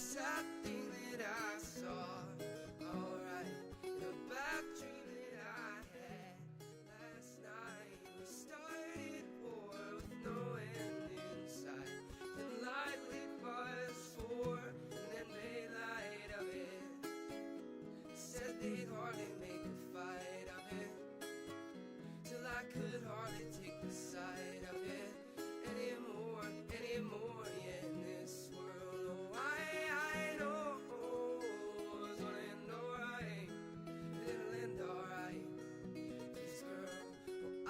sad thing that I saw, alright, the bad dream that I had last night. We started war with no end in sight, then lightly fires for, and then they light of it. Said they'd hardly make a fight of it, till I could hardly take the sight of it anymore, anymore, yeah, in this world. Oh, I know it's gonna end alright, it'll end alright, this girl. Oh, I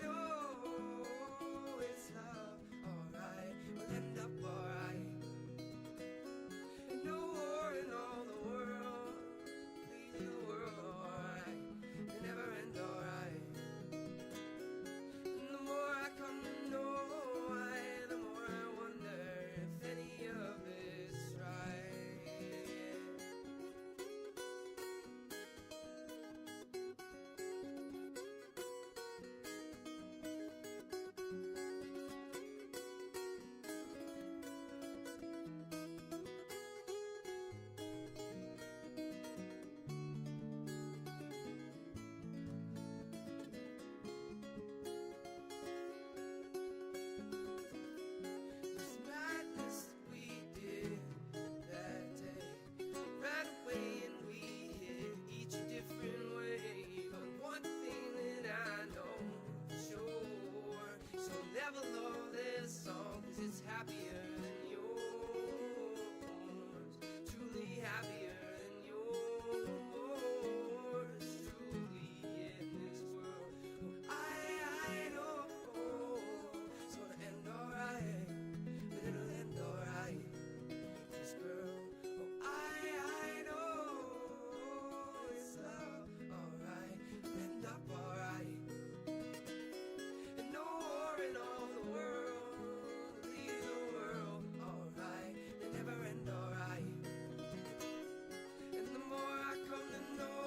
know it's love, alright, we'll end up alright. And no war in all the world, please the world, alright, they never end alright. And the more I come to know why, the more I wonder if any of it's right. This madness that we did that day, ran away and we hid each a different way. But one thing that I know for sure, so never love this song, 'cause it's happier than yours, truly happier than yours, truly in this world. Oh, I know it's gonna end alright, but it'll end alright, this girl. Oh, I know it's love, alright, it'll end up alright. And no war in all the world, leave the world, alright, they never end alright. And the more I come to know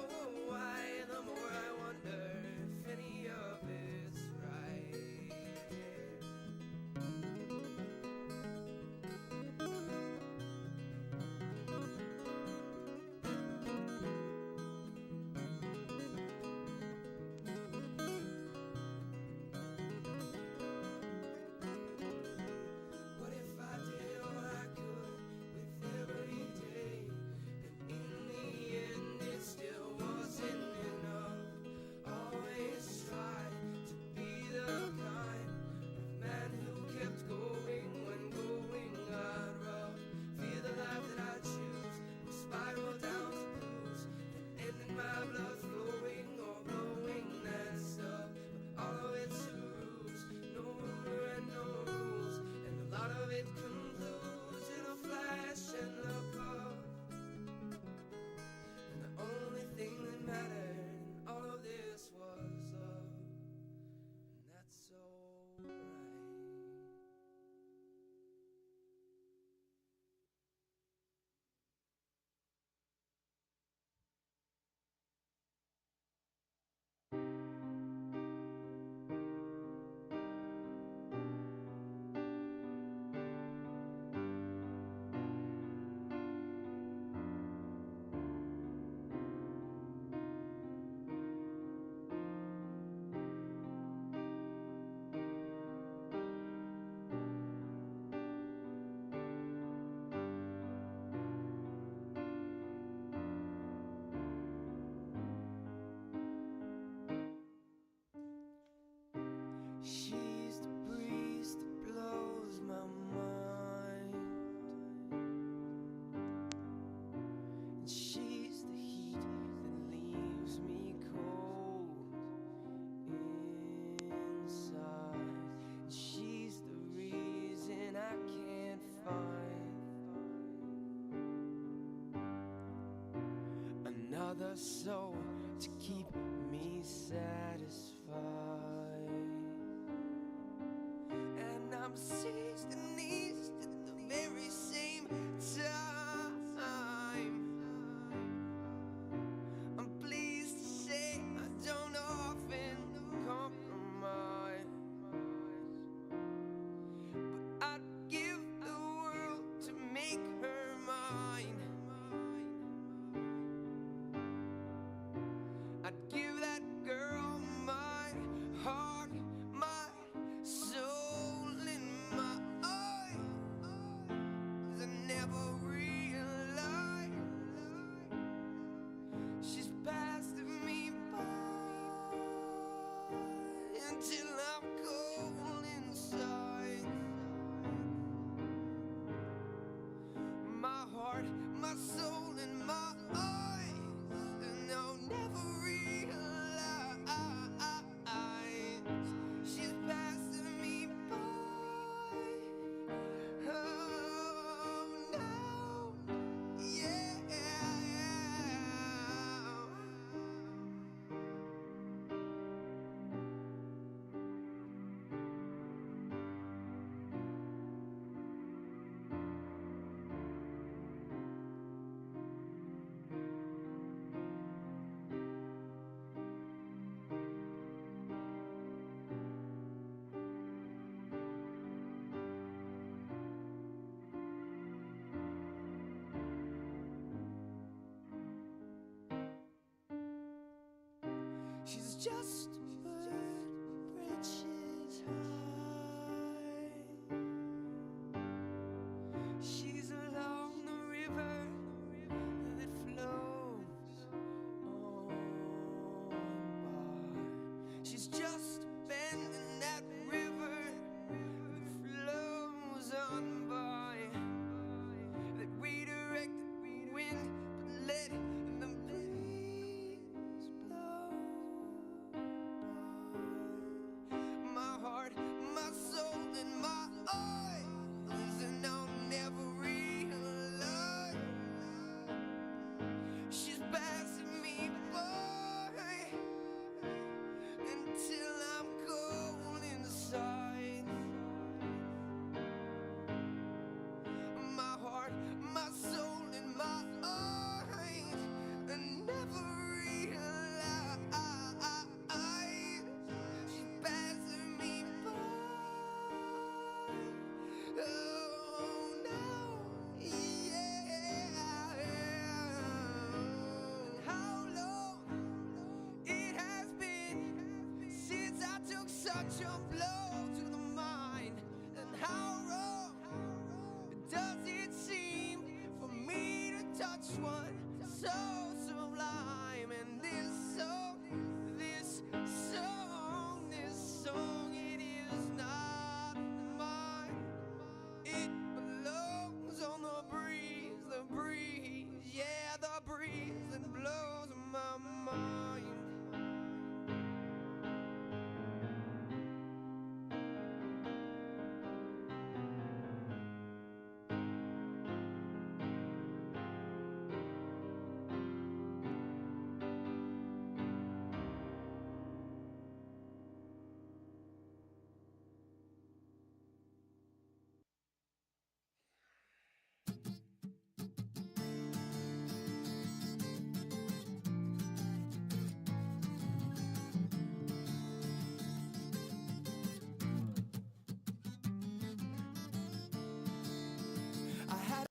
why, the more I wonder if any of it's right. What if I did all I could with every day, and in the end it still wasn't enough? Always tried to be the kind of man who kept going when going got rough. Feel the life that I choose will spiral down to blues, and end in my blood flowing or blowing that stuff. But all of it's a ruse, no ruler and no rules, and a lot of it concludes in a flash and a puff. And the only thing that mattered in all of this was love, and that's alright. She's the breeze that blows my mind, and she's the heat that leaves me cold inside. And she's the reason I can't find another soul to keep me satisfied. And I'm seized and eased at the very same time. I'm pleased to say I don't often compromise, but I'd give the world to make her till I'm cold inside. My heart, my soul, and my eyes, and I'll never realize she's passing me by. Oh no, yeah. She's just a bird, bridges high. She's along the river that flows on by. She's just a bend in that river that flows on by. That redirected wind, but let the breeze blow by. My heart, my soul, and my eyes, and I'll never realize she's passing me by until I'm cold inside. My heart, my soul, and my eyes, and never realize she's passing me by. Oh no, yeah. And how long it has been since I took such a blow to the mind, and how wrong does it seem for me to touch one so sublime? And this song, it is not mine. It belongs on the breeze, yeah, the breeze that blows my mind. I had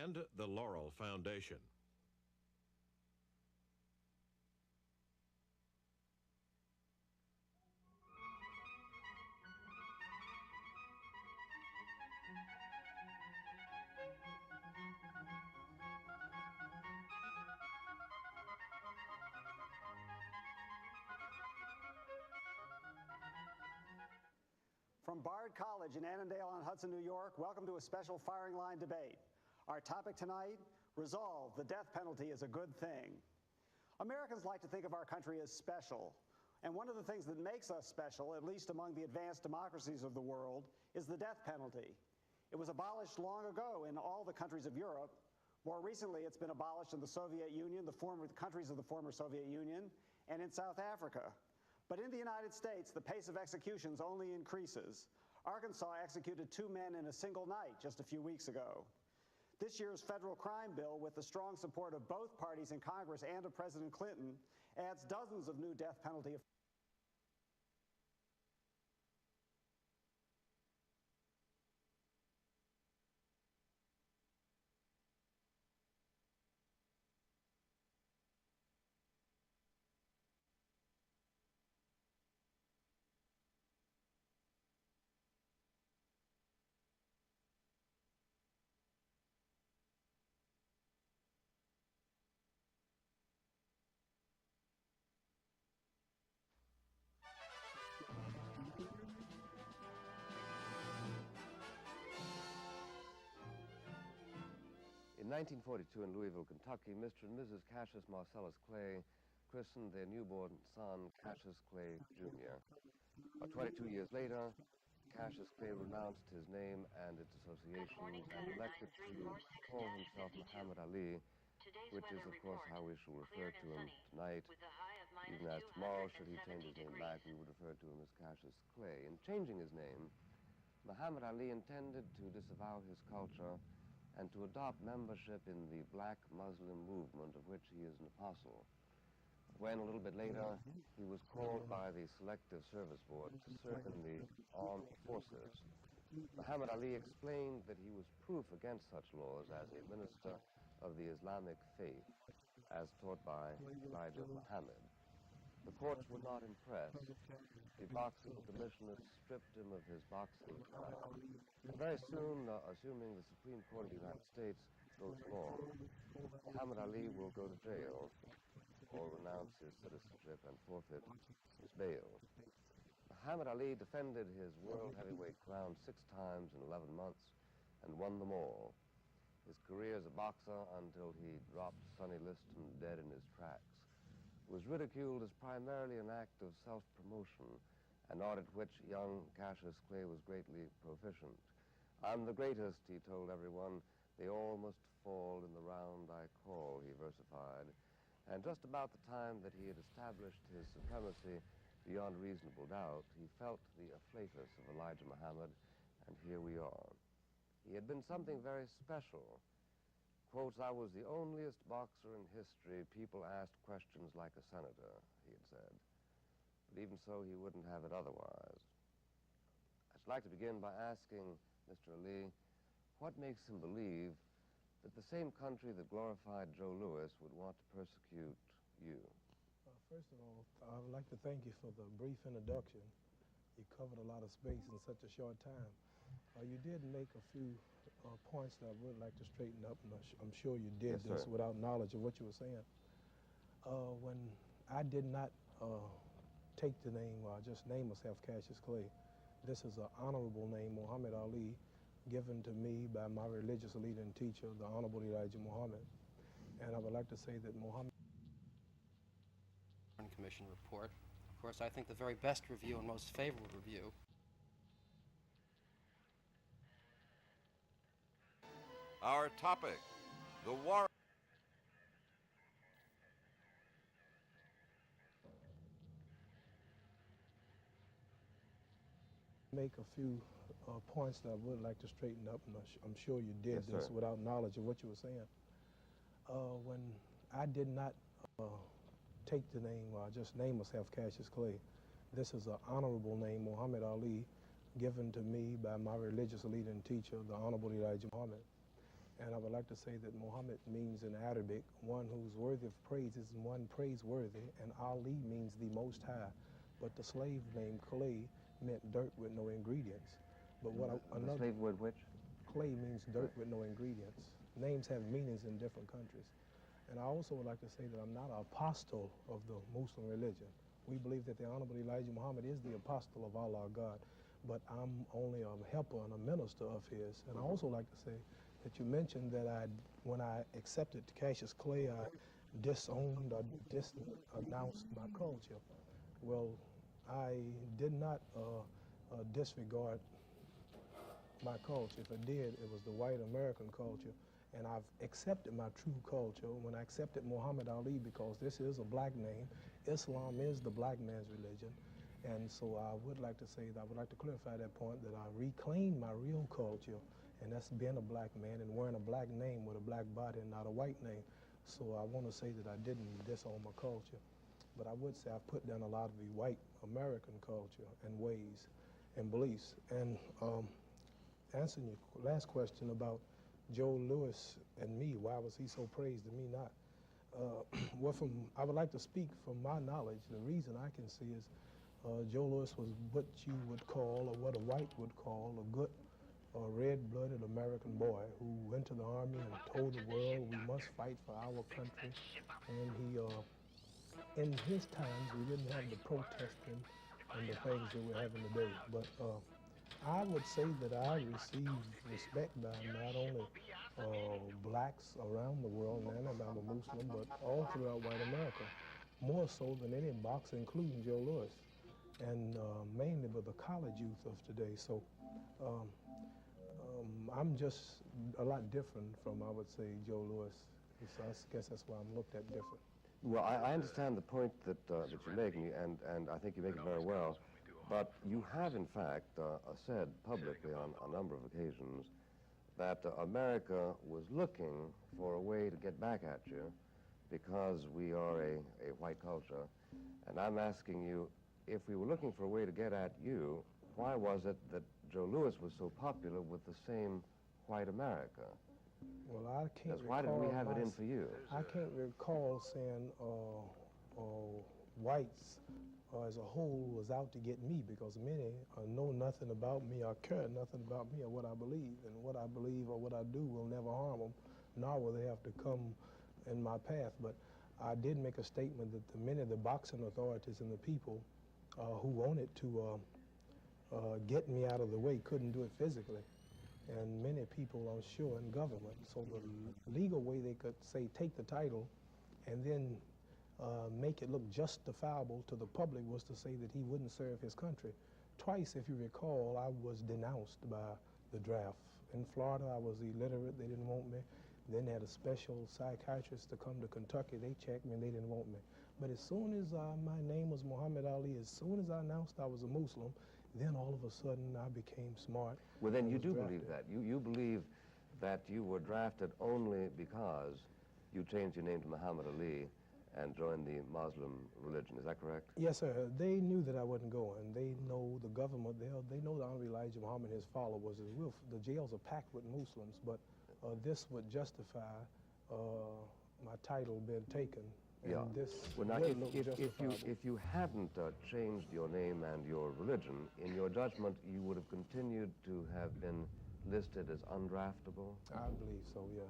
and the Laurel Foundation. From Bard College in Annandale-on-Hudson, New York, welcome to a special firing line debate. Our topic tonight, resolve, the death penalty is a good thing. Americans like to think of our country as special. And one of the things that makes us special, at least among the advanced democracies of the world, is the death penalty. It was abolished long ago in all the countries of Europe. More recently, it's been abolished in the Soviet Union, the countries of the former Soviet Union, and in South Africa. But in the United States, the pace of executions only increases. Arkansas executed 2 men in a single night just a few weeks ago. This year's federal crime bill, with the strong support of both parties in Congress and of President Clinton, adds dozens of new death penalty offenses. In 1942 in Louisville, Kentucky, Mr. and Mrs. Cassius Marcellus Clay christened their newborn son Cassius Clay, Jr. But 22 years later, Cassius Clay renounced his name and its associations and elected to call himself Muhammad Ali, which is, of course, how we shall refer to him tonight. Even as tomorrow, should he change his name back, we would refer to him as Cassius Clay. In changing his name, Muhammad Ali intended to disavow his culture and to adopt membership in the black Muslim movement of which he is an apostle. When, a little bit later, he was called by the Selective Service Board to serve in the armed forces, Muhammad Ali explained that he was proof against such laws as a minister of the Islamic faith, as taught by Elijah Muhammad. The courts were not impressed. The boxing commissioners stripped him of his boxing crown. Very soon, assuming the Supreme Court of the United States goes wrong, Muhammad Ali will go to jail or renounce his citizenship and forfeit his bail. Muhammad Ali defended his world heavyweight crown 6 times in 11 months and won them all. His career as a boxer, until he dropped Sonny Liston dead in his tracks, was ridiculed as primarily an act of self-promotion, an art at which young Cassius Clay was greatly proficient. "I'm the greatest," he told everyone. "They all must fall in the round I call," he versified. And just about the time that he had established his supremacy beyond reasonable doubt, he felt the afflatus of Elijah Muhammad, and here we are. He had been something very special. Quotes, "I was the onlyest boxer in history people asked questions like a senator," he had said. But even so, he wouldn't have it otherwise. I'd like to begin by asking Mr. Ali, what makes him believe that the same country that glorified Joe Louis would want to persecute you? First of all, I would like to thank you for the brief introduction. You covered a lot of space in such a short time. You did make a few points that I would like to straighten up, and I'm sure you did Yes, this sir. without knowledge of what you were saying. When I did not take the name, I just named myself Cassius Clay. This is an honorable name, Muhammad Ali, given to me by my religious leader and teacher, the Honorable Elijah Muhammad. And I would like to say that Muhammad Commission report. Of course, I think the very best review and most favorable review Our topic, the war. make a few points that I would like to straighten up, and I'm sure you did Yes, this sir. without knowledge of what you were saying. When I did not take the name, I just named myself Cassius Clay. This is an honorable name, Muhammad Ali, given to me by my religious leader and teacher, the Honorable Elijah Muhammad. And I would like to say that Muhammad means in Arabic, one who's worthy of praise is one praiseworthy, and Ali means the Most High. But the slave name Clay meant dirt with no ingredients. But The slave word which? Clay means dirt Right. with no ingredients. Names have meanings in different countries. And I also would like to say that I'm not an apostle of the Muslim religion. We believe that the Honorable Elijah Muhammad is the apostle of Allah God. but I'm only a helper and a minister of his. And I also like to say that you mentioned that when I accepted Cassius Clay, I disowned or disannounced my culture. Well, I did not disregard my culture. If I did, it was the white American culture. And I've accepted my true culture when I accepted Muhammad Ali, because this is a black name. Islam is the black man's religion. And so I would like to say that I would like to clarify that point, that I reclaimed my real culture, and that's being a black man and wearing a black name with a black body and not a white name. So I want to say that I didn't disown my culture. But I would say I put down a lot of the white American culture and ways and beliefs. And answering your last question about Joe Louis and me, why was he so praised and me not? Well, I would like to speak from my knowledge. The reason I can see is Joe Louis was what you would call, or what a white would call, a good red-blooded American boy who went to the army and told the world we must fight for our country. And he, in his times, we didn't have the protesting and the things that we're having today. But I would say that I received respect by not only blacks around the world, and I'm a Muslim, but all throughout white America, more so than any boxer, including Joe Louis, and mainly with the college youth of today. So I'm just a lot different from, I would say, Joe Louis. So I guess that's why I'm looked at different. Well, I understand the point that you're making, and I think you make it very well. But you have, in fact, said publicly on a number of occasions that America was looking for a way to get back at you because we are a white culture. And I'm asking you, if we were looking for a way to get at you, why was it that Joe Louis was so popular with the same white America? Well, I can't Why did we have it in for you? I can't recall saying whites as a whole was out to get me, because many know nothing about me or care nothing about me or what I believe. And what I believe or what I do will never harm them, nor will they have to come in my path. But I did make a statement that many of the boxing authorities and the people who wanted to get me out of the way couldn't do it physically. And many people, I'm sure, in government. So the legal way they could say, take the title and then make it look justifiable to the public was to say that he wouldn't serve his country. Twice, if you recall, I was denounced by the draft. In Florida, I was illiterate. They didn't want me. Then they had a special psychiatrist to come to Kentucky. They checked me and they didn't want me. But as soon as my name was Muhammad Ali, as soon as I announced I was a Muslim, then all of a sudden I became smart. Well, then you do believe that. You believe that you were drafted only because you changed your name to Muhammad Ali and joined the Muslim religion. Is that correct? Yes, sir. They knew that I wasn't going. They know the government. They know the Honorable Elijah Muhammad and his followers. The jails are packed with Muslims, but this would justify my title being taken. And Yeah. this Well, now, if you hadn't changed your name and your religion, in your judgment, you would have continued to have been listed as undraftable? I believe so, yes.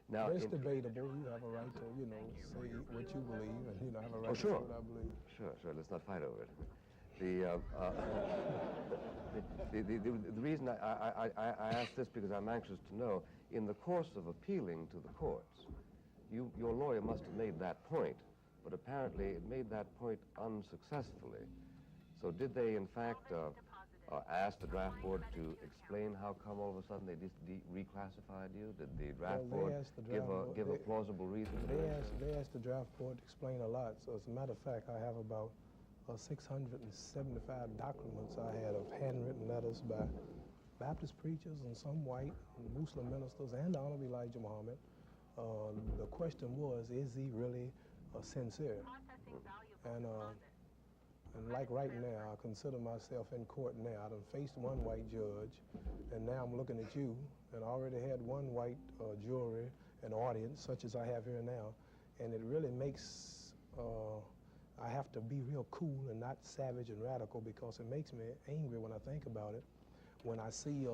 Now, it's debatable. You have a right to, say what you believe, and, have a right to say what I believe. Sure. Let's not fight over it. The reason I ask this because I'm anxious to know, in the course of appealing to the courts, your lawyer must have made that point, but apparently it made that point unsuccessfully. So did they, in fact, ask the draft board to explain how come all of a sudden they just reclassified you? Did the draft board give a plausible reason? They asked the draft board to explain a lot. So as a matter of fact, I have about 675 documents I had of handwritten letters by Baptist preachers and some white Muslim ministers and the Honorable Elijah Muhammad. The question was, is he really sincere? And like right now, I consider myself in court now. I done faced one white judge, and now I'm looking at you, and I already had one white jury and audience, such as I have here now, and it really makes, I have to be real cool and not savage and radical, because it makes me angry when I think about it. When I see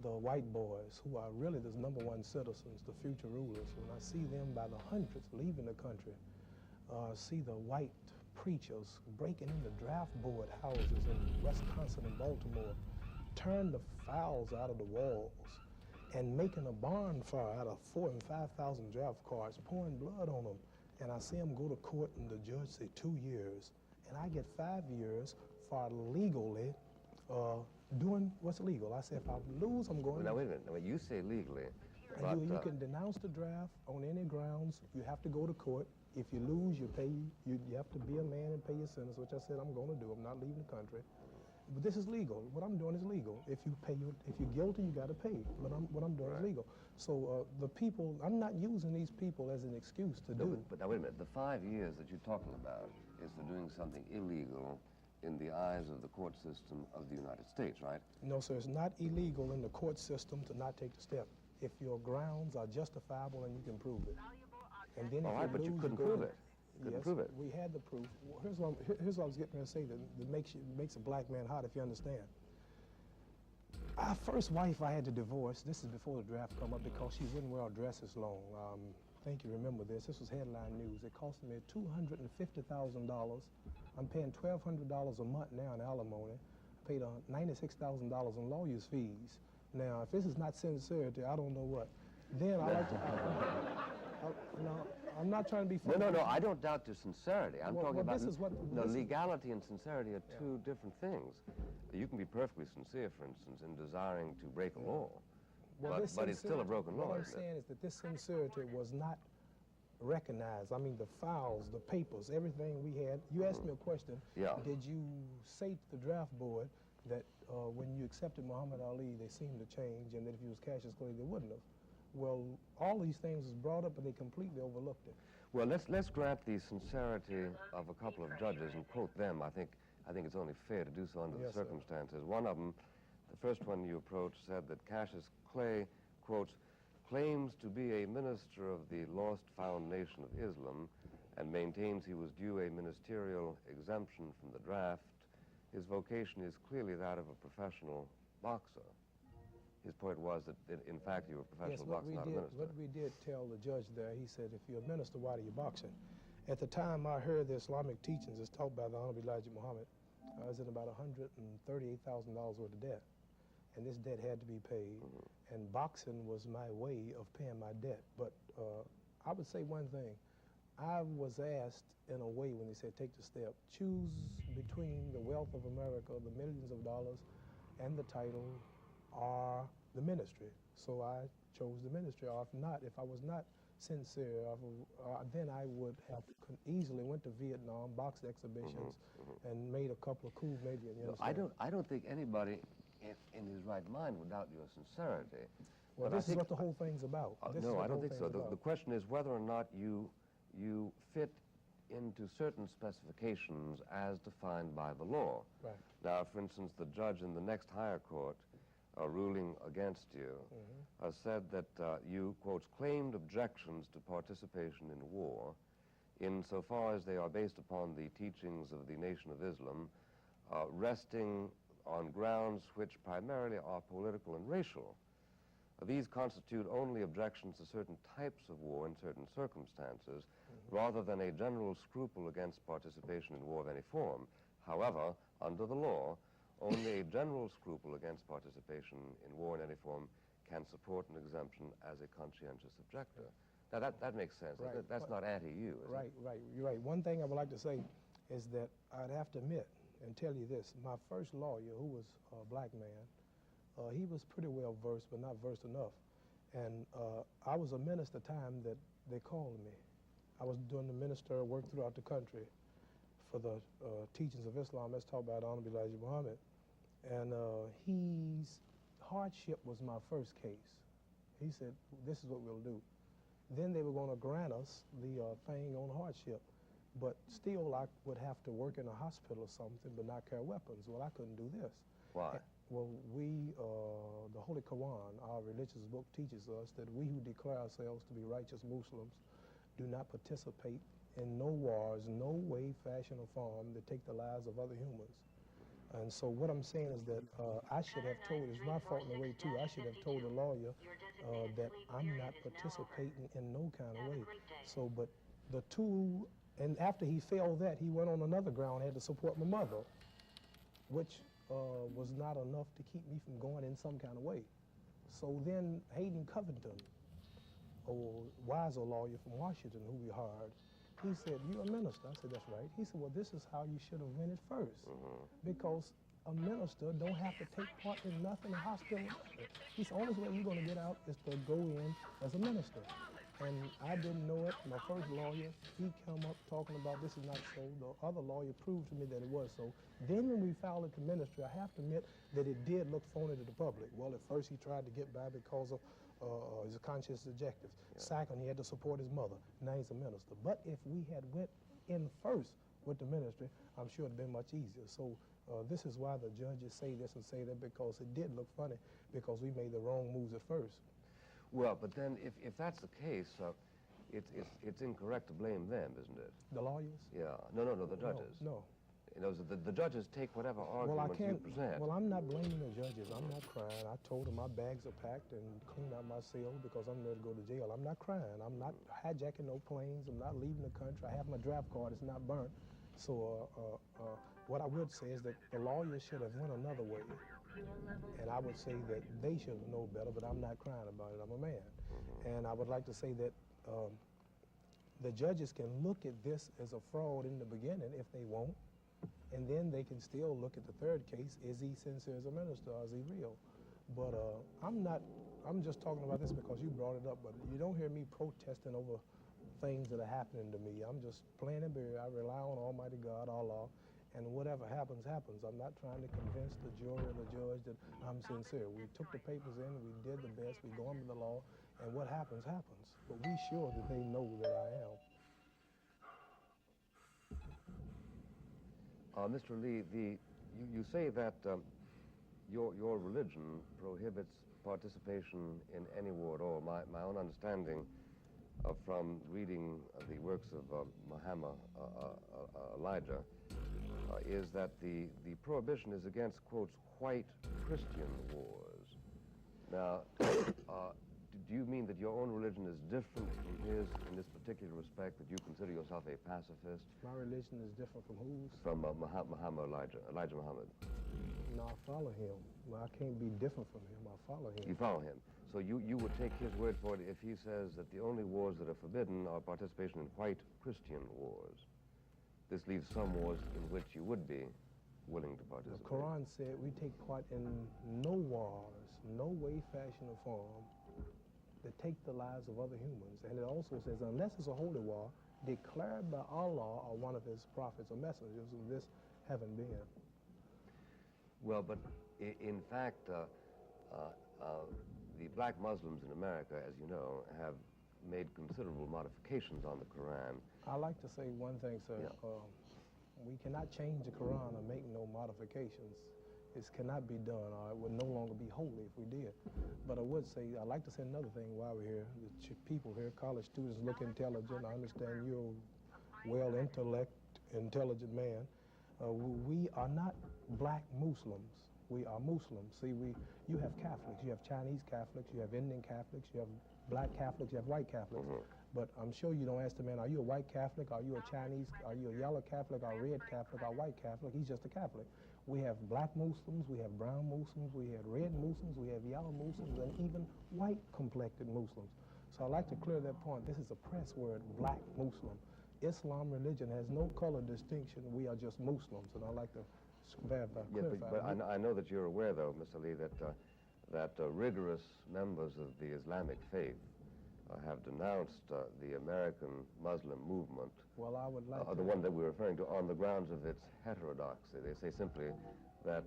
the white boys, who are really the #1 citizens, the future rulers, when I see them by the hundreds leaving the country, see the white preachers breaking into draft board houses in Wisconsin and Baltimore, tearing the files out of the walls, and making a bonfire out of 4,000 and 5,000 draft cards, pouring blood on them. And I see them go to court, and the judge say 2 years, and I get 5 years for legally doing what's legal. I said, if I lose, I'm going. Now wait a minute. Now, you say legally, but you can denounce the draft on any grounds. You have to go to court. If you lose, you pay. You have to be a man and pay your sentence, which I said I'm going to do. I'm not leaving the country. But this is legal. What I'm doing is legal. If you're guilty, you got to pay. But what I'm doing is legal. So the people, I'm not using these people as an excuse to do. But now wait a minute. The 5 years that you're talking about is for doing something illegal in the eyes of the court system of the United States, right? No, sir. It's not illegal in the court system to not take the step if your grounds are justifiable and you can prove it. And then All right, but you couldn't prove it. Couldn't prove it. We had the proof. Here's what I was getting ready to say that makes a black man hot, if you understand. Our first wife I had to divorce. This is before the draft come up because she wouldn't wear dresses long. I think you remember this. This was headline news. It cost me $250,000. I'm paying $1,200 a month now in alimony. I paid $96,000 in lawyers' fees. Now, if this is not sincerity, I don't know what. Then I like to. I'm not trying to be funny. No, I don't doubt your sincerity. I'm talking about this is what, legality and sincerity are two different things. You can be perfectly sincere, for instance, in desiring to break a law, but it's still a broken law. What I'm saying is that this sincerity was not recognized. I mean, the files, the papers, everything we had. You asked me a question. Yeah. Did you say to the draft board that when you accepted Muhammad Ali, they seemed to change, and that if he was Cassius Clay, they wouldn't have? Well, all these things was brought up, but they completely overlooked it. Well, let's grant the sincerity of a couple of judges and quote them. I think it's only fair to do so under the circumstances. Sir. One of them, the first one you approached, said that Cassius Clay, quotes, claims to be a minister of the lost found nation of Islam and maintains he was due a ministerial exemption from the draft. His vocation is clearly that of a professional boxer. His point was that, in fact, you were a professional boxer, not a minister. What we did tell the judge there, he said, if you're a minister, why do you boxing? At the time I heard the Islamic teachings as taught by the Honorable Elijah Muhammad, I was in about $138,000 worth of debt. And this debt had to be paid. And boxing was my way of paying my debt. But I would say one thing. I was asked in a way when they said take the step, choose between the wealth of America, the millions of dollars, and the title, or the ministry. So I chose the ministry. Or if I was not sincere, then I would have easily went to Vietnam, boxed exhibitions, and made a couple of coups maybe. No, I don't think anybody in his right mind would doubt your sincerity. Well, this is what the whole thing's about. No, I don't think so. The question is whether or not you fit into certain specifications as defined by the law. Right. Now, for instance, the judge in the next higher court ruling against you said that you, quotes, claimed objections to participation in war insofar as they are based upon the teachings of the Nation of Islam, resting on grounds which primarily are political and racial. These constitute only objections to certain types of war in certain circumstances, rather than a general scruple against participation in war of any form. However, under the law, only a general scruple against participation in war in any form can support an exemption as a conscientious objector. Now, that makes sense. Right. That's not anti-you, is right, it? Right, you're right. One thing I would like to say is that I'd have to admit and tell you this. My first lawyer, who was a black man, he was pretty well versed, but not versed enough. And I was a minister time that they called me. I was doing the minister work throughout the country for the teachings of Islam as taught by the Honorable Elijah Muhammad. And his hardship was my first case. He said, this is what we'll do. Then they were going to grant us the thing on hardship. But still, I would have to work in a hospital or something, but not carry weapons. Well, I couldn't do this. Why? Well, the Holy Quran, our religious book, teaches us that we who declare ourselves to be righteous Muslims do not participate in no wars, no way, fashion, or form that take the lives of other humans. And so what I'm saying is that I should have told, it's my fault in a way too, I should have told the lawyer that I'm not participating in no kind of way. So, but the two And after he failed that, he went on another ground, had to support my mother, which was not enough to keep me from going in some kind of way. So then Hayden Covington, a wiser lawyer from Washington who we hired, he said, "You're a minister." I said, "That's right." He said, "Well, this is how you should have went it first, because a minister don't have to take part in nothing, in hospital. He said, the only way you're going to get out is to go in as a minister." And I didn't know it. My first lawyer, he came up talking about this is not so. The other lawyer proved to me that it was so. Then when we filed into ministry, I have to admit that it did look phony to the public. Well, at first he tried to get by because of his conscious objectives. Second, he had to support his mother. Now he's a minister. But if we had went in first with the ministry, I'm sure it would have been much easier. So this is why the judges say this and say that, because it did look funny because we made the wrong moves at first. Well, but then if that's the case, it's incorrect to blame them, isn't it? The lawyers? Yeah. No, the judges. No. You know, the judges take whatever arguments you present. Well, I'm not blaming the judges. I'm not crying. I told them my bags are packed and cleaned out my cell because I'm ready to go to jail. I'm not crying. I'm not hijacking no planes. I'm not leaving the country. I have my draft card. It's not burnt. So what I would say is that the lawyers should have went another way. And I would say that they should know better, but I'm not crying about it. I'm a man. And I would like to say that the judges can look at this as a fraud in the beginning if they want, and then they can still look at the third case. Is he sincere as a minister, or is he real? But I'm just talking about this because you brought it up, but you don't hear me protesting over things that are happening to me. I'm just playing it bare. I rely on Almighty God, Allah, and whatever happens, happens. I'm not trying to convince the jury or the judge that I'm sincere. We took the papers in, we did the best, we go under the law, and what happens, happens. But we sure that they know that I am. Mr. Lee, you say that your religion prohibits participation in any war at all. My own understanding from reading the works of Muhammad, Elijah, is that the prohibition is against, quotes, white Christian wars. Now, do you mean that your own religion is different from his in this particular respect, that you consider yourself a pacifist? My religion is different from whose? From Muhammad, Elijah Muhammad. No, I follow him. Well, I can't be different from him. I follow him. You follow him. So you would take his word for it if he says that the only wars that are forbidden are participation in white Christian wars. This leaves some wars in which you would be willing to participate. The Quran said we take part in no wars, no way, fashion, or form that take the lives of other humans. And it also says, unless it's a holy war declared by Allah or one of his prophets or messengers, and this haven't been. Well, but in fact, the black Muslims in America, as you know, have made considerable modifications on the Quran. I like to say one thing, sir. Yeah. We cannot change the Quran or make no modifications. This cannot be done, or it would no longer be holy if we did. But I would say, I'd like to say another thing while we're here. The people here, college students, look intelligent. I understand you're a intelligent man. We are not black Muslims. We are Muslims. See, you have Catholics, you have Chinese Catholics, you have Indian Catholics, you have black Catholics, you have white Catholics. But I'm sure you don't ask the man, are you a white Catholic, are you a Chinese, are you a yellow Catholic, or a red Catholic, or white Catholic? He's just a Catholic. We have black Muslims, we have brown Muslims, we have red Muslims, we have yellow Muslims, and even white complected Muslims. So I'd like to clear that point. This is a press word, black Muslim. Islam religion has no color distinction. We are just Muslims, and I'd like to clarify. But I know that you're aware, though, Mr. Lee, that rigorous members of the Islamic faith have denounced the American Muslim movement. Well, I would like the one that we're referring to, on the grounds of its heterodoxy. They say simply that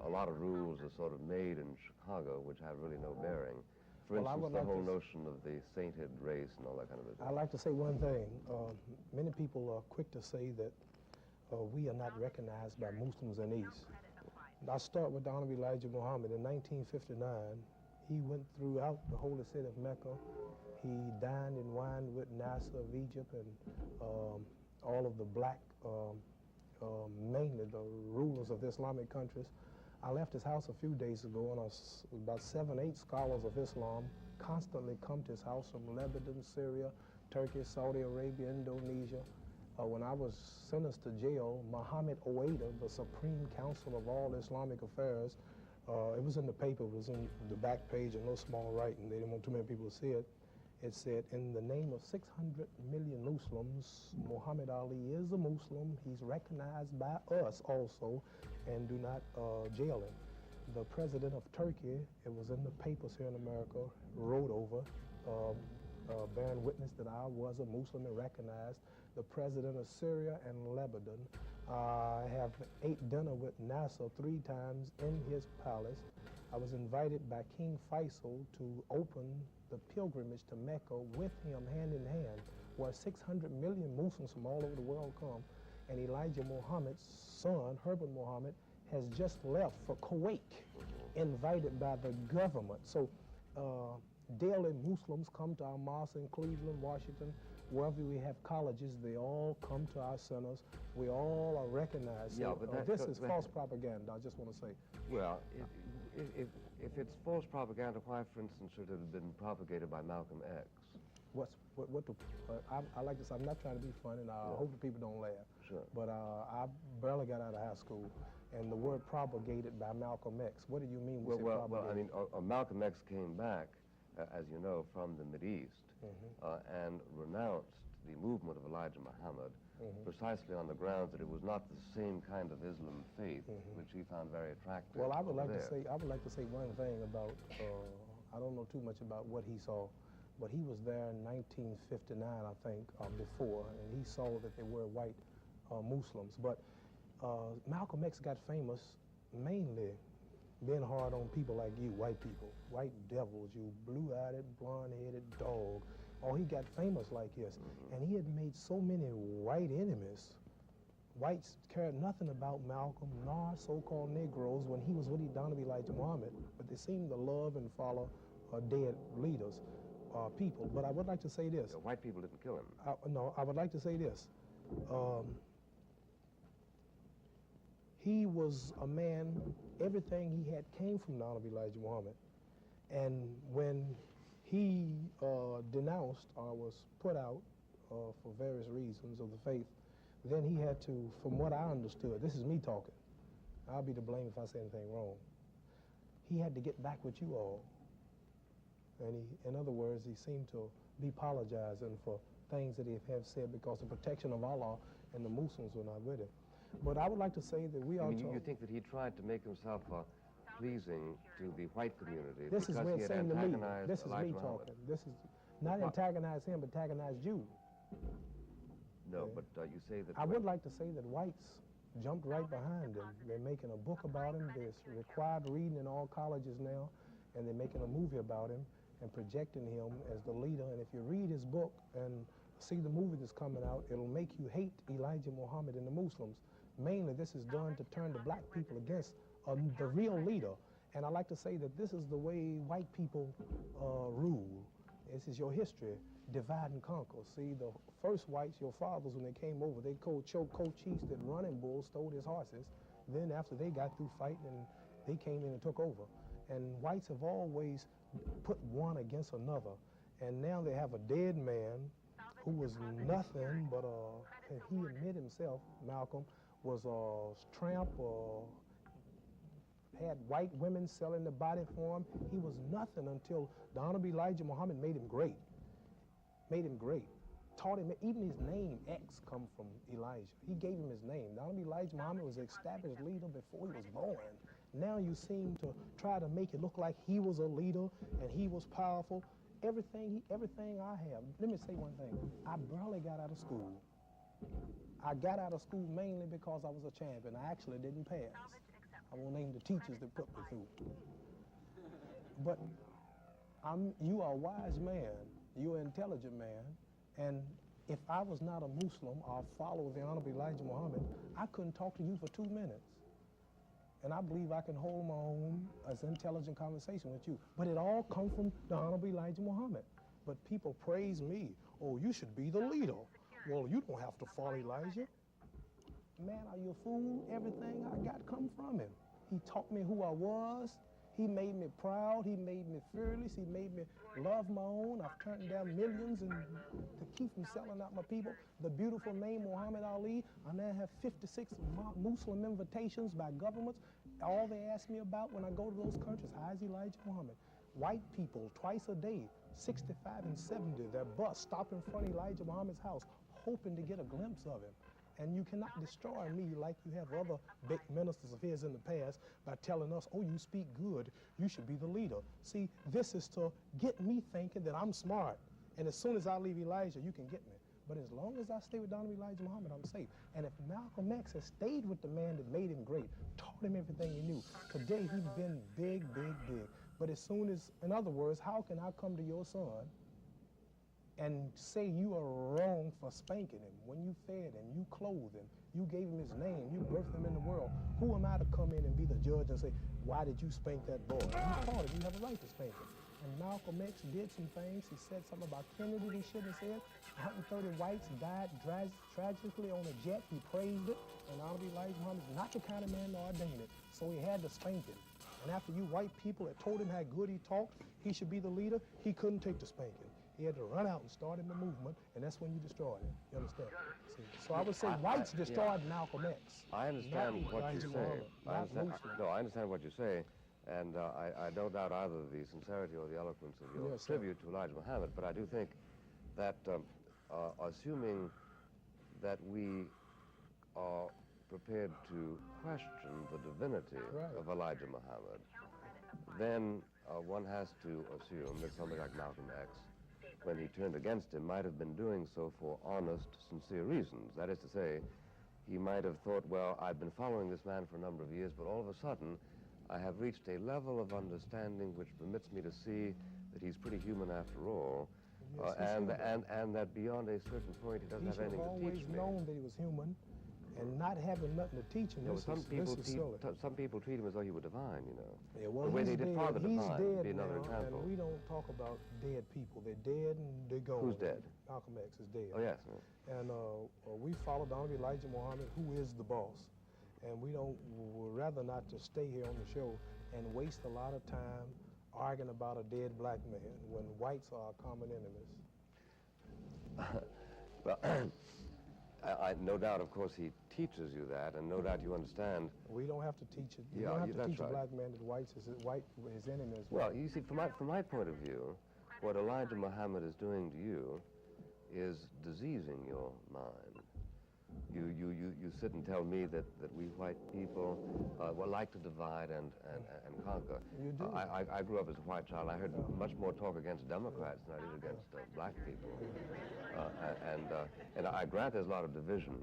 a lot of rules are sort of made in Chicago, which have really no bearing. For instance, the whole notion of the sainted race and all that kind of business. I'd like to say one thing. Many people are quick to say that we are not recognized by Muslims in the East. I'll start with the Honorable Elijah Muhammad. In 1959, he went throughout the holy city of Mecca. He dined and wined with Nasser of Egypt and all of the black, mainly the rulers of the Islamic countries. I left his house a few days ago, and about 7, 8 scholars of Islam constantly come to his house from Lebanon, Syria, Turkey, Saudi Arabia, Indonesia. When I was sentenced to jail, Mohammed Ouaida, the Supreme Council of all Islamic Affairs, it was in the paper, it was in the back page in a little small writing, they didn't want too many people to see it. It said, in the name of 600 million Muslims, Muhammad Ali is a Muslim, he's recognized by us also, and do not jail him. The president of Turkey, it was in the papers here in America, wrote over, bearing witness that I was a Muslim and recognized. The president of Syria and Lebanon. I have ate dinner with Nasser 3 times in his palace. I was invited by King Faisal to open the pilgrimage to Mecca with him hand in hand, where 600 million Muslims from all over the world come. And Elijah Muhammad's son, Herbert Muhammad, has just left for Kuwait, invited by the government. So daily Muslims come to our mosques in Cleveland, Washington, wherever we have colleges, they all come to our centers. We all are recognized. Yeah, so, but this is false propaganda, I just want to say. Well, if it's false propaganda, why, for instance, should it have been propagated by Malcolm X? I like this, I'm not trying to be funny, and I hope the people don't laugh. Sure. But I barely got out of high school, and the word propagated by Malcolm X. What do you mean when you say propagated? Well, I mean, Malcolm X came back, as you know, from the Mideast, and renounced the movement of Elijah Muhammad precisely on the grounds that it was not the same kind of Islam faith which he found very attractive. Well, I would like there. to say one thing about. I don't know too much about what he saw, but he was there in 1959, I think, before, and he saw that they were white Muslims. But Malcolm X got famous mainly being hard on people like you, white people, white devils, you blue-eyed, blonde-headed dog. Oh, he got famous like this. And he had made so many white enemies. Whites cared nothing about Malcolm, nor so-called Negroes when he was with Elijah Muhammad, but they seemed to love and follow dead leaders, people. But I would like to say this. White people didn't kill him. No, I would like to say this. He was a man, everything he had came from Elijah Muhammad. And when he denounced or was put out for various reasons of the faith, then he had to, from what I understood, this is me talking, I'll be to blame if I say anything wrong, he had to get back with you all. And he, in other words, he seemed to be apologizing for things that he have said because the protection of Allah and the Muslims were not with him. But I would like to say that we are you think that he tried to make himself pleasing to the white community this because is he had saying to me, antagonized this is Elijah me Muhammad? talking. This is not antagonize him, but antagonize you. No, but you say that... I would like to say that whites jumped right behind him. They're making a book about him. There's required reading in all colleges now, and they're making a movie about him and projecting him as the leader. And if you read his book and see the movie that's coming out, it'll make you hate Elijah Muhammad and the Muslims. Mainly, this is done to turn the black people against the real leader. And I like to say that this is the way white people rule. This is your history, divide and conquer. See, the first whites, your fathers, when they came over, they co-chiefs that running bulls stole his horses. Then after they got through fighting, and they came in and took over. And whites have always put one against another. And now they have a dead man who was nothing but, and he admitted himself, Malcolm, was a tramp, had white women selling the body for him. He was nothing until the Honorable Elijah Muhammad made him great. Made him great. Taught him, even his name, X, come from Elijah. He gave him his name. The Honorable Elijah Muhammad was an established leader before he was born. Now you seem to try to make it look like he was a leader and he was powerful. Everything I have, let me say one thing. I barely got out of school. I got out of school mainly because I was a champion. I actually didn't pass. I won't name the teachers that put me through. But you are a wise man. You're an intelligent man. And if I was not a Muslim or a follower of the Honorable Elijah Muhammad, I couldn't talk to you for 2 minutes. And I believe I can hold my own as an intelligent conversation with you. But it all comes from the Honorable Elijah Muhammad. But people praise me. Oh, you should be the leader. Well, you don't have to follow Elijah. Man, are you a fool? Everything I got come from him. He taught me who I was. He made me proud. He made me fearless. He made me love my own. I've turned down millions and to keep from selling out my people. The beautiful name Muhammad Ali. I now have 56 Muslim invitations by governments. All they ask me about when I go to those countries, how is Elijah Muhammad? White people, twice a day, 65 and 70, their bus stop in front of Elijah Muhammad's house, hoping to get a glimpse of him. And you cannot destroy me like you have other big ministers of his in the past by telling us, oh, you speak good, you should be the leader. See, this is to get me thinking that I'm smart, and as soon as I leave Elijah, you can get me. But as long as I stay with Donald Elijah Muhammad, I'm safe. And if Malcolm X has stayed with the man that made him great, taught him everything he knew, today he's been big, big, big. But as soon as, in other words, how can I come to your son and say you are wrong for spanking him when you fed him, you clothed him, you gave him his name, you birthed him in the world? Who am I to come in and be the judge and say, why did you spank that boy? You taught him, you have a right to spank him. And Malcolm X did some things. He said something about Kennedy he shouldn't have said. 130 whites died tragically on a jet. He praised it. And Honorable Elijah Muhammad is not the kind of man to ordain it. So he had to spank him. And after you white people had told him how good he talked, he should be the leader, he couldn't take the spanking. He had to run out and start him a movement, and that's when you destroyed him. You understand? See, so I would say whites destroyed Malcolm X. I understand what you say. I understand what you say, and I don't doubt either the sincerity or the eloquence of your tribute to Elijah Muhammad, but I do think that assuming that we are prepared to question the divinity of Elijah Muhammad, then one has to assume that somebody like Malcolm X, when he turned against him, might have been doing so for honest, sincere reasons. That is to say, he might have thought, well, I've been following this man for a number of years, but all of a sudden, I have reached a level of understanding which permits me to see that he's pretty human after all, and that beyond a certain point, he doesn't have anything to teach me. He should have always known that he was human, and not having nothing to teach him. Some people treat him as though he were divine, you know. Yeah, well, the way they did Father he's Divine dead would be another now, example. and we don't talk about dead people. They're dead and they're gone. Who's dead? Malcolm X is dead. Oh, yes. And we follow Donald Elijah Muhammad, who is the boss. And we'd rather not to stay here on the show and waste a lot of time arguing about a dead black man when whites are our common enemies. Well, no doubt, of course, he teaches you that, and no doubt you understand. We don't have to teach it. You Yeah, don't have to that's teach right. a black man that white is his enemy as Well, you see, from my point of view, what Elijah Muhammad is doing to you is diseasing your mind. You sit and tell me that we white people like to divide and conquer. You do. I grew up as a white child. I heard much more talk against Democrats than I did against black people. And I grant there's a lot of division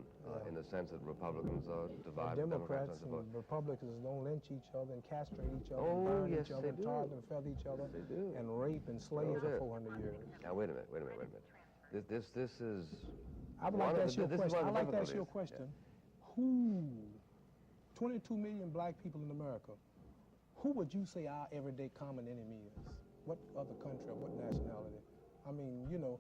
in the sense that Republicans are divided. Democrats and Republicans don't lynch each other and castrate each other, Oh, and burn yes, each other, they and do. tar and feather each other, They do. and rape and slave Oh, for they- 400 years. Now, wait a minute. This is... I would like to ask you a this is question. one I'd of the like to ask you a difficulties. question. Who, 22 million black people in America, who would you say our everyday common enemy is? What other country or what nationality? I mean, you know,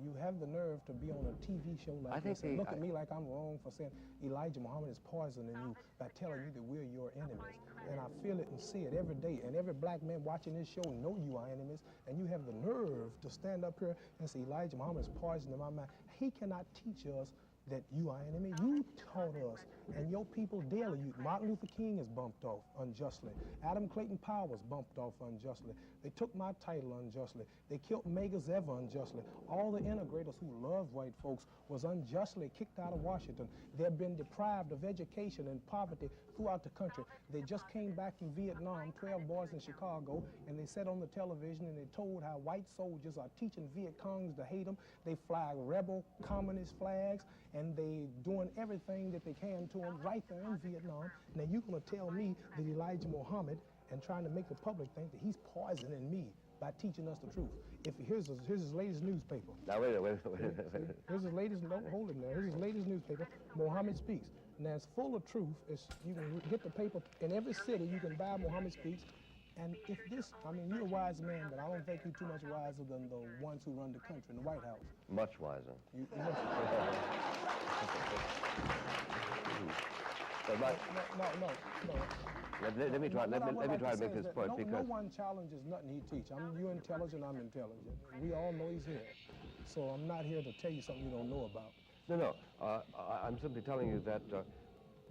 you have the nerve to be on a TV show like this and look at me like I'm wrong for saying Elijah Muhammad is poisoning you by telling you that we're your enemies. And I feel it and see it every day. And every black man watching this show know you are enemies. And you have the nerve to stand up here and say Elijah Muhammad is poisoning my mind. He cannot teach us that you are enemy. You taught us, and your people daily. Martin Luther King is bumped off unjustly. Adam Clayton Powell was bumped off unjustly. They took my title unjustly. They killed Medgar Evers unjustly. All the integrators who love white folks was unjustly kicked out of Washington. They've been deprived of education and poverty throughout the country. They just came back from Vietnam, 12 boys in Chicago, and they sat on the television and they told how white soldiers are teaching Viet Congs to hate them. They fly rebel communist flags, and they doing everything that they can to them right there in Vietnam. Now you're going to tell me that Elijah Muhammad and trying to make the public think that he's poisoning me by teaching us the truth. If here's his latest newspaper. Now, wait a minute. Here's his latest, no, hold it now. Here's his latest newspaper, Muhammad Speaks. Now it's full of truth. You can get the paper in every city. You can buy Muhammad Speaks. And if this, I mean, you're a wise man, but I don't think you're too much wiser than the ones who run the country in the White House. Much wiser. No. Let me try. Let me try to make this point no because one challenges nothing he teach. You're intelligent. I'm intelligent. We all know he's here. So I'm not here to tell you something you don't know about. no. I'm simply telling you that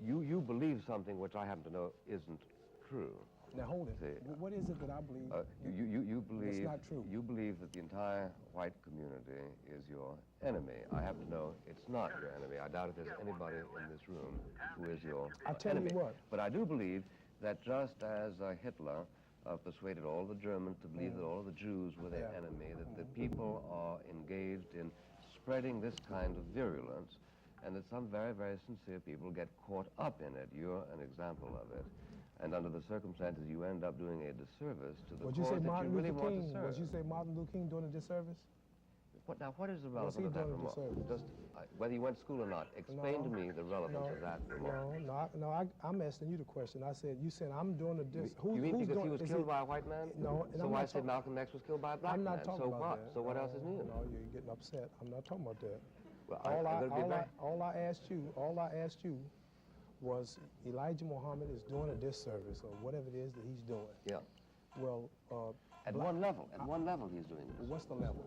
you believe something which I happen to know isn't true. Now hold it. See, What is it that I believe? You believe That's not true. You believe that the entire white community is your enemy. I happen to know it's not your enemy. I doubt if there's anybody in this room who is your I tell enemy. you what. But I do believe that just as Hitler persuaded all the Germans to believe that all of the Jews were their enemy, that the people are engaged in spreading this kind of virulence, and that some very, very sincere people get caught up in it. You're an example of it. And under the circumstances, you end up doing a disservice to the cause that you really want to serve. Would you say Martin Luther King doing a disservice? What is the relevance of that remark? Just whether you went to school or not, explain to me the relevance of that remark. I'm asking you the question. You said I'm doing a disservice. You mean because he was killed by a white man? No. So why say Malcolm X was killed by a black man? I'm not talking about that. So what else is new? No, you're getting upset. I'm not talking about that. Well, all I asked you was Elijah Muhammad is doing a disservice or whatever it is that he's doing. Yeah. Well, at one level he's doing this. What's the level?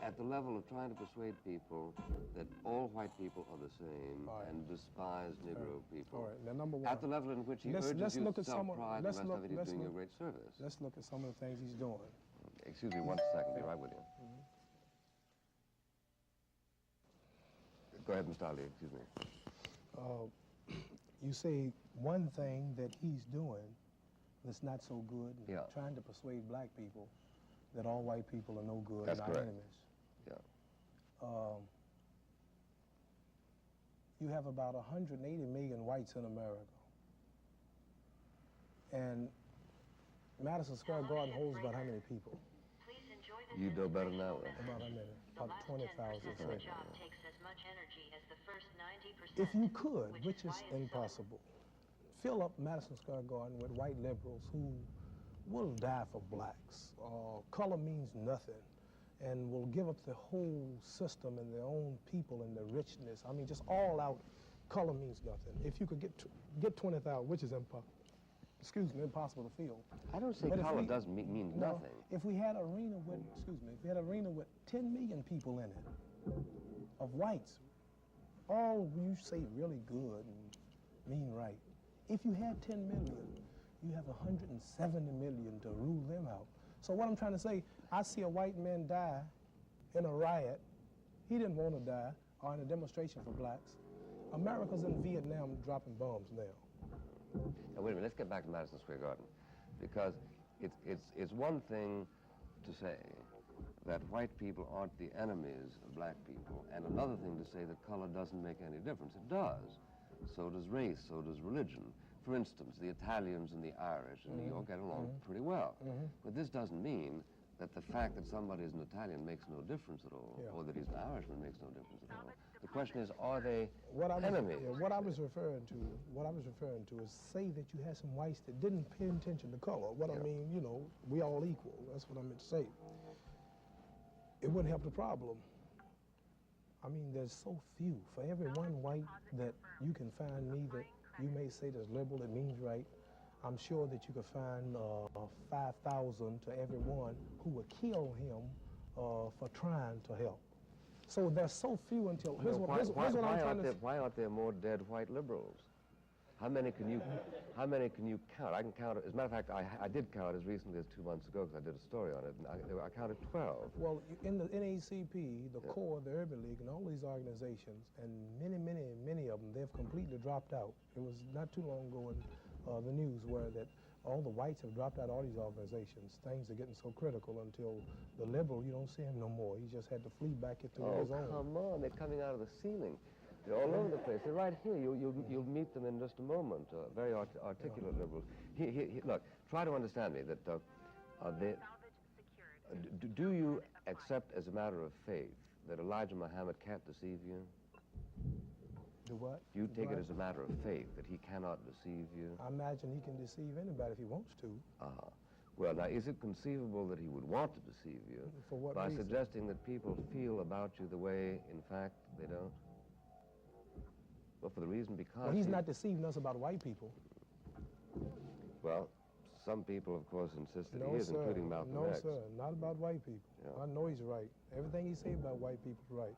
At the level of trying to persuade people that all white people are the same and despise Negro people. All right, now number one. At the level in which he urges you to self-pride, the rest of it he's doing you a great service. Let's look at some of the things he's doing. Excuse me 1 second, be right with you. Go ahead, Mr. Ali, excuse me. You say one thing that he's doing that's not so good, trying to persuade black people that all white people are no good and our enemies. Yeah. You have about 180 million whites in America. And Madison Square Garden holds about how many people? You know better now. About how many? About 20,000. If you could, which is impossible, fill up Madison Square Garden with white liberals who will die for blacks. Color means nothing, and will give up the whole system and their own people and their richness. I mean, just all out, color means nothing. If you could get 20,000, which is impossible to fill. I don't say color doesn't mean nothing. If we had an arena with, if we had an arena with 10 million people in it, of whites, all you say really good and mean right. If you had 10 million, you have 170 million to rule them out. So what I'm trying to say, I see a white man die in a riot. He didn't want to die, or in a demonstration for blacks. America's in Vietnam dropping bombs now. Now, wait a minute, let's get back to Madison Square Garden, because it's one thing to say that white people aren't the enemies of black people, and another thing to say that color doesn't make any difference. It does. So does race, so does religion. For instance, the Italians and the Irish in New York get along pretty well. But this doesn't mean that the fact that somebody is an Italian makes no difference at all, or that he's an Irishman makes no difference at all. The question is, are they enemies? What I was referring to is say that you had some whites that didn't pay attention to color. What I mean, you know, we all equal. That's what I meant to say. It wouldn't help the problem. I mean, there's so few. For every one white that you can find me that you may say that's liberal, it means right, I'm sure that you could find 5,000 to every one who would kill him for trying to help. So there's so few until, here's what I'm trying to say. Why aren't there more dead white liberals? How many can you count? I can count, as a matter of fact, I did count as recently as 2 months ago because I did a story on it, and I counted 12. Well, in the NACP, the core, the Urban League, and all these organizations, and many of them, they've completely dropped out. It was not too long ago in the news where that all the whites have dropped out of all these organizations. Things are getting so critical until the liberal, you don't see him no more. He just had to flee back into his own. Oh, come on, they're coming out of the ceiling. They're all over the place. They're right here. You'll meet them in just a moment. Very articulate liberals. Look, try to understand me. That do you accept as a matter of faith that Elijah Muhammad can't deceive you? Do what? Do you take it as a matter of faith that he cannot deceive you? I imagine he can deceive anybody if he wants to. Well, now, is it conceivable that he would want to deceive you For what by reason? suggesting that people feel about you the way, in fact, they don't? Well, for the reason because... Well, he's not deceiving us about white people. Well, some people, of course, insist that No, he is, sir. including Malcolm No, X. sir. Not about white people. Yeah. I know he's right. Everything he say about white people is right.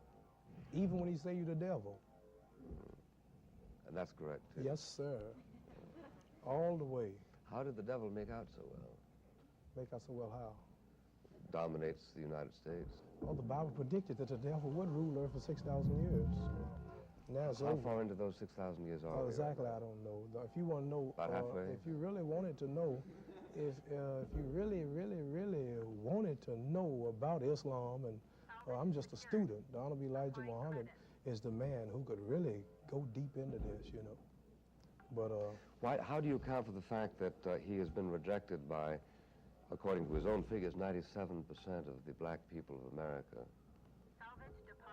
Even when he say you the devil. And that's correct, too. Yes, sir. All the way. How did the devil make out so well? Make us so well how? Dominates the United States. Well, the Bible predicted that the devil would rule Earth for 6,000 years. Now it's How over. far into those 6,000 years are Oh, we? exactly, I don't know. If you want to know, About halfway? if you really wanted to know, if you really wanted to know about Islam, and I'm just a student, the Honorable Elijah Muhammad is the man who could really go deep into this, you know. But How do you account for the fact that he has been rejected by, according to his own figures, 97% of the black people of America?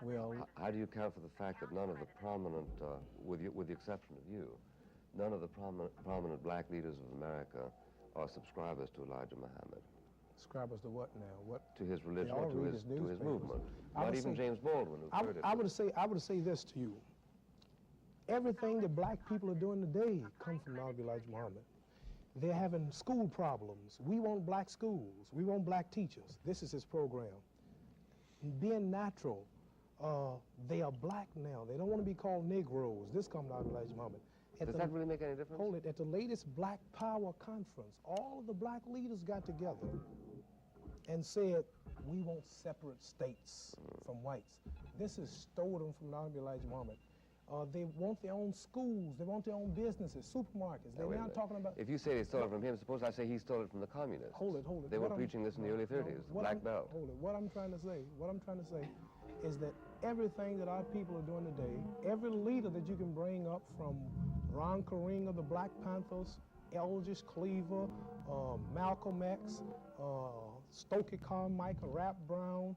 well, How do you account for the fact that none of the prominent, with the exception of you, none of the prominent black leaders of America are subscribers to Elijah Muhammad, subscribers to what now? What? to his religion, all or to read his his movement? newspapers. I Not would even say- James Baldwin, who heard it. I would say this to you. Everything that black people are doing today comes from Honorable Elijah Muhammad. They're having school problems. We want black schools. We want black teachers. This is his program. Being natural. They are black now. They don't want to be called Negroes. This comes out of Elijah Muhammad. Does that really make any difference? Hold it. At the latest Black Power conference, all of the black leaders got together and said, we want separate states from whites. This is stolen from Honorable Elijah Muhammad. They want their own schools. They want their own businesses, supermarkets. They're Wait a now minute. talking about... If you say they stole it from him, suppose I say he stole it from the communists. Hold it. They were What I'm- preaching this in the early 30s, the what Black I'm- Belt. Hold it. What I'm trying to say is that everything that our people are doing today, every leader that you can bring up from Ron Karing of the Black Panthers, Eldridge Cleaver, Malcolm X, Stokely Carmichael, Rap Brown,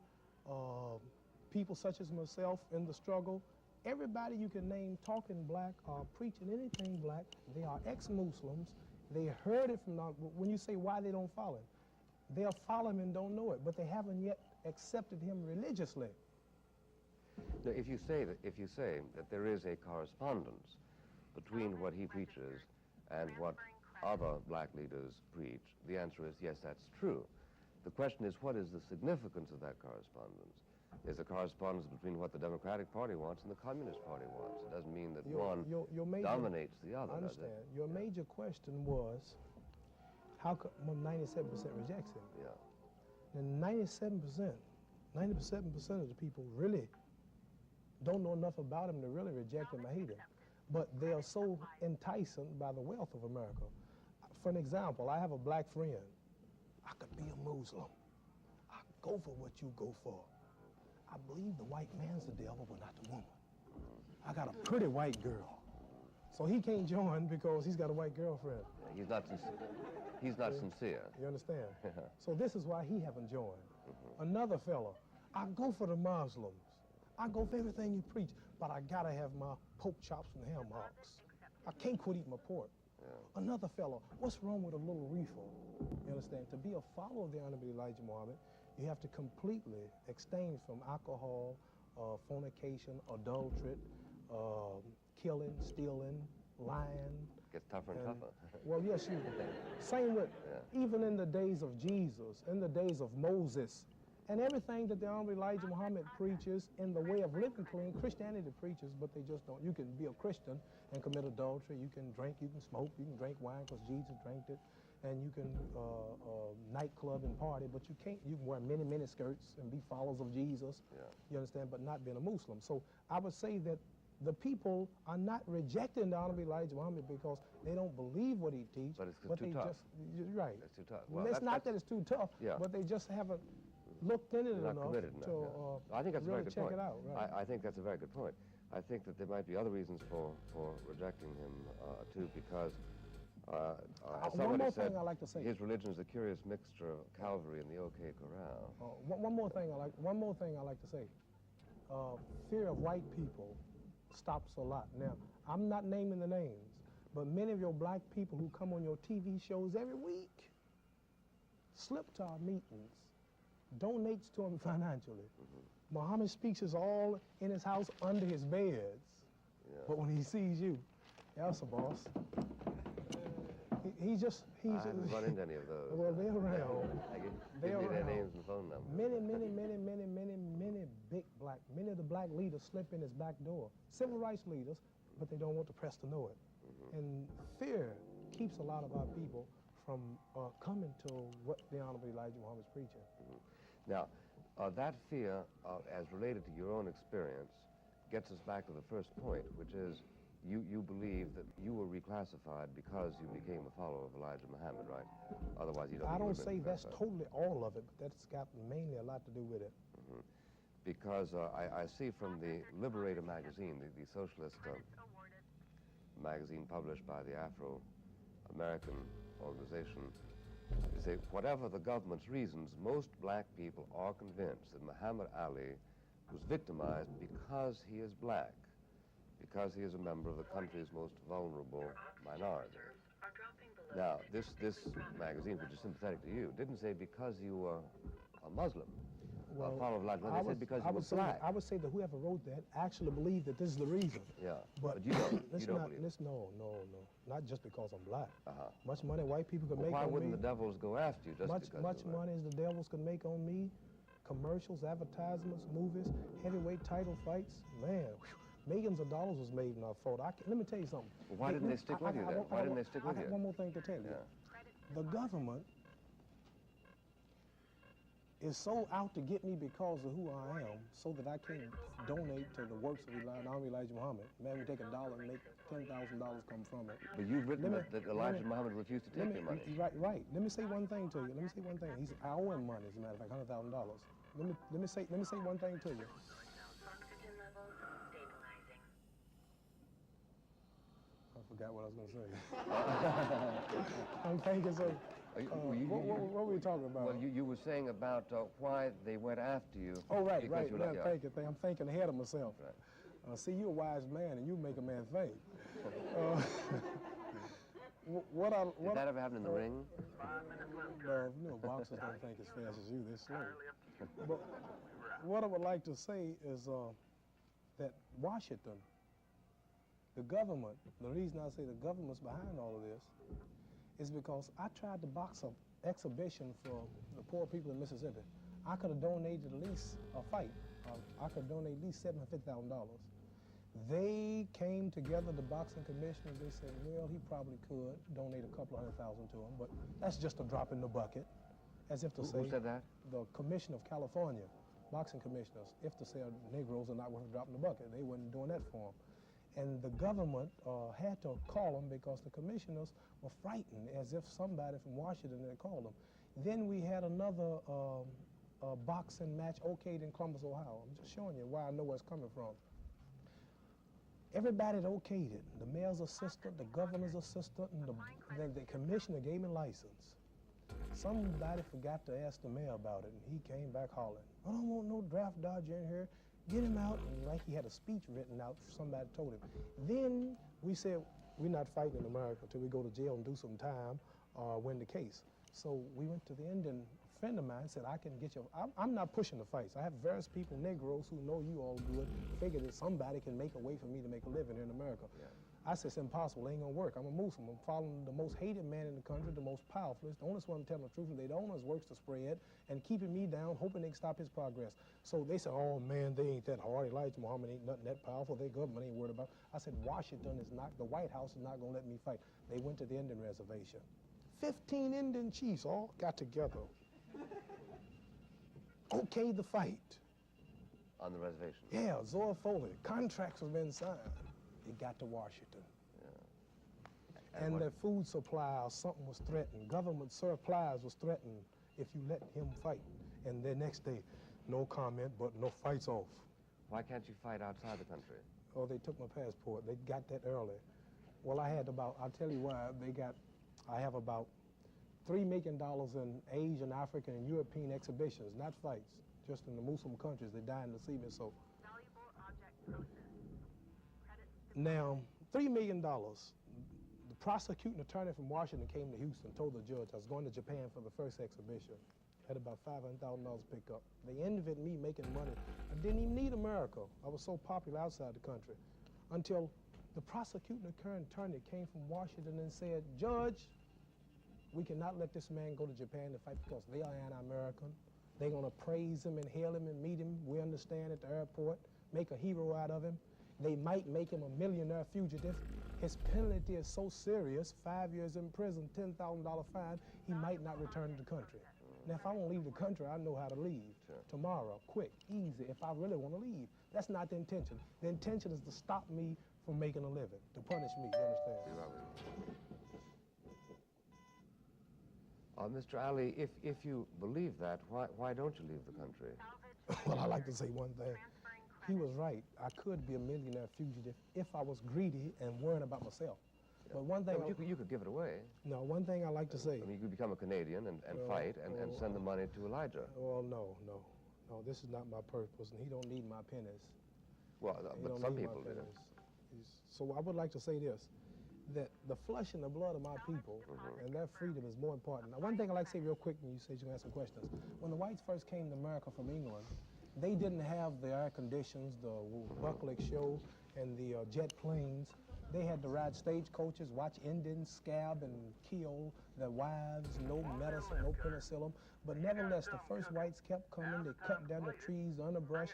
people such as myself in the struggle, everybody you can name talking black or preaching anything black, they are ex-Muslims. They heard it from, when you say why they don't follow him, they'll follow him and don't know it, but they haven't yet accepted him religiously. Now, if you say that there is a correspondence between what he preaches and what other black leaders preach, the answer is yes, that's true. The question is, what is the significance of that correspondence? Is the correspondence between what the Democratic Party wants and the Communist Party wants? It doesn't mean that one dominates the other, I does it? understand. Your major question was, how come 97% rejects him? Yeah. And 97% of the people really don't know enough about him to really reject him or hate him. But they are so enticing by the wealth of America. For an example, I have a black friend. I could be a Muslim. I go for what you go for. I believe the white man's the devil, but not the woman. I got a pretty white girl. So he can't join because he's got a white girlfriend. He's not sincere. You understand? So this is why he haven't joined. Another fella, I go for the Muslims. I go for everything you preach, but I gotta have my pork chops and ham hocks. I can't quit eating my pork. Yeah. Another fellow, what's wrong with a little reefer? You understand? To be a follower of the Honorable Elijah Muhammad, you have to completely abstain from alcohol, fornication, adultery, killing, stealing, lying. Gets tougher and tougher. Well, yes, same with, even in the days of Jesus, in the days of Moses, and everything that the Honorable Elijah Muhammad preaches in the way of living clean, Christianity preaches, but they just don't. You can be a Christian and commit adultery. You can drink, you can smoke, you can drink wine because Jesus drank it. And you can nightclub and party, but you can't, you can wear mini skirts and be followers of Jesus, you understand, but not being a Muslim. So I would say that the people are not rejecting the Honorable Elijah Muhammad because they don't believe what he teaches. But it's but too they tough. Just, right. It's too tough. Well, it's not that it's too tough, but they just haven't looked into it Not enough committed to I think that's really a very good check point. it out. Right. I think that's a very good point. I think that there might be other reasons for rejecting him too, because one more thing I like to say. His religion is a curious mixture of Calvary and the OK Corral. One more thing I like to say. Fear of white people stops a lot. Now, I'm not naming the names, but many of your black people who come on your TV shows every week slip to our meetings, donates to them financially. Muhammad speaks is all in his house under his beds, but when he sees you, that's a boss. he's I haven't run into any of those. Well, they're around. Give They're me their around. names and phone numbers. Many of the black leaders slip in his back door. Civil rights leaders, but they don't want the press to know it. And fear keeps a lot of our people from coming to what the Honorable Elijah Muhammad's preaching. Now, that fear, as related to your own experience, gets us back to the first point, which is you believe that you were reclassified because you became a follower of Elijah Muhammad, right? Otherwise, you don't. I don't say that's totally all of it, but that's got mainly a lot to do with it. Because I see from the Liberator magazine, the socialist magazine published by the Afro-American organization, they say, whatever the government's reasons, most black people are convinced that Muhammad Ali was victimized because he is black, because he is a member of the country's most vulnerable minority. Now, this magazine, which is sympathetic to you, didn't say because you were a Muslim, a follower of Elijah. They said because you were black. I would say that whoever wrote that actually believed that this is the reason. Yeah, but you don't. You don't believe it. No. Not just because I'm black. Much money white people could make why on me. wouldn't the devils go after you just because Much money as the devils could make on me. Commercials, advertisements, movies, heavyweight title fights. Man, millions of dollars was made in our fault. Let me tell you something. Well, why didn't they stick with you then? Why didn't they stick with you? I got one more thing to tell you. The government is so out to get me because of who I am, so that I can donate to the works of Elijah Muhammad. Man, we take $1 and make $10,000 come from it. But you've written that Elijah Muhammad refused to take your money. Right. Let me say one thing to you. I owe him money, as a matter of fact, $100,000. Let me say one thing to you. I forgot what I was going to say. I'm thinking so. What were we talking about? Well, you were saying about why they went after you. Oh, right. Like, I'm thinking ahead of myself. Right. See, you're a wise man, and you make a man think. Did that ever happen in the ring? No, boxers don't think as fast as you. They're slow. But what I would like to say is that Washington, the government, the reason I say the government's behind all of this is because I tried to box an exhibition for the poor people in Mississippi. I could have donated at least a fight. I could donate at least $750,000. They came together, the boxing commissioners, they said, well, he probably could donate a couple $100,000 to him, but that's just a drop in the bucket. As if to say, who said that? The Commission of California, boxing commissioners, if to say Negroes are not worth a drop in the bucket. They weren't doing that for them. And the government had to call them because the commissioners were frightened, as if somebody from Washington had called them. Then we had another boxing match okayed in Columbus, Ohio. I'm just showing you where I know where it's coming from. Everybody had okayed it. The mayor's assistant, the governor's assistant, and the commissioner gave me license. Somebody forgot to ask the mayor about it, and he came back hollering, I don't want no draft dodger in here. Get him out. And like he had a speech written out, somebody told him. Then we said, we're not fighting in America until we go to jail and do some time or win the case. So we went to the Indian friend of mine, said, I can get you. I'm not pushing the fights. I have various people, Negroes, who know you all good, figure that somebody can make a way for me to make a living here in America. Yeah. I said, it's impossible, it ain't gonna work. I'm a Muslim, I'm following the most hated man in the country, the most powerful. It's the only one telling the truth, and they the only works to spread and keeping me down, hoping they can stop his progress. So they said, oh man, they ain't that hard. Elijah Muhammad ain't nothing that powerful. Their government ain't worried about it. I said, Washington is not, the White House is not gonna let me fight. They went to the Indian reservation. 15 Indian chiefs all got together. Okay, the fight. On the reservation? Yeah, Zora Foley. Contracts have been signed. It got to Washington. Yeah. And the food supply or something was threatened. Government supplies was threatened if you let him fight. And the next day, no comment, but no fights off. Why can't you fight outside the country? Oh, they took my passport. They got that early. Well, I had about, I'll tell you why, I have about $3 million in Asian, African, and European exhibitions, not fights, just in the Muslim countries. They're dying to see me, so. Valuable object process. Now, $3 million. The prosecuting attorney from Washington came to Houston, told the judge I was going to Japan for the first exhibition. Had about $500,000 pick up. They envied me making money. I didn't even need America. I was so popular outside the country. Until the prosecuting attorney came from Washington and said, Judge, We cannot let this man go to Japan to fight because they are anti-American. They're going to praise him and hail him and meet him, we understand, at the airport, make a hero out of him. They might make him a millionaire fugitive. His penalty is so serious, 5 years in prison, $10,000 fine, he might not return to the country. Now, if I want to leave the country, I know how to leave. Tomorrow, quick, easy, if I really want to leave. That's not the intention. The intention is to stop me from making a living, to punish me, you understand? Mr. Ali, if you believe that, why don't you leave the country? Well, I like to say one thing. He was right. I could be a millionaire fugitive if I was greedy and worrying about myself. Yeah. But one thing... No, but you could give it away. No, one thing I like to say... I mean, you could become a Canadian and fight and send the money to Elijah. Well, no, this is not my purpose, and he don't need my pennies. Well, but some people do. So I would like to say this, that the flesh and the blood of my people and their freedom is more important. Now, one thing I like to say real quick, when you said you're going to ask some questions. When the whites first came to America from England, they didn't have the air conditions, the Bucklick show, and the jet planes. They had to ride stagecoaches, watch Indians scab and kill their wives, no medicine, no penicillin. But nevertheless, the first whites kept coming. They cut down the trees, the underbrush,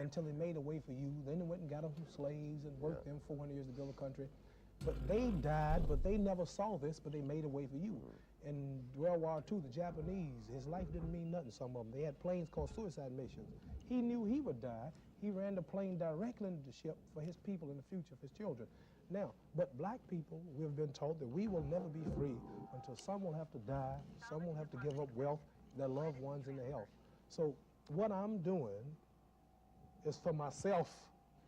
until they made a way for you. Then they went and got them some slaves and worked them 400 years to build a country. But they died, but they never saw this, but they made a way for you. In World War II, the Japanese, his life didn't mean nothing, some of them. They had planes called suicide missions. He knew he would die. He ran the plane directly into the ship for his people in the future, for his children. Now, but black people, we've been told that we will never be free until some will have to die, some will have to give up wealth, their loved ones, and their health. So what I'm doing is for myself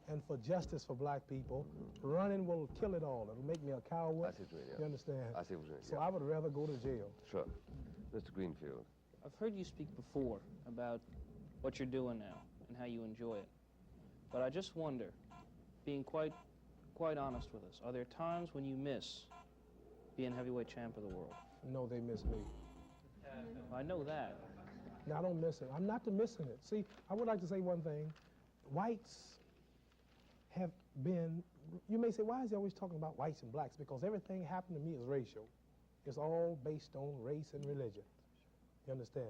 and for justice for black people. Running will kill it all. It'll make me a coward. I see what you mean, yeah. You understand? I see what you mean, So I would rather go to jail. Sure. Mr. Greenfield. I've heard you speak before about what you're doing now and how you enjoy it. But I just wonder, being quite honest with us, are there times when you miss being heavyweight champ of the world? No, they miss me. I know that. No, I don't miss it. I'm not missing it. See, I would like to say one thing. Whites have been, you may say, why is he always talking about whites and blacks? Because everything happened to me is racial. It's all based on race and religion. You understand?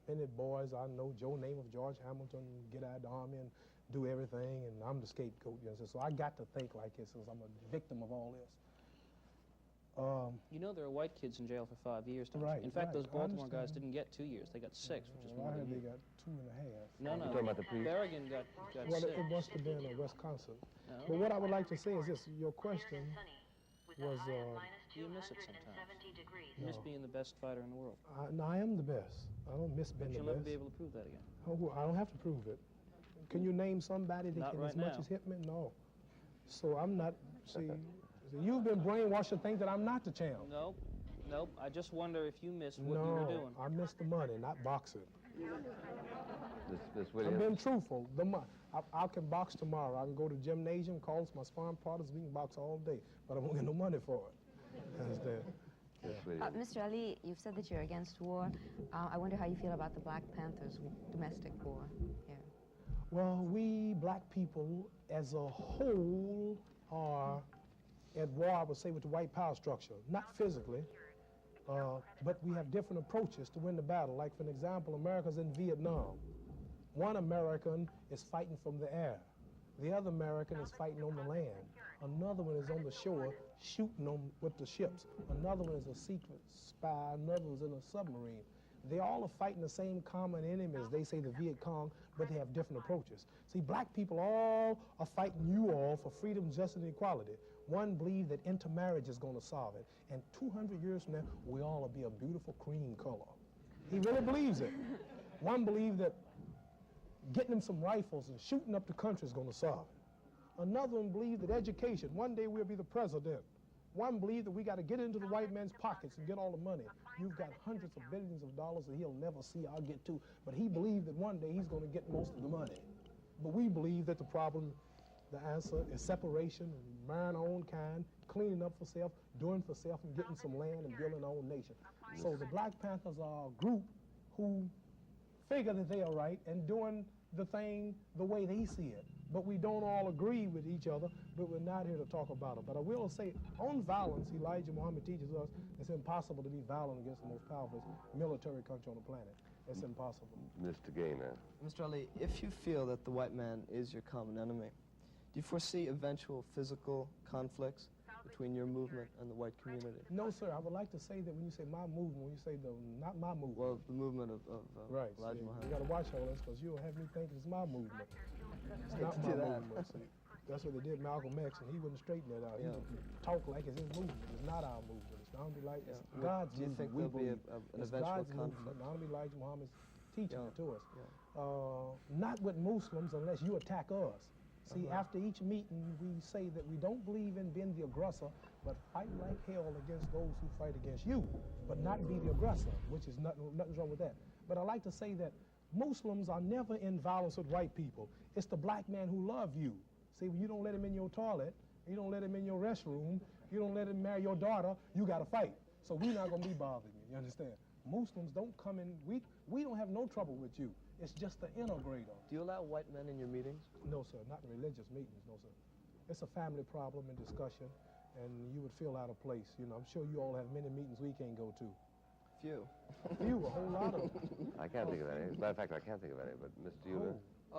Many boys I know, Joe Namath, George Hamilton, get out of the army and do everything, and I'm the scapegoat. You understand? So I got to think like this, since I'm a victim of all this. You know there are white kids in jail for 5 years. Right. In fact, those Baltimore guys didn't get 2 years. They got 6, which is more I than heard you. they got 2.5. No. You're talking about the priest? Berrigan got Well, 6. it must have been in Wisconsin. No. But what I would like to say is this: your question was. You miss it sometimes. You miss being the best fighter in the world. No, I am the best. I don't miss being But the you'll never best. be able to prove that again. Oh, I don't have to prove it. Can you name somebody that Not can right as much now. as hit me? No. So I'm not. See, you've been brainwashed to think that I'm not the champ. Nope. I just wonder if you missed what you were No, doing. I missed the money, not boxing. Miss I'm Williams. being truthful. I can box tomorrow. I can go to the gymnasium, call my sparring partners, we can box all day, but I won't get no money for it. Understand? Miss Williams. Mr. Ali, you've said that you're against war. I wonder how you feel about the Black Panthers' domestic war here. Well, we black people as a whole are at war, I would say, with the white power structure. Not physically, but we have different approaches to win the battle. Like, for an example, America's in Vietnam. One American is fighting from the air. The other American is fighting on the land. Another one is on the shore shooting them with the ships. Another one is a secret spy. Another one's in a submarine. They all are fighting the same common enemies. They say the Viet Cong, but they have different approaches. See, black people all are fighting you all for freedom, justice, and equality. One believes that intermarriage is going to solve it. And 200 years from now, we all will be a beautiful cream color. He really believes it. One believes that getting them some rifles and shooting up the country is going to solve it. Another one believes that education, one day we'll be the president. One believes that we got to get into the white man's pockets and get all the money. You've got hundreds of billions of dollars that he'll never see or get to, but he believes that one day he's going to get most of the money. But we believe that the problem, the answer is separation, and marrying our own kind, cleaning up for self, doing for self, and getting some land and building our own nation. So the Black Panthers are a group who figure that they are right and doing the thing the way they see it. But we don't all agree with each other, but we're not here to talk about it. But I will say, on violence, Elijah Muhammad teaches us it's impossible to be violent against the most powerful military country on the planet. It's impossible. Mr. Gaynor. Mr. Ali, if you feel that the white man is your common enemy, do you foresee eventual physical conflicts between your movement and the white community? No, sir. I would like to say that when you say my movement, when you say not my movement. Well, the movement of right, Elijah see, Muhammad. you got to watch all this because you'll have me think it's my movement. It's not my movement. See. That's what they did Malcolm X, and he wouldn't straighten it out. Yeah. He would talk like it's his movement. It's not our movement. It's not only like it's God's Do you movement. think We there'll be believe. an It's eventual God's conflict? movement. Not only Elijah Muhammad's teaching it to us. Yeah. Not with Muslims unless you attack us. See, after each meeting, we say that we don't believe in being the aggressor, but fight like hell against those who fight against you, but not be the aggressor, which is nothing's wrong with that. But I like to say that Muslims are never in violence with white people. It's the black man who love you. See, when you don't let him in your toilet, you don't let him in your restroom, you don't let him marry your daughter, you got to fight. So we're not going to be bothering you, you understand? Muslims don't come in, we don't have no trouble with you. It's just the integrator. Do you allow white men in your meetings? No, sir, not in religious meetings, no, sir. It's a family problem and discussion, and you would feel out of place. You know, I'm sure you all have many meetings we can't go to. Few. Few, a whole lot of them. I can't think of any. As a matter of fact, I can't think of any, but Mr. Euler?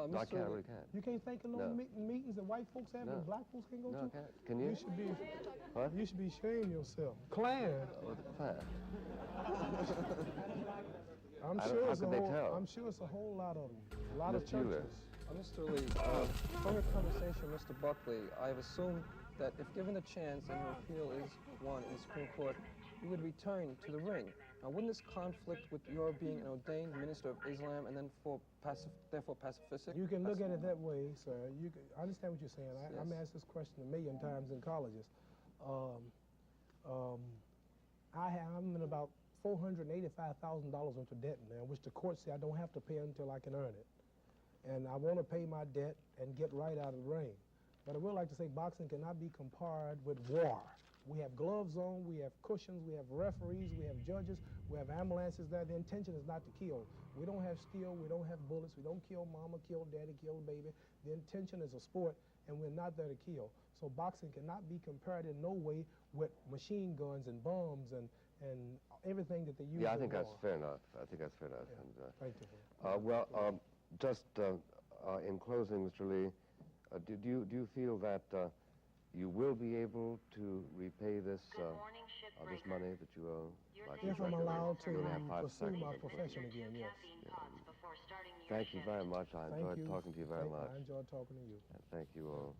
No, I can't, I really can't. You can't think of no meetings that white folks have and black folks can go to? No, I can't. Can you? You should be, what? You should be ashamed of yourself. Klan. Oh, the Klan. I'm sure it's a whole lot of them. A lot of churches. Mr. Lee, from your conversation with Mr. Buckley, I've assumed that if given a chance and your appeal is won in the Supreme Court, you would return to the ring. Now, wouldn't this conflict with your being an ordained minister of Islam and then therefore pacifistic? You can look at it that way, sir. I understand what you're saying. I'm asked this question a million times in colleges. I'm in about $485,000 worth of debt now, which the court said I don't have to pay until I can earn it. And I want to pay my debt and get right out of the ring. But I would like to say boxing cannot be compared with war. We have gloves on, we have cushions, we have referees, we have judges, we have ambulances there. The intention is not to kill. We don't have steel, we don't have bullets, we don't kill mama, kill daddy, kill baby. The intention is a sport, and we're not there to kill. So boxing cannot be compared in no way with machine guns and bombs and everything that they use. Yeah, I think that's fair enough. I think that's fair enough. Yeah. And, thank you. Just in closing, Mr. Lee, do you feel that you will be able to repay this this money that you owe? If I'm allowed to pursue my profession again, yes. Thank you very much. I enjoyed talking to you very much. I enjoyed talking to you. And thank you all.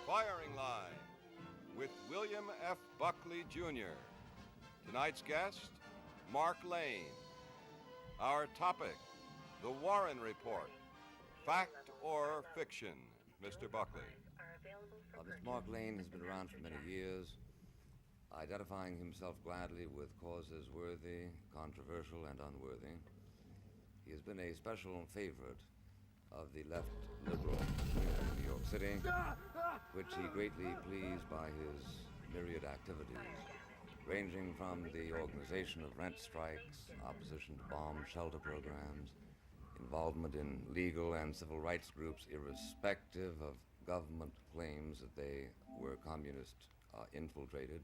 Firing Line with William F. Buckley, Jr. Tonight's guest, Mark Lane. Our topic, the Warren Report, fact or fiction. Mr. Buckley. Mr. Mark Lane has been around for many years, identifying himself gladly with causes worthy, controversial, and unworthy. He has been a special favorite of the left liberal community in New York City, which he greatly pleased by his myriad activities, ranging from the organization of rent strikes, opposition to bomb shelter programs, involvement in legal and civil rights groups irrespective of government claims that they were communist infiltrated.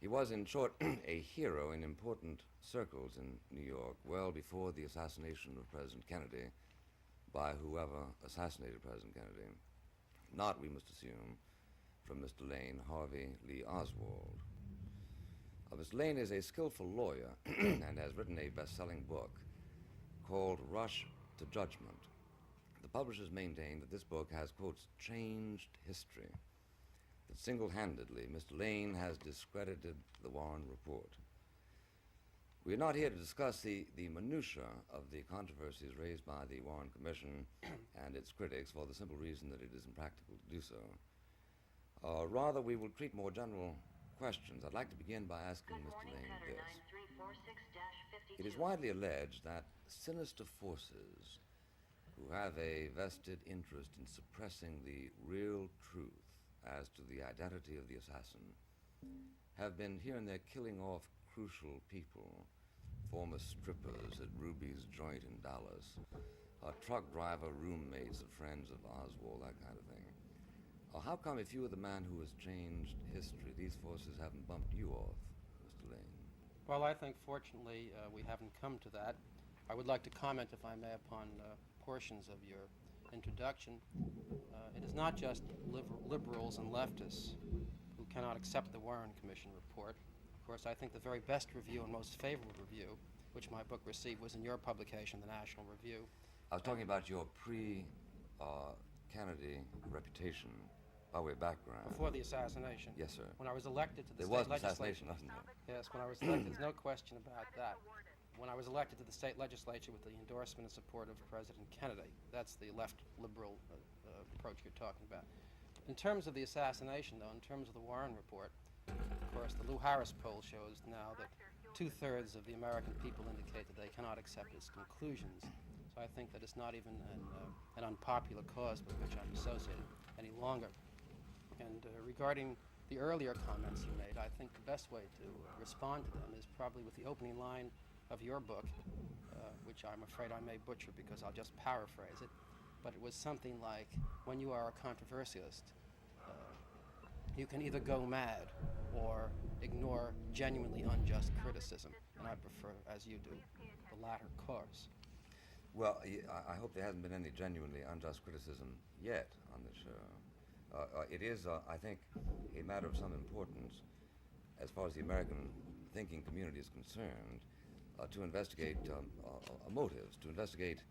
He was, in short, a hero in important circles in New York well before the assassination of President Kennedy by whoever assassinated President Kennedy. Not, we must assume, from Mr. Lane, Harvey Lee Oswald. Mr. Lane is a skillful lawyer and has written a best-selling book called Rush to Judgment. The publishers maintain that this book has, quotes, changed history, that single-handedly Mr. Lane has discredited the Warren Report. We are not here to discuss the minutiae of the controversies raised by the Warren Commission and its critics for the simple reason that it is impractical to do so. Rather, we will treat more general questions. I'd like to begin by asking Mr. Lane this. It is widely alleged that sinister forces who have a vested interest in suppressing the real truth as to the identity of the assassin have been here and there killing off crucial people, former strippers at Ruby's joint in Dallas, truck driver roommates of friends of Oswald, that kind of thing. How come if you were the man who has changed history, these forces haven't bumped you off, Mr. Lane? Well, I think fortunately we haven't come to that. I would like to comment, if I may, upon portions of your introduction. It is not just liberals and leftists who cannot accept the Warren Commission report. Of course, I think the very best review and most favorable review, which my book received, was in your publication, the National Review. I was talking about your pre-Kennedy reputation, by way of background. Before the assassination. Yes, sir. When I was elected to the state legislature. There was an assassination, wasn't there? Yes, when I was elected, there's no question about that. When I was elected to the state legislature with the endorsement and support of President Kennedy. That's the left liberal approach you're talking about. In terms of the assassination, though, in terms of the Warren report, of course, the Lou Harris poll shows now that 2/3 of the American people indicate that they cannot accept its conclusions. So I think that it's not even an unpopular cause with which I'm associated any longer. And regarding the earlier comments you made, I think the best way to respond to them is probably with the opening line of your book, which I'm afraid I may butcher because I'll just paraphrase it, but it was something like, when you are a controversialist, you can either go mad or ignore genuinely unjust criticism, and I prefer, as you do, the latter course. Well, I hope there hasn't been any genuinely unjust criticism yet on this show. It is, I think, a matter of some importance as far as the American thinking community is concerned, to investigate motives, to investigate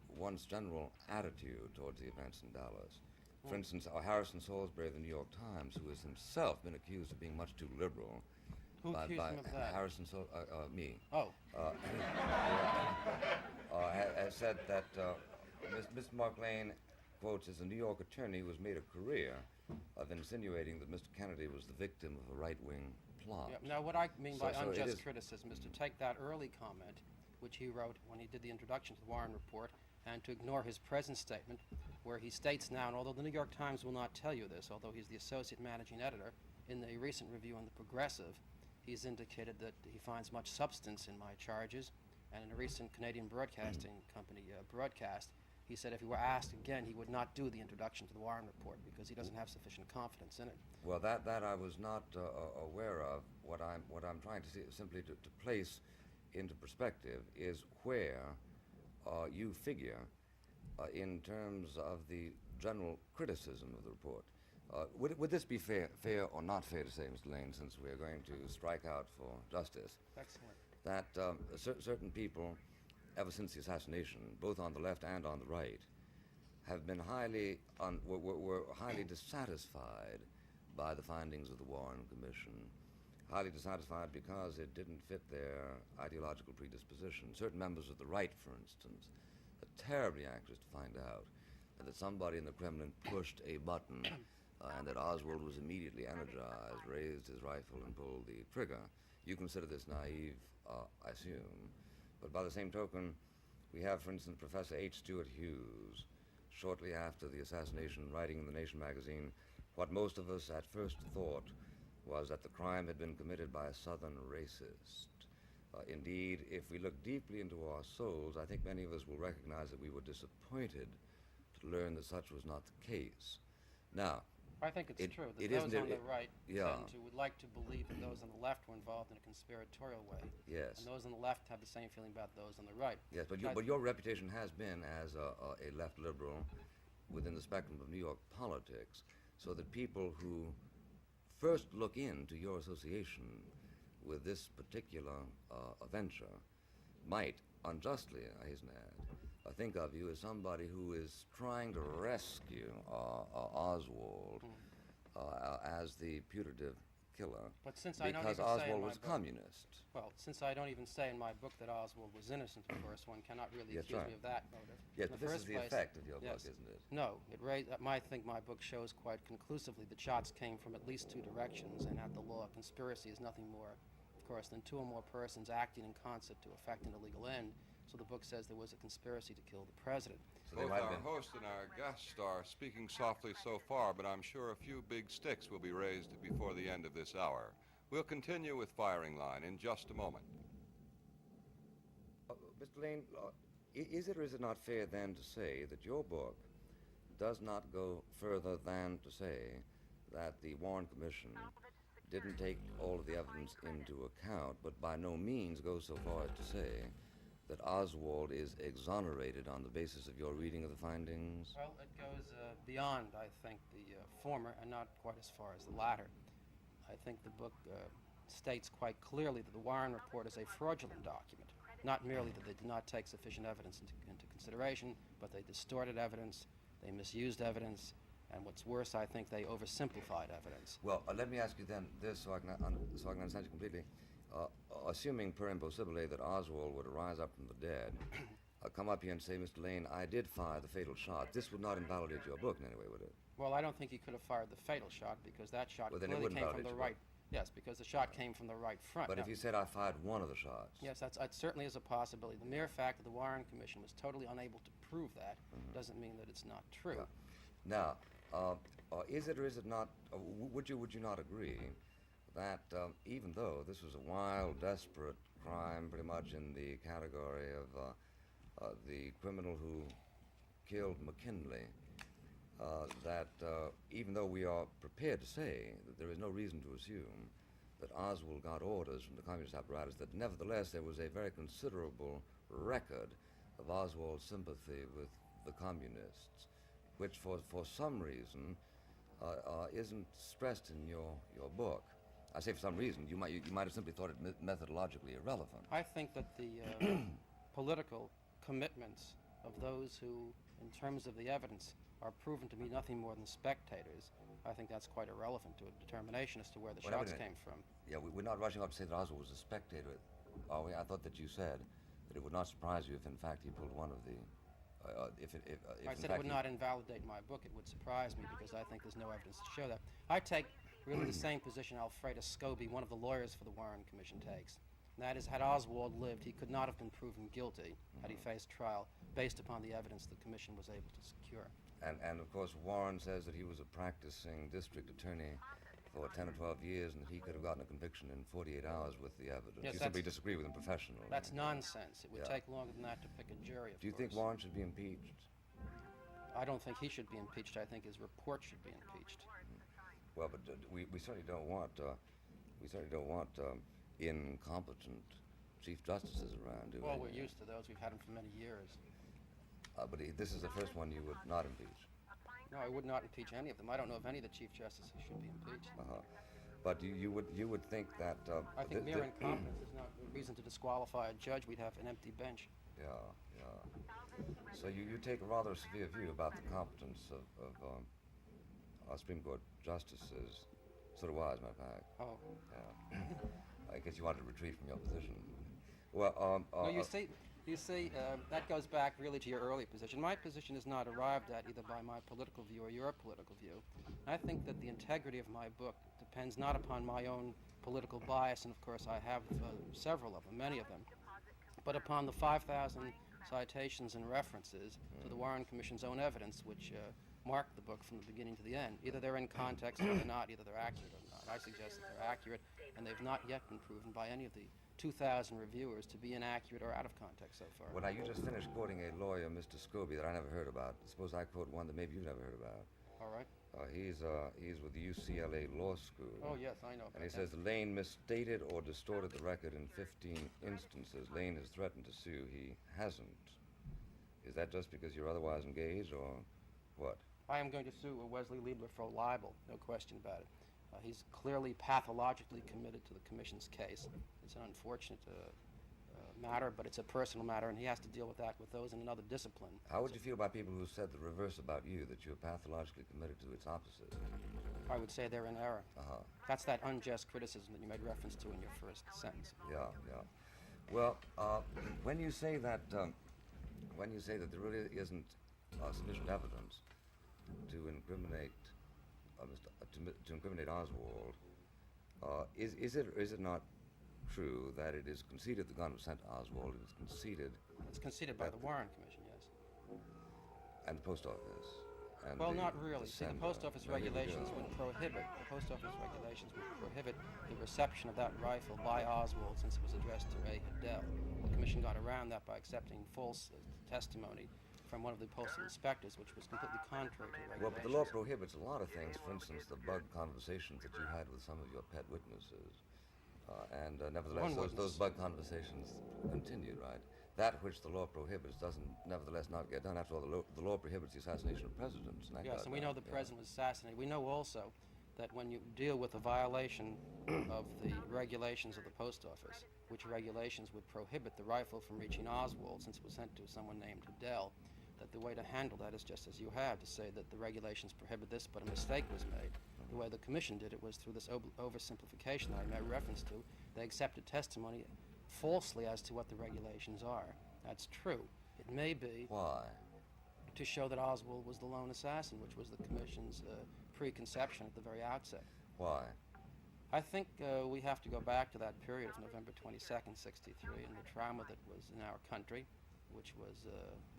one's general attitude towards the events in Dallas. For instance, Harrison Salisbury of the New York Times, who has himself been accused of being much too liberal. Who accused him of that? Harrison me. Oh. Has said that Mr. Mark Lane, quotes, is a New York attorney who has made a career of insinuating that Mr. Kennedy was the victim of a right-wing plot. Yeah, now, what I mean by So unjust criticism is to take that early comment, which he wrote when he did the introduction to the Warren Report, and to ignore his present statement, where he states now, and although the New York Times will not tell you this, although he's the associate managing editor, in the recent review on the Progressive, he's indicated that he finds much substance in my charges, and in a recent Canadian Broadcasting Company broadcast, he said if he were asked again, he would not do the introduction to the Warren Report because he doesn't have sufficient confidence in it. Well, that I was not aware of. What I'm trying to see, simply to place into perspective, is where you figure in terms of the general criticism of the report. Would this be fair or not fair to say, Mr. Lane, since we're going to strike out for justice? Excellent. That certain people, ever since the assassination, both on the left and on the right, have been were highly dissatisfied by the findings of the Warren Commission. Highly dissatisfied because it didn't fit their ideological predisposition. Certain members of the right, for instance, are terribly anxious to find out that somebody in the Kremlin pushed a button and that Oswald was immediately energized, raised his rifle, and pulled the trigger. You consider this naive, I assume, but by the same token, We have, for instance, Professor H. Stuart Hughes, shortly after the assassination, writing in the Nation magazine, what most of us at first thought was that the crime had been committed by a Southern racist. Indeed, if we look deeply into our souls, I think many of us will recognize that we were disappointed to learn that such was not the case. Now, I think it's true that those on the right yeah. tend to would like to believe that those on the left were involved in a conspiratorial way. Yes. And those on the left have the same feeling about those on the right. Yes, but your reputation has been as a left liberal within the spectrum of New York politics, so that people who first look into your association with this particular venture might, unjustly, I hasten to add, think of you as somebody who is trying to rescue Oswald as the putative killer. But since I don't because even say Oswald in my was book, communist. Well, since I don't even say in my book that Oswald was innocent, of course, one cannot really Yes, accuse right. me of that motive. Yes, In but the this first is the place, effect of your yes. book, isn't it? No, I think my book shows quite conclusively that shots came from at least two directions, and at the law, conspiracy is nothing more, of course, than two or more persons acting in concert to effect an illegal end. So the book says there was a conspiracy to kill the president. So Both our host and our guest are speaking softly so far, but I'm sure a few big sticks will be raised before the end of this hour. We'll continue with Firing Line in just a moment. Mr. Lane, is it or is it not fair then to say that your book does not go further than to say that the Warren Commission didn't take all of the evidence into account, but by no means goes so far as to say that Oswald is exonerated on the basis of your reading of the findings? Well, it goes beyond, I think, the former, and not quite as far as the latter. I think the book states quite clearly that the Warren report is a fraudulent document, not merely that they did not take sufficient evidence into consideration, but they distorted evidence, they misused evidence, and what's worse, I think they oversimplified evidence. Well, let me ask you then this so I can understand you completely. Assuming per impossibile that Oswald would arise up from the dead, come up here and say, Mr. Lane, I did fire the fatal shot, this would not invalidate your book in any way, would it? Well, I don't think he could have fired the fatal shot because that shot Well, then it clearly wouldn't came from validate the your right. Yes, because the shot came from the right front. But Now, if you said I fired one of the shots... Yes, that certainly is a possibility. The mere fact that the Warren Commission was totally unable to prove that doesn't mean that it's not true. Yeah. Now, is it or is it not, would you not agree that even though this was a wild, desperate crime, pretty much in the category of the criminal who killed McKinley, that even though we are prepared to say that there is no reason to assume that Oswald got orders from the communist apparatus, that nevertheless there was a very considerable record of Oswald's sympathy with the communists, which for some reason isn't stressed in your book. I say for some reason. You might have simply thought it methodologically irrelevant. I think that the political commitments of those who, in terms of the evidence, are proven to be nothing more than spectators, I think that's quite irrelevant to a determination as to where the shots came from. Yeah, we're not rushing up to say that Oswald was a spectator, are we? I thought that you said that it would not surprise you if, in fact, he pulled one of the... I said it would not invalidate my book. It would surprise me because I think there's no evidence to show that. I take really the same position Alfreda Scobie, one of the lawyers for the Warren Commission, takes. And that is, had Oswald lived, he could not have been proven guilty had he faced trial based upon the evidence the Commission was able to secure. And of course, Warren says that he was a practicing district attorney for 10 or 12 years and that he could have gotten a conviction in 48 hours with the evidence. Yes, you simply disagree with him professionally. That's nonsense. It would take longer than that to pick a jury, of Do you think Warren should be impeached? I don't think he should be impeached. I think his report should be impeached. Well, but we certainly don't want incompetent chief justices around, do we? Well, we're used to those. We've had them for many years. But this is the first one you would not impeach. No, I would not impeach any of them. I don't know if any of the chief justices should be impeached. But you would think that... I think mere incompetence is not a reason to disqualify a judge. We'd have an empty bench. Yeah. So you take a rather severe view about the competence of our Supreme Court justices. So do I, as a matter of fact. Oh. Yeah. I guess you wanted to retreat from your position. Well, no, you see, that goes back really to your early position. My position is not arrived at either by my political view or your political view. I think that the integrity of my book depends not upon my own political bias, and of course I have several of them, many of them, but upon the 5,000 citations and references to the Warren Commission's own evidence, which marked the book from the beginning to the end. Either they're in context or they're not, either they're accurate or not. I suggest that they're accurate, and they've not yet been proven by any of the 2,000 reviewers to be inaccurate or out of context so far. Well, now, you just finished quoting a lawyer, Mr. Scobie, that I never heard about. Suppose I quote one that maybe you've never heard about. All right. He's with the UCLA Law School. Oh, yes, I know. And he says Lane misstated or distorted the record in 15 instances. Lane has threatened to sue. He hasn't. Is that just because you're otherwise engaged, or what? I am going to sue Wesley Liebler for libel, no question about it. He's clearly pathologically committed to the Commission's case. It's an unfortunate matter, but it's a personal matter, and he has to deal with that with those in another discipline. How would you feel about people who said the reverse about you, that you're pathologically committed to its opposite? I would say they're in error. Uh-huh. That's that unjust criticism that you made reference to in your first sentence. Yeah. Well, when you say that there really isn't sufficient evidence to incriminate to incriminate Oswald, is it not true that it is conceded the gun was sent to Oswald? It is conceded. It's conceded by the Warren Commission, yes. And the post office. And well, not really. See, the post office regulations would prohibit the reception of that rifle by Oswald, since it was addressed to Ray Hiddell. The Commission got around that by accepting false testimony from one of the postal inspectors, which was completely contrary to the regulations. Well, but the law prohibits a lot of things. For instance, the bug conversations that you had with some of your pet witnesses. Nevertheless, those bug conversations continued, right? That which the law prohibits doesn't, nevertheless, not get done. After all, the law prohibits the assassination of presidents. Yes, and we know the president was assassinated. We know also that when you deal with a violation of the regulations of the post office, which regulations would prohibit the rifle from reaching Oswald, since it was sent to someone named Hiddell, that the way to handle that is just as you have, to say that the regulations prohibit this, but a mistake was made. The way the Commission did it was through this oversimplification that I made reference to. They accepted testimony falsely as to what the regulations are. That's true. It may be. Why? To show that Oswald was the lone assassin, which was the Commission's preconception at the very outset. Why? I think we have to go back to that period of November 22nd, 63, and the trauma that was in our country, which was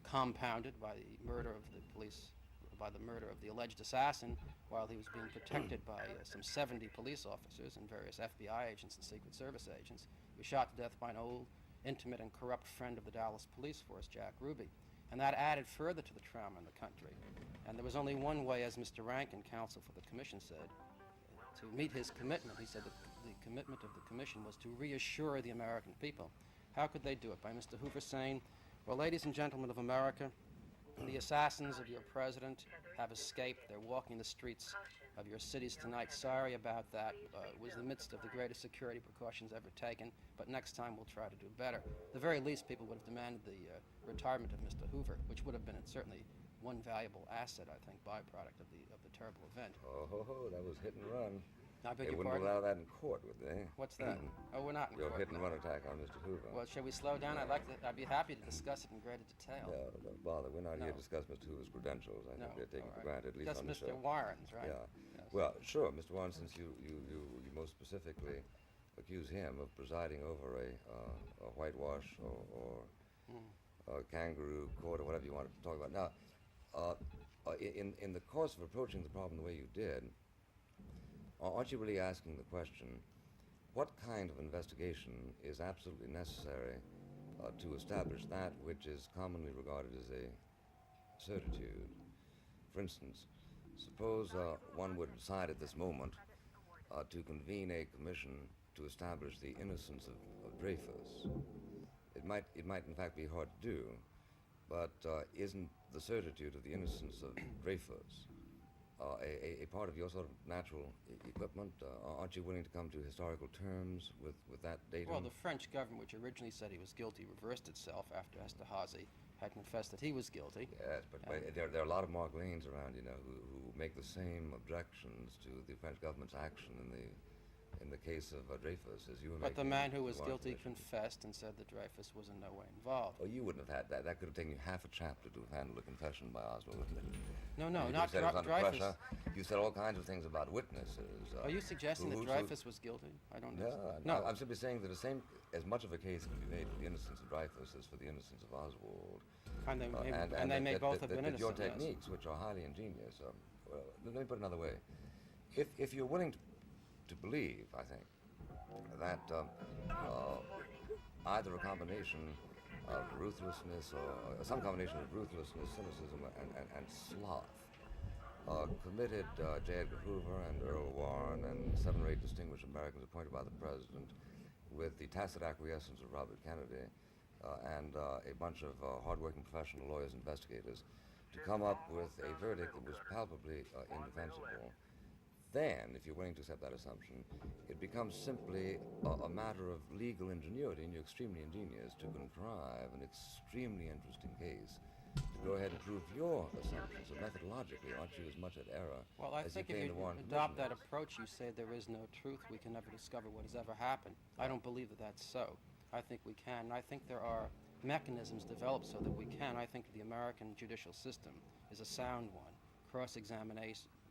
compounded by the murder of the police, by the murder of the alleged assassin, while he was being protected by some 70 police officers and various FBI agents and Secret Service agents. He was shot to death by an old, intimate, and corrupt friend of the Dallas police force, Jack Ruby. And that added further to the trauma in the country. And there was only one way, as Mr. Rankin, counsel for the Commission, said, to meet his commitment. He said that the commitment of the Commission was to reassure the American people. How could they do it? By Mr. Hoover saying, well, ladies and gentlemen of America, the assassins of your president have escaped. They're walking the streets of your cities tonight. Sorry about that. It was the midst of the greatest security precautions ever taken, but next time we'll try to do better. At the very least, people would have demanded the retirement of Mr. Hoover, which would have been certainly one valuable asset, I think, byproduct of the terrible event. Oh, that was hit and run. I beg they your wouldn't pardon? allow that in court, would they? What's that? Oh, we're not in Your court. hit and run attack on Mr. Hoover. Well, shall we slow down? I'd be happy to discuss it in greater detail. No, don't bother. We're not here to discuss Mr. Hoover's credentials. I think they're taken for granted, at least just on the Mr. show. Warren's, right? Yeah. Yes. Well, sure, Mr. Warren, since you most specifically accuse him of presiding over a whitewash or a kangaroo court or whatever you wanted to talk about. Now, in the course of approaching the problem the way you did, aren't you really asking the question, what kind of investigation is absolutely necessary to establish that which is commonly regarded as a certitude? For instance, suppose one would decide at this moment to convene a commission to establish the innocence of Dreyfus. It might in fact be hard to do, but isn't the certitude of the innocence of Dreyfus a part of your sort of natural equipment? Aren't you willing to come to historical terms with that datum? Well, the French government, which originally said he was guilty, reversed itself after Esterhazy had confessed that he was guilty. Yes, but there are a lot of Mark Lanes around, who make the same objections to the French government's action in the in the case of Dreyfus, as you were But the making man who was the guilty Commission. confessed and said that Dreyfus was in no way involved. Oh, you wouldn't have had that. That could have taken you half a chapter to have handled a confession by Oswald, wouldn't it? No, You could not have said it was under Dreyfus. pressure. You said all kinds of things about witnesses. Are you suggesting that who- Dreyfus was guilty? I don't know. No, I'm simply saying that as much of a case can be made for the innocence of Dreyfus as for the innocence of Oswald. And they may, and they may that- both that- have been that your innocent. yes. techniques, which are highly ingenious, well, let me put it another way. If you're willing to believe, I think, that either a combination of ruthlessness or some combination of ruthlessness, cynicism, and sloth committed J. Edgar Hoover and Earl Warren and 7 or 8 distinguished Americans appointed by the president with the tacit acquiescence of Robert Kennedy and a bunch of hardworking professional lawyers and investigators to come up with a verdict that was palpably indefensible. Then, if you're willing to accept that assumption, it becomes simply a matter of legal ingenuity, and you're extremely ingenious to contrive an extremely interesting case to go ahead and prove your assumptions. So methodologically, aren't you as much at error Well, I as you think if claim you the Warren adopt Commission that is? approach, you say there is no truth. We can never discover what has ever happened. I don't believe that that's so. I think we can. And I think there are mechanisms developed so that we can. I think the American judicial system is a sound one.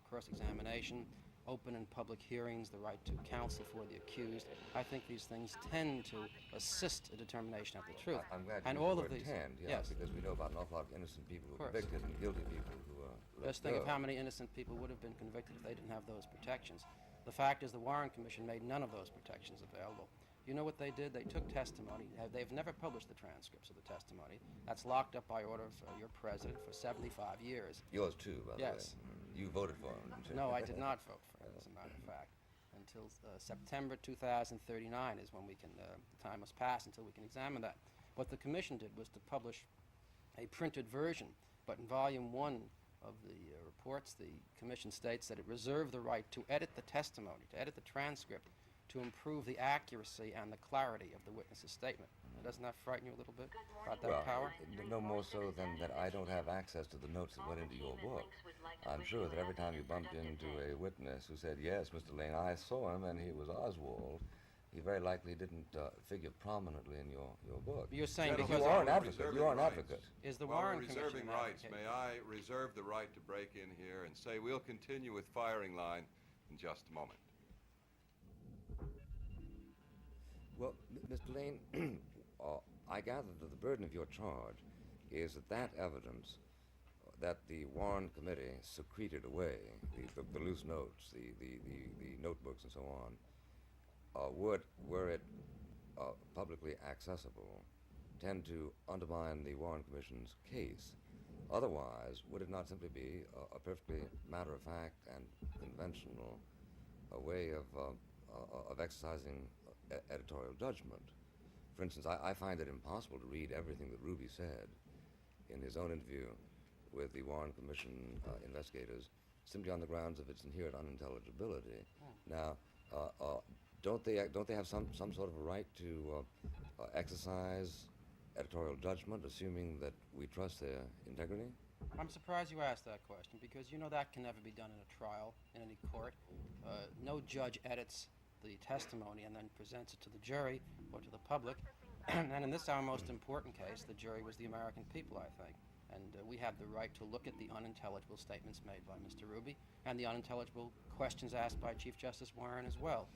Cross-examination, open and public hearings, the right to counsel for the accused. I think these things tend to assist a determination of the truth. I'm glad and you all used the of word these, tend, yes. because we know about an awful lot of innocent people who Of are course. convicted and guilty people who are let Just think of go. how many innocent people would have been convicted if they didn't have those protections. The fact is the Warren Commission made none of those protections available. You know what they did? They took testimony. They've never published the transcripts of the testimony. That's locked up by order of your president for 75 years. Yours too, by the way. Yes. You voted for him, didn't you? No, I did not vote for it, as a matter of fact. Until September 2039 is when we can, time must pass until we can examine that. What the commission did was to publish a printed version, but in volume 1 of the reports, the commission states that it reserved the right to edit the testimony, to edit the transcript, to improve the accuracy and the clarity of the witness's statement. Doesn't that frighten you a little bit about that Well, power? no more so than that I don't have access to the notes that went into your book. I'm sure that every time you bumped into a witness who said, yes, Mr. Lane, I saw him and he was Oswald, he very likely didn't figure prominently in your book. You're saying Because because you are an we're advocate. reserving You are an rights. advocate. Is the While Warren we're Commission reserving an rights, advocate? may I reserve the right to break in here and say we'll continue with firing line in just a moment. Well, Mr. Lane, I gather that the burden of your charge is that that evidence that the Warren Committee secreted away, the loose notes, the notebooks and so on, would, were it publicly accessible, tend to undermine the Warren Commission's case. Otherwise, would it not simply be a perfectly matter-of-fact and conventional way of exercising editorial judgment? For instance, I find it impossible to read everything that Ruby said in his own interview with the Warren Commission investigators simply on the grounds of its inherent unintelligibility. Now, don't they have some sort of a right to exercise editorial judgment, assuming that we trust their integrity? I'm surprised you asked that question because you know that can never be done in a trial in any court. No judge edits the testimony and then presents it to the jury or to the public. And in this, our most important case, the jury was the American people, I think. And we have the right to look at the unintelligible statements made by Mr. Ruby and the unintelligible questions asked by Chief Justice Warren as well.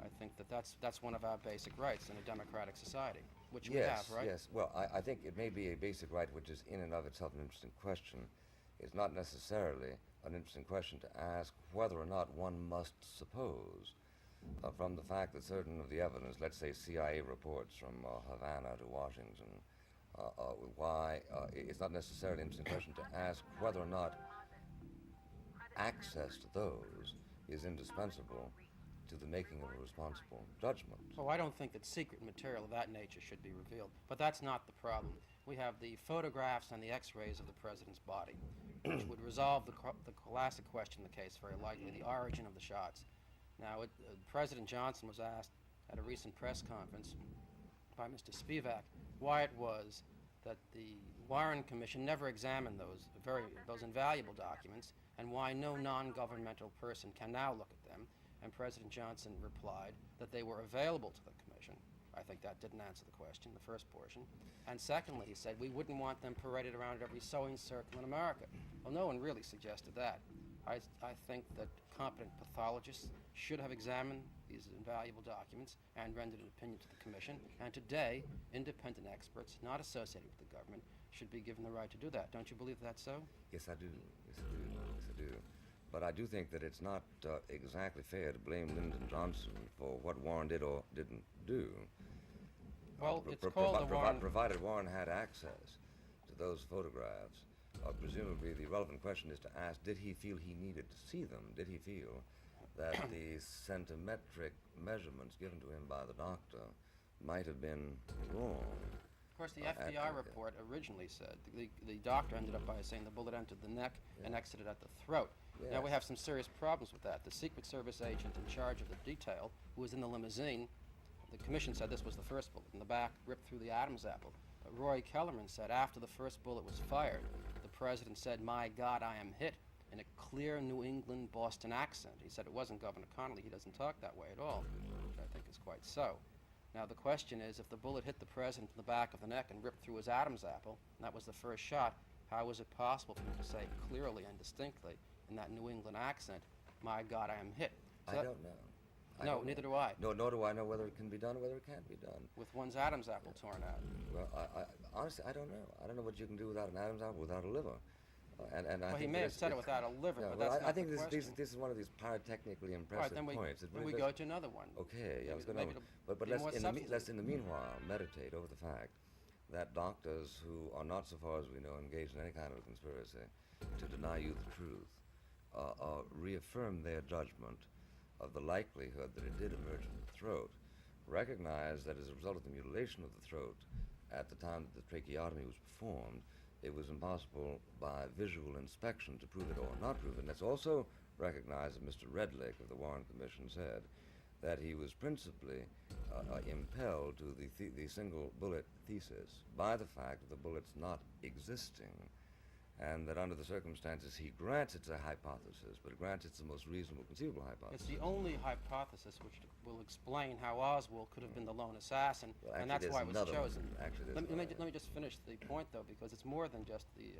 I think that that's one of our basic rights in a democratic society, which we have, right? Yes. Well, I think it may be a basic right which is in and of itself an interesting question. It's not necessarily an interesting question to ask whether or not one must suppose from the fact that certain of the evidence, let's say CIA reports from Havana to Washington, why it's not necessarily an interesting question to ask whether or not access to those is indispensable to the making of a responsible judgment. Oh, I don't think that secret material of that nature should be revealed. But that's not the problem. We have the photographs and the x-rays of the president's body, which would resolve the classic question in the case very likely, the origin of the shots. Now, President Johnson was asked at a recent press conference by Mr. Spivak why it was that the Warren Commission never examined those invaluable documents and why no non-governmental person can now look at them and President Johnson replied that they were available to the commission. I think that didn't answer the question, the first portion. And secondly, he said we wouldn't want them paraded around at every sewing circle in America. Well, no one really suggested that. I think that competent pathologists should have examined these invaluable documents and rendered an opinion to the commission. And today, independent experts not associated with the government should be given the right to do that. Don't you believe that's so? Yes, I do. Yes, I do. Yes, I do. But I do think that it's not exactly fair to blame Lyndon Johnson for what Warren did or didn't do. Well, it's called the Warren... Provided Warren had access to those photographs, presumably the relevant question is to ask, did he feel he needed to see them? Did he feel that the centimetric measurements given to him by the doctor might have been wrong? Of course, the FBI report originally said, the doctor ended up by saying the bullet entered the neck and exited at the throat. Yes. Now we have some serious problems with that. The Secret Service agent in charge of the detail, who was in the limousine, the commission said this was the first bullet in the back, ripped through the Adam's apple. Roy Kellerman said after the first bullet was fired, the president said, "My God, I am hit," in a clear New England Boston accent. He said it wasn't Governor Connolly. He doesn't talk that way at all, which I think is quite so. Now the question is, if the bullet hit the president in the back of the neck and ripped through his Adam's apple, and that was the first shot, how was it possible for him to say clearly and distinctly in that New England accent, "My God, I am hit"? I don't know. No, neither do I. No, nor do I know whether it can be done or whether it can't be done. With one's Adam's apple torn out. Well, I honestly, I don't know. I don't know what you can do without an Adam's apple without a liver. Well, he may have said it without a liver, but that's not I think the question. this is one of these pyrotechnically impressive points. Then we go to another one. Okay, yeah, let's go Maybe another one. But let's in the meanwhile meditate over the fact that doctors who are not, so far as we know, engaged in any kind of a conspiracy to deny you the truth, reaffirm their judgment of the likelihood that it did emerge from the throat, recognize that as a result of the mutilation of the throat at the time that the tracheotomy was performed, it was impossible by visual inspection to prove it or not prove it. And let's also recognize that Mr. Redlick of the Warren Commission said that he was principally impelled to the single bullet thesis by the fact of the bullets not existing, and that under the circumstances he grants it's a hypothesis, but grants it's the most reasonable conceivable hypothesis. It's the only hypothesis which will explain how Oswald could have been the lone assassin, Well, and that's why it was chosen. Let me just finish the point, though, because it's more than just the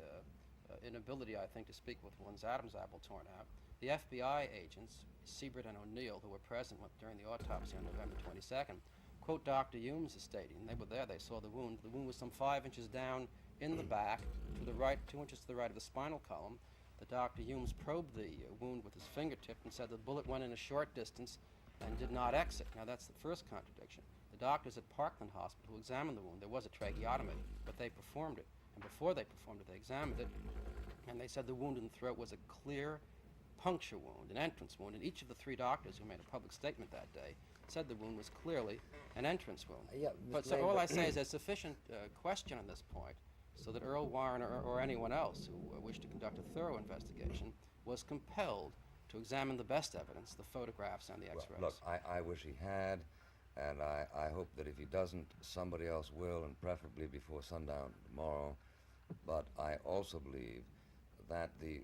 inability, I think, to speak with one's Adam's apple torn out. The FBI agents, Siebert and O'Neill, who were present during the autopsy on November 22nd, quote Dr. Humes is stating, they were there, they saw the wound. The wound was some 5 inches down in the back, to the right, 2 inches to the right of the spinal column. The Dr. Humes probed the wound with his fingertip and said the bullet went in a short distance and did not exit. Now that's the first contradiction. The doctors at Parkland Hospital who examined the wound, there was a tracheotomy, but they performed it. And before they performed it, they examined it, and they said the wound in the throat was a clear puncture wound, an entrance wound. And each of the 3 doctors who made a public statement that day said the wound was clearly an entrance wound. But so all I say is there's sufficient question on this point so that Earl Warren or anyone else who wished to conduct a thorough investigation was compelled to examine the best evidence, the photographs and the x-rays. Well, look, I wish he had, and I hope that if he doesn't, somebody else will, and preferably before sundown tomorrow. But I also believe that the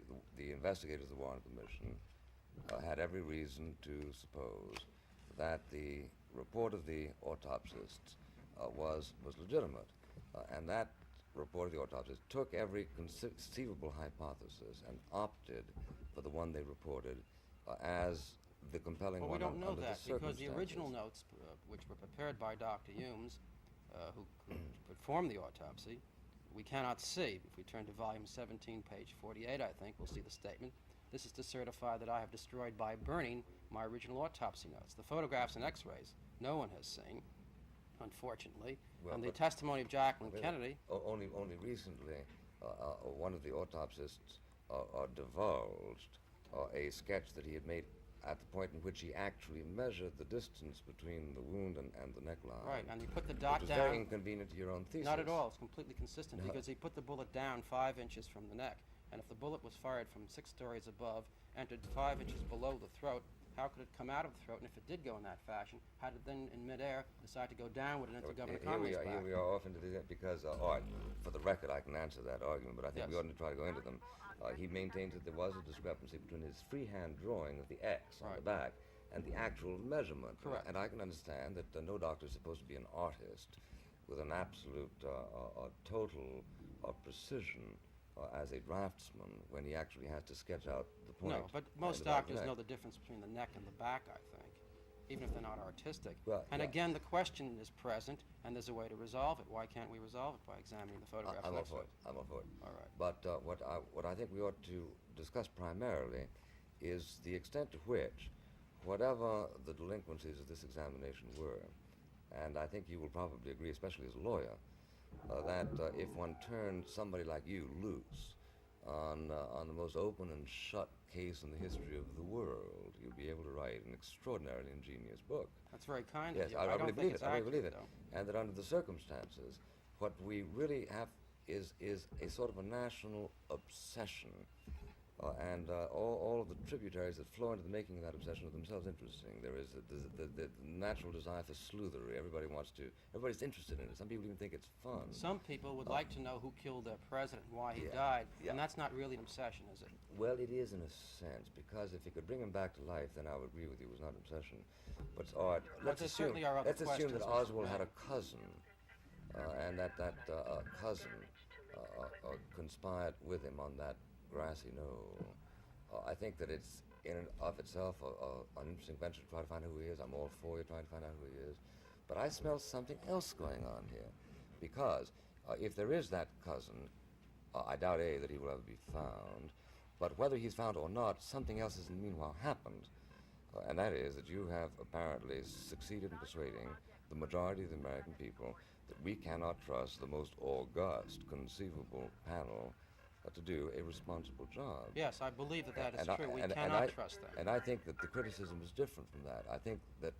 investigators of the Warren Commission had every reason to suppose that the report of the autopsists was legitimate, and that report of the autopsist took every conceivable hypothesis and opted for the one they reported as the compelling one. Well, we don't know under that the because the original notes, which were prepared by Dr. Humes, who performed the autopsy, we cannot see. If we turn to volume 17, page 48, I think, we'll see the statement. This is to certify that I have destroyed by burning my original autopsy notes. The photographs and x-rays no one has seen, unfortunately. Well, and the testimony of Jacqueline Kennedy... Only recently, one of the autopsists divulged a sketch that he had made at the point in which he actually measured the distance between the wound and the neckline. Right, and he put the dot which down... was very inconvenient to your own thesis. Not at all. It's completely consistent because he put the bullet down 5 inches from the neck. And if the bullet was fired from 6 stories above, entered 5 inches below the throat, how could it come out of the throat? And if it did go in that fashion, how did it then in midair decide to go downward and into Governor Connolly's back? Here we are off into the... Because, all right, for the record, I can answer that argument, but I think we oughtn't to try to go into them. He maintains that there was a discrepancy between his freehand drawing of the X on the back and the actual measurement. Correct. And I can understand that no doctor is supposed to be an artist with an absolute total precision as a draftsman when he actually has to sketch out the point. No, but most doctors know the difference between the neck and the back, I think, even if they're not artistic. Well, and yeah. again, the question is present, and there's a way to resolve it. Why can't we resolve it by examining the photographs? I'm all for it. I'm all for it. All right. But what I think we ought to discuss primarily is the extent to which, whatever the delinquencies of this examination were, and I think you will probably agree, especially as a lawyer, that if one turned somebody like you loose on the most open and shut case in the history of the world, you'll be able to write an extraordinarily ingenious book. That's very kind yes, of you. I really believe it. I really believe it. Though. And that under the circumstances, what we really have is a sort of a national obsession. And all of the tributaries that flow into the making of that obsession are themselves interesting. There is the natural desire for sleuthery. Everybody's interested in it. Some people even think it's fun. Some people would like to know who killed their president and why he died, and that's not really an obsession, is it? Well, it is in a sense, because if you could bring him back to life, then I would agree with you. It was not an obsession, but it's odd. Let's assume that Oswald had a cousin, and that cousin conspired with him on that grassy knoll. I think that it's in and of itself an interesting venture to try to find out who he is. I'm all for you trying to find out who he is. But I smell something else going on here. Because if there is that cousin, I doubt, A, that he will ever be found. But whether he's found or not, something else has in the meanwhile happened. And that is that you have apparently succeeded in persuading the majority of the American people that we cannot trust the most august conceivable panel to do a responsible job. Yes, I believe that is true. We cannot trust them. And I think that the criticism is different from that. I think that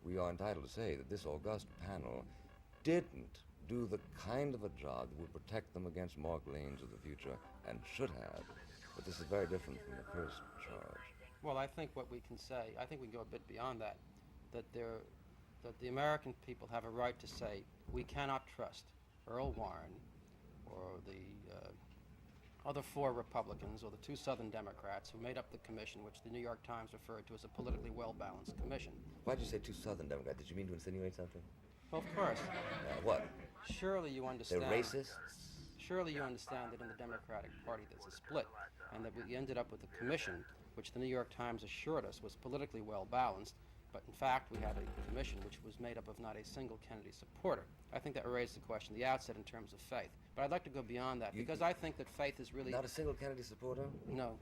we are entitled to say that this august panel didn't do the kind of a job that would protect them against Mark Lanes of the future, and should have. But this is very different from the first charge. Well, I think what we can say, I think we can go a bit beyond that, that the American people have a right to say we cannot trust Earl Warren or the other 4 Republicans or the 2 Southern Democrats who made up the commission, which the New York Times referred to as a politically well-balanced commission. Why did you say 2 Southern Democrats? Did you mean to insinuate something? Well, of course. What? Surely you understand. They're racists? Surely you understand that in the Democratic Party there's a split, and that we ended up with a commission, which the New York Times assured us was politically well-balanced, but in fact we had a commission which was made up of not a single Kennedy supporter. I think that raised the question at the outset in terms of faith. But I'd like to go beyond that, because I think that faith is really... Not a single Kennedy supporter? No.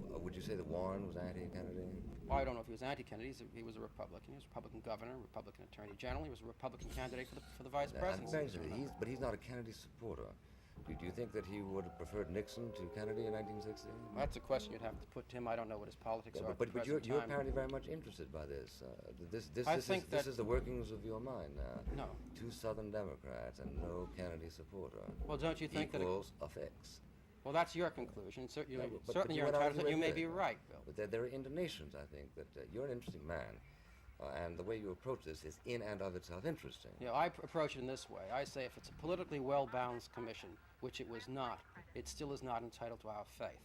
Would you say that Warren was anti-Kennedy? Well, I don't know if he was anti-Kennedy. He was a Republican. He was a Republican governor, Republican attorney general. He was a Republican candidate for the vice presidency. But he's not a Kennedy supporter. Do you think that he would have preferred Nixon to Kennedy in 1960? Well, that's a question you'd have to put to him. I don't know what his politics are. But you're apparently very much interested by this. This is the workings of your mind now. No. 2 Southern Democrats and no Kennedy supporter. Well, don't you think equals a fix? Well, that's your conclusion. Certainly you're entitled to it. You may be right, Bill. But there are intonations, I think, that you're an interesting man. And the way you approach this is in and of itself interesting. Yeah, I approach it in this way. I say if it's a politically well-balanced commission, which it was not, it still is not entitled to our faith.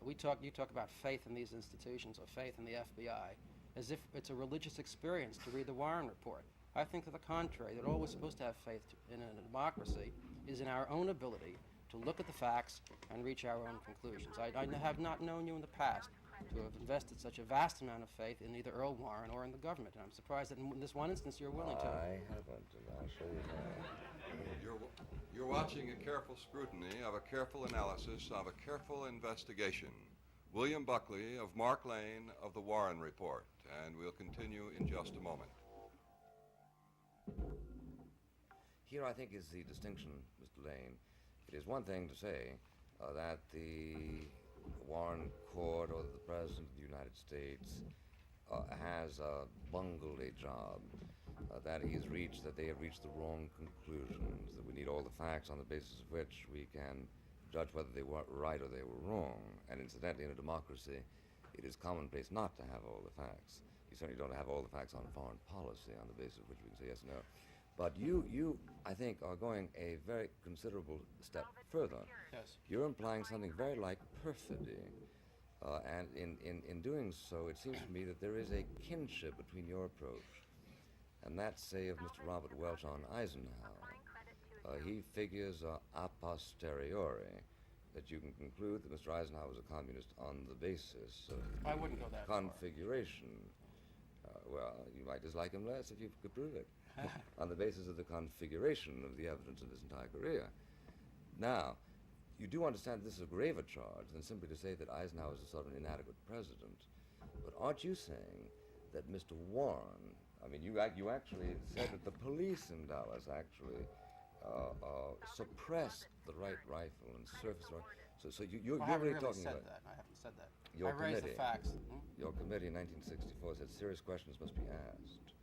You talk about faith in these institutions or faith in the FBI as if it's a religious experience to read the Warren Report. I think to the contrary, that all we're supposed to have faith in a democracy is in our own ability to look at the facts and reach our own conclusions. I have not known you in the past to have invested such a vast amount of faith in either Earl Warren or in the government. And I'm surprised that in this one instance you're willing to. I haven't, and I'll show you how. You're watching a careful scrutiny of a careful analysis of a careful investigation. William Buckley of Mark Lane of the Warren Report, and we'll continue in just a moment. Here, I think, is the distinction, Mr. Lane. It is one thing to say that the Warren Court or the President of the United States has bungled a job, that they have reached the wrong conclusions, that we need all the facts on the basis of which we can judge whether they were right or they were wrong. And incidentally, in a democracy, it is commonplace not to have all the facts. You certainly don't have all the facts on foreign policy on the basis of which we can say yes or no. But you, I think, are going a very considerable step further. Yes. You're implying something very like perfidy And in doing so, it seems to me that there is a kinship between your approach and that, say, of Mr. Robert Welch on Eisenhower. He figures a posteriori that you can conclude that Mr. Eisenhower was a communist on the basis of I wouldn't go that configuration. Well, you might dislike him less if you could prove it. On the basis of the configuration of the evidence in his entire career. Now, you do understand this is a graver charge than simply to say that Eisenhower is a sort of an inadequate president. But aren't you saying that Mr. Warren, I mean, you actually said that the police in Dallas actually suppressed the right rifle and surface rifle. So you're really talking about... I haven't said that. Your I raised the facts. Your committee in 1964 said serious questions must be asked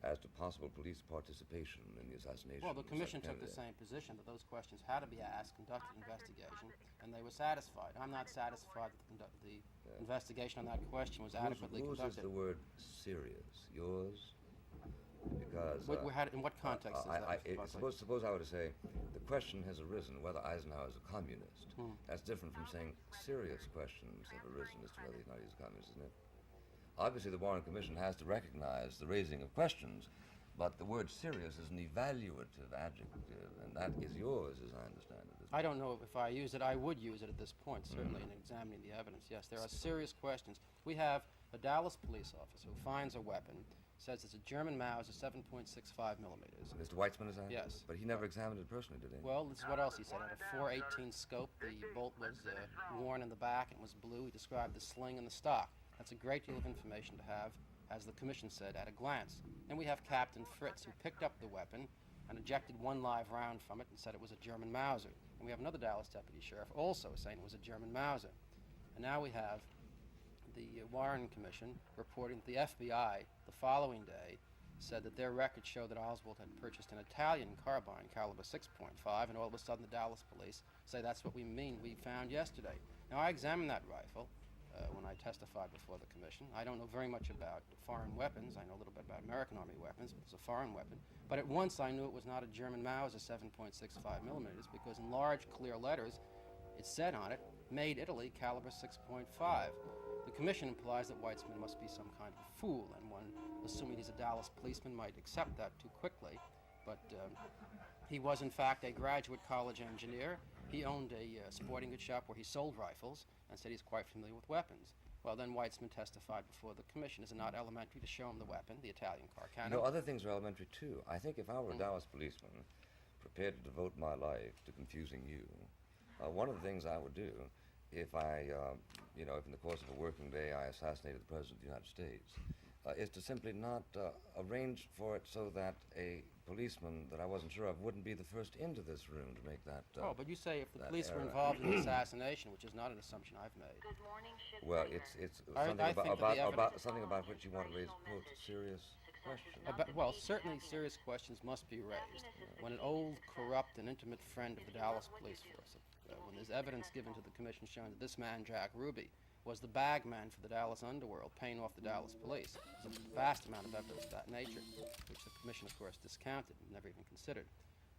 as to possible police participation in the assassination. Well, the commission of took the same position that those questions had to be asked, conducted an investigation, and they were satisfied. I'm not satisfied that the investigation on that question was adequately conducted. Whose is the word serious? Yours? Because... in what context is that? Suppose I were to say, the question has arisen whether Eisenhower is a communist. That's different from saying serious questions have arisen as to whether or not he's a communist, isn't it? Obviously, the Warren Commission has to recognize the raising of questions, but the word serious is an evaluative adjective, and that is yours, as I understand it. I don't know if I use it. I would use it at this point, certainly, in examining the evidence. Yes, there are serious questions. We have a Dallas police officer who finds a weapon, says it's a German Mauser 7.65 millimeters. Mr. Weitzman, is that? Yes. But he never examined it personally, did he? Well, this is what else he said. At a 418 scope, the bolt was worn in the back and was blue. He described the sling and the stock. That's a great deal of information to have, as the commission said, at a glance. Then we have Captain Fritz, who picked up the weapon and ejected one live round from it and said it was a German Mauser. And we have another Dallas deputy sheriff also saying it was a German Mauser. And now we have the Warren Commission reporting that the FBI, the following day, said that their records show that Oswald had purchased an Italian carbine, caliber 6.5, and all of a sudden the Dallas police say that's what we found yesterday. Now, I examined that rifle when I testified before the commission. I don't know very much about foreign weapons. I know a little bit about American Army weapons, but it's a foreign weapon. But at once I knew it was not a German Mauser 7.65 millimeters because in large, clear letters, it said on it, Made Italy, caliber 6.5. The commission implies that Weitzman must be some kind of a fool, and one, assuming he's a Dallas policeman, might accept that too quickly. But he was, in fact, a graduate college engineer. He owned a sporting goods shop where he sold rifles and said he's quite familiar with weapons. Well, then Weitzman testified before the commission. Is it not elementary to show him the weapon, the Italian car cannon? No, other things are elementary, too. I think if I were a Dallas policeman prepared to devote my life to confusing you, one of the things I would do if I, if in the course of a working day I assassinated the President of the United States, is to simply not arrange for it so that a policeman that I wasn't sure of wouldn't be the first into this room to make that but you say if the police were involved in the assassination, which is not an assumption I've made. Good morning, Shipbreaker. Well, it's something about which you want to raise, quote, serious questions. Certainly serious questions must be raised. When an old, corrupt, and intimate friend of the Dallas police force, when there's evidence given to the commission showing that this man, Jack Ruby, was the bag man for the Dallas underworld, paying off the Dallas police. There's a vast amount of evidence of that nature, which the commission, of course, discounted and never even considered.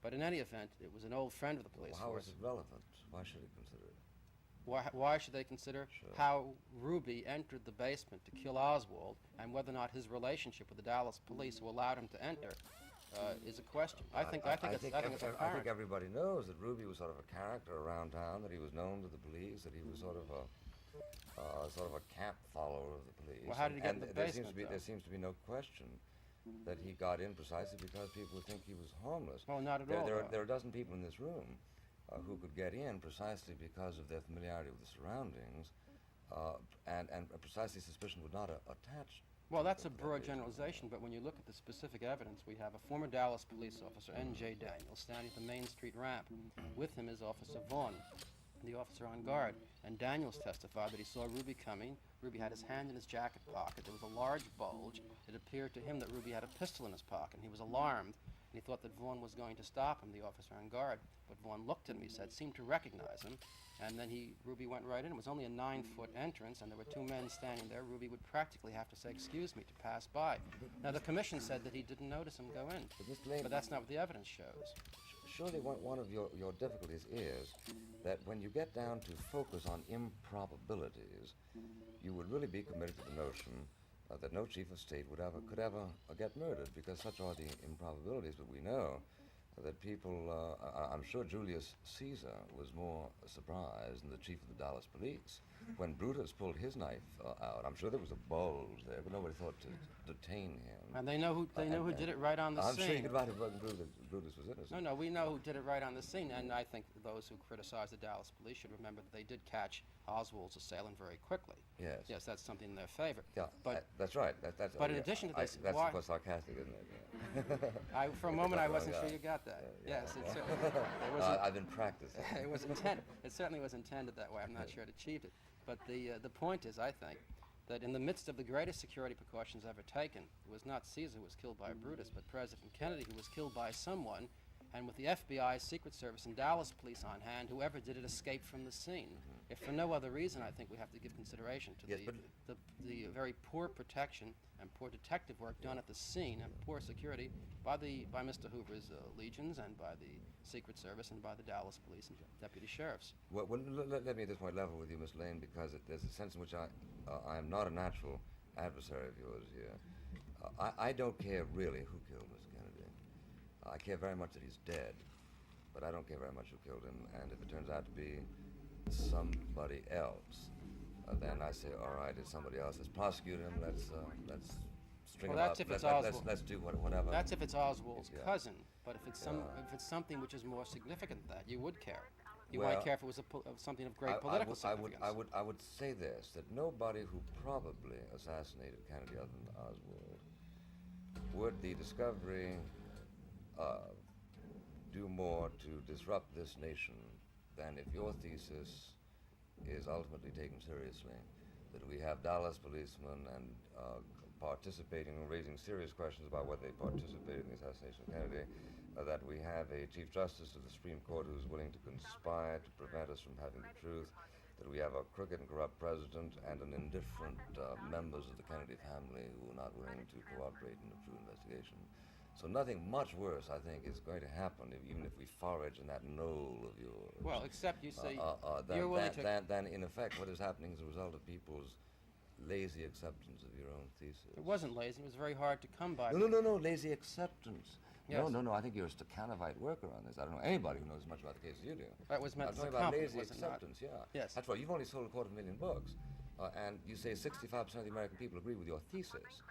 But in any event, it was an old friend of the police force. How is it relevant? Why should it consider it? Why should they consider how Ruby entered the basement to kill Oswald, and whether or not his relationship with the Dallas police who allowed him to enter is a question. I think it's apparent. I think everybody knows that Ruby was sort of a character around town, that he was known to the police, that he was sort of a camp follower of the police. Well, how did he get in the basement, there seems to be no question that he got in precisely because people would think he was harmless. Well, not at all. There are a dozen people in this room who could get in precisely because of their familiarity with the surroundings, and precisely suspicion would not attach. Well, that's a broad generalization, but when you look at the specific evidence, we have a former Dallas police officer, N.J. Daniels, standing at the Main Street ramp. With him is Officer Vaughn, the officer on guard, and Daniels testified that he saw Ruby coming. Ruby had his hand in his jacket pocket. There was a large bulge. It appeared to him that Ruby had a pistol in his pocket, and he was alarmed, and he thought that Vaughn was going to stop him, the officer on guard. But Vaughn looked at him, he said, seemed to recognize him, and then Ruby went right in. It was only a 9-foot entrance, and there were two men standing there. Ruby would practically have to say, excuse me, to pass by. Now, the commission said that he didn't notice him go in, but that's not what the evidence shows. surely one of your difficulties is that when you get down to focus on improbabilities, you would really be committed to the notion that no chief of state could ever get murdered, because such are the improbabilities. But we know that people, I'm sure Julius Caesar was more surprised than the chief of the Dallas police when Brutus pulled his knife out. I'm sure there was a bulge there, but nobody thought to detain him. And they know who did it right on the I'm scene. sure you could write a book and prove that Brutus was innocent. No, we know who did it right on the scene, and I think those who criticize the Dallas police should remember that they did catch Oswald's assailant very quickly. Yes. Yes, that's something in their favor. Yeah, but that's right. But in addition to this, that's of course sarcastic, isn't it? For a moment, I wasn't sure you got that. Yes, it certainly. I've been practicing. It was intended. It certainly was intended that way. I'm not sure it achieved it. But the point is, I think, that in the midst of the greatest security precautions ever taken, it was not Caesar who was killed by Brutus, but President Kennedy who was killed by someone, and with the FBI, Secret Service, and Dallas police on hand, whoever did it escaped from the scene. If for no other reason, I think we have to give consideration to the very poor protection and poor detective work done at the scene, and poor security by Mr. Hoover's legions, and by the Secret Service, and by the Dallas police and deputy sheriffs. Well, let me at this point level with you, Miss Lane, because there's a sense in which I am not a natural adversary of yours here. I don't care really who killed Mr. Kennedy. I care very much that he's dead, but I don't care very much who killed him. And if it turns out to be somebody else, then I say, all right, it's somebody else. Let's prosecute him. Let's string him up. If it's Oswald. Let's do whatever. That's if it's Oswald's cousin. But if it's something which is more significant than that, you would care. You might care if it was something of great political significance. I would say this, that nobody who probably assassinated Kennedy other than Oswald would the discovery do more to disrupt this nation than if your thesis is ultimately taken seriously, that we have Dallas policemen and participating and raising serious questions about whether they participated in the assassination of Kennedy, that we have a Chief Justice of the Supreme Court who's willing to conspire to prevent us from having the truth, that we have a crooked and corrupt president and an indifferent members of the Kennedy family who are not willing to cooperate in a true investigation. So nothing much worse, I think, is going to happen, even if we forage in that knoll of yours. Well, except you say you're willing to... Than, in effect, what is happening as a result of people's lazy acceptance of your own thesis. It wasn't lazy. It was very hard to come by. No, lazy acceptance. Yes. No, I think you're a Stakhanovite worker on this. I don't know anybody who knows as much about the case as you do. That was meant as a compliment, compliment, lazy was it not? acceptance, yeah. Yes. That's right. You've only sold 250,000 books, and you say 65% of the American people agree with your thesis.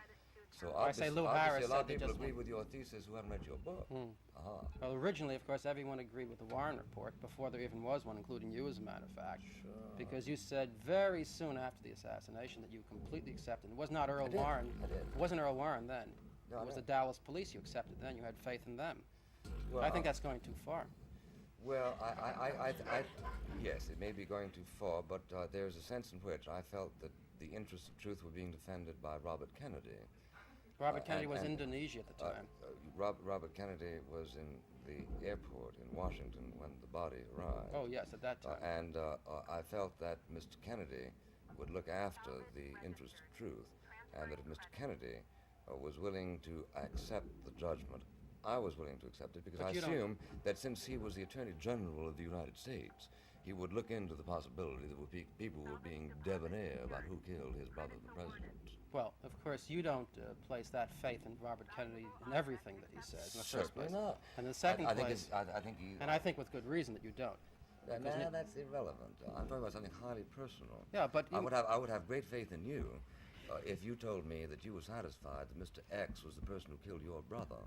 So I say Lou Harris a lot of said people agree with your thesis who haven't read your book. Well, originally, of course, everyone agreed with the Warren report before there even was one, including you, as a matter of fact. Sure. Because you said very soon after the assassination that you completely accepted. It was not Earl Warren. I did. It wasn't Earl Warren then. No, it was the Dallas police you accepted then. You had faith in them. Well, I think that's going too far. Well, yes, it may be going too far, but there's a sense in which I felt that the interests of truth were being defended by Robert Kennedy. Robert Kennedy was in Indonesia at the time. Robert Kennedy was in the airport in Washington when the body arrived. Oh, yes, at that time. And I felt that Mr. Kennedy would look after the interest of truth, and that if Mr. Kennedy was willing to accept the judgment, I was willing to accept it, because I assume that since he was the Attorney General of the United States, he would look into the possibility that people were being debonair about who killed his brother, the president. Well, of course, you don't place that faith in Robert Kennedy in everything that he says in the first place. Not. And in the second place, I think with good reason that you don't. That's irrelevant. I'm talking about something highly personal. Yeah, but I would have great faith in you if you told me that you were satisfied that Mr. X was the person who killed your brother,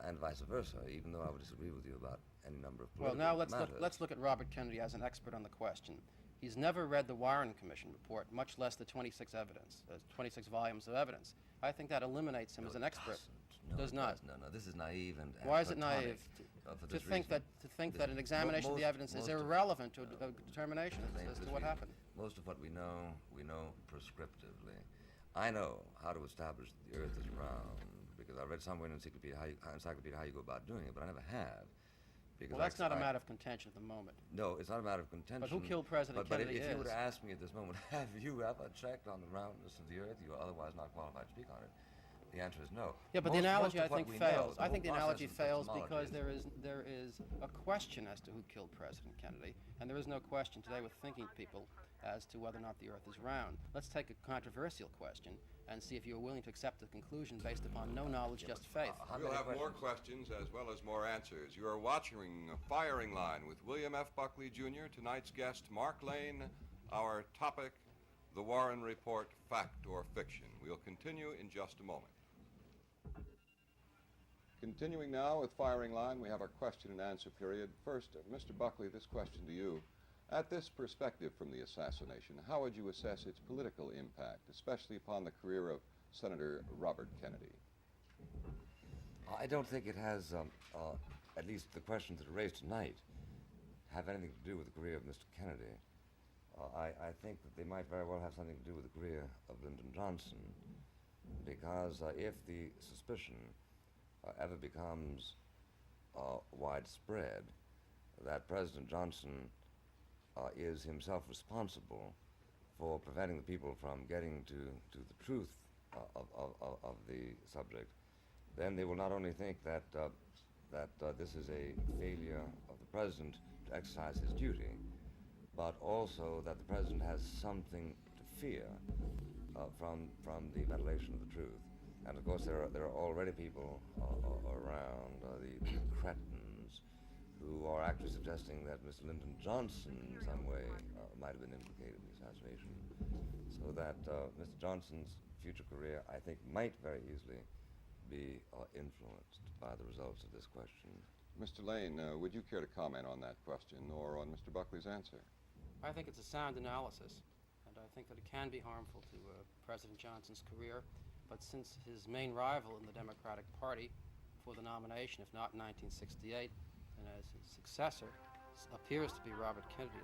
and vice versa, even though I would disagree with you about any number of political matters. Well, now let's look at Robert Kennedy as an expert on the question. He's never read the Warren Commission report, much less the 26 volumes of evidence. I think that eliminates him as an expert. Does not. No, this is naive and why is it naive? To think that an examination of the evidence is irrelevant to a determination as to what happened. Most of what we know prescriptively. I know how to establish that the Earth is round because I read somewhere in encyclopedia how you go about doing it, but I never have. Well, that's not a matter of contention at the moment. No, it's not a matter of contention. But who killed President Kennedy? But if you were to ask me at this moment, have you ever checked on the roundness of the Earth? You are otherwise not qualified to speak on it. The answer is no. Yeah, but the analogy, I think, fails. I think the whole analogy process of fails because epistemology there is a question as to who killed President Kennedy, and there is no question today with thinking people as to whether or not the Earth is round. Let's take a controversial question and see if you're willing to accept the conclusion based upon no knowledge, just faith. We'll have more questions as well as more answers. You are watching Firing Line with William F. Buckley, Jr., tonight's guest, Mark Lane. Our topic, the Warren Report, fact or fiction. We'll continue in just a moment. Continuing now with Firing Line, we have our question and answer period. First, Mr. Buckley, this question to you. At this perspective from the assassination, how would you assess its political impact, especially upon the career of Senator Robert Kennedy? I don't think it has, at least the questions that are raised tonight, have anything to do with the career of Mr. Kennedy. I think that they might very well have something to do with the career of Lyndon Johnson, because if the suspicion ever becomes widespread that President Johnson is himself responsible for preventing the people from getting to the truth of the subject, then they will not only think that this is a failure of the President to exercise his duty, but also that the President has something to fear from the ventilation of the truth. And of course, there are already people around, the cretins, who are actually suggesting that Mr. Lyndon Johnson in some way might have been implicated in the assassination. So that Mr. Johnson's future career, I think, might very easily be influenced by the results of this question. Mr. Lane, would you care to comment on that question or on Mr. Buckley's answer? I think it's a sound analysis, and I think that it can be harmful to President Johnson's career. But since his main rival in the Democratic Party for the nomination, if not in 1968, and as his successor appears to be Robert Kennedy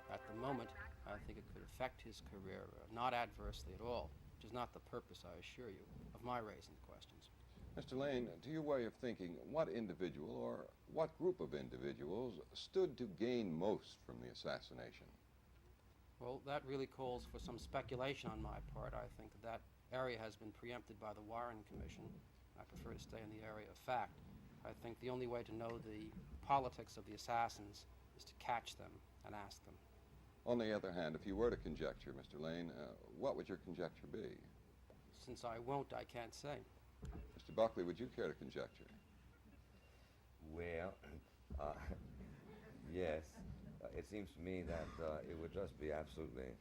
at the moment, I think it could affect his career not adversely at all, which is not the purpose, I assure you, of my raising the questions. Mr. Lane, to your way of thinking, what individual or what group of individuals stood to gain most from the assassination? Well, that really calls for some speculation on my part. I think that area has been preempted by the Warren Commission. I prefer to stay in the area of fact. I think the only way to know the politics of the assassins is to catch them and ask them. On the other hand, if you were to conjecture, Mr. Lane, what would your conjecture be? Since I won't, I can't say. Mr. Buckley, would you care to conjecture? Well, yes. It seems to me that it would just be absolutely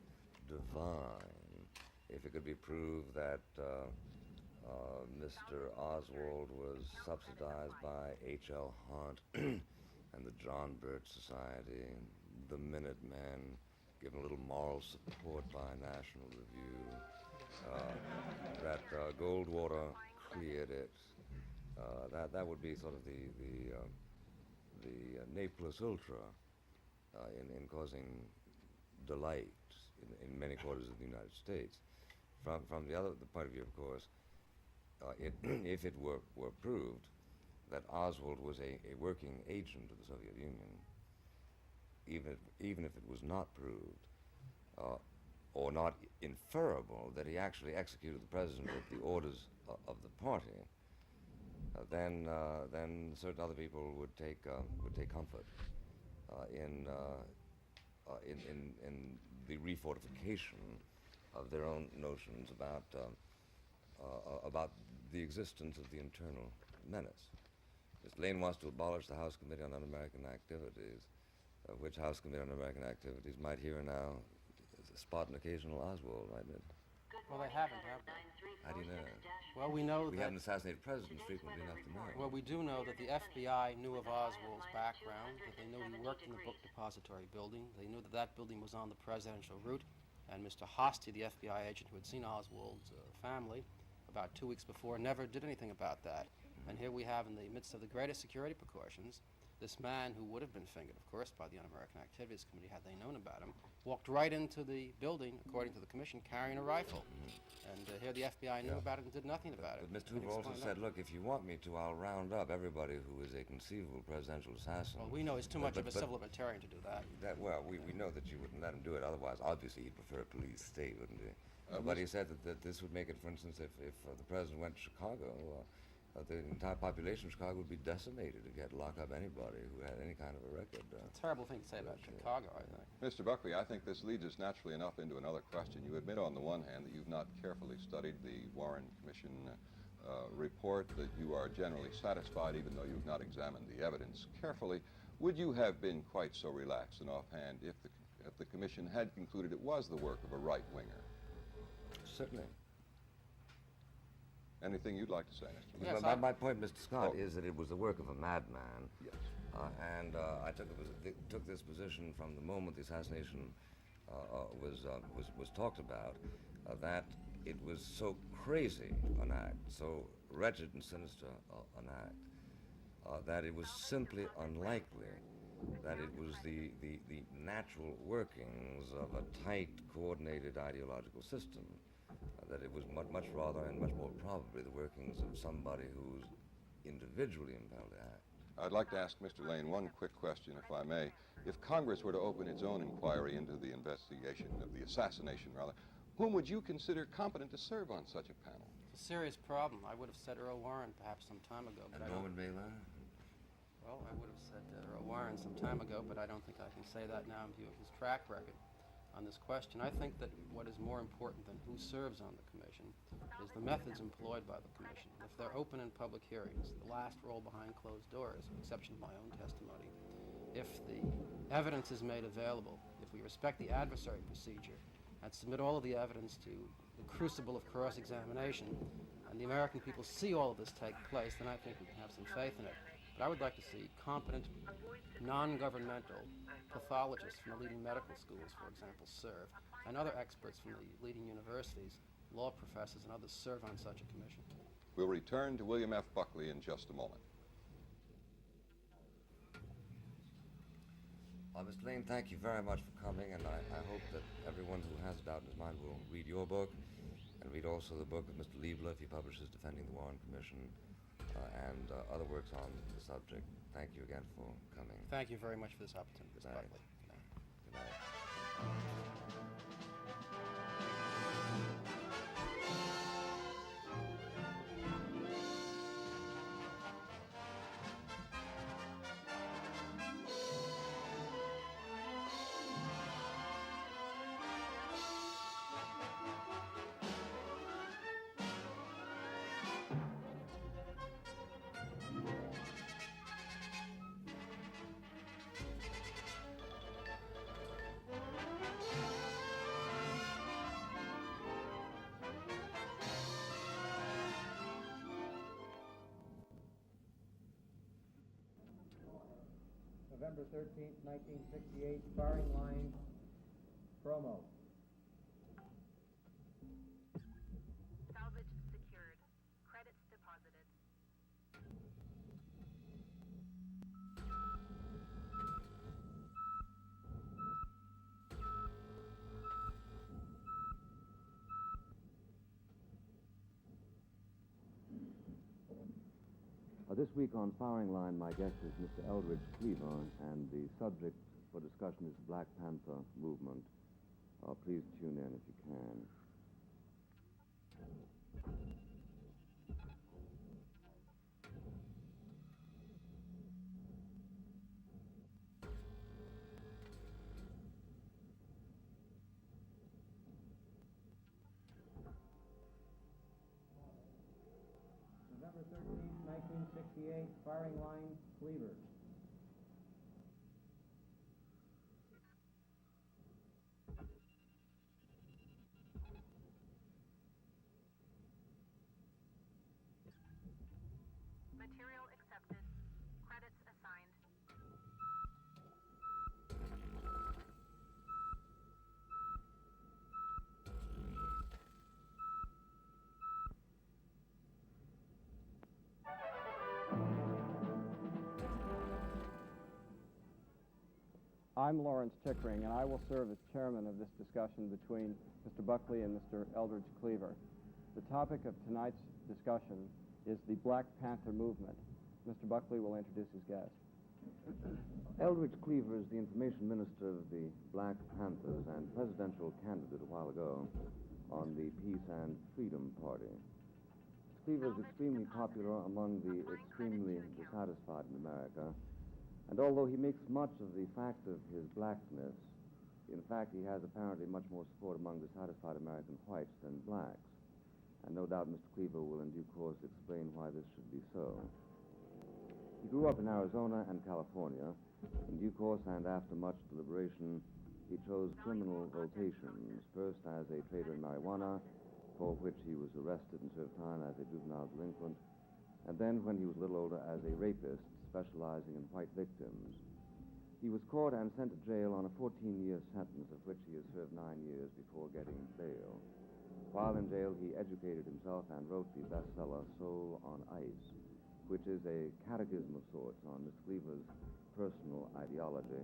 divine if it could be proved that Mr. Oswald was subsidized by H.L. Hunt and the John Birch Society, the Minutemen, given a little moral support by National Review, that Goldwater cleared it. That would be sort of the ne plus ultra in causing delight in many quarters of the United States. From the point of view, of course, if it were proved that Oswald was a working agent of the Soviet Union, even if it was not proved, or not inferable that he actually executed the president at the orders of the party, then certain other people would take comfort in the refortification of their own notions about the existence of the internal menace. Mr. Lane wants to abolish the House Committee on Un-American Activities, which House Committee on Un-American Activities might here and now spot an occasional Oswald, mightn't it? Well, they haven't, have they? How do you know? Well, we know we haven't assassinated presidents frequently enough to know. Well, we do know that the FBI knew of Oswald's background, that they knew he worked in the book depository building. They knew that that building was on the presidential route, and Mr. Hosty, the FBI agent who had seen Oswald's family about 2 weeks before, never did anything about that. And here we have, in the midst of the greatest security precautions, this man, who would have been fingered, of course, by the Un-American Activities Committee had they known about him, walked right into the building, according to the commission, carrying a rifle. And here the FBI knew about it and did nothing about it. But Mr. Hoover also said, look, if you want me to, I'll round up everybody who is a conceivable presidential assassin. Well, we know he's too much of a civil libertarian to do that. Well, we know that you wouldn't let him do it. Otherwise, obviously, he'd prefer a police state, wouldn't he? But he said that this would make it, for instance, if the president went to Chicago, the entire population of Chicago would be decimated if you had to lock up anybody who had any kind of a record. It's a terrible thing to say about Chicago, I think. Mr. Buckley, I think this leads us naturally enough into another question. You admit on the one hand that you've not carefully studied the Warren Commission report, that you are generally satisfied even though you've not examined the evidence carefully. Would you have been quite so relaxed and offhand if the commission had concluded it was the work of a right-winger? Certainly. Anything you'd like to say, Mr. Yes, well, my point, Mr. Scott, is that it was the work of a madman. Yes. And I took this position from the moment the assassination was talked about, that it was so crazy an act, so wretched and sinister an act, that it was simply unlikely that it was the natural workings of a tight, coordinated ideological system, that it was much rather and much more probably the workings of somebody who's individually impelled to act. I'd like to ask Mr. Lane one quick question, if I may. If Congress were to open its own inquiry into the investigation of the assassination, rather, whom would you consider competent to serve on such a panel? It's a serious problem. I would have said Earl Warren perhaps some time ago. But And Norman Mailer? Well, I would have said Earl Warren some time ago, but I don't think I can say that now in view of his track record on this question. I think that what is more important than who serves on the commission is the methods employed by the commission. If they're open and public hearings, the last roll behind closed doors, with the exception of my own testimony, if the evidence is made available, if we respect the adversary procedure and submit all of the evidence to the crucible of cross-examination, and the American people see all of this take place, then I think we can have some faith in it. But I would like to see competent, non-governmental pathologists from the leading medical schools, for example, serve, and other experts from the leading universities, law professors, and others serve on such a commission. We'll return to William F. Buckley in just a moment. Mr. Lane, thank you very much for coming, and I hope that everyone who has a doubt in his mind will read your book, and read also the book of Mr. Liebler, if he publishes Defending the Warren Commission, and other works on the subject. Thank you again for coming. Thank you very much for this opportunity, Mr. Buckley. Good night. November 13th, 1968, firing line promo. Salvage secured. Credits deposited. This week on Firing Line, my guest is Mr. Eldridge Cleaver, and the subject for discussion is Black Panther movement. Please tune in if you can. November 13th, 1968, firing line Cleaver. Material accepted. Credits assigned. I'm Lawrence Chickering, and I will serve as chairman of this discussion between Mr. Buckley and Mr. Eldridge Cleaver. The topic of tonight's discussion is the Black Panther movement. Mr. Buckley will introduce his guest. Eldridge Cleaver is the information minister of the Black Panthers and presidential candidate a while ago. on the Peace and Freedom Party. Cleaver is extremely popular among the extremely dissatisfied in America, and although he makes much of the fact of his blackness, in fact he has apparently much more support among dissatisfied American whites than blacks. And no doubt Mr. Cleaver will in due course explain why this should be so. He grew up in Arizona and California. In due course and after much deliberation, he chose criminal vocations, first as a trader in marijuana, for which he was arrested and served time as a juvenile delinquent, and then, when he was a little older, as a rapist specializing in white victims. He was caught and sent to jail on a 14-year sentence, of which he has served 9 years before getting bail. While in jail, he educated himself and wrote the bestseller Soul on Ice, which is a catechism of sorts on Mr. Cleaver's personal ideology,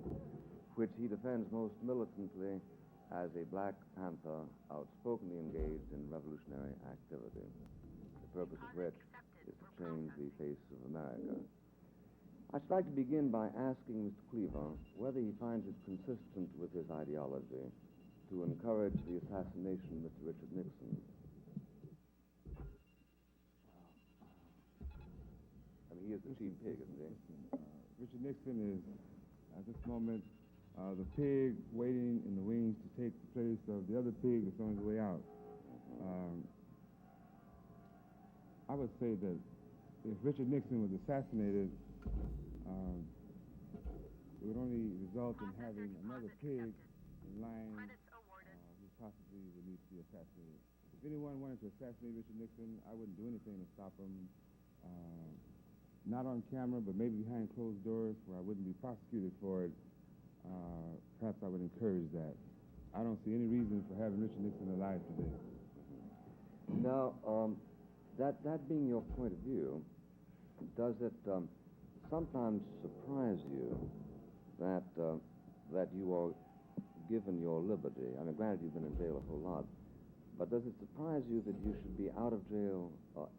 which he defends most militantly as a Black Panther outspokenly engaged in revolutionary activity, the purpose of which is to change the face of America. I should like to begin by asking Mr. Cleaver whether he finds it consistent with his ideology to encourage the assassination of Mr. Richard Nixon. I mean, he is the chief pig, isn't he? Richard Nixon is, at this moment, the pig waiting in the wings to take the place of the other pig that's on his way out. I would say that if Richard Nixon was assassinated, it would only result in having another pig in line who possibly would need to be assassinated. If anyone wanted to assassinate Richard Nixon, I wouldn't do anything to stop him. Not on camera, but maybe behind closed doors where I wouldn't be prosecuted for it. Perhaps I would encourage that. I don't see any reason for having Richard Nixon alive today. Now, that being your point of view, does it sometimes surprise you that you are given your liberty? I mean, granted, you've been in jail a whole lot, but does it surprise you that you should be out of jail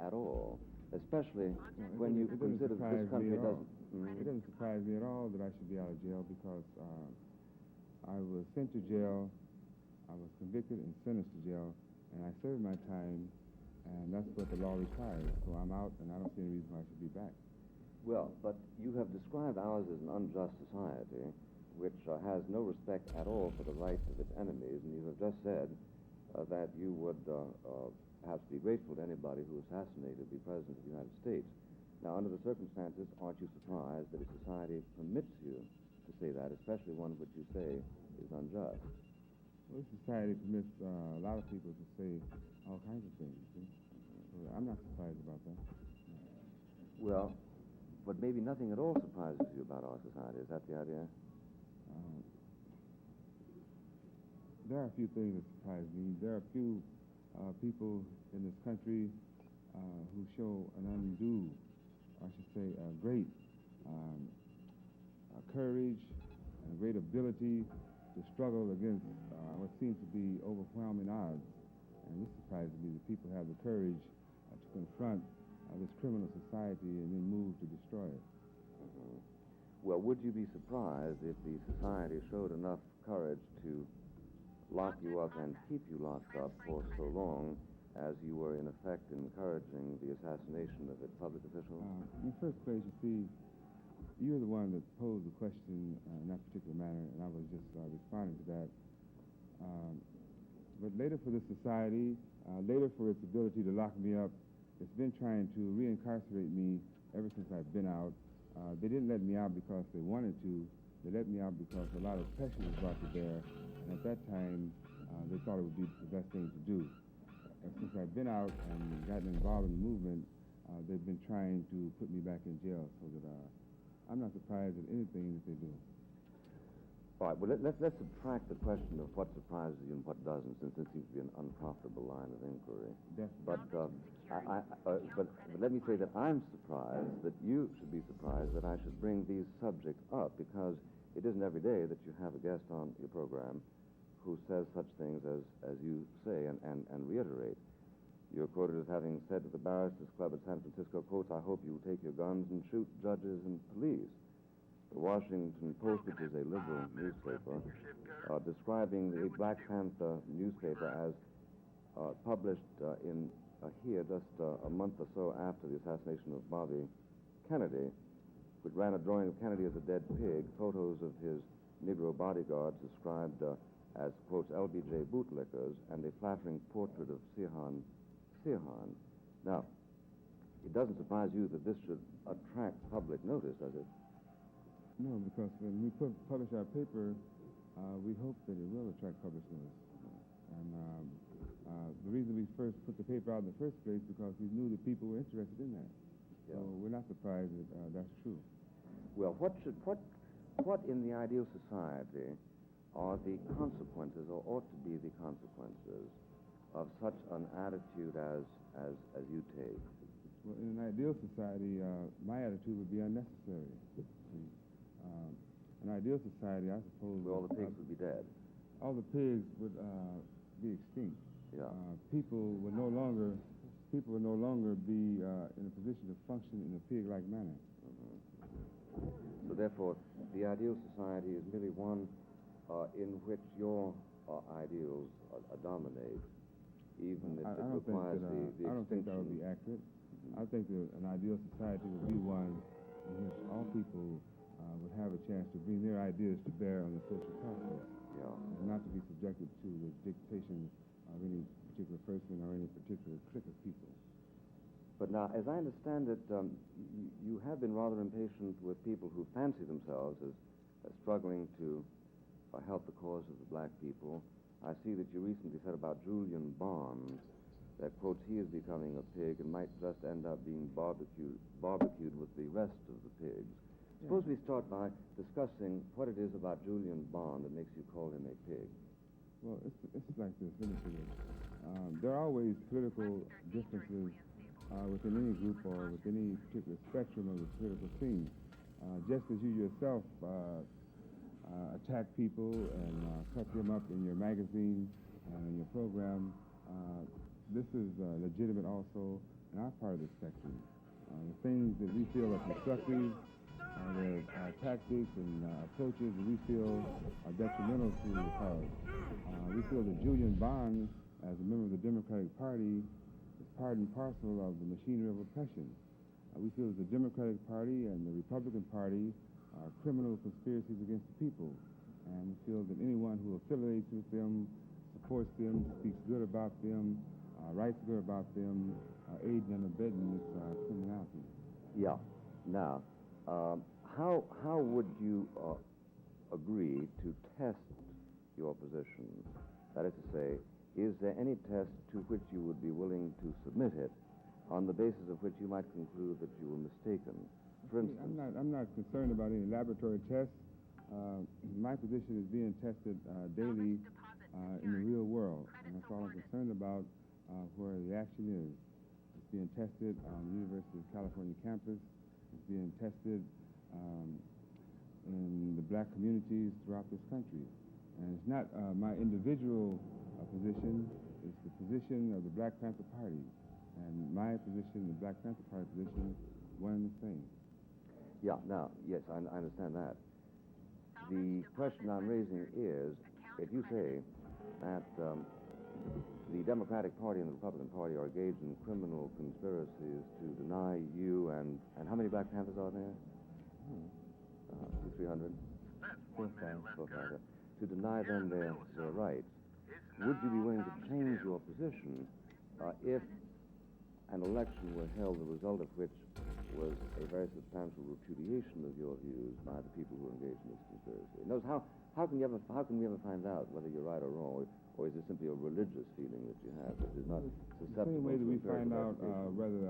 at all, especially when you consider that this country doesn't... It doesn't surprise me at all that I should be out of jail because I was sent to jail, I was convicted and sentenced to jail, and I served my time, and that's what the law requires. So I'm out, and I don't see any reason why I should be back. Well, but you have described ours as an unjust society, which has no respect at all for the rights of its enemies, and you have just said that you would perhaps be grateful to anybody who assassinated the President of the United States. Now, under the circumstances, aren't you surprised that a society permits you to say that, especially one which you say is unjust? Well, society permits a lot of people to say all kinds of things, see? So I'm not surprised about that. Well, but maybe nothing at all surprises you about our society. Is that the idea? There are a few things that surprise me. There are a few people in this country who show an undue, I should say, great courage and great ability to struggle against what seems to be overwhelming odds. And this surprises me that people have the courage to confront this criminal society and then move to destroy it. Well, would you be surprised if the society showed enough courage to lock you up and keep you locked up for so long as you were, in effect, encouraging the assassination of its public officials? In the first place, you see, you're the one that posed the question in that particular manner, and I was just responding to that. But later for this society, later for its ability to lock me up, it's been trying to reincarcerate me ever since I've been out. They didn't let me out because they wanted to. They let me out because a lot of pressure was brought to bear, and at that time, they thought it would be the best thing to do. And since I've been out and gotten involved in the movement, they've been trying to put me back in jail, so that I'm not surprised at anything that they do. All right, well, let's subtract the question of what surprises you and what doesn't, since it seems to be an unprofitable line of inquiry. Definitely. But let me say that I'm surprised that you should be surprised that I should bring these subjects up, because it isn't every day that you have a guest on your program who says such things as you say and reiterate. You're quoted as having said to the Barristers Club at San Francisco, quote, "I hope you will take your guns and shoot judges and police." The Washington Post, which is a liberal newspaper, describing the Black Panther newspaper as published here just a month or so after the assassination of Bobby Kennedy, which ran a drawing of Kennedy as a dead pig, photos of his Negro bodyguards described as, quotes, LBJ bootlickers, and a flattering portrait of Sirhan. Now, it doesn't surprise you that this should attract public notice, does it? No, because when we publish our paper, we hope that it will attract public notice. And the reason we first put the paper out in the first place because we knew that people were interested in that. Yeah. So we're not surprised that that's true. Well, what in the ideal society are the consequences, or ought to be the consequences, of such an attitude as you take? Well, in an ideal society, my attitude would be unnecessary. An ideal society, I suppose... Where all the pigs would be dead. All the pigs would be extinct. Yeah. People would no longer be in a position to function in a pig-like manner. So therefore, the ideal society is merely one in which your ideals dominate, even if it requires the I don't think that would be accurate. I think that an ideal society would be one in which all people would have a chance to bring their ideas to bear on the social process. Yeah. And not to be subjected to the dictation of any particular person or any particular clique of people. But now, as I understand it, you have been rather impatient with people who fancy themselves as struggling to help the cause of the black people. I see that you recently said about Julian Bond that, quotes, he is becoming a pig and might just end up being barbecued with the rest of the pigs. Suppose we start by discussing what it is about Julian Bond that makes you call him a pig. Well, it's like this. Let me see this. There are always political differences within any group or within any particular spectrum of the political scene. Just as you yourself attack people and cut them up in your magazine and your program, this is legitimate also in our part of the spectrum. The things that we feel are constructive, the tactics and approaches that we feel are detrimental to the cause. We feel that Julian Bond, as a member of the Democratic Party, is part and parcel of the machinery of oppression. We feel that the Democratic Party and the Republican Party are criminal conspiracies against the people. And we feel that anyone who affiliates with them, supports them, speaks good about them, writes good about them, aids and abetting this criminality. Yeah. Now, how would you agree to test your position? That is to say, is there any test to which you would be willing to submit it on the basis of which you might conclude that you were mistaken? For instance, I'm not concerned about any laboratory tests. My position is being tested daily in the real world, and that's all I'm concerned about where the action is. It's being tested on the University of California campus. It's being tested in the black communities throughout this country. And it's not my individual position, it's the position of the Black Panther Party. And my position and the Black Panther Party position, one and the same. Yeah, now, yes, I understand that. The question I'm raising is, if you say that the Democratic Party and the Republican Party are engaged in criminal conspiracies to deny you and how many Black Panthers are there? 300? 4,500. To deny them their rights. Would you be willing to change your position if an election were held, the result of which was a very substantial repudiation of your views by the people who are engaged in this conspiracy? In other words, how can we ever find out whether you're right or wrong, or is it simply a religious feeling that you have that is not susceptible? The same way that we find out whether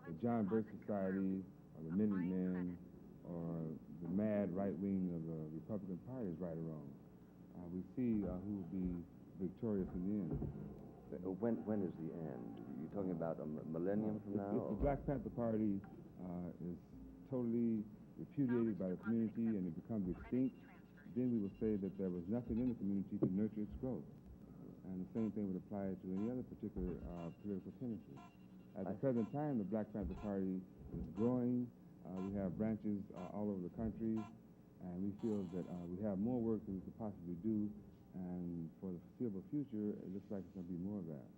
the John Birch Society or the Minutemen or the mad right wing of the Republican Party is right or wrong. We see who will be victorious in the end. When is the end? You're talking about a millennium from now? If the Black Panther Party is totally repudiated by the community and it becomes extinct, then we will say that there was nothing in the community to nurture its growth. And the same thing would apply to any other particular political tendency. At the present time, the Black Panther Party is growing. We have branches all over the country, and we feel that we have more work than we could possibly do, and for the foreseeable future, it looks like it's going to be more of that.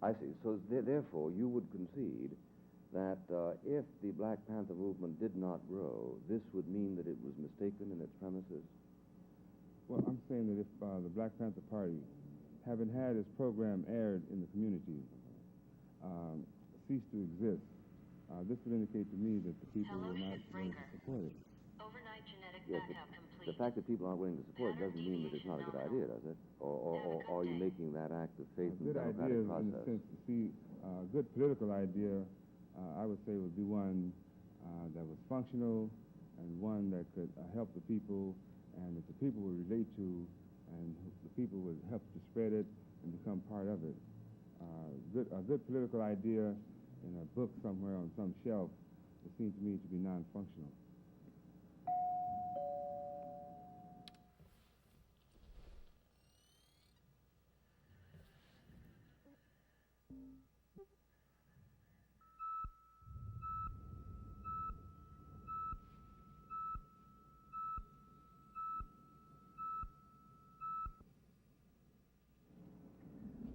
I see. So therefore, you would concede that if the Black Panther movement did not grow, this would mean that it was mistaken in its premises? Well, I'm saying that if the Black Panther Party, having had its program aired in the community, ceased to exist, this would indicate to me that the people were not willing to support it. Yes, but the fact that people aren't willing to support it doesn't mean that it's not a good idea, does it? Or are you making that act of faith in the democratic process? In the sense to see a good political idea, I would say would be one that was functional and one that could help the people and that the people would relate to, and the people would help to spread it and become part of it. A good political idea in a book somewhere on some shelf would seem to me to be non-functional.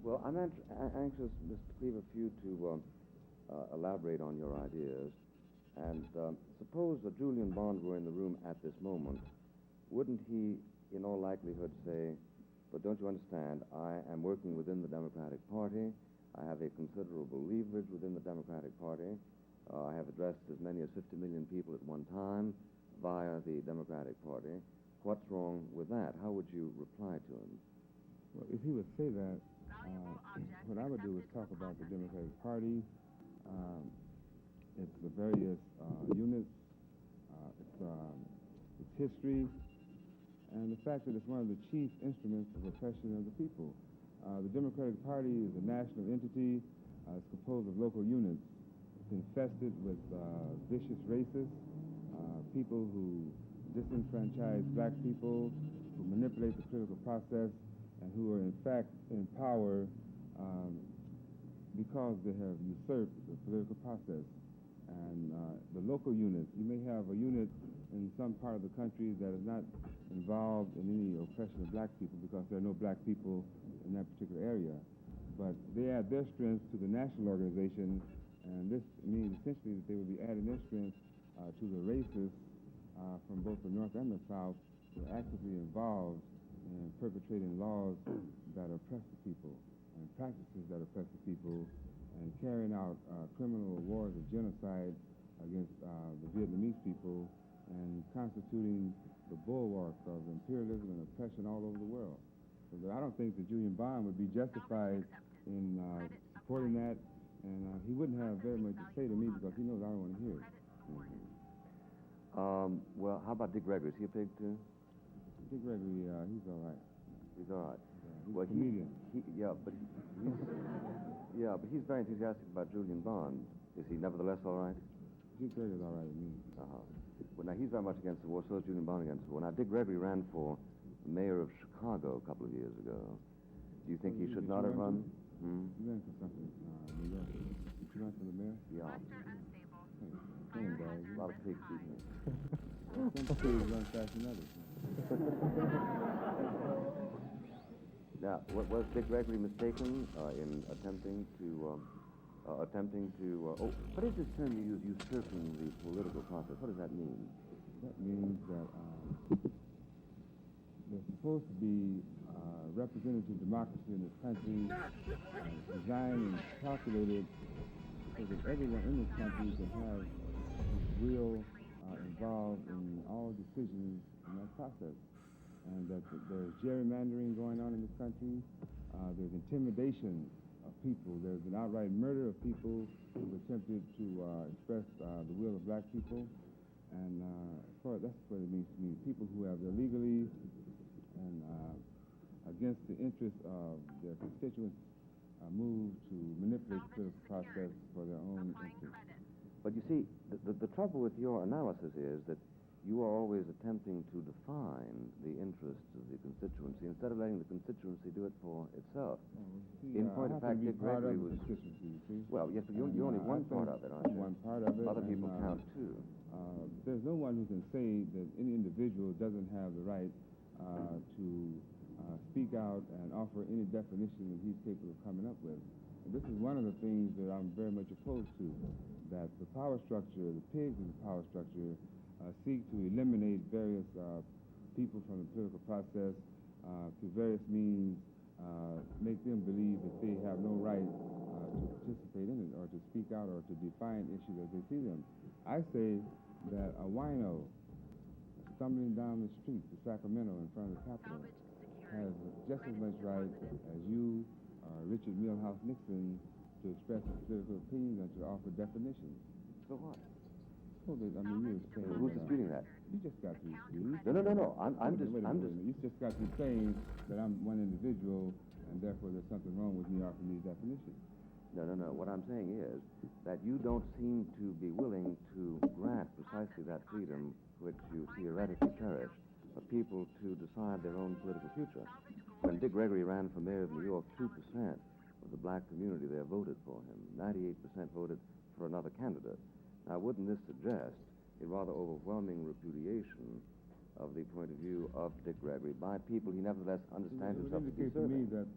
Well, I'm anxious, Mr. Cleaver, for you to elaborate on your ideas. And suppose that Julian Bond were in the room at this moment, wouldn't he, in all likelihood, say, but don't you understand, I am working within the Democratic Party, I have a considerable leverage within the Democratic Party, I have addressed as many as 50 million people at one time via the Democratic Party. What's wrong with that? How would you reply to him? Well, if he would say that, what I would do is talk about the Democratic Party, its various units, its history, and the fact that it's one of the chief instruments of oppression of the people. The Democratic Party is a national entity. It's composed of local units. It's infested with vicious racists, people who disenfranchise black people, who manipulate the political process, and who are in fact in power because they have usurped the political process. And the local units, you may have a unit in some part of the country that is not involved in any oppression of black people because there are no black people in that particular area. But they add their strength to the national organization, and this means essentially that they will be adding their strength to the racists from both the North and the South who are actively involved in perpetrating laws that oppress the people and practices that oppress the people and carrying out criminal wars of genocide against the Vietnamese people and constituting the bulwark of imperialism and oppression all over the world. So I don't think that Julian Bond would be justified in supporting that, and he wouldn't have very much to say to me because he knows I don't want to hear it. Well, how about Dick Gregory? Is he a pig, too? Dick Gregory, he's all right. He's all right. He's a comedian. But he's very enthusiastic about Julian Bond. Is he nevertheless all right? Dick Gregory's all right with me. Well, now, he's very much against the war, so is Julian Bond against the war. Now, Dick Gregory ran for mayor of Chicago a couple of years ago. Do you think he should not have run? He ran for something in New York. Did you run for the mayor? Yeah. Same guy. A lot of pigs eating it. Some pigs run faster than others. Now, was Dick Gregory mistaken in attempting to, what is this term you use, usurping the political process? What does that mean? That means that there's supposed to be representative democracy in this country, designed and calculated so that everyone in this country can have real involved in all decisions in that process. And that there's gerrymandering going on in this country. There's intimidation of people. There's an outright murder of people who attempted to express the will of black people. And that's what it means to me. People who have illegally and against the interests of their constituents moved to manipulate the political process for their own interests. But you see, the trouble with your analysis is that you are always attempting to define the interests of the constituency instead of letting the constituency do it for itself. In point of fact, Dick Gregory was... Well, yes, but you're only one part of it, aren't you? One part of it. Other people count, too. There's no one who can say that any individual doesn't have the right to speak out and offer any definition that he's capable of coming up with. And this is one of the things that I'm very much opposed to, that the power structure, the pigs in the power structure, seek to eliminate various people from the political process through various means, make them believe that they have no right to participate in it or to speak out or to define issues as they see them. I say that a wino stumbling down the street to Sacramento in front of the Capitol has just as much right as you or Richard Milhouse Nixon to express his political opinions and to offer definitions. So what? So that, I mean, you're saying... Who's disputing that? You just got to dispute. No. I'm just... You just got to saying that I'm one individual and therefore there's something wrong with me offering these definitions. No. What I'm saying is that you don't seem to be willing to grant precisely that freedom which you theoretically cherish for people to decide their own political future. When Dick Gregory ran for mayor of New York, 2% of the black community there voted for him. 98% voted for another candidate. Now, wouldn't this suggest a rather overwhelming repudiation of the point of view of Dick Gregory by people he nevertheless understands himself to be serving? It would indicate to me that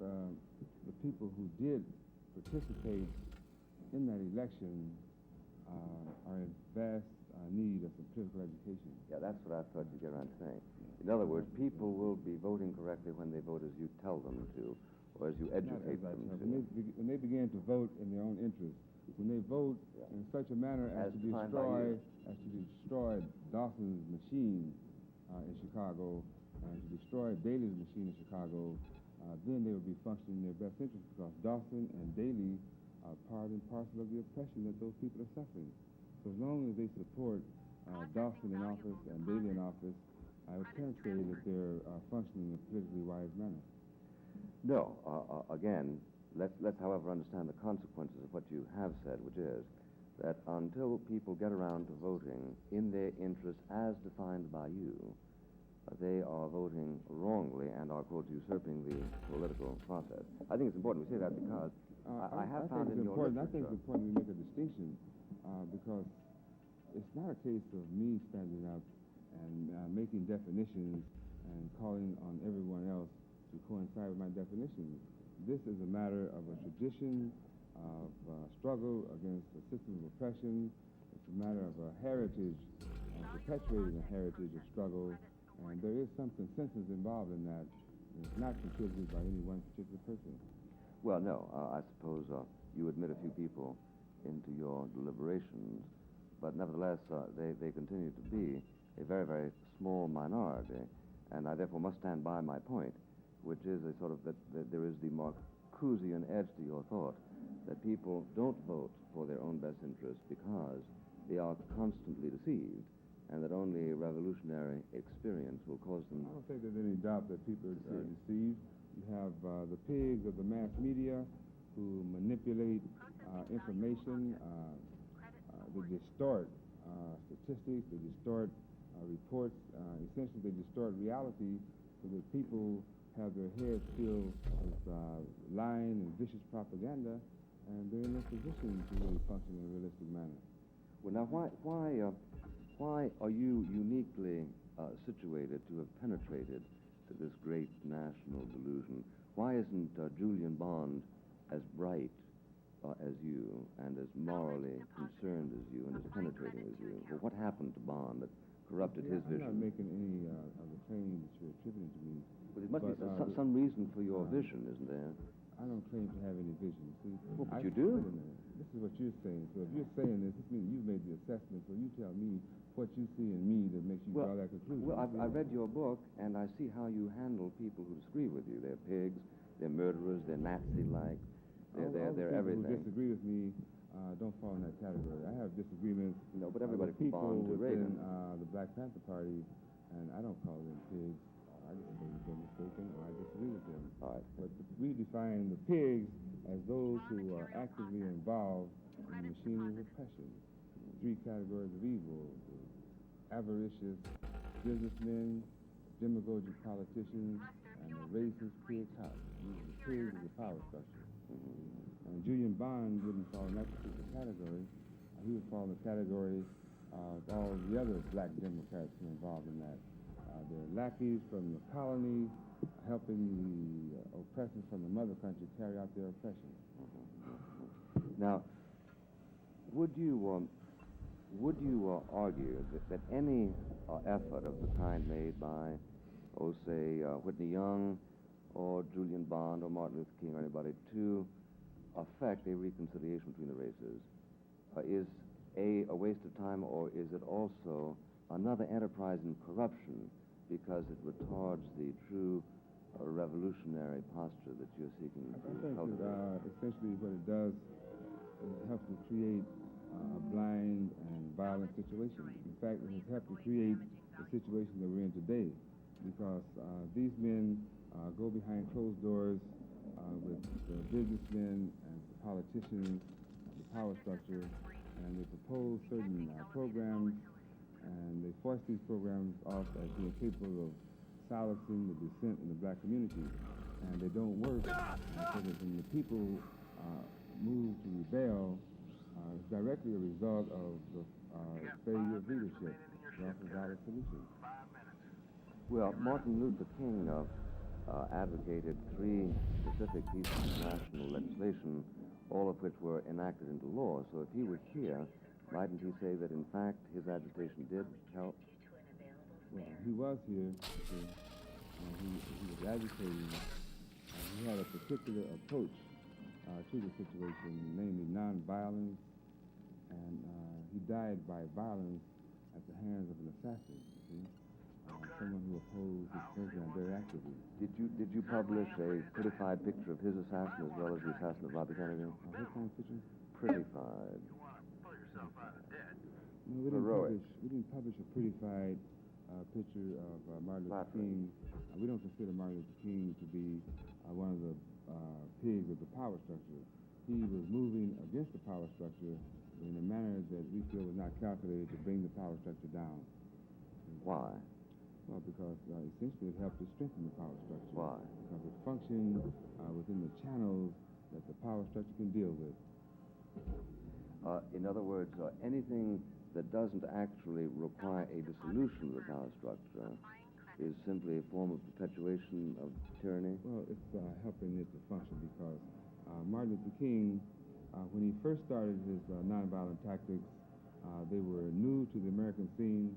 the people who did participate in that election are in vast need of some political education. Yeah, that's what I thought you'd get around to saying. In other words, people will be voting correctly when they vote as you tell them to, or as you educate them to. When they begin to vote in their own interest, when they vote in such a manner as to destroy Dawson's machine in Chicago, and to destroy Daley's machine in Chicago, then they will be functioning in their best interest, because Dawson and Daley are part and parcel of the oppression that those people are suffering. So as long as they support Dawson in office and Daley in office, I can't say that they're functioning in a politically wise manner. No. Again, let's however understand the consequences of what you have said, which is that until people get around to voting in their interest as defined by you, they are voting wrongly and are, quote, usurping the political process. I think it's important we say that because I have found in your literature... I think it's important we make a distinction because it's not a case of me standing up and making definitions and calling on everyone else to coincide with my definitions. This is a matter of a tradition of struggle against a system of oppression. It's a matter of a heritage, perpetuating a heritage of struggle, and there is some consensus involved in that. It's not contributed by any one particular person. Well, no, I suppose you admit a few people into your deliberations, but nevertheless, they continue to be a very, very small minority, and I therefore must stand by my point, which is a sort of that there is the Marcusean edge to your thought, that people don't vote for their own best interests because they are constantly deceived, and that only revolutionary experience will cause them... I don't think there's any doubt that people are deceived. You have the pigs of the mass media who manipulate information, they distort statistics, they distort reports, essentially they distort reality so that people have their heads filled with lying and vicious propaganda, and they're in a position to really function in a realistic manner. Well, now, why are you uniquely situated to have penetrated to this great national delusion? Why isn't Julian Bond as bright as you, and as morally concerned as you, and as penetrating as you? Well, what happened to Bond that corrupted his vision? I'm not making any of the claims that you're attributing to me. Well, there must be some reason for your vision, isn't there? I don't claim to have any vision. See, well, but you do. This is what you're saying. So if you're saying this means you've made the assessment, so you tell me what you see in me that makes you draw that conclusion. Well, I read your book, and I see how you handle people who disagree with you. They're pigs, they're murderers, they're Nazi-like, they're everything. People who disagree with me don't fall in that category. I have disagreements but everybody with people within the Black Panther Party, and I don't call them pigs. I just think they're mistaken, or I disagree with them. All right. But we define the pigs as those who are actively involved in the machinery of oppression. 3 categories of evil: the avaricious businessmen, demagogic politicians, and the racist pig cops. The pigs is the power structure. And Julian Bond wouldn't fall in that particular category. He would fall in the category of all the other black Democrats who are involved in that. They're lackeys from the colonies, helping the oppressors from the mother country carry out their oppression. Now, would you argue that any effort of the kind made by, say, Whitney Young or Julian Bond or Martin Luther King or anybody to affect a reconciliation between the races is a waste of time, or is it also another enterprise in corruption because it retards the true revolutionary posture that you're seeking to cultivate? I think essentially what it does is it helps to create a blind and violent situation. In fact, it has helped to create the situation that we're in today, because these men go behind closed doors with the businessmen and the politicians, the power structure, and they propose certain programs, and they force these programs off as being capable of silencing the dissent in the black community, and they don't work. And so that when the people move to rebel, it's directly a result of the failure of leadership. It's not a valid solution. Well, Martin Luther King advocated 3 specific pieces of national legislation, all of which were enacted into law. So if he were here, mightn't he say that, in fact, his agitation did help? Well, he was here. He was agitating. He had a particular approach to the situation, namely nonviolence, and he died by violence at the hands of an assassin, you see? Someone who opposed his program very actively. Did you publish a prettified picture of his assassin as well as the assassin of Robert Kennedy? What kind of picture? Prettified. No, we didn't publish a prettified picture of Martin Luther King. We don't consider Martin Luther King to be one of the pigs of the power structure. He was moving against the power structure in a manner that we feel was not calculated to bring the power structure down. Why? Well, because essentially it helped to strengthen the power structure. Why? Because it functioned within the channels that the power structure can deal with. In other words, anything that doesn't actually require a dissolution of the power structure is simply a form of perpetuation of tyranny? Well, it's helping it to function because Martin Luther King, when he first started his nonviolent tactics, they were new to the American scene,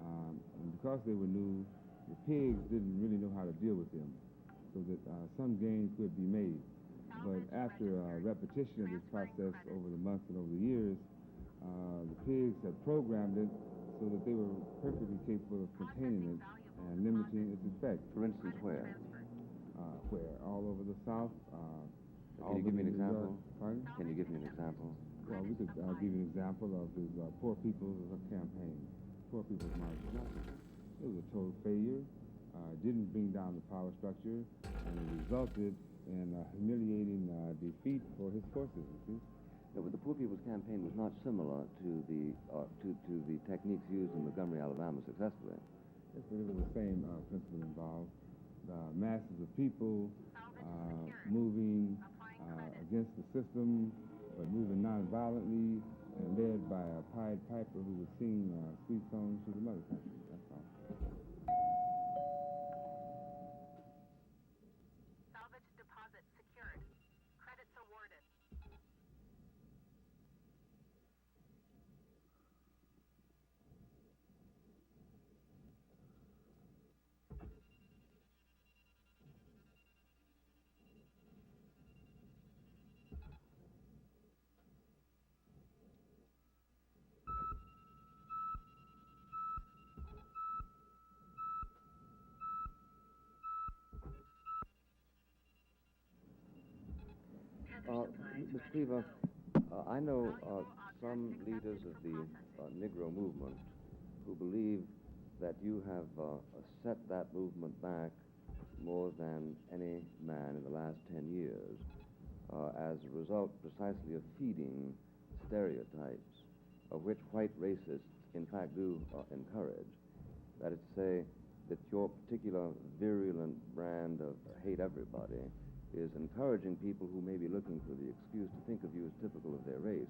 and because they were new, the pigs didn't really know how to deal with them, so that some gains could be made. But after repetition of this process over the months and over the years, the pigs had programmed it so that they were perfectly capable of containing it and limiting its effect. For instance, where? Where? All over the South. Can you give me an example? Pardon? Can you give me an example? Well, we could give you an example of his Poor People's Campaign, Poor People's March. It was a total failure. Didn't bring down the power structure, and it resulted in a humiliating defeat for his forces, you see. No, but the Poor People's Campaign was not similar to the techniques used in Montgomery, Alabama, successfully. Yes, but it was the same principle involved. The masses of people moving against the system, but moving non-violently, and led by a Pied Piper who would sing sweet songs to the mother country. That's all. Salvage deposit secured. Credits awarded. Mr. Cleaver, I know some leaders of the Negro movement who believe that you have set that movement back more than any man in the last 10 years as a result precisely of feeding stereotypes of which white racists, in fact, do encourage. That is to say, that your particular virulent brand of hate everybody is encouraging people who may be looking for the excuse to think of you as typical of their race.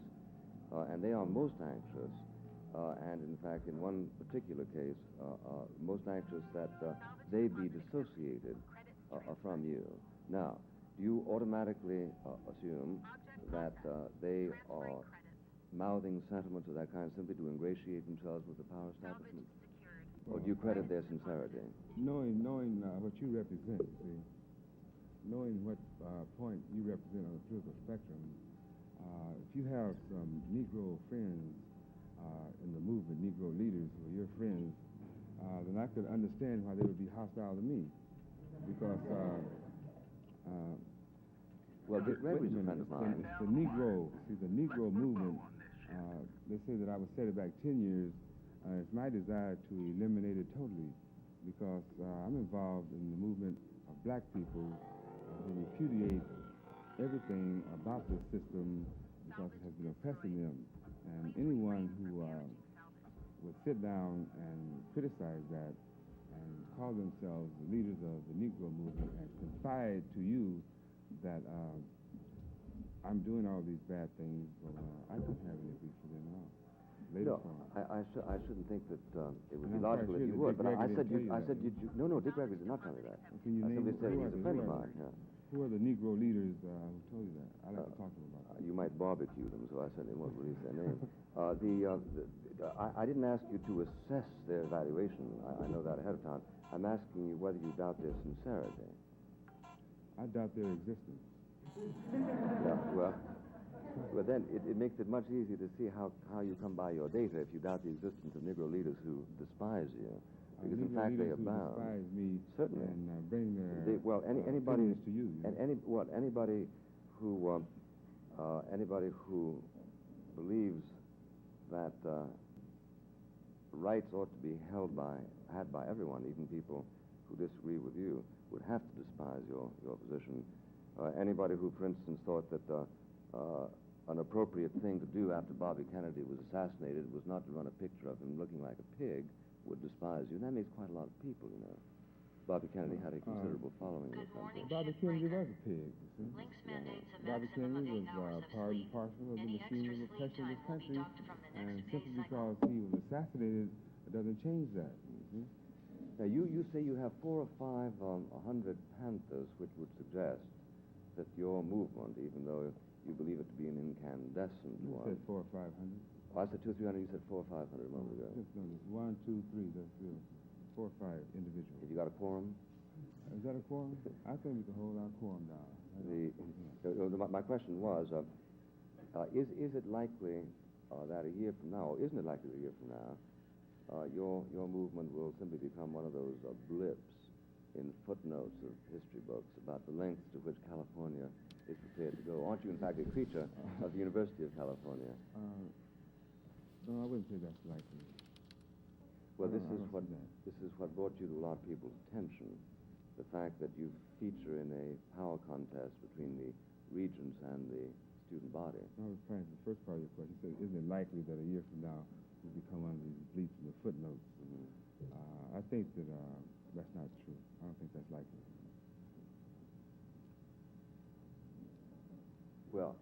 And they are most anxious, and in fact, in one particular case, most anxious that they be dissociated from you. Now, do you automatically assume that they are mouthing sentiments of that kind simply to ingratiate themselves with the power establishment? Or do you credit their sincerity? Knowing what you represent, see, knowing what point you represent on the political spectrum, if you have some Negro friends in the movement, Negro leaders who are your friends, then I could understand why they would be hostile to me. Because, well, Dick Gregory's a friend of mine. It's the Negro, see, the Negro movement, they say that I would set it back 10 years. It's my desire to eliminate it totally because I'm involved in the movement of black people who repudiate everything about this system because it has been oppressing them. And anyone who would sit down and criticize that and call themselves the leaders of the Negro movement and confide to you that I'm doing all these bad things, well, I couldn't have any beef for them at all. No, I shouldn't think that it would be logical if you would, but I said no, Dick Gregory did not tell me that. Can you I simply said he's a friend of mine. Who are the Negro leaders who told you that? I'd like to talk to them about that. You might barbecue them, so I certainly won't release their name. I didn't ask you to assess their evaluation. I know that ahead of time. I'm asking you whether you doubt their sincerity. I doubt their existence. Yeah, well, then it makes it much easier to see how you come by your data if you doubt the existence of Negro leaders who despise you. Because in fact they abound. Despise me certainly. And bring their anybody to you. And anybody who believes that rights ought to be had by everyone, even people who disagree with you, would have to despise your position. Anybody who, for instance, thought that an appropriate thing to do after Bobby Kennedy was assassinated was not to run a picture of him looking like a pig would despise you. And that makes quite a lot of people, you know. Bobby Kennedy had a considerable following in this country. Bobby Kennedy was a pig, you see. Bobby Kennedy was part and parcel of the machine of oppression of this country, and simply because he was assassinated, it doesn't change that, you see. Now, you say you have 4 or 5 100 Panthers, which would suggest that your movement, even though you believe it to be an incandescent one... You said 400 or 500. Oh, I said 200 or 300. You said 400 or 500 a moment ago. Just no, it's 1, 2, 3. That's real. 4 or 5 individuals. Have you got a quorum? Is that a quorum? I think we can hold our quorum down. My question was, is it likely that a year from now, or isn't it likely that a year from now, your movement will simply become one of those blips in footnotes of history books about the lengths to which California is prepared to go? Aren't you, in fact, a creature of the University of California? No, I wouldn't say that's likely. Well, this is what brought you to a lot of people's attention, the fact that you feature in a power contest between the regents and the student body. I was trying to the first part of your question. You said, isn't it likely that a year from now we'll become one of these bleeps in the footnotes? I think that that's not true. I don't think that's likely. Well,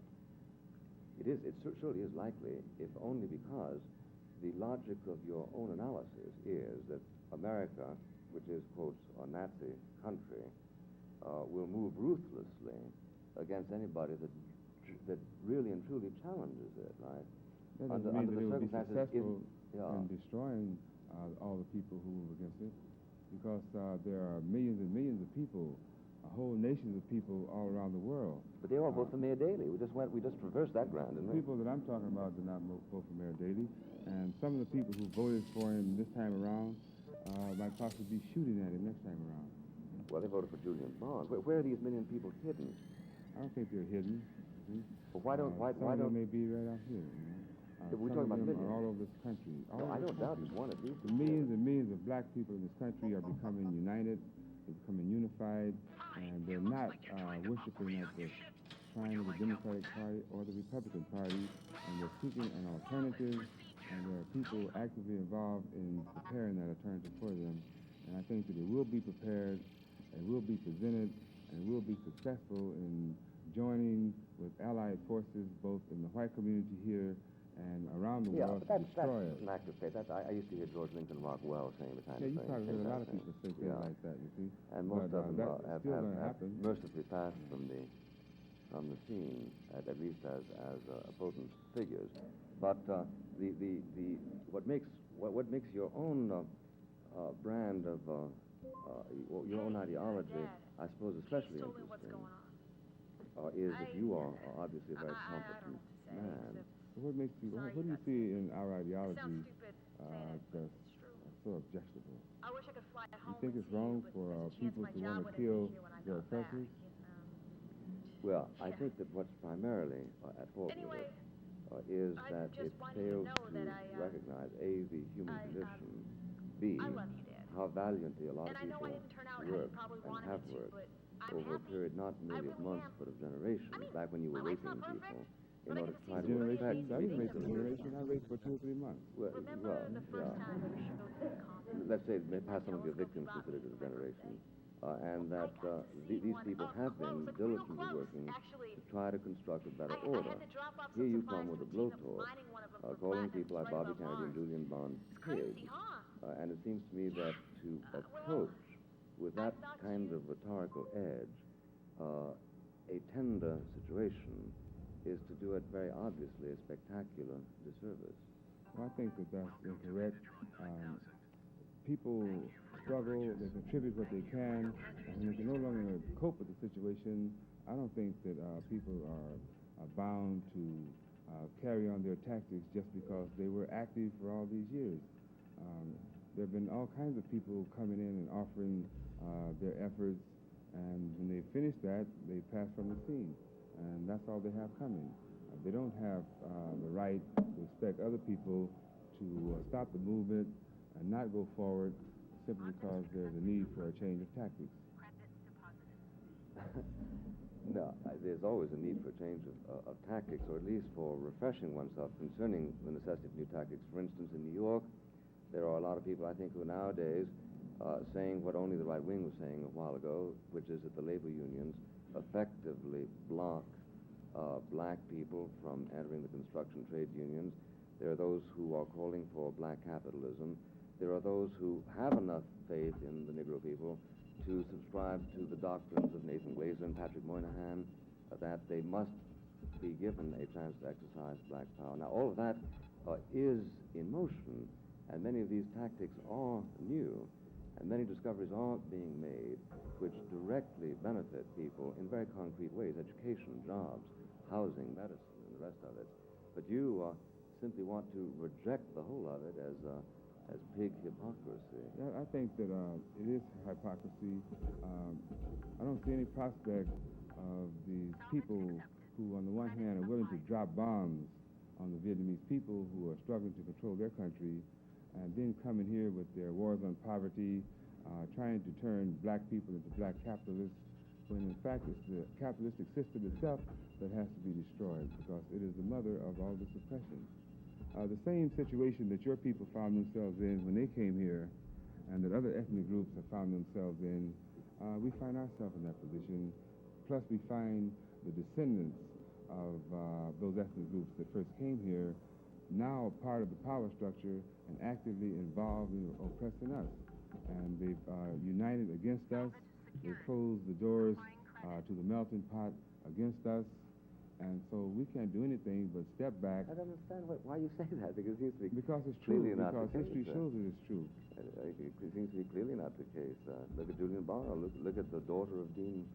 it surely is likely, if only because the logic of your own analysis is that America, which is, quotes, a Nazi country, will move ruthlessly against anybody that really and truly challenges it, right? That doesn't mean that it will be successful in destroying all the people who move against it, because there are millions and millions of people, whole nations of people all around the world. But they all vote for Mayor Daley. We just traversed that ground, didn't we? The people that I'm talking about did not vote for Mayor Daley, and some of the people who voted for him this time around might possibly be shooting at him next time around. Well, they voted for Julian Barnes. Where are these million people hidden? I don't think they're hidden. But why don't... Some of them may be right out here, you know. We're talking about millions. Are all over this country. No, I don't doubt there's one at least. The millions and millions of black people in this country are becoming united, they're becoming unified, and they're not worshiping at the shrine of the Democratic Party or the Republican Party, and they're seeking an alternative, and there are people actively involved in preparing that alternative for them. And I think that they will be prepared, and will be presented, and will be successful in joining with allied forces both in the white community here and around the Yeah, world but to destroy it. that's an act of faith. I used to hear George Lincoln Rockwell saying the kind Yeah, of you thing. probably heard a lot of thing. people say things like that, you see. And most But, of them that's have still gonna happen. mercifully passed from the scene, at least as potent figures. But what makes your own brand of your own ideology, I suppose, especially interesting, is that you are obviously a very competent man. What makes you? What do you see in our ideology that's so objectionable? You think it's wrong for people to want to kill their oppressors? Well, I think that what's primarily at fault with it is that it fails to recognize, A, the human condition, B, how valiantly a lot of people work and have worked over a period not merely of months but of generations, back when you were raping people in order to try to affect... I didn't rape a generation. I raped for 2 or 3 months. Well, yeah. Let's say perhaps some of your victims considered it a generation. And that these people have been diligently working to try to construct a better order. Here you come with a blowtorch, calling people like Bobby Kennedy and Julian Bond pigs. And it seems to me that to approach with that kind of rhetorical edge a tender situation is to do it very obviously a spectacular disservice. Well, I think that that's incorrect. People struggle, they contribute what they can, and when they can no longer cope with the situation, I don't think that people are bound to carry on their tactics just because they were active for all these years. There have been all kinds of people coming in and offering their efforts, and when they finish that, they pass from the scene, and that's all they have coming. They don't have the right to expect other people to stop the movement and not go forward simply because there's a need for a change of tactics. No, there's always a need for a change of tactics, or at least for refreshing oneself concerning the necessity of new tactics. For instance, in New York, there are a lot of people, I think, who nowadays saying what only the right wing was saying a while ago, which is that the labor unions effectively block black people from entering the construction trade unions. There are those who are calling for black capitalism. There are those who have enough faith in the Negro people to subscribe to the doctrines of Nathan Glazer and Patrick Moynihan that they must be given a chance to exercise black power. Now, all of that is in motion, and many of these tactics are new, and many discoveries are being made which directly benefit people in very concrete ways: education, jobs, housing, medicine, and the rest of it. But you simply want to reject the whole of it as pig hypocrisy. Yeah, I think that it is hypocrisy. I don't see any prospect of these people who, on the one hand, are willing to drop bombs on the Vietnamese people who are struggling to control their country, and then coming here with their wars on poverty, trying to turn black people into black capitalists, when in fact it's the capitalistic system itself that has to be destroyed, because it is the mother of all this oppression. The same situation that your people found themselves in when they came here, and that other ethnic groups have found themselves in, we find ourselves in that position. Plus, we find the descendants of those ethnic groups that first came here now part of the power structure and actively involved in oppressing us. And they've united against us. They've closed the doors to the melting pot against us. And so we can't do anything but step back. I don't understand why you say that, because it seems to be because it's true, because history case, shows that it's true. It seems to be clearly not the case. Look at Julian Bond, look at the daughter of Dean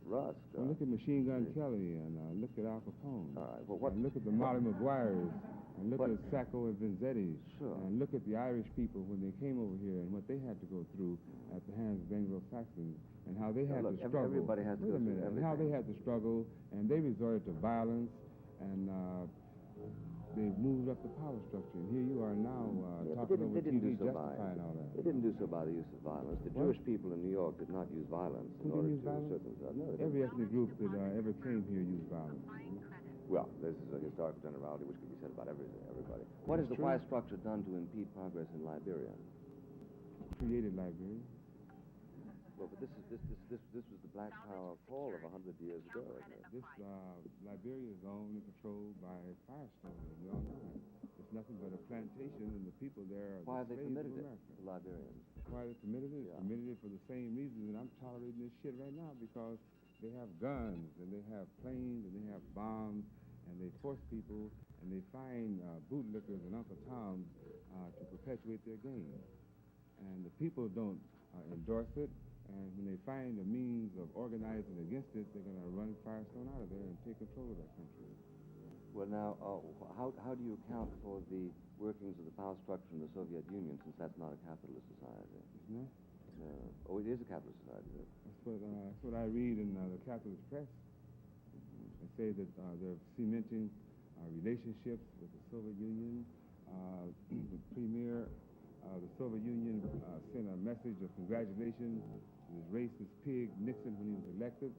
Rusk. Well, look at Machine Gun Kelly, and look at Al Capone. All right, well, and look at the Molly Maguires, and look at Sacco and Vanzetti. Sure. And look at the Irish people when they came over here and what they had to go through at the hands of Anglo-Saxons, and how they had to struggle. Everybody has to go through everything. And how they had to struggle, and they resorted to violence, and they moved up the power structure. And here you are now talking over TV justifying all that. They didn't do so by the use of violence. The Jewish people in New York did not use violence in order to assert themselves. No, every ethnic group that ever came here used violence. Well, this is a historical generality which could be said about everybody. What has the white structure done to impede progress in Liberia? Created Liberia. Well, but this was the Black Power fall of 100 years ago, isn't it? This Liberia is owned and controlled by Firestone, and we all know it. It's nothing but a plantation, and the people there are Why have the they slaves permitted of it, America. the Liberians? Why they permitted it? Yeah. Permitted it for the same reason that I'm tolerating this shit right now, because they have guns, and they have planes, and they have bombs, and they force people, and they find bootlickers and Uncle Toms to perpetuate their game. And the people don't endorse it, and when they find a means of organizing against it, they're going to run Firestone out of there and take control of that country. Well, now, how do you account for the workings of the power structure in the Soviet Union, since that's not a capitalist society? Isn't it? No. Oh, it is a capitalist society, is it? That's what I read in the capitalist press. They say that they're cementing relationships with the Soviet Union. The premier of the Soviet Union sent a message of congratulations to this racist pig Nixon when he was elected.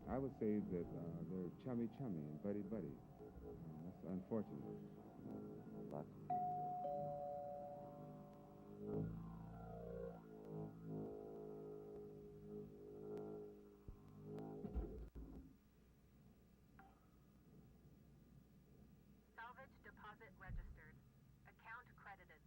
I would say that they're chummy-chummy and buddy-buddy. That's unfortunate. But Salvage deposit registered. Account credited.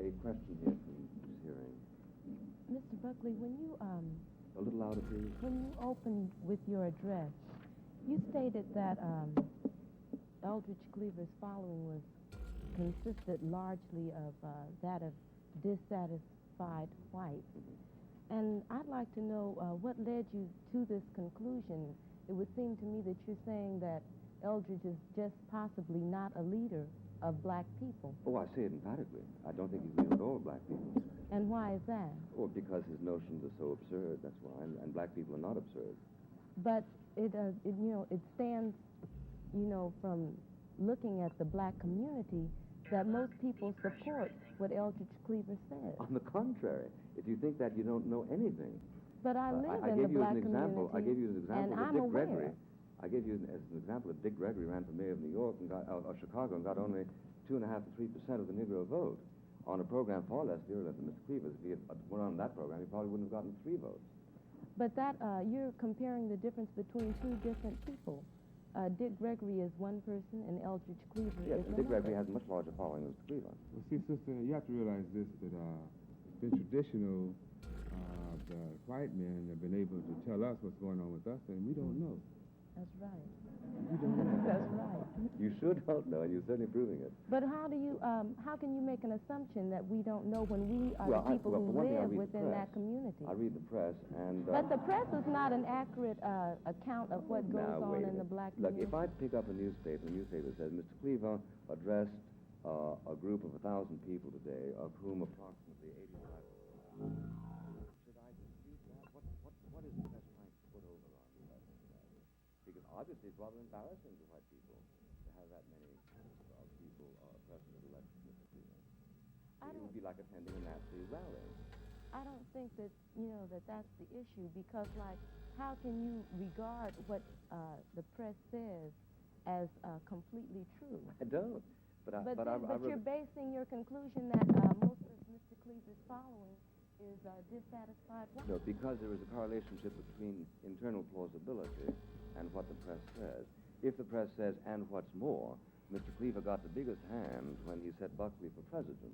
a question here from this hearing. Mr. Buckley, A little louder, please. when you opened with your address, you stated that Eldridge Cleaver's following consisted largely of that of dissatisfied whites. And I'd like to know what led you to this conclusion. It would seem to me that you're saying that Eldridge is just possibly not a leader of black people. Oh, I say it emphatically. I don't think he's leading all black people. And why is that? Well, because his notions are so absurd, that's why. And black people are not absurd. But it stands, from looking at the black community, that most people support what Eldridge Cleaver said. On the contrary, if you think that, you don't know anything. But I live in the black community. I gave you an example and of I'm Dick aware. Gregory. I gave you as an example of Dick Gregory ran for mayor of New York and or Chicago and got only 2.5 to 3% of the Negro vote on a program far less virulent than Mr. Cleaver's. If he had went on that program, he probably wouldn't have gotten 3 votes. But that you're comparing the difference between two different people. Dick Gregory is one person, and Eldridge Cleaver yes, is and Dick another. Gregory has a much larger following than Mr. Cleaver. Well, see, sister, you have to realize this, that it's been traditional. The white men have been able to tell us what's going on with us, and we don't know. That's right. We don't know. That's right. You sure don't know, and you're certainly proving it. But how can you make an assumption that we don't know when we are the people who for one thing, I live read within the press. that community? I read the press, and... But the press is not an accurate account of what goes now, on wait a in the minute. black Look, community. if I pick up a newspaper, the newspaper says, Mr. Cleaver addressed a group of 1,000 people today, of whom approximately 85%. Should I dispute that? What is the press trying to put over on the press? Because obviously it's rather embarrassing to white people to have that many people present at elections, Mr. Cleaver. It would be like attending a Nazi rally. I don't think that, that's the issue, because, how can you regard what the press says as completely true? I don't. But you're basing your conclusion that most of Mr. Cleaver's following is dissatisfied whites. No, because there is a correlation between internal plausibility and what the press says. If the press says, and what's more, Mr. Cleaver got the biggest hand when he set Buckley for president,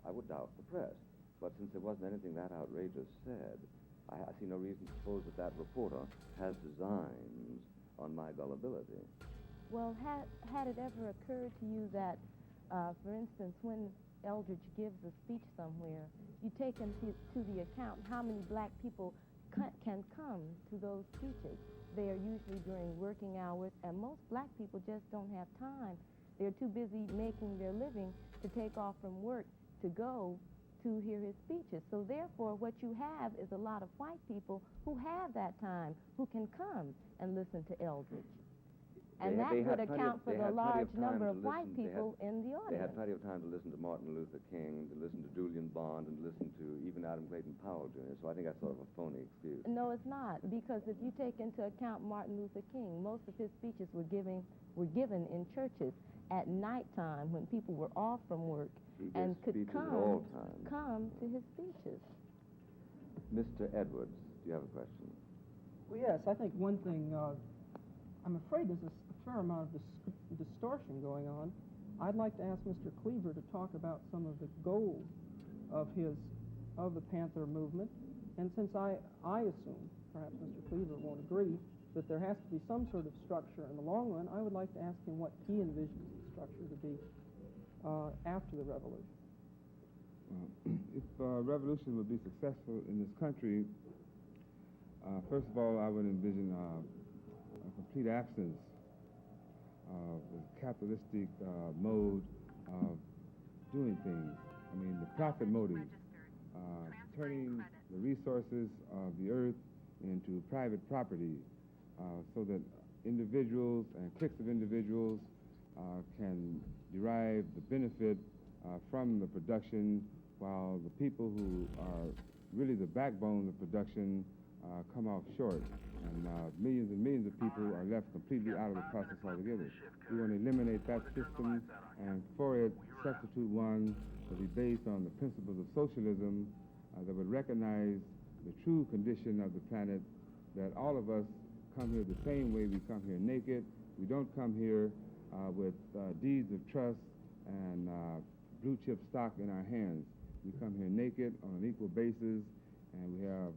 I would doubt the press. But since there wasn't anything that outrageous said, I see no reason to suppose that reporter has designs on my gullibility. Well, had it ever occurred to you that, for instance, when Eldridge gives a speech somewhere, you take into the account how many black people can come to those speeches. They are usually during working hours, and most black people just don't have time. They're too busy making their living to take off from work to go to hear his speeches. So therefore, what you have is a lot of white people who have that time, who can come and listen to Eldridge. And that would account for the large number of white people in the audience. They had plenty of time to listen to Martin Luther King, to listen to Julian Bond, and to listen to even Adam Clayton Powell Jr., so I think that's sort of a phony excuse. No, it's not, because if you take into account Martin Luther King, most of his speeches were given in churches at nighttime when people were off from work and could come to his speeches. Mr. Edwards, do you have a question? Well, yes, I think one thing, I'm afraid there's a fair amount of distortion going on. I'd like to ask Mr. Cleaver to talk about some of the goals of the Panther movement. And since I assume, perhaps Mr. Cleaver won't agree, that there has to be some sort of structure in the long run, I would like to ask him what he envisions the structure to be after the revolution. If revolution would be successful in this country, first of all, I would envision a complete absence of the capitalistic mode of doing things. I mean, the profit motive, turning the resources of the earth into private property so that individuals and cliques of individuals can derive the benefit from the production, while the people who are really the backbone of production come off short, and millions and millions of people are left completely out of the process altogether. We want to eliminate that system, and for it, substitute one that will be based on the principles of socialism that would recognize the true condition of the planet, that all of us come here the same way. We come here naked. We don't come here with deeds of trust and blue chip stock in our hands. We come here naked on an equal basis, and we have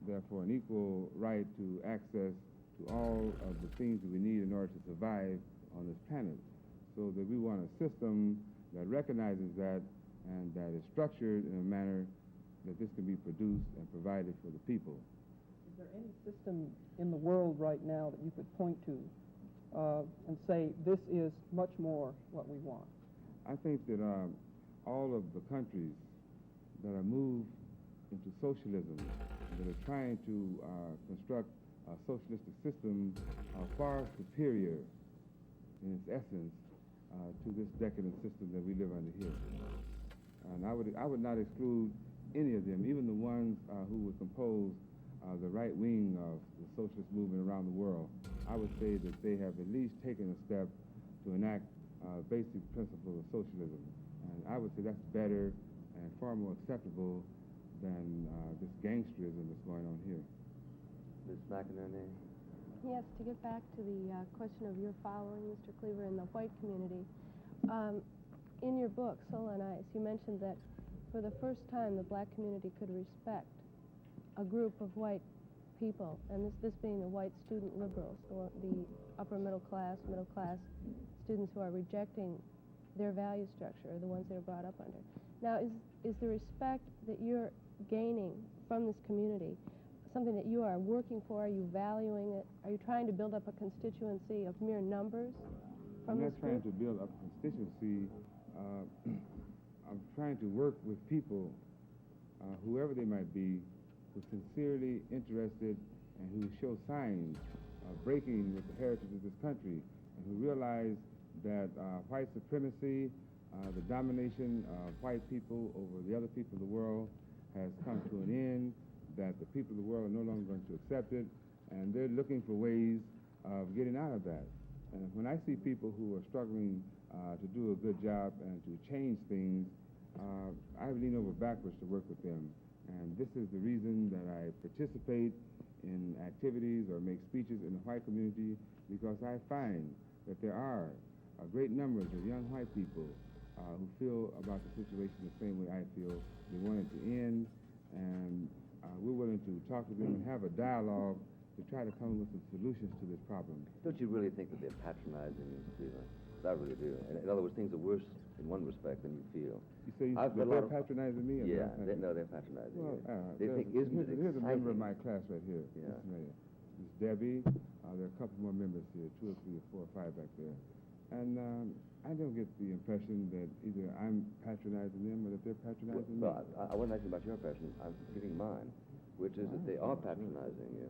therefore an equal right to access to all of the things that we need in order to survive on this planet. So that we want a system that recognizes that and that is structured in a manner that this can be produced and provided for the people. Is there any system in the world right now that you could point to and say this is much more what we want? I think that all of the countries that are moved into socialism, that are trying to construct a socialistic system, are far superior in its essence to this decadent system that we live under here. And I would not exclude any of them, even the ones who would compose the right wing of the socialist movement around the world. I would say that they have at least taken a step to enact basic principles of socialism. And I would say that's better and far more acceptable than this gangsterism that's going on here. Ms. McInerney? Yes, to get back to the question of your following, Mr. Cleaver, in the white community. In your book, Soul on Ice, you mentioned that for the first time the black community could respect a group of white people, and this being the white student liberals, the upper middle class students who are rejecting their value structure, the ones they're brought up under. Now, is the respect that you're gaining from this community something that you are working for? Are you valuing it? Are you trying to build up a constituency of mere numbers from this group? I'm not trying to build up a constituency. I'm trying to work with people, whoever they might be, who are sincerely interested and who show signs of breaking with the heritage of this country, and who realize that white supremacy, the domination of white people over the other people of the world has come to an end, that the people of the world are no longer going to accept it, and they're looking for ways of getting out of that. And when I see people who are struggling to do a good job and to change things, I lean over backwards to work with them. And this is the reason that I participate in activities or make speeches in the white community, because I find that there are great numbers of young white people who feel about the situation the same way I feel. They want it to end, and we're willing to talk to them and have a dialogue to try to come up with some solutions to this problem. Don't you really think that they're patronizing you, Cleaver? I really do. In other words, things are worse in one respect than you feel. You say they're patronizing me? Yeah, they're patronizing you. They think, here's a member of my class right here. Yeah. Miss Debbie. There are a couple more members here, 2 or 3 or 4 or 5 back there. And I don't get the impression that either I'm patronizing them or that they're patronizing me. Well, I wasn't asking about your impression. I'm giving mine, which is that they are patronizing you.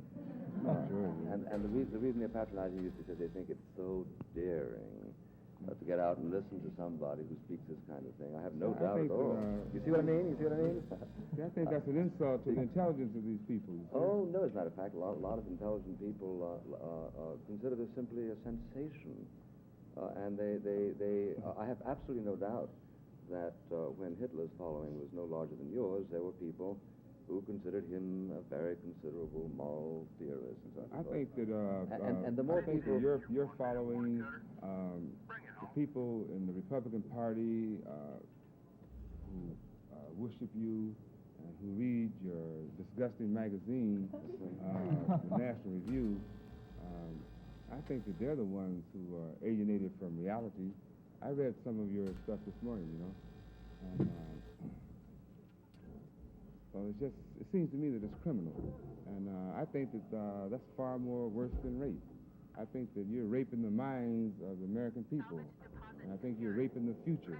Sure. And the reason they're patronizing you is because they think it's so daring to get out and listen to somebody who speaks this kind of thing. I have no doubt at all. You see what I mean? You see what I mean? See, I think that's an insult to the intelligence of these people. Oh, no, as a matter of fact, a lot of intelligent people consider this simply a sensation. And I have absolutely no doubt that when Hitler's following was no larger than yours, there were people who considered him a very considerable moral theorist and so on. I think that and the more I think people that you're following the people in the Republican Party who worship you and who read your disgusting magazine, the National Review. I think that they're the ones who are alienated from reality. I read some of your stuff this morning, you know, and so it seems to me that it's criminal, and I think that that's far more worse than rape. I think that you're raping the minds of the American people, and I think you're raping the future,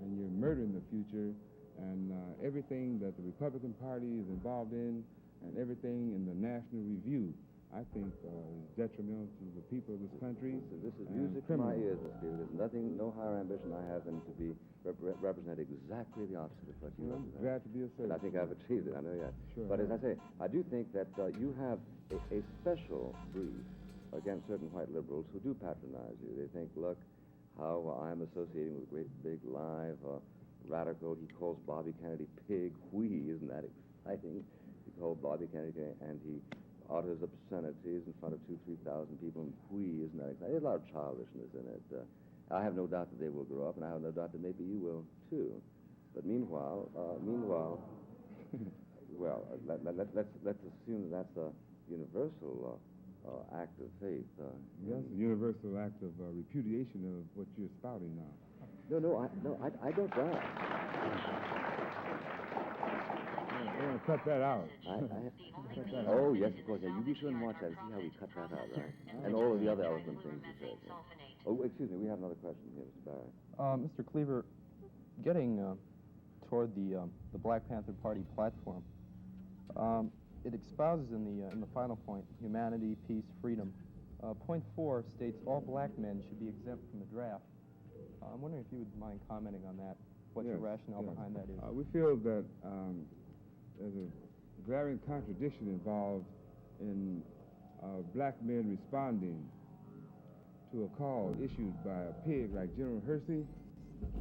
and you're murdering the future, and everything that the Republican Party is involved in, and everything in the National Review, I think is detrimental to the people of this country. So this is music to my ears, Mr. Steve. There's nothing, no higher ambition I have than to be represent exactly the opposite of what you represent. Glad to be of service. And I think I've achieved it. I know you have. Sure. But as I say, I do think that you have a special brief against certain white liberals who do patronize you. They think, look, how I'm associating with a great big live radical. He calls Bobby Kennedy pig. Whee, isn't that exciting? He called Bobby Kennedy, and he utters obscenities in front of 2,000, 3,000 people, and whee, isn't that exciting? There's a lot of childishness in it. I have no doubt that they will grow up, and I have no doubt that maybe you will too. But meanwhile, well, let's assume that that's a universal act of faith. Yes, a universal act of repudiation of what you're spouting now. No, I don't doubt. I want to cut that out. Oh, yes, of course. Yeah, you be sure and watch that and see how we cut that out, right? And all of the other eloquent things you said. Yeah. Oh, excuse me, we have another question here, Mr. Barry. Mr. Cleaver, getting toward the Black Panther Party platform, it espouses in the final point, humanity, peace, freedom. Point 4 states all black men should be exempt from the draft. I'm wondering if you would mind commenting on that, what your rationale behind that is. We feel that there's a glaring contradiction involved in black men responding to a call issued by a pig like General Hersey,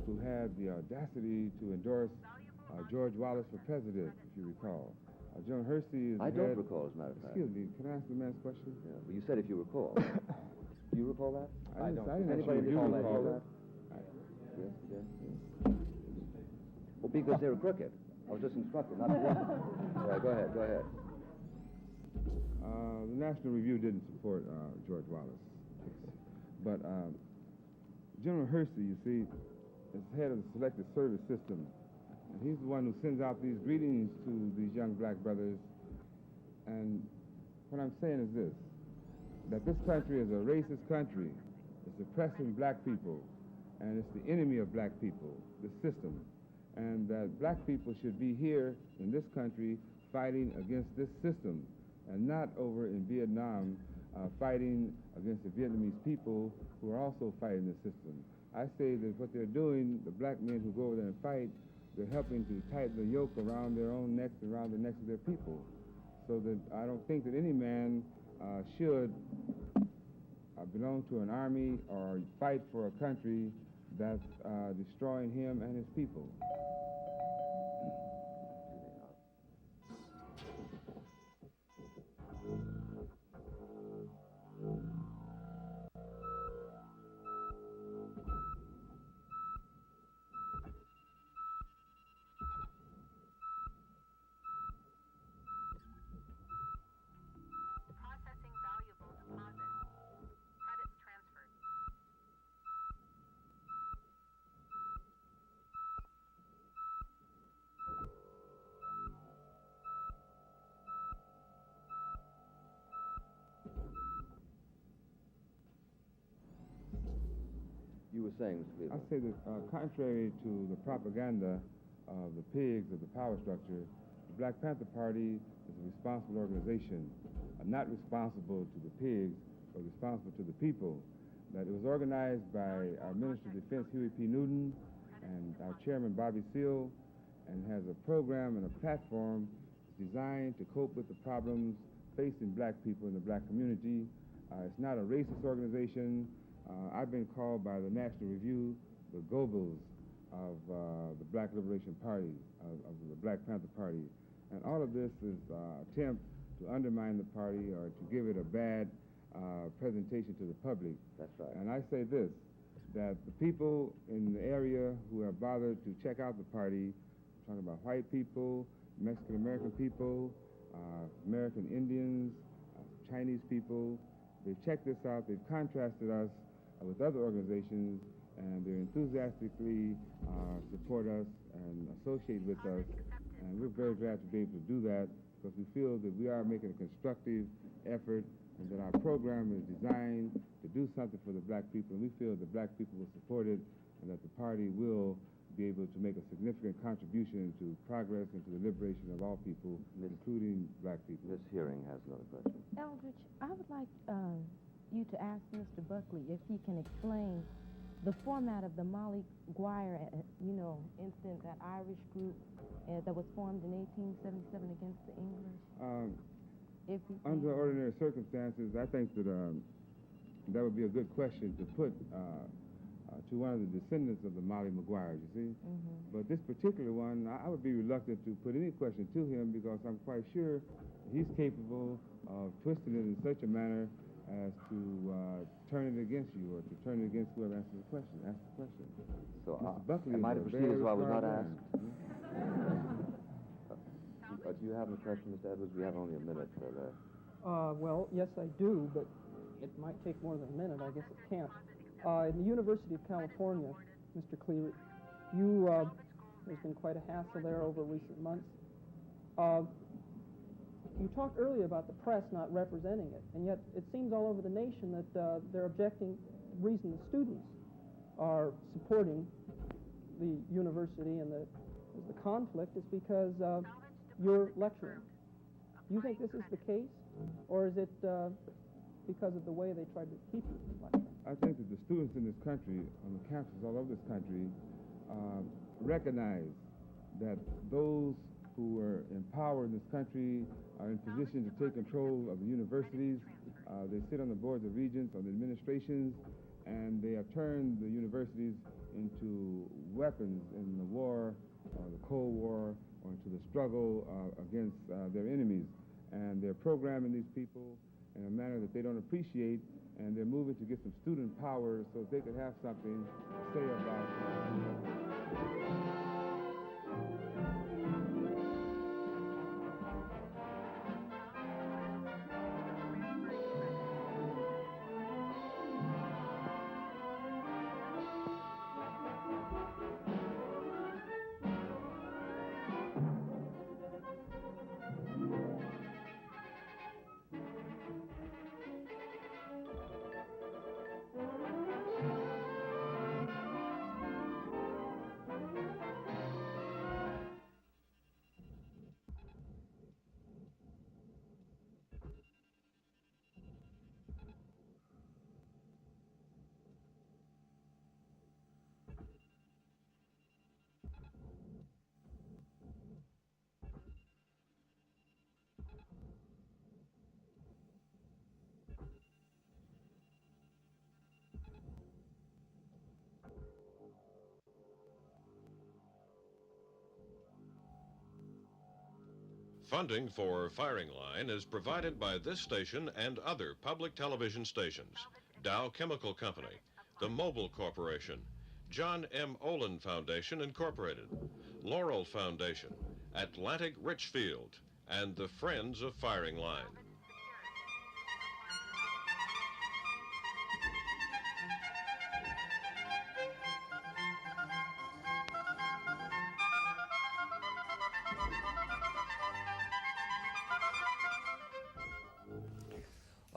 who had the audacity to endorse George Wallace for president, if you recall. General Hersey is I don't recall, as a matter of fact. Excuse me, can I ask the man's question? Yeah, well, you said if you recall. Do you recall that? I don't. Anybody recall that? Yes, yes. Well, because they were crooked. I was just instructed not to do it. Yeah, go ahead. The National Review didn't support George Wallace. But General Hersey, you see, is head of the Selective Service System. And he's the one who sends out these greetings to these young black brothers. And what I'm saying is this, that this country is a racist country. It's oppressing black people. And it's the enemy of black people, the system. And that black people should be here in this country fighting against this system and not over in Vietnam fighting against the Vietnamese people who are also fighting the system. I say that what they're doing, the black men who go over there and fight, they're helping to tighten the yoke around their own necks and around the necks of their people. So that I don't think that any man should belong to an army or fight for a country that's destroying him and his people. Processing valuable deposit. Credits transferred. were saying, Mr. Cleaver. I say that contrary to the propaganda of the pigs of the power structure, the Black Panther Party is a responsible organization, not responsible to the pigs, but responsible to the people. That it was organized by our Minister of Defense, Huey P. Newton, and our Chairman, Bobby Seale, and has a program and a platform designed to cope with the problems facing black people in the black community. It's not a racist organization. I've been called by the National Review the Goebbels of the Black Liberation Party, of the Black Panther Party. And all of this is an attempt to undermine the party or to give it a bad presentation to the public. That's right. And I say this, that the people in the area who have bothered to check out the party, I'm talking about white people, Mexican-American people, American Indians, Chinese people, they've checked this out, they've contrasted us with other organizations, and they enthusiastically support us and associate with us. And we're very glad to be able to do that because we feel that we are making a constructive effort and that our program is designed to do something for the black people. And we feel that black people will support it and that the party will be able to make a significant contribution to progress and to the liberation of all people, including black people. Ms. Hearing has another question. Eldridge, I would like you to ask Mr. Buckley if he can explain the format of the Molly Guire, incident, that Irish group that was formed in 1877 against the English. Under ordinary circumstances, I think that that would be a good question to put to one of the descendants of the Molly Maguires, you see. But this particular one, I would be reluctant to put any question to him because I'm quite sure he's capable of twisting it in such a manner as to turn it against you or to turn it against whoever answers the question. Ask the question. So Mr. Buckley am I to proceed as though I was not asked? Do you have a question, Mr. Edwards? We have only a minute for that. Well, yes, I do, but it might take more than a minute. I guess it can't. In the University of California, Mr. Cleaver, there's been quite a hassle there over recent months. You talked earlier about the press not representing it, and yet it seems all over the nation that they're objecting. The reason the students are supporting the university and the conflict is because you're lecturing. Do you think this is the case, or is it because of the way they tried to keep you lecturing? I think that the students in this country, on the campuses all over this country, recognize that those who are in power in this country are in position to take control of the universities. They sit on the boards of regents, on the administrations, and they have turned the universities into weapons in the war, the Cold War, or into the struggle against their enemies. And they're programming these people in a manner that they don't appreciate, and they're moving to get some student power so that they could have something to say about Funding for Firing Line is provided by this station and other public television stations. Dow Chemical Company, the Mobil Corporation, John M. Olin Foundation, Incorporated, Laurel Foundation, Atlantic Richfield, and the Friends of Firing Line.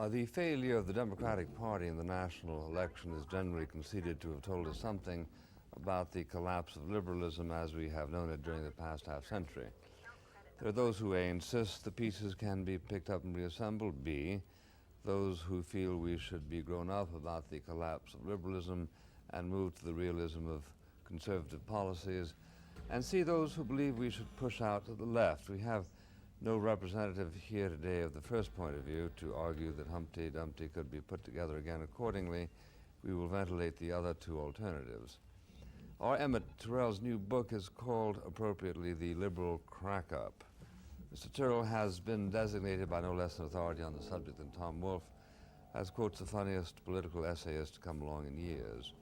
The failure of the Democratic Party in the national election is generally conceded to have told us something about the collapse of liberalism as we have known it during the past half-century. There are those who A, insist the pieces can be picked up and reassembled, B, those who feel we should be grown up about the collapse of liberalism and move to the realism of conservative policies, and C, those who believe we should push out to the left. We have no representative here today of the first point of view to argue that Humpty Dumpty could be put together again. Accordingly, we will ventilate the other two alternatives. R. Emmett Tyrrell's new book is called, appropriately, The Liberal Crack-Up. Mr. Tyrrell has been designated by no less an authority on the subject than Tom Wolfe as, quotes, the funniest political essayist to come along in years.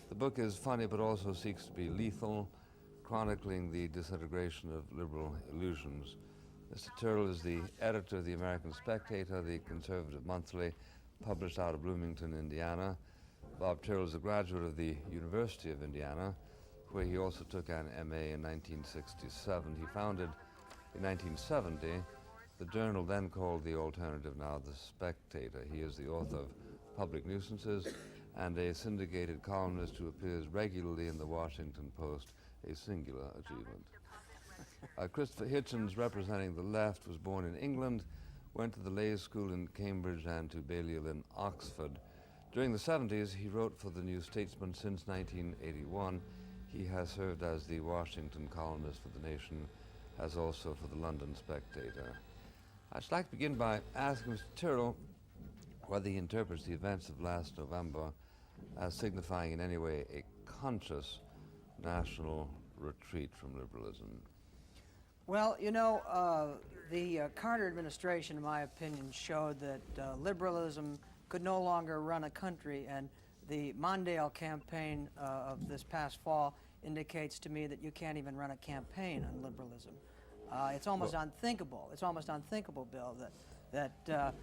The book is funny but also seeks to be lethal, chronicling the disintegration of liberal illusions. Mr. Tyrrell is the editor of the American Spectator, the conservative monthly, published out of Bloomington, Indiana. Bob Tyrrell is a graduate of the University of Indiana, where he also took an M.A. in 1967. He founded, in 1970, the journal then called The Alternative, now The Spectator. He is the author of Public Nuisances and a syndicated columnist who appears regularly in the Washington Post, a singular achievement. Christopher Hitchens, representing the left, was born in England, went to the Leys School in Cambridge and to Balliol in Oxford. During the 70s, he wrote for the New Statesman. Since 1981. He has served as the Washington columnist for The Nation, as also for the London Spectator. I'd like to begin by asking Mr. Tyrrell whether he interprets the events of last November as signifying in any way a conscious national retreat from liberalism. Well, you know, the Carter administration, in my opinion, showed that liberalism could no longer run a country, and the Mondale campaign of this past fall indicates to me that you can't even run a campaign on liberalism. It's almost unthinkable. It's almost unthinkable, Bill, that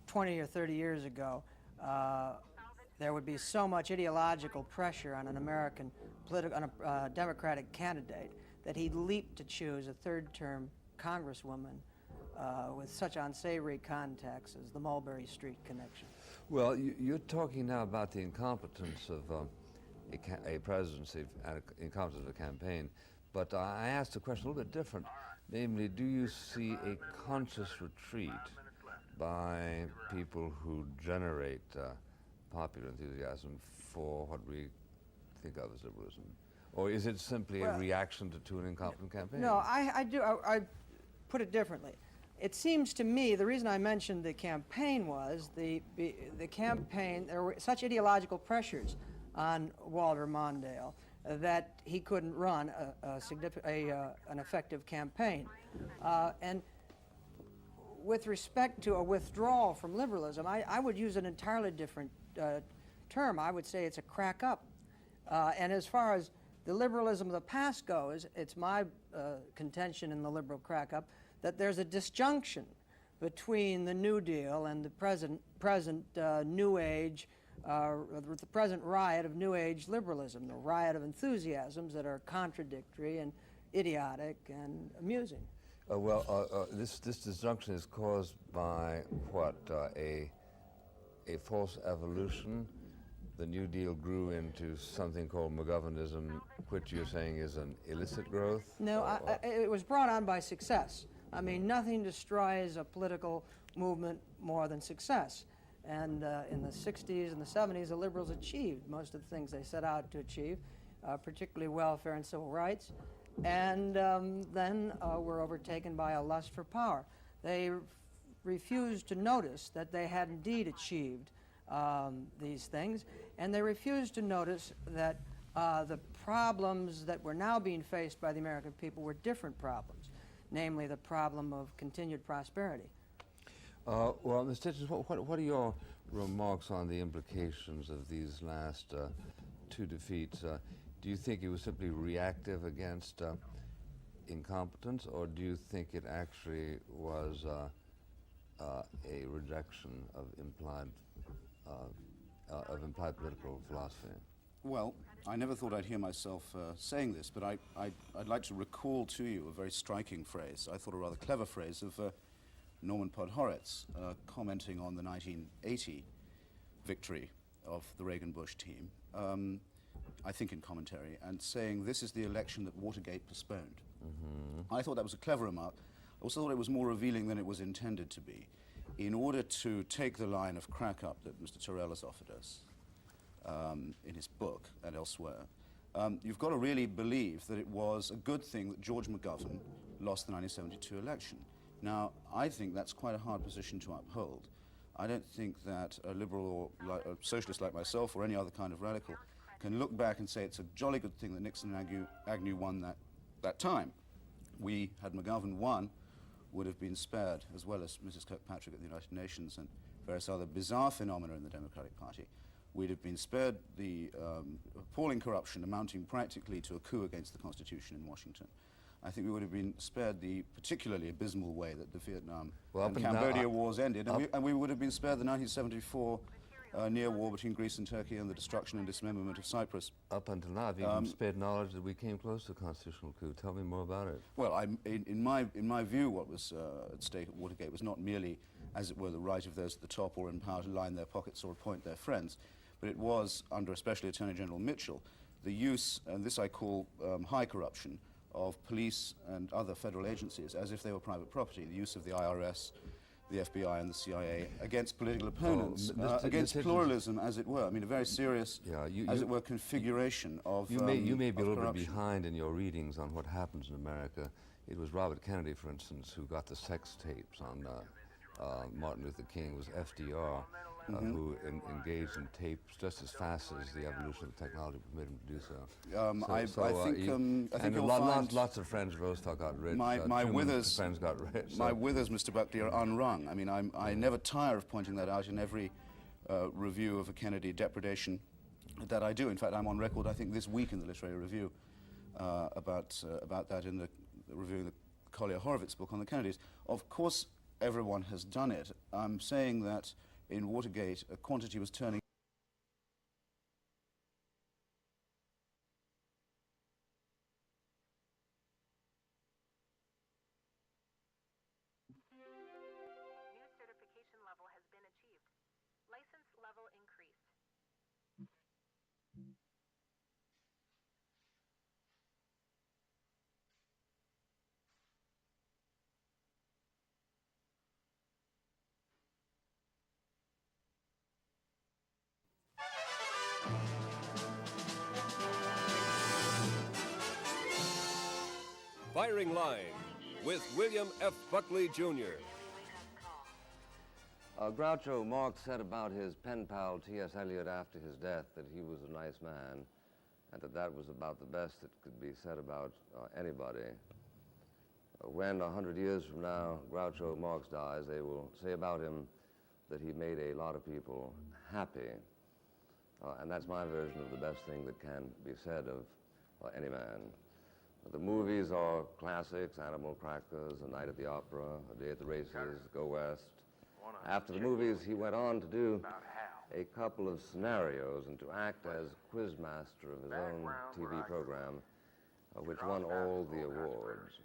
20 or 30 years ago, there would be so much ideological pressure on an American Democratic candidate that he leaped to choose a third-term congresswoman with such unsavory contacts as the Mulberry Street connection. Well, you're talking now about the incompetence of a presidency, incompetence of a campaign, but I asked the question a little bit different. Namely, do you see a conscious retreat by people who generate popular enthusiasm for what we think of as liberalism? Or is it simply a reaction to an incompetent campaign? No, I put it differently. It seems to me the reason I mentioned the campaign was the campaign, there were such ideological pressures on Walter Mondale that he couldn't run an effective campaign. And with respect to a withdrawal from liberalism, I would use an entirely different term. I would say it's a crack up. And as far as the liberalism of the past goes, it's my contention in the liberal crack up that there's a disjunction between the New Deal and the present New Age, the present riot of New Age liberalism, the riot of enthusiasms that are contradictory and idiotic and amusing. This disjunction is caused by what? A false evolution? The New Deal grew into something called McGovernism, which you're saying is an illicit growth? No, it was brought on by success. I mean, nothing destroys a political movement more than success. And in the 60s and the 70s, the liberals achieved most of the things they set out to achieve, particularly welfare and civil rights. And then were overtaken by a lust for power. They refused to notice that they had indeed achieved these things, and they refused to notice that the problems that were now being faced by the American people were different problems, namely the problem of continued prosperity. Well, Mr. Hitchens, what are your remarks on the implications of these last two defeats? Do you think it was simply reactive against incompetence, or do you think it actually was a rejection of implied political philosophy? Well, I never thought I'd hear myself saying this, but I'd like to recall to you a very striking phrase, I thought a rather clever phrase, of Norman Podhoretz, commenting on the 1980 victory of the Reagan-Bush team, I think in commentary, and saying this is the election that Watergate postponed. I thought that was a clever remark. I also thought it was more revealing than it was intended to be. In order to take the line of crack up that Mr. Terrell has offered us in his book and elsewhere, you've got to really believe that it was a good thing that George McGovern lost the 1972 election. Now, I think that's quite a hard position to uphold. I don't think that a liberal or a socialist like myself or any other kind of radical can look back and say it's a jolly good thing that Nixon and Agnew won that time. We, had McGovern won, would have been spared, as well as Mrs. Kirkpatrick at the United Nations and various other bizarre phenomena in the Democratic Party. We'd have been spared the appalling corruption amounting practically to a coup against the Constitution in Washington. I think we would have been spared the particularly abysmal way that the Vietnam and Cambodia wars ended, and we would have been spared the 1974 near war between Greece and Turkey and the destruction and dismemberment of Cyprus. Up until now, I've even spared knowledge that we came close to a constitutional coup. Tell me more about it. Well, in my view, what was at stake at Watergate was not merely, as it were, the right of those at the top or in power to line their pockets or appoint their friends, but it was, under especially Attorney General Mitchell, the use, and this I call high corruption, of police and other federal agencies as if they were private property, the use of the IRS, the FBI and the CIA against political opponents, against pluralism, as it were. I mean, a very serious, as it were, configuration of You may be a little corruption. bit behind in your readings on what happens in America. It was Robert Kennedy, for instance, who got the sex tapes on Martin Luther King. It was FDR who engaged in tapes just as fast as the evolution of technology permitted him to do so. I think you'll find lots of friends of Roosevelt got rich. My Withers friends got rich. My Withers, Mr. Buckley, are unwrung. I mean, I never tire of pointing that out in every review of a Kennedy depredation that I do. In fact, I'm on record, I think, this week in the Literary Review about that in the reviewing the Collier Horowitz book on the Kennedys. Of course, everyone has done it. I'm saying that in Watergate, a quantity was turning. New certification level has been achieved. License level increased. Firing Line with William F. Buckley, Jr. Groucho Marx said about his pen pal T.S. Eliot after his death that he was a nice man, and that was about the best that could be said about anybody. When 100 years from now Groucho Marx dies, they will say about him that he made a lot of people happy, and that's my version of the best thing that can be said of any man. The movies are classics: Animal Crackers, A Night at the Opera, A Day at the Races, Go West. After the movies, he went on to do a couple of scenarios and to act as quizmaster of his own TV program, which won all the awards.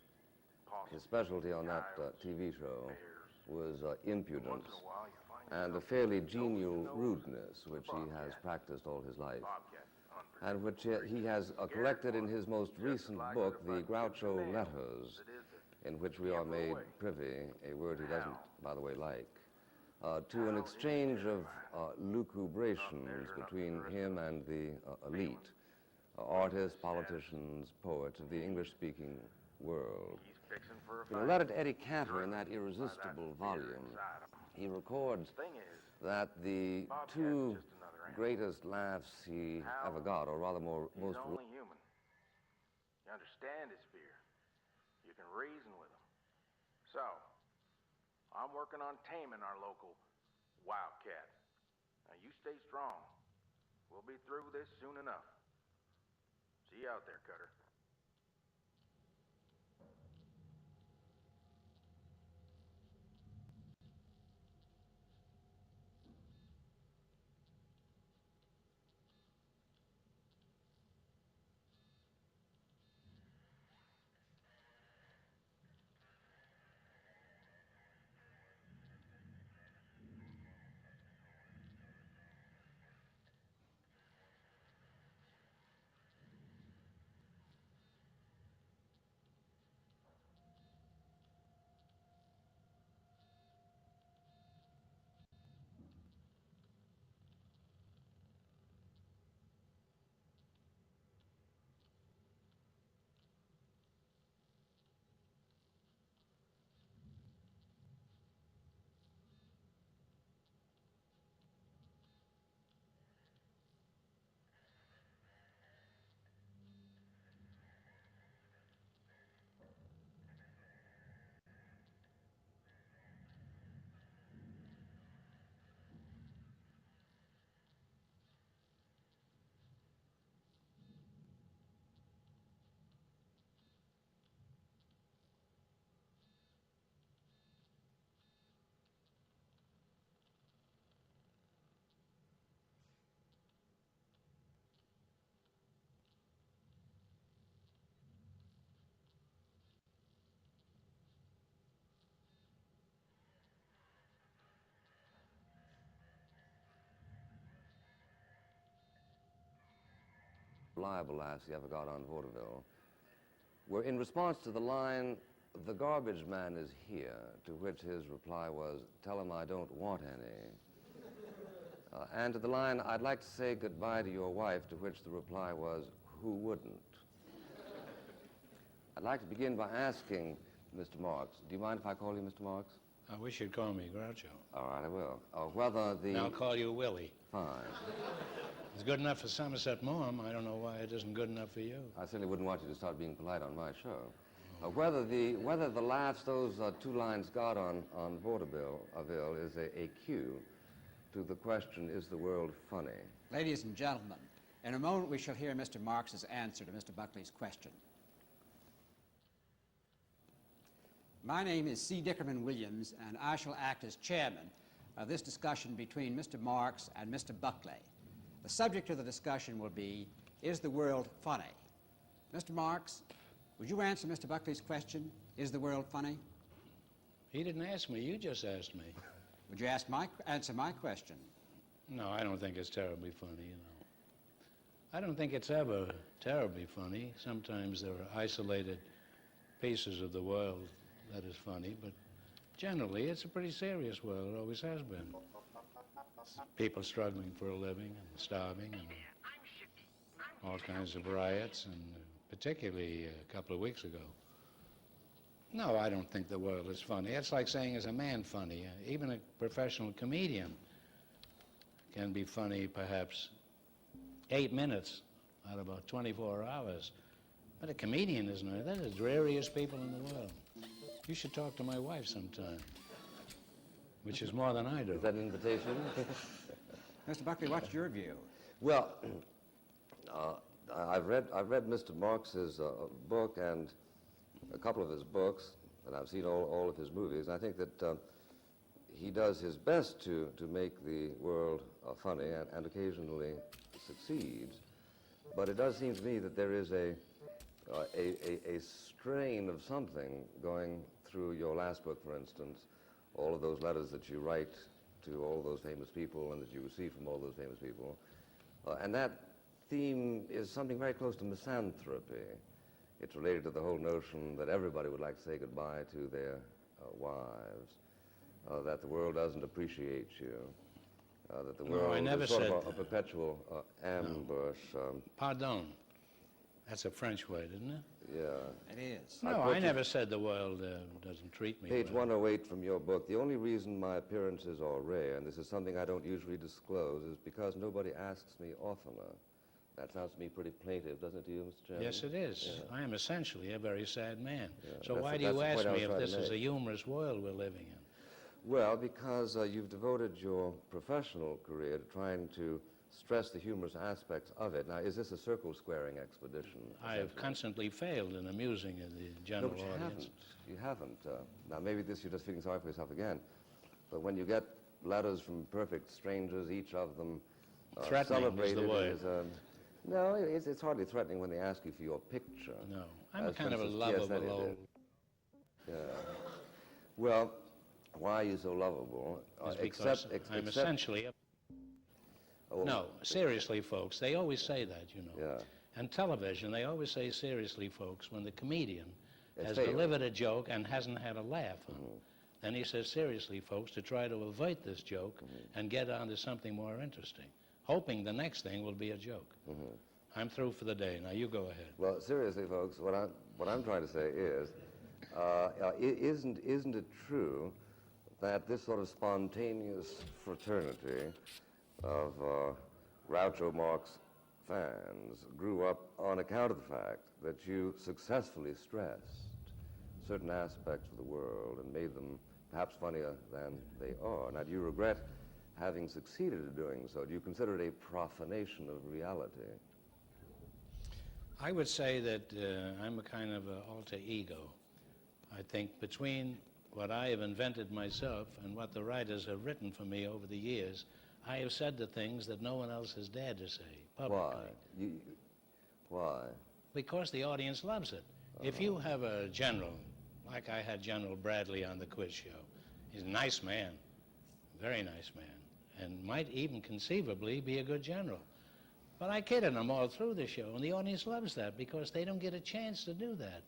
His specialty on that TV show was impudence and a fairly genial rudeness, which he has practiced all his life, and which he has collected in his most recent book, The Groucho Letters, in which we are made privy, a word he doesn't, by the way, like, to an exchange of lucubrations between him and the elite, artists, politicians, poets of the English-speaking world. In a letter to Eddie Cantor in that irresistible volume, he records that the two greatest laughs he ever got, or rather most... only human. You understand his fear. You can reason with him. So, I'm working on taming our local wildcat. Now you stay strong. We'll be through this soon enough. See you out there, Cutter. reliable laughs he ever got on vaudeville were in response to the line, "The garbage man is here," to which his reply was, "Tell him I don't want any." And to the line, "I'd like to say goodbye to your wife," to which the reply was, "Who wouldn't?" I'd like to begin by asking Mr. Marks, do you mind if I call you Mr. Marks? I wish you'd call me Groucho. All right, I will. Whether the... And I'll call you Willie. Fine. It's good enough for Somerset Maugham. I don't know why it isn't good enough for you. I certainly wouldn't want you to start being polite on my show. Whether the laughs those two lines got on vaudeville is a cue to the question, is the world funny? Ladies and gentlemen, in a moment we shall hear Mr. Marks's answer to Mr. Buckley's question. My name is C. Dickerman Williams, and I shall act as chairman of this discussion between Mr. Marks and Mr. Buckley. The subject of the discussion will be, is the world funny? Mr. Marks, would you answer Mr. Buckley's question, is the world funny? He didn't ask me, you just asked me. Would you answer my question? No, I don't think it's terribly funny, you know. I don't think it's ever terribly funny. Sometimes there are isolated pieces of the world that is funny, but generally it's a pretty serious world. It always has been. People struggling for a living and starving and all kinds of riots, and particularly a couple of weeks ago. No, I don't think the world is funny. It's like saying, is a man funny? Even a professional comedian can be funny perhaps 8 minutes out of about 24 hours. But a comedian isn't. They're the dreariest people in the world. You should talk to my wife sometime, which is more than I do. Is that an invitation? Mr. Buckley, what's your view? Well, I've read Mr. Marks's book and a couple of his books, and I've seen all of his movies. I think that he does his best to make the world funny and occasionally succeeds. But it does seem to me that there is a strain of something going through your last book, for instance, all of those letters that you write to all those famous people and that you receive from all those famous people. And that theme is something very close to misanthropy. It's related to the whole notion that everybody would like to say goodbye to their wives, that the world doesn't appreciate you, that the world is sort of a perpetual ambush. Pardon. That's a French word, isn't it? Yeah. It is. No, I never said the world doesn't treat me Page well. 108 from your book, the only reason my appearances are rare, and this is something I don't usually disclose, is because nobody asks me oftener. That sounds to me pretty plaintive, doesn't it to you, Mr. Chairman? Yes, it is. Yeah. I am essentially a very sad man. Yeah, So that's why the- do you that's the ask point I was me if trying to this is a make. humorous world we're living in? Well, because you've devoted your professional career to trying to stress the humorous aspects of it. Now, is this a circle-squaring expedition? I have constantly failed in amusing the general No, but you audience. You haven't. Now, maybe you're just feeling sorry for yourself again. But when you get letters from perfect strangers, each of them Threatening is the celebrated word. as... no, it's hardly threatening when they ask you for your picture. No, I'm a As, for kind of a instance, T.S. lovable Eliot old... did. Yeah. Well, why are you so lovable? Is because I'm essentially a... No, seriously, folks, they always say that, you know. Yeah. And television, they always say seriously, folks, when the comedian has failed. delivered a joke and hasn't had a laugh. Then he says, seriously, folks, to try to avoid this joke and get on to something more interesting, hoping the next thing will be a joke. I'm through for the day. Now, you go ahead. Well, seriously, folks, what I'm trying to say is, isn't it true that this sort of spontaneous fraternity of Groucho Marx fans grew up on account of the fact that you successfully stressed certain aspects of the world and made them perhaps funnier than they are? Now, do you regret having succeeded in doing so? Do you consider it a profanation of reality? I would say that I'm a kind of alter ego. I think between what I have invented myself and what the writers have written for me over the years, I have said the things that no one else has dared to say publicly. Why? Because the audience loves it. If you have a general, like I had General Bradley on the quiz show, he's a nice man, very nice man, and might even conceivably be a good general. But I kidded them all through the show, and the audience loves that because they don't get a chance to do that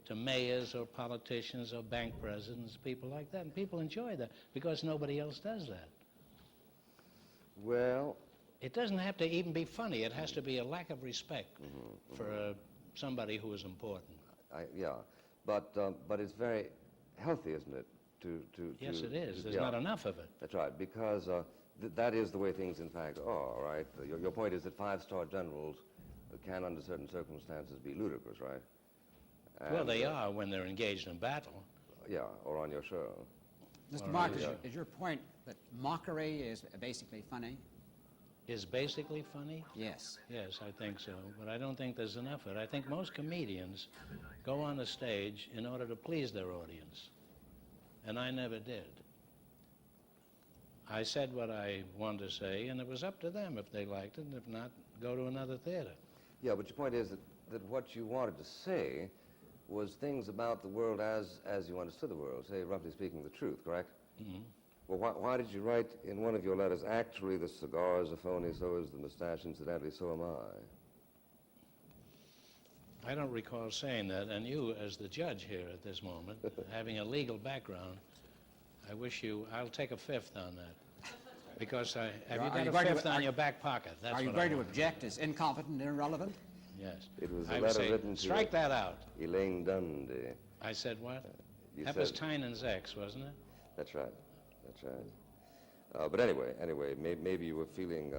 to mayors or politicians or bank presidents, people like that. And people enjoy that because nobody else does that. Well, it doesn't have to even be funny. It has to be a lack of respect for somebody who is important. Yeah, but it's very healthy, isn't it? Yes, it is. There's yeah. not enough of it. That's right, because that is the way things in fact are, right? Your point is that five-star generals can, under certain circumstances, be ludicrous, right? Well, And, they are when they're engaged in battle. Yeah, or on your show. Mr. Mark, is your point that mockery is basically funny? Is basically funny? Yes. Yes, I think so, but I don't think there's enough of it. I think most comedians go on the stage in order to please their audience, and I never did. I said what I wanted to say, and it was up to them if they liked it, and if not, go to another theater. Yeah, but your point is that what you wanted to say was things about the world as you understood the world, say, roughly speaking, the truth, correct? Mm-hmm. Well, why did you write in one of your letters, actually the cigar is a phony, so is the mustache, incidentally, so am I? I don't recall saying that, and you, as the judge here at this moment, having a legal background, I'll take a fifth on that. Because have you got a fifth on your back pocket? That's Are you what going I to want. object as incompetent and irrelevant? Yes. It was I a would letter say, written to strike that out. Elaine Dundee. I said what? You That said, was Tynan's ex, wasn't it? That's right. That's right. But anyway, maybe you were feeling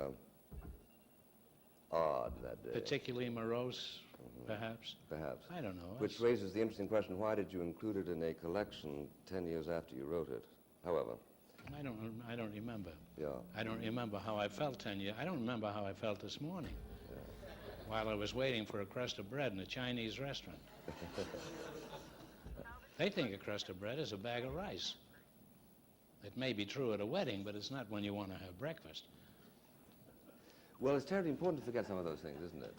odd that day. Particularly morose, perhaps? Perhaps. I don't know. Which raises the interesting question, why did you include it in a collection 10 years after you wrote it? However. I don't remember. Yeah. I don't remember how I felt 10 years. I don't remember how I felt this morning while I was waiting for a crust of bread in a Chinese restaurant. They think a crust of bread is a bag of rice. It may be true at a wedding, but it's not when you want to have breakfast. Well, it's terribly important to forget some of those things, isn't it?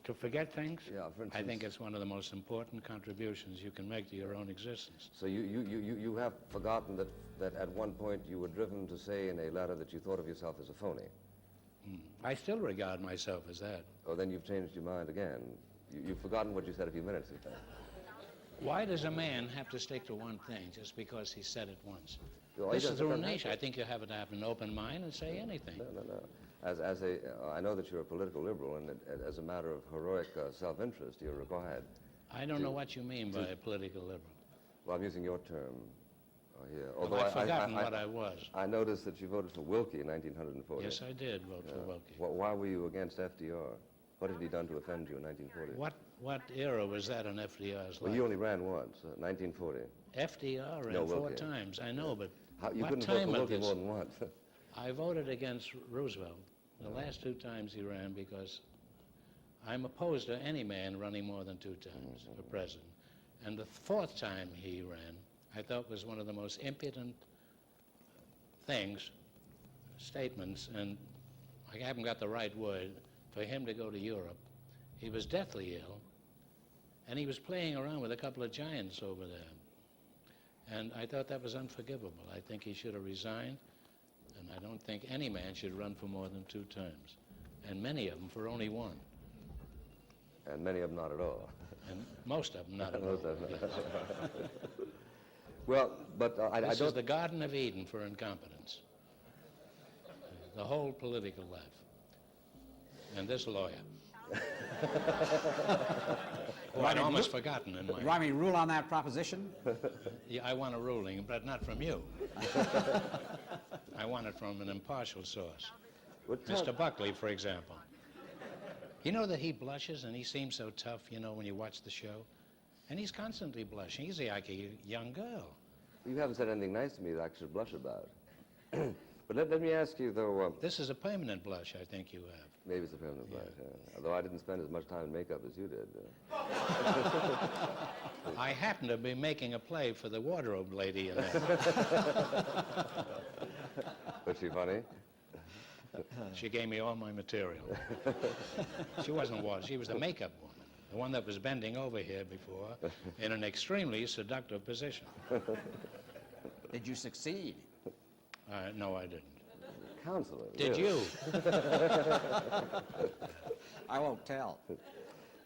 To forget things? Yeah, for instance. I think it's one of the most important contributions you can make to your own existence. So you have forgotten that at one point you were driven to say in a letter that you thought of yourself as a phony. I still regard myself as that. Oh, then you've changed your mind again. You've forgotten what you said a few minutes ago. Why does a man have to stick to one thing just because he said it once? Well, This is a nation. I think you have to have an open mind and say anything. No. I know that you're a political liberal, and as a matter of heroic self-interest, you're go ahead. I don't know what you mean by a political liberal. Well, I'm using your term here. Well, I've forgotten what I was. I noticed that you voted for Wilkie in 1940. Yes, I did vote for Wilkie. Why were you against FDR? What had he done to offend you in 1940? What era was that in FDR's life? Well, he only ran once, 1940. FDR ran No, 4 Wilkie. times, I know, but You what couldn't vote time for of Wilkie this? more than once. I voted against Roosevelt the last 2 times he ran because I'm opposed to any man running more than 2 times for president. And the 4th time he ran, I thought was one of the most impudent statements, and I haven't got the right word, for him to go to Europe. He was deathly ill, and he was playing around with a couple of giants over there. And I thought that was unforgivable. I think he should have resigned, and I don't think any man should run for more than 2 terms, and many of them for only 1. And many of them not at all. And most of them not at all. Most of them. Well, but I This don't... is the Garden of Eden for incompetence. The whole political life. And this lawyer. Who I'd almost forgotten in my... Do I rule on that proposition? Yeah, I want a ruling, but not from you. I want it from an impartial source. Mr. Buckley, for example. You know that he blushes and he seems so tough, you know, when you watch the show? And he's constantly blushing. He's like a young girl. You haven't said anything nice to me that I should blush about. But let me ask you, though... This is a permanent blush, I think you have. Maybe it's a permanent blush, yeah. Although I didn't spend as much time in makeup as you did. I happen to be making a play for the wardrobe lady in there. Was she funny? She gave me all my material. She wasn't she was the makeup woman, the one that was bending over here before in an extremely seductive position. Did you succeed? No, I didn't. counselor. Did really. you? I won't tell.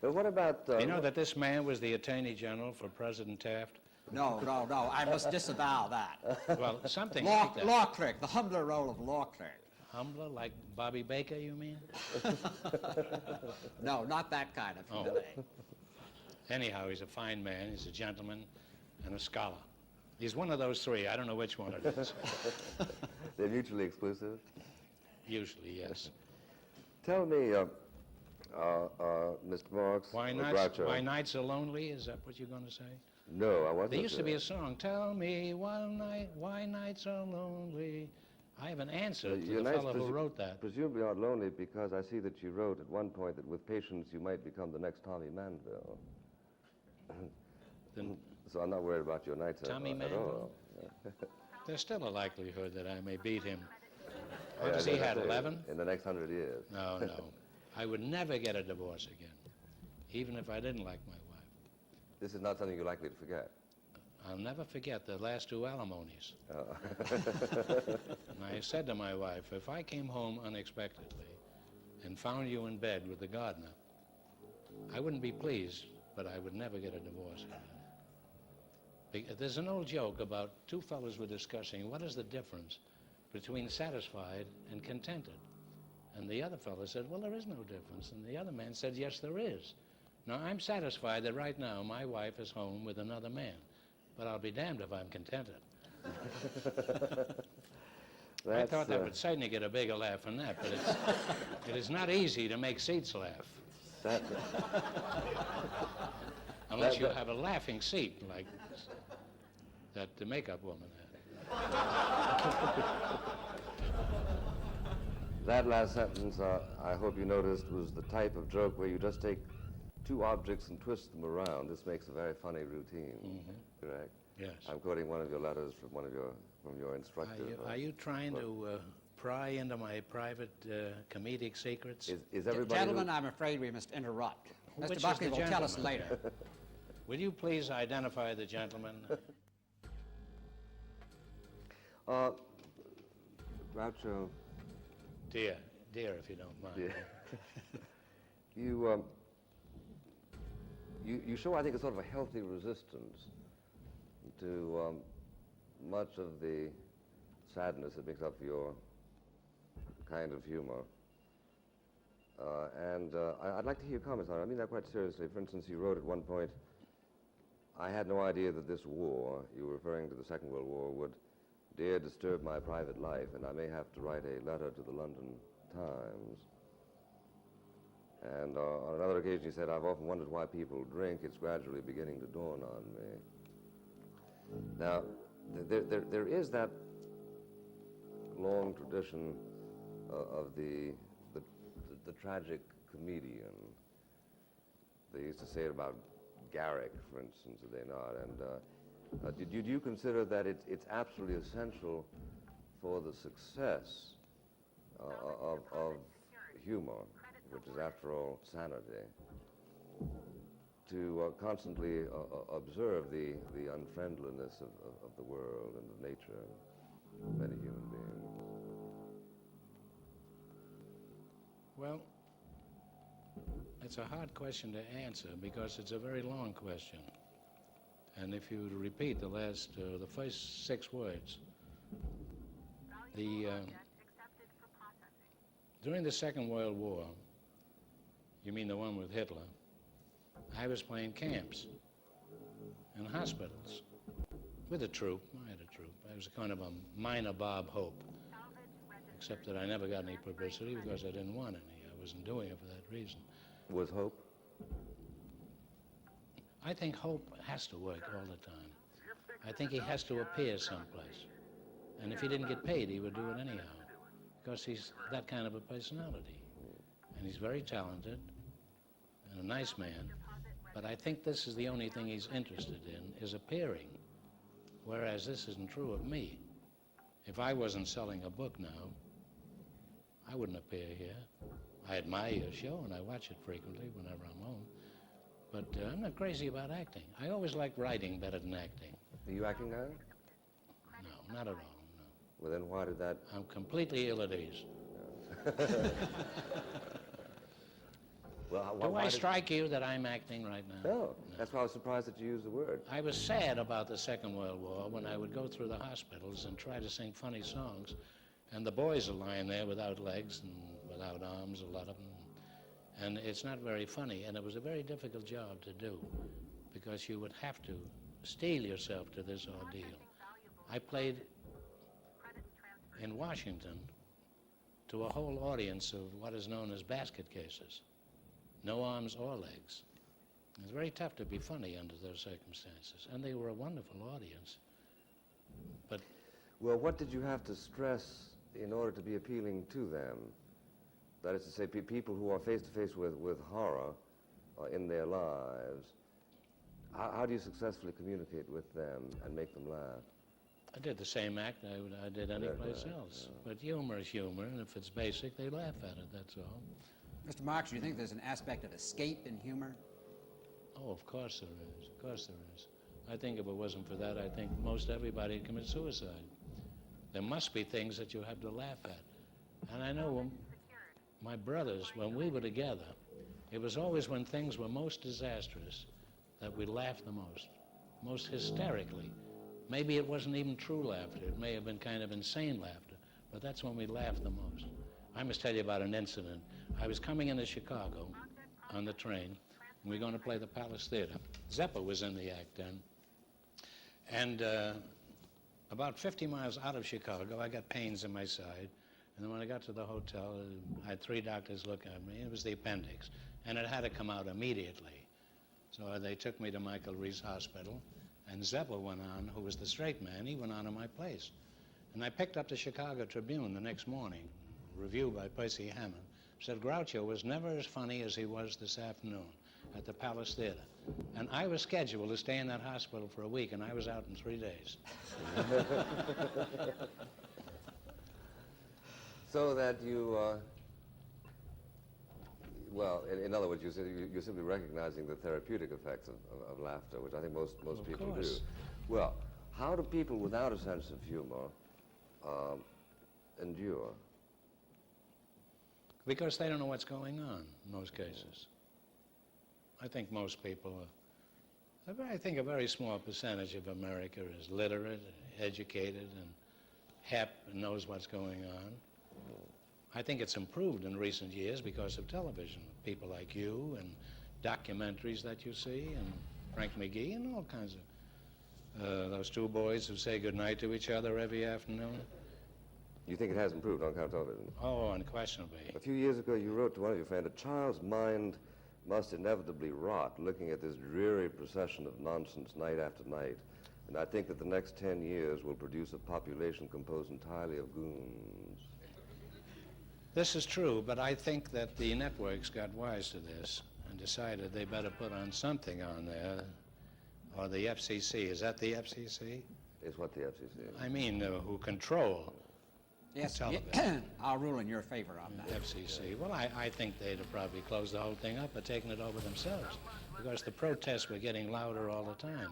But what about... You know that this man was the Attorney General for President Taft? No, no, no. I must disavow that. Well, something Law, like that. law clerk, the humbler role of law clerk. Humbler, like Bobby Baker, you mean? No, not that kind of Oh. humility. Anyhow, he's a fine man, he's a gentleman, and a scholar. He's one of those three. I don't know which one it is. They're mutually exclusive? Usually, yes. Tell me, Mr. Marks, Why nights are lonely? Is that what you're going to say? No, I wasn't. There used to be a song, tell me why nights are lonely. I have an answer to Your the nights fellow who wrote that. presumably aren't lonely because I see that you wrote at one point that with patience you might become the next Tommy Manville. So I'm not worried about your nights Tommy at Manville? all. There's still a likelihood that I may beat him. Yeah, What does he as I have, say, 11? In the next 100 years. No, no. I would never get a divorce again, even if I didn't like my wife. This is not something you're likely to forget. I'll never forget the last two alimonies. Oh. And I said to my wife, if I came home unexpectedly and found you in bed with the gardener, I wouldn't be pleased, but I would never get a divorce again. There's an old joke about two fellows were discussing what is the difference between satisfied and contented. And the other fellow said, well, there is no difference. And the other man said, yes, there is. Now, I'm satisfied that right now my wife is home with another man, but I'll be damned if I'm contented. I thought that would certainly get a bigger laugh than that, but it is not easy to make seats laugh. Unless you have a laughing seat like that the makeup woman had. That last sentence, I hope you noticed, was the type of joke where you just take two objects and twist them around. This makes a very funny routine, correct? Yes. I'm quoting one of your letters from your instructor. Are you trying to pry into my private comedic secrets? Is everybody... Gentlemen, I'm afraid we must interrupt. Which Mr. is Buckley the will tell us gentleman? later. Will you please identify the gentleman? Groucho. Dear, if you don't mind. Dear. You show, I think, a sort of a healthy resistance to much of the sadness that makes up your kind of humor. I'd like to hear your comments on it. I mean that quite seriously. For instance, you wrote at one point, I had no idea that this war, you were referring to the Second World War, would dare disturb my private life, and I may have to write a letter to the London Times. And on another occasion, you said, I've often wondered why people drink. It's gradually beginning to dawn on me. Now, there is that long tradition of the tragic comedian. They used to say it about Garrick, for instance, did they not? And did you consider that it's absolutely essential for the success of humor, which is, after all, sanity, to constantly observe the unfriendliness of the world and of nature and many human beings? Well, it's a hard question to answer because it's a very long question. And if you repeat the first 6 words, during the Second World War, you mean the one with Hitler, I was playing camps and hospitals with a troupe. I had a troupe. I was kind of a minor Bob Hope, except that I never got any publicity because I didn't want any. I wasn't doing it for that reason. Was Hope? I think Hope has to work all the time. I think he has to appear someplace. And if he didn't get paid, he would do it anyhow, because he's that kind of a personality. And he's very talented and a nice man. But I think this is the only thing he's interested in, is appearing, whereas this isn't true of me. If I wasn't selling a book now, I wouldn't appear here. I admire your show, and I watch it frequently whenever I'm home. But I'm not crazy about acting. I always liked writing better than acting. Are you acting now? No, not at all, no. Well, then why did that... I'm completely ill at ease. Well, Do I strike you that I'm acting right now? No. That's why I was surprised that you used the word. I was sad about the Second World War when I would go through the hospitals and try to sing funny songs, and the boys are lying there without legs and without arms, a lot of them. And it's not very funny, and it was a very difficult job to do because you would have to steel yourself to this ordeal. I played in Washington to a whole audience of what is known as basket cases. No arms or legs. It was very tough to be funny under those circumstances, and they were a wonderful audience. But well, what did you have to stress in order to be appealing to them? That is to say, people who are face to face with horror in their lives. How do you successfully communicate with them and make them laugh? I did the same act I did anyplace else. But humor is humor, and if it's basic, they laugh at it, that's all. Mr. Marks, do you think there's an aspect of escape in humor? Oh, of course there is. Of course there is. I think if it wasn't for that, I think most everybody would commit suicide. There must be things that you have to laugh at. And I know my brothers, when we were together, it was always when things were most disastrous that we laughed the most hysterically. Maybe it wasn't even true laughter. It may have been kind of insane laughter, but that's when we laughed the most. I must tell you about an incident. I was coming into Chicago on the train, and we were going to play the Palace Theater. Zeppa was in the act then. And about 50 miles out of Chicago, I got pains in my side. And then when I got to the hotel, I had 3 doctors look at me. It was the appendix, and it had to come out immediately. So they took me to Michael Reese Hospital, and Zeppa went on, who was the straight man. He went on in my place. And I picked up the Chicago Tribune the next morning, review by Percy Hammond, said Groucho was never as funny as he was this afternoon at the Palace Theater. And I was scheduled to stay in that hospital for a week, and I was out in 3 days. So that you, well, in other words, you're simply recognizing the therapeutic effects of laughter, which I think most people do. Well, how do people without a sense of humor endure? Because they don't know what's going on in most cases. I think most people I think a very small percentage of America is literate, educated, and hep, and knows what's going on. I think it's improved in recent years because of television. People like you and documentaries that you see, and Frank McGee, and all kinds of those 2 boys who say goodnight to each other every afternoon. You think it has improved on account of television? Oh, unquestionably. A few years ago, you wrote to one of your friends, a child's mind must inevitably rot looking at this dreary procession of nonsense night after night. And I think that the next 10 years will produce a population composed entirely of goons. This is true, but I think that the networks got wise to this and decided they better put on something on there, or the FCC. Is that the FCC? Is what the FCC is? I mean, who control yes, television. I'll rule in your favor on that. FCC. Well, I think they'd have probably closed the whole thing up or taken it over themselves, because the protests were getting louder all the time.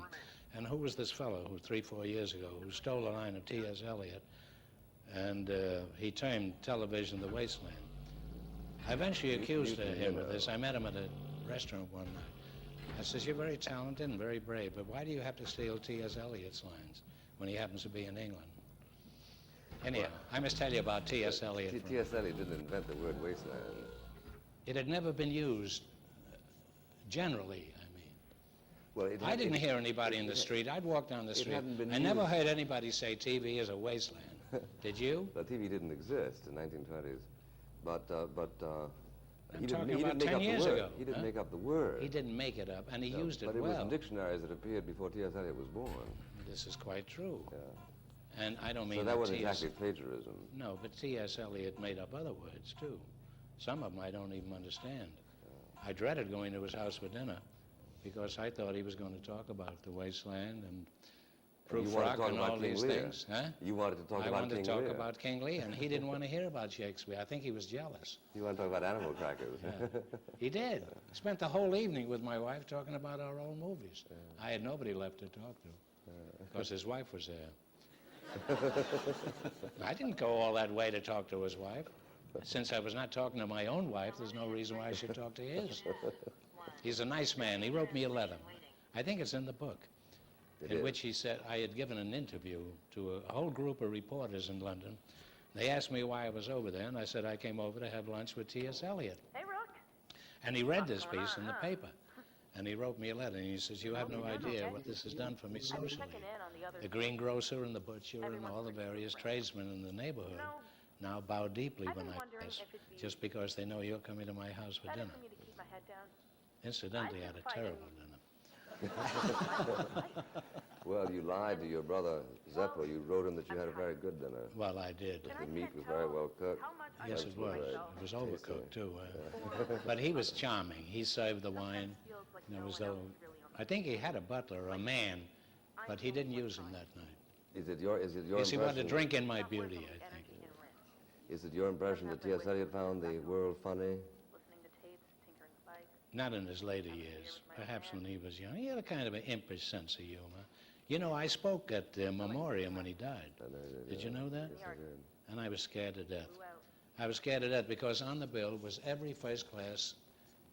And who was this fellow who 3-4 years ago who stole a line of T.S. Eliot, and he termed television the wasteland? I eventually accused him of this. I met him at a restaurant one night. I says, you're very talented and very brave, but why do you have to steal T.S. Eliot's lines when he happens to be in England? Anyhow, I must tell you about T.S. Eliot. T.S. Eliot didn't invent the word wasteland. It had never been used generally, I mean. Well, I didn't hear anybody in the street. I'd walk down the street. I never heard anybody say TV is a wasteland. Did you? Well, TV didn't exist in the 1920s, but I'm talking about 10 years ago. He didn't make up the word. He didn't make it up, and he used it well. But it was in dictionaries that appeared before T.S. Eliot was born. This is quite true. Yeah. And I don't mean so that wasn't exactly plagiarism. No, but T.S. Eliot made up other words, too. Some of them I don't even understand. I dreaded going to his house for dinner because I thought he was going to talk about the wasteland and proof rock and all these things. Huh? You wanted to talk about King Lear. I wanted to talk about King Lear, and he didn't want to hear about Shakespeare. I think he was jealous. You want to talk about animal crackers. Yeah. He did. Spent the whole evening with my wife talking about our old movies. I had nobody left to talk to because his wife was there. I didn't go all that way to talk to his wife. Since I was not talking to my own wife, there's no reason why I should talk to his. He's a nice man. He wrote me a letter. I think it's in the book, in which he said I had given an interview to a whole group of reporters in London. They asked me why I was over there, and I said I came over to have lunch with T.S. Eliot. Hey, Rook. And he read this piece in the paper, and he wrote me a letter, and he says, you have no idea what this has done for me socially. The greengrocer and the butcher and all the various tradesmen in the neighborhood now bow deeply when I pass, just because they know you're coming to my house for dinner. Incidentally, I had a terrible dinner. Well, you lied to your brother Zeppo. You wrote him that you had a very good dinner. Well, I did. The meat was very well cooked. Yes, it was. It was overcooked, too. But he was charming. He served the wine. And it was though, I think he had a butler, a man, but he didn't use him that night. Is it your Yes, he impression? wanted to drink in my beauty, I think. Is it your impression that T.S. Eliot found the world funny? Not in his later years, perhaps when he was young. He had a kind of an impish sense of humor. You know, I spoke at the memoriam when he died. Did you know that? Yes, I did. And I was scared to death. I was scared to death because on the bill was every first-class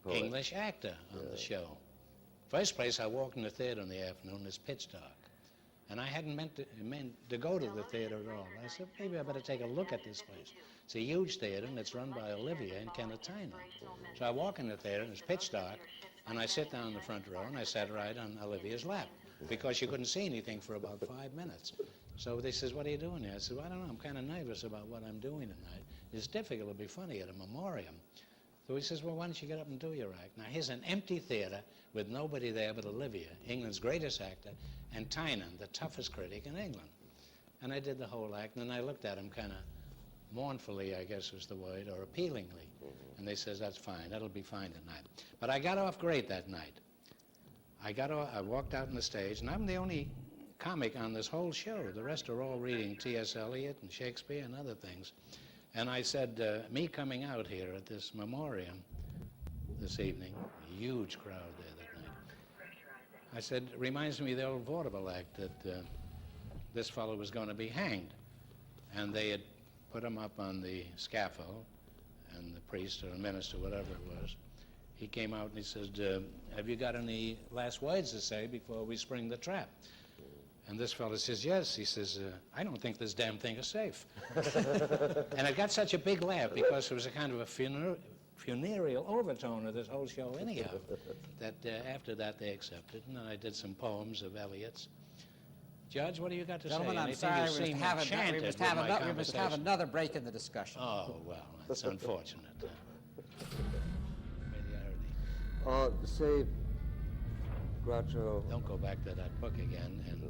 Poet. English actor on the show. First place, I walked in the theater in the afternoon, it's pitch dark. And I hadn't meant to go to the theater at all. I said, maybe I better take a look at this place. It's a huge theater, and it's run by Olivia and Kenneth Tynan. So I walk in the theater, and it's pitch dark, and I sit down in the front row, and I sat right on Olivia's lap, because you couldn't see anything for about 5 minutes. So they says, what are you doing here? I said, well, I don't know, I'm kind of nervous about what I'm doing tonight. It's difficult to be funny at a memoriam. So he says, well, why don't you get up and do your act? Now, here's an empty theater with nobody there but Olivia, England's greatest actor, and Tynan, the toughest critic in England. And I did the whole act, and then I looked at him kind of mournfully, I guess was the word, or appealingly. And they says, that's fine, that'll be fine tonight. But I got off great that night. I walked out on the stage, and I'm the only comic on this whole show. The rest are all reading T.S. Eliot and Shakespeare and other things. And I said, me coming out here at this memoriam this evening, a huge crowd there that night, I said, it reminds me of the old vaudeville act that this fellow was going to be hanged. And they had put him up on the scaffold, and the priest or the minister, whatever it was, he came out and he said, have you got any last words to say before we spring the trap? And this fellow says, yes. He says, I don't think this damn thing is safe. And it got such a big laugh because there was a kind of a funereal overtone of this whole show anyhow, that after that they accepted. And then I did some poems of Eliot's. Judge, what do you got to Gentlemen, say? I'm Anything sorry, you seem enchanted with my we must have conversation. another break in the discussion. Oh, well, that's unfortunate. Say, Groucho... Don't go back to that book again and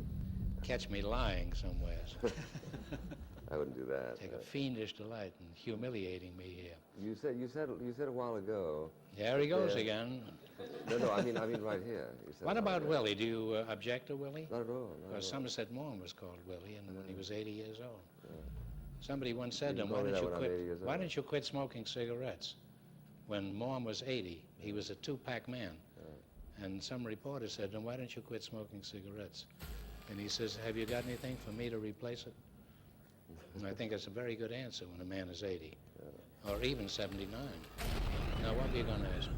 catch me lying somewhere. I wouldn't do that. Take a fiendish delight in humiliating me here. You said a while ago... There he goes again. No, I mean right here. You said What about Willie? Do you object to Willie? Not at all. Because Somerset Maugham was called Willie, and when he was 80 years old. Yeah. Somebody once said to him, why don't you quit smoking cigarettes? When Maugham was 80, he was a two-pack man. And some reporter said to him, why don't you quit smoking cigarettes? And he says, have you got anything for me to replace it? And I think it's a very good answer when a man is 80, or even 79. Now, what are you going to ask me?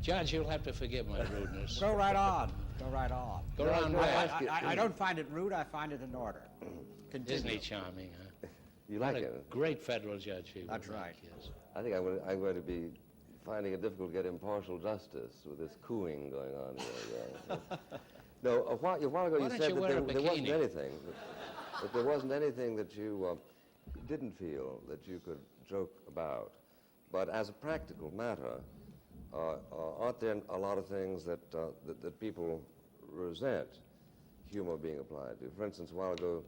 Judge, you'll have to forgive my rudeness. Go right on. Go right on. Go around where? I don't find it rude. I find it in order. Continue. Isn't he charming, huh? You like what it? A great federal judge he That's would right. make, yes. I think I'm going to be finding it difficult to get impartial justice with this cooing going on here. Yeah. No, a while ago you said that there wasn't anything, that there wasn't anything that you didn't feel that you could joke about. But as a practical matter, aren't there a lot of things that people resent humor being applied to? For instance, a while ago,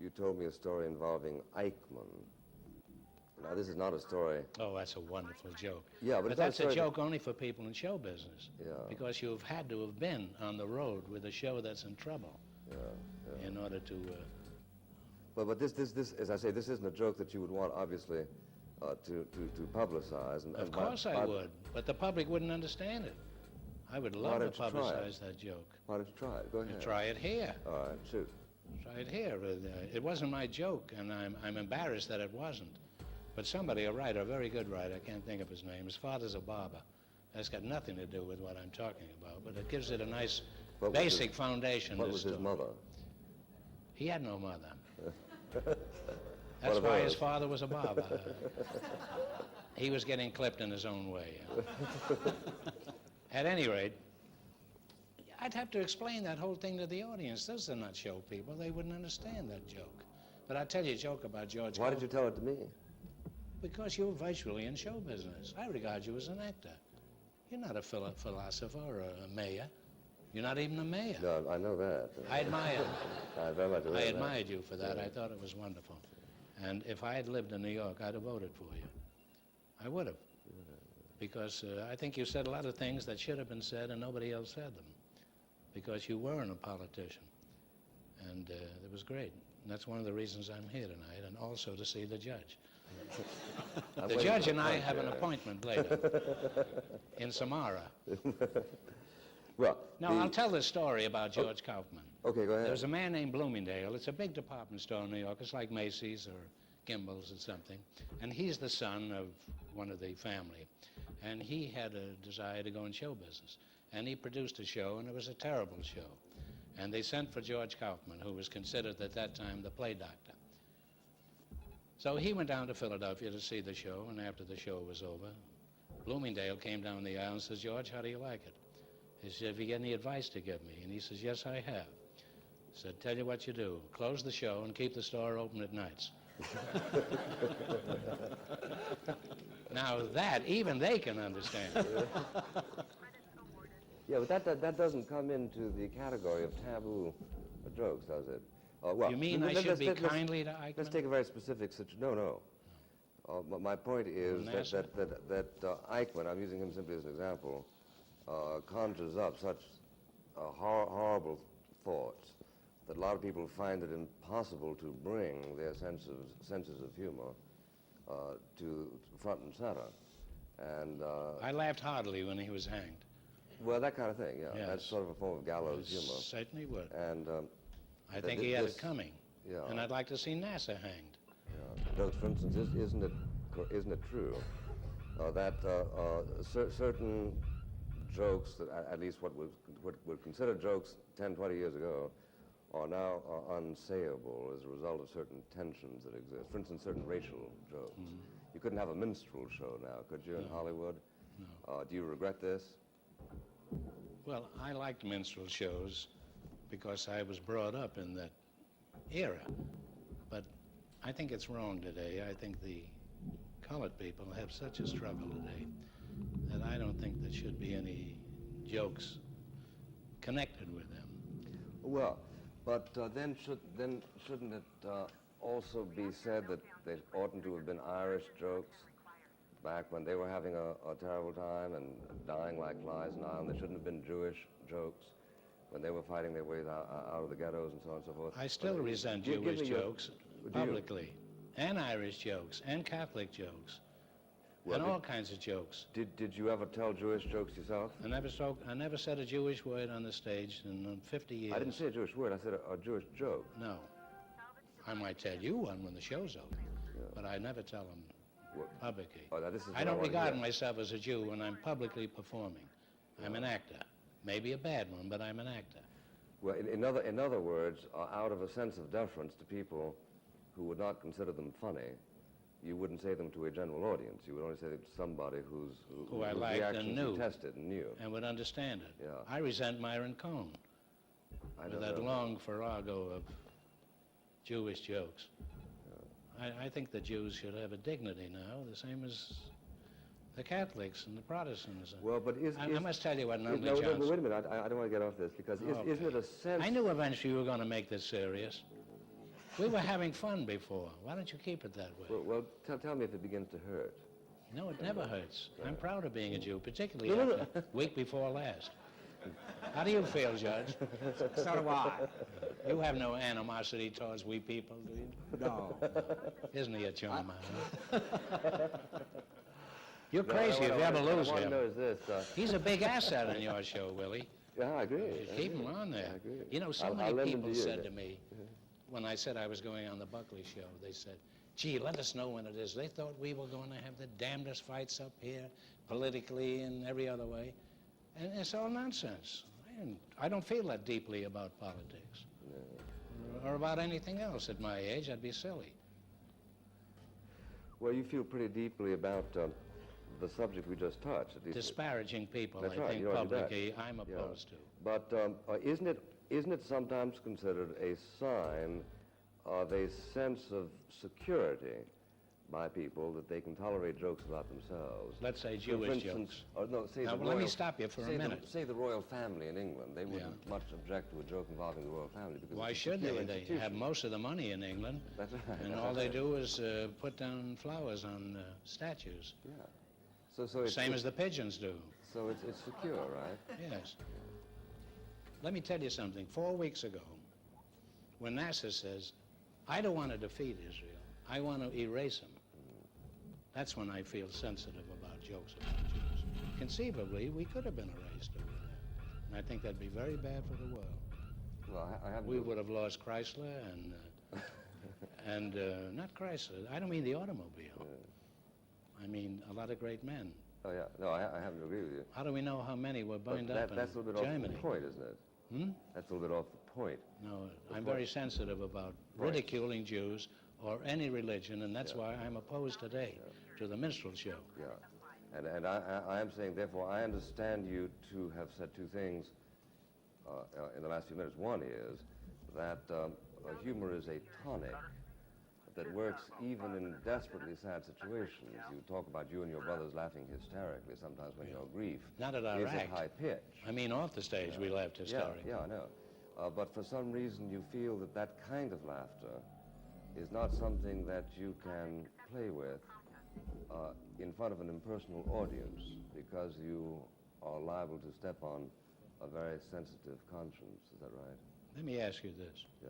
you told me a story involving Eichmann. Now, this is not a story. Oh, that's a wonderful joke. Yeah, but that's a joke only for people in show business. Yeah. Because you've had to have been on the road with a show that's in trouble. Yeah. In order to. But this, as I say, this isn't a joke that you would want, obviously, to publicize. Of course I would, but the public wouldn't understand it. I would love to publicize that joke. Why don't you try it? Go ahead. Try it here. All right, shoot. Right here. It wasn't my joke, and I'm embarrassed that it wasn't. But somebody, a writer, a very good writer, I can't think of his name, his father's a barber. That's got nothing to do with what I'm talking about, but it gives it a nice basic foundation. What was his mother? He had no mother. That's why his father was a barber. He was getting clipped in his own way. At any rate, I'd have to explain that whole thing to the audience. Those are not show people. They wouldn't understand that joke. But I'll tell you a joke about George. Why did you tell it to me? Because you're virtually in show business. I regard you as an actor. You're not a philosopher or a mayor. You're not even a mayor. No, I know that. I admire you. I very much I admired you for that. I thought it was wonderful. And if I had lived in New York, I'd have voted for you. I would have. Because I think you said a lot of things that should have been said and nobody else said them. Because you weren't a politician. And it was great. And that's one of the reasons I'm here tonight, and also to see the judge. The judge and I have an appointment later in Samara. Well, no, I'll tell this story about George Kaufman. Okay, go ahead. There was a man named Bloomingdale. It's a big department store in New York. It's like Macy's or Gimbel's or something. And he's the son of one of the family. And he had a desire to go in show business. And he produced a show, and it was a terrible show. And they sent for George Kaufman, who was considered at that time the play doctor. So he went down to Philadelphia to see the show, and after the show was over, Bloomingdale came down the aisle and says, "George, how do you like it?" He said, "Have you got any advice to give me?" And he says, "Yes, I have." He said, "Tell you what you do. Close the show and keep the store open at nights." Now that, even they can understand. Yeah, but that doesn't come into the category of taboo jokes, does it? Well, You mean I should be kindly to Eichmann? Let's take a very specific situation. No. My point is that Eichmann, I'm using him simply as an example, conjures up such horrible thoughts that a lot of people find it impossible to bring their senses of humor to front and center. And I laughed heartily when he was hanged. Well, that kind of thing, yeah. Yes. That's sort of a form of gallows humor. Certainly would. And I think he had it coming. Yeah. And I'd like to see NASA hanged. Yeah. For instance, isn't it true that certain jokes that at least what were considered jokes 10, 20 years ago are now unsayable as a result of certain tensions that exist. For instance, certain racial jokes. You couldn't have a minstrel show now, could you, in Hollywood? No. Do you regret this? Well, I liked minstrel shows because I was brought up in that era. But I think it's wrong today. I think the colored people have such a struggle today that I don't think there should be any jokes connected with them. Well, but then shouldn't it also be said that they oughtn't to have been Irish jokes back when they were having a terrible time and dying like flies in Ireland? There shouldn't have been Jewish jokes when they were fighting their ways out of the ghettos and so on and so forth. I still resent Jewish jokes publicly, and Irish jokes, and Catholic jokes, and all kinds of jokes. Did you ever tell Jewish jokes yourself? I never said a Jewish word on the stage in 50 years. I didn't say a Jewish word. I said a Jewish joke. No. I might tell you one when the show's over, but I never tell them publicly. I don't regard myself as a Jew when I'm publicly performing. I'm an actor. Maybe a bad one, but I'm an actor. Well, in other words, out of a sense of deference to people who would not consider them funny, you wouldn't say them to a general audience. You would only say them to somebody who I liked and knew, tested and knew, and would understand it. Yeah. I resent Myron Cohn with that long farrago of Jewish jokes. I think the Jews should have a dignity now, the same as the Catholics and the Protestants. Well, but I must tell you what Nutley No, Johnson... wait a minute. I don't want to get off this, because isn't it a sense... I knew eventually you were going to make this serious. We were having fun before. Why don't you keep it that way? Well, tell me if it begins to hurt. No, it never hurts. I'm proud of being a Jew, particularly after week before last. How do you feel, Judge? So do I. You have no animosity towards we people, do you? No. Isn't he a charmer? You're crazy if you ever lose what I him. want to know is this. He's a big asset in your show, Willie. Yeah, I agree. You should keep him on there. I agree. You know, so I'll many lend him people to you, said yeah. to me, when I said I was going on the Buckley show, they said, gee, let us know when it is. They thought we were going to have the damnedest fights up here, politically and every other way. And it's all nonsense. I don't feel that deeply about politics. Or about anything else at my age. I'd be silly. Well, you feel pretty deeply about the subject we just touched. At least Disparaging people, That's I right, think, you already did. publicly, I'm opposed to. But isn't it sometimes considered a sign of a sense of security by people that they can tolerate jokes about themselves? Let's say So, Jewish for instance, jokes. Or no, say Now, the well, let me royal- stop you for a say minute. Say the royal family in England. They wouldn't much object to a joke involving the royal family because Why it's a should secure they? They institution. have most of the money in England. That's right. And all they do is put down flowers on statues. Yeah. So it's, Same as the pigeons do. So it's secure, right? Yes. Let me tell you something. 4 weeks ago, when NASA says, I don't want to defeat Israel, I want to erase them, that's when I feel sensitive about jokes about Jews. Conceivably, we could have been erased over there. And I think that'd be very bad for the world. Well, I haven't... We would have lost Chrysler and not Chrysler. I don't mean the automobile. I mean a lot of great men. Oh, yeah. No, I happen to agree with you. How do we know how many were But burned up that's a in little bit Germany? off the point, isn't it? Hmm? That's a little bit off the point. No, The I'm point- very sensitive about Right. ridiculing Jews or any religion, and that's why I'm opposed today to the minstrel show. Yeah. And I am saying, therefore, I understand you to have said two things in the last few minutes. One is that humor is a tonic that works even in desperately sad situations. You talk about you and your brothers laughing hysterically sometimes when your grief Not at our is act. at high pitch. I mean, off the stage, we laughed hysterically. Yeah, I know. But for some reason, you feel that that kind of laughter is not something that you can play with in front of an impersonal audience because you are liable to step on a very sensitive conscience. Is that right? Let me ask you this. Yeah.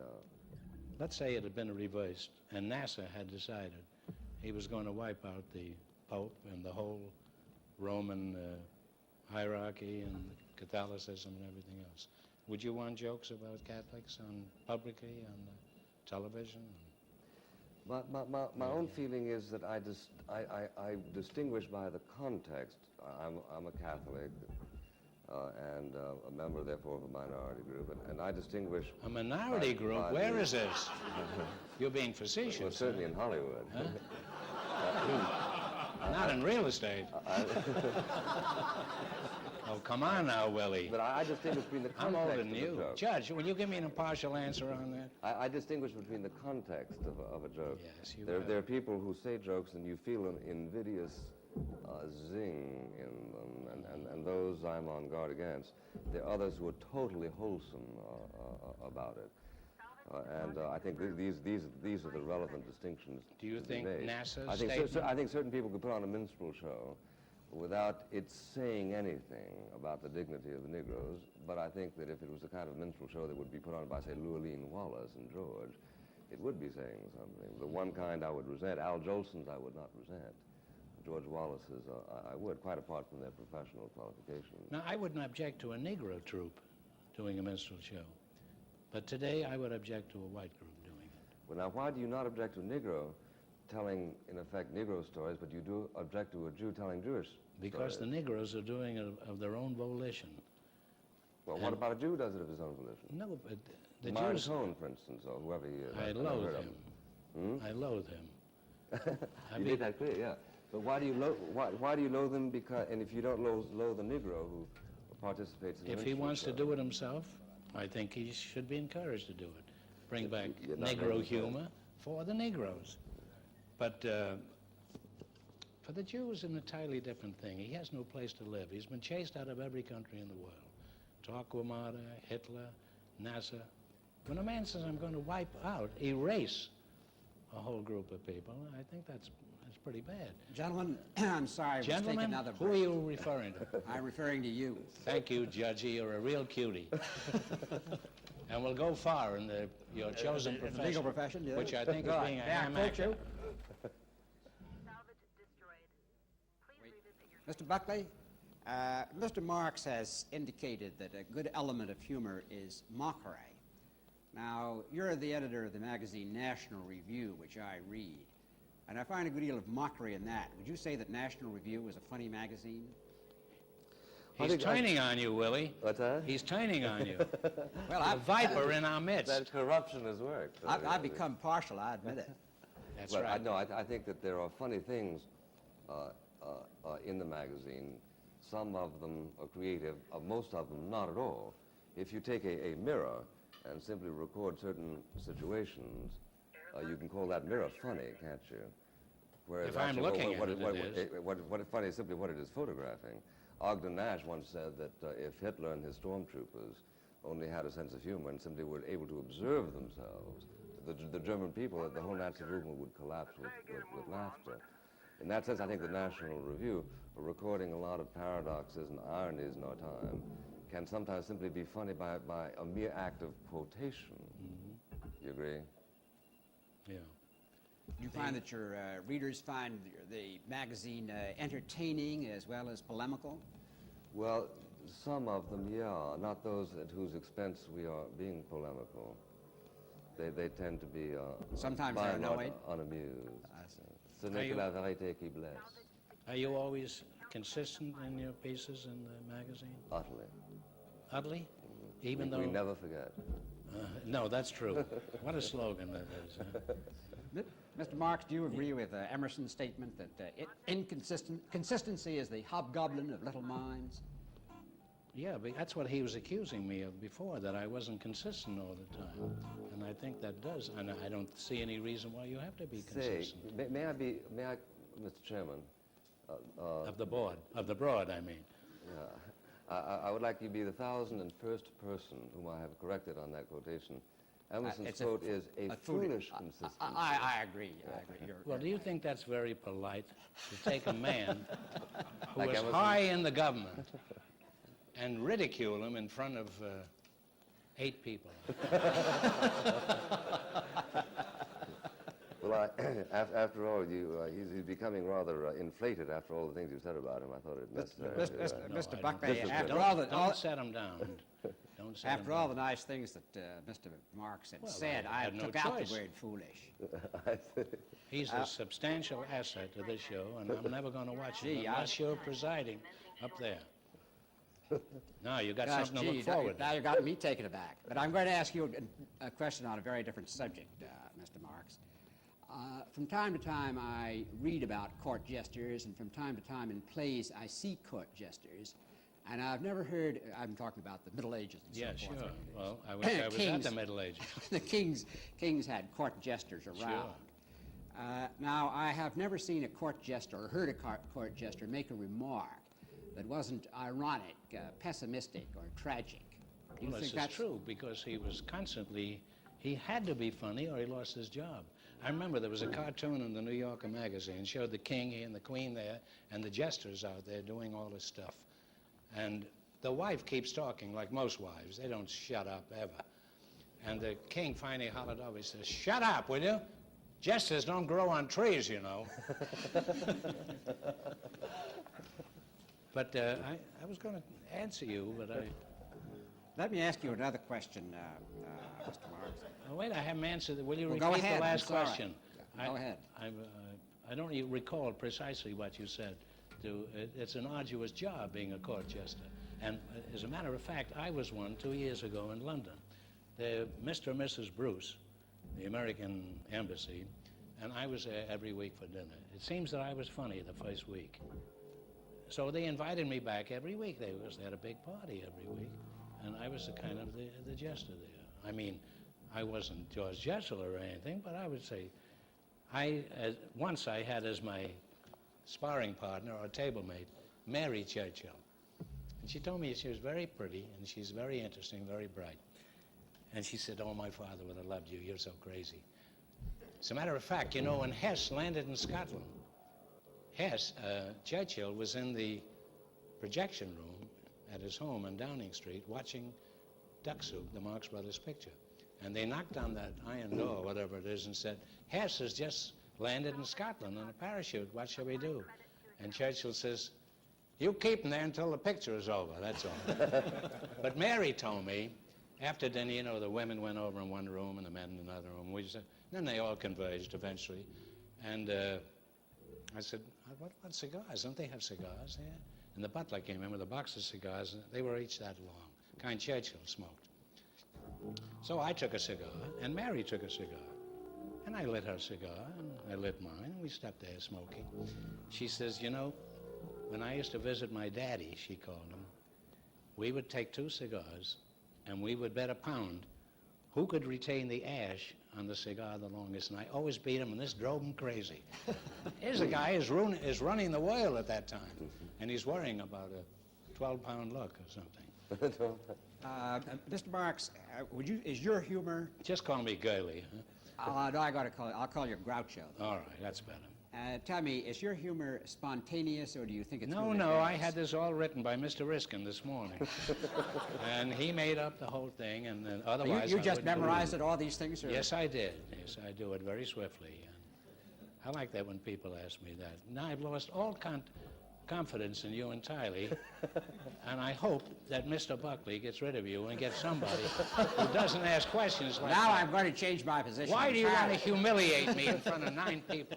Let's say it had been reversed, and NASA had decided he was going to wipe out the Pope and the whole Roman hierarchy and Catholicism and everything else. Would you want jokes about Catholics publicly on television? My own feeling is that I distinguish by the context. I'm a Catholic and a member, therefore, of a minority group, and I distinguish... A minority group? Where is this? You're being facetious. Well, certainly in Hollywood. Huh? Not in real estate. Oh, come on now, Willie. But I distinguish between the I'm context older of than the you. joke. Judge, will you give me an impartial answer on that? I distinguish between the context of a joke. Yes, you There are people who say jokes and you feel an invidious zing in them, and those I'm on guard against. There are others who are totally wholesome about it. And I think these are the relevant distinctions. Do you to be think made. NASA's I think statement... I think certain people could put on a minstrel show without it saying anything about the dignity of the Negroes, but I think that if it was the kind of minstrel show that would be put on by, say, Llewellyn Wallace and George, it would be saying something. The one kind I would resent, Al Jolson's I would not resent. George Wallace's I would, quite apart from their professional qualifications. Now, I wouldn't object to a Negro troupe doing a minstrel show, but today I would object to a white group doing it. Well, now, why do you not object to a Negro telling, in effect, Negro stories, but you do object to a Jew telling Jewish Because stories? the Negroes are doing it of their own volition. Well, what about a Jew who does it of his own volition? No, but the Martin Jews... Cohn, for instance, or whoever he is. I I've never loathe heard of him. Hmm? I loathe him. You made that clear, yeah. But why do you loathe him? Because, and if you don't loathe the Negro who participates in the If he minstrel wants show, to do it himself, I think he should be encouraged to do it. Bring back you're not Negro making humor for the Negroes. But for the Jews, an entirely different thing. He has no place to live. He's been chased out of every country in the world. Torquemada, Hitler, NASA. When a man says, I'm going to wipe out, erase a whole group of people, I think that's pretty bad. Gentlemen, I'm sorry, we'll take Gentlemen, another who break. are you referring to? I'm referring to you. Thank you, Judgy. You're a real cutie. And we'll go far in your chosen In the profession. legal profession, yeah. Which I think is Good. being a Yeah, ham thank actor. you. Mr. Buckley, Mr. Marx has indicated that a good element of humor is mockery. Now, you're the editor of the magazine National Review, which I read, and I find a good deal of mockery in that. Would you say that National Review is a funny magazine? He's turning on you, Willie. What's that? He's turning on you. Well, a viper in our midst. That corruption has worked. I've become partial, I admit it. That's well, right. I think that there are funny things in the magazine. Some of them are creative, most of them not at all. If you take a mirror and simply record certain situations, you can call that mirror funny, can't you? Whereas If I'm looking at it, what is funny is simply what it is photographing. Ogden Nash once said that if Hitler and his stormtroopers only had a sense of humor and simply were able to observe themselves, the German people, the whole Nazi movement would collapse with laughter. In that sense, I think the National Review, recording a lot of paradoxes and ironies in our time, can sometimes simply be funny by a mere act of quotation. You agree? Yeah. You find that your readers find the magazine entertaining as well as polemical? Well, some of them, yeah. Not those at whose expense we are being polemical. They tend to be sometimes by they're and large annoyed. Unamused. Ce n'est que la vérité qui blesse. Are you always consistent in your pieces in the magazine? Utterly. Utterly? Even though... We never forget. No, that's true. What a slogan that is. Huh? Mr. Marx, do you agree with Emerson's statement that consistency is the hobgoblin of little minds? Yeah, but that's what he was accusing me of before, that I wasn't consistent all the time. And I think that does, and I don't see any reason why you have to be consistent. Say, may I, Mr. Chairman? Of the broad, I mean. Yeah. I would like you to be the 1,001st person whom I have corrected on that quotation. Emerson's quote is a foolish consistency. I agree. I agree. Well, do you think that's very polite to take a man who Like was Emerson? high in the government and ridicule him in front of 8 people? Well, after all, he's becoming rather inflated after all the things you've said about him. I thought it necessary. Mr. Buckley, don't set him down. Don't set him after all the nice things that Mr. Marx had said, I had no took out choice. the word foolish. He's a substantial asset to this show, and I'm never going to watch it unless you're presiding up there. Now you got something to look forward to. Now you got me taken aback. But I'm going to ask you a question on a very different subject, Mr. Marx. From time to time, I read about court jesters, and from time to time in plays, I see court jesters. And I've never heard, I'm talking about the Middle Ages and Yeah, so forth. sure. Well, I wish I was at the Middle Ages. The kings had court jesters around. Sure. Now, I have never seen a court jester or heard a court jester make a remark that wasn't ironic, pessimistic, or tragic. Do you Well, think this is that's true, because he was constantly, he had to be funny or he lost his job. I remember there was a cartoon in the New Yorker magazine, showed the king and the queen there, and the jesters out there doing all this stuff. And the wife keeps talking, like most wives. They don't shut up, ever. And the king finally hollered over, he says, "Shut up, will you? Jesters don't grow on trees, you know." But I was going to answer you, but I... Let me ask you another question, Mr. Marx. Oh, wait, I haven't answered. Will you Well, repeat go ahead. the last I'm sorry. question? Go ahead. I don't recall precisely what you said. It's an arduous job being a court jester. And as a matter of fact, I was one 2 years ago in London. Mr. and Mrs. Bruce, the American embassy, and I was there every week for dinner. It seems that I was funny the first week. So they invited me back every week. They had a big party every week, and I was the kind of the jester there. I mean, I wasn't George Jessel or anything, but I would say, once I had as my sparring partner or table mate, Mary Churchill. And she told me she was very pretty, and she's very interesting, very bright. And she said, "Oh, my father would have loved you. You're so crazy." As a matter of fact, you know, when Hess landed in Scotland, Churchill was in the projection room at his home on Downing Street watching Duck Soup, the Marx Brothers picture. And they knocked on that iron door, whatever it is, and said, "Hess has just landed in Scotland on a parachute. What shall we do?" And Churchill says, "You keep him there until the picture is over, that's all." But Mary told me, After dinner, you know, the women went over in one room and the men in another room. Then they all converged eventually. And I said, what cigars? Don't they have cigars here? And the butler came in with a box of cigars, and they were each that long, kind Churchill smoked. So I took a cigar, and Mary took a cigar. And I lit her cigar, and I lit mine, and we stepped there smoking. She says, you know, when I used to visit my daddy, she called him, we would take 2 cigars, and we would bet a pound who could retain the ash on the cigar the longest. And I always beat him, and this drove him crazy. Here's a guy is running the world at that time, and he's worrying about a 12-pound look or something. Mr. Marks, is your humor... Just call me Gurley, huh? No, I'll call you Groucho. All right, that's better. Tell me, is your humor spontaneous, or do you think it's... No, I had this all written by Mr. Riskin this morning. And he made up the whole thing, and then otherwise... You just memorized it, all these things? Or? Yes, I did. Yes, I do it very swiftly. And I like that when people ask me that. Now I've lost all confidence in you entirely, and I hope that Mr. Buckley gets rid of you and gets somebody who doesn't ask questions like now that. I'm going to change my position. Why do you want to humiliate me in front of 9 people?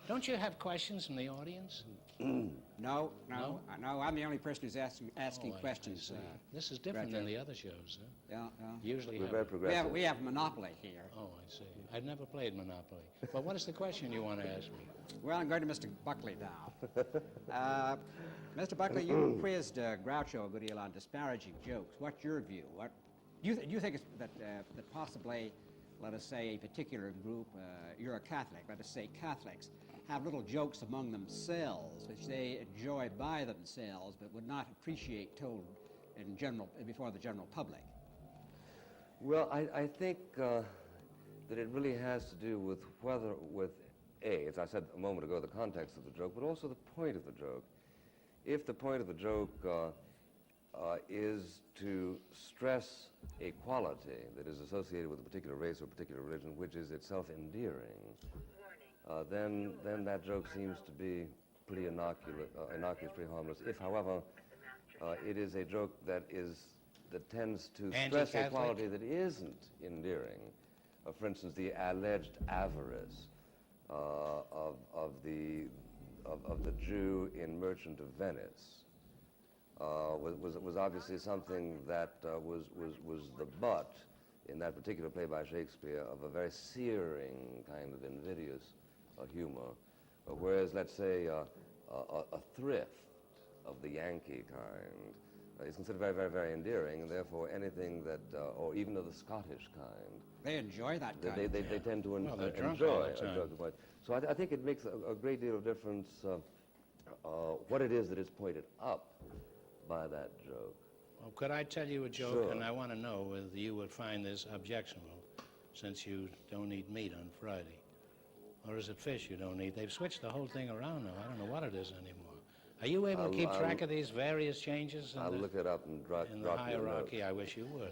Don't you have questions from the audience? No, I'm the only person who's asking questions. This is different than the other shows, huh? Yeah. Usually we have Monopoly here. Oh, I see. I've never played Monopoly. But what is the question you want to ask me? Well, I'm going to Mr. Buckley now. Mr. Buckley, you quizzed Groucho a good deal on disparaging jokes. What's your view? Do you think it's that possibly, let us say, a particular group, you're a Catholic, let us say Catholics, have little jokes among themselves, which they enjoy by themselves, but would not appreciate told in general before the general public? Well, I think that it really has to do with as I said a moment ago, the context of the joke, but also the point of the joke. If the point of the joke is to stress a quality that is associated with a particular race or a particular religion, which is itself endearing, then that joke seems to be pretty innocuous, pretty harmless. If, however, it is a joke that tends to stress a quality that isn't endearing, for instance, the alleged avarice of the Jew in Merchant of Venice was obviously something that was the butt in that particular play by Shakespeare of a very searing kind of invidious humor, whereas, let's say, a thrift of the Yankee kind is considered very, very, very endearing, and therefore anything that, or even of the Scottish kind, they enjoy that kind. They tend to enjoy a joke. So I think it makes a great deal of difference what it is that is pointed up by that joke. Well, could I tell you a joke? Sure. And I want to know whether you would find this objectionable, since you don't eat meat on Friday. Or is it fish you don't eat? They've switched the whole thing around now. I don't know what it is anymore. Are you able to keep track of these various changes I'll look it up and drop in the hierarchy? I wish you would.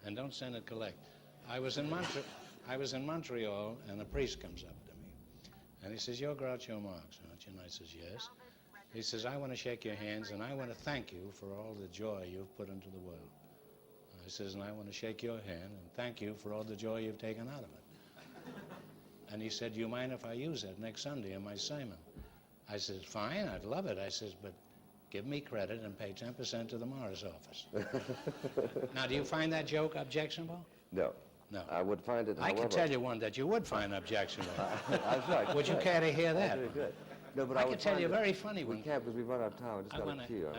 And don't send it collect. I was in Montreal, and a priest comes up to me. And he says, you're Groucho Marx, aren't you? And I says, yes. He says, I want to shake your hands, and I want to thank you for all the joy you've put into the world. I says, and I want to shake your hand and thank you for all the joy you've taken out of it. And he said, do you mind if I use that next Sunday in my sermon? I says, fine, I'd love it. I says, but give me credit and pay 10% to the Morris office. Now, do you find that joke objectionable? No. No. I would find it, I can tell you one that you would find objectionable. That's right. Would you care to hear that? Very good. No, but I can tell you a very funny one. We can't because we've run out of time. We just got a cue.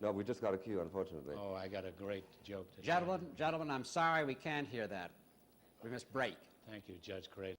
No, we just got a cue, unfortunately. Oh, I got a great joke to tell. Gentlemen, I'm sorry we can't hear that. We must break. Thank you, Judge Craig.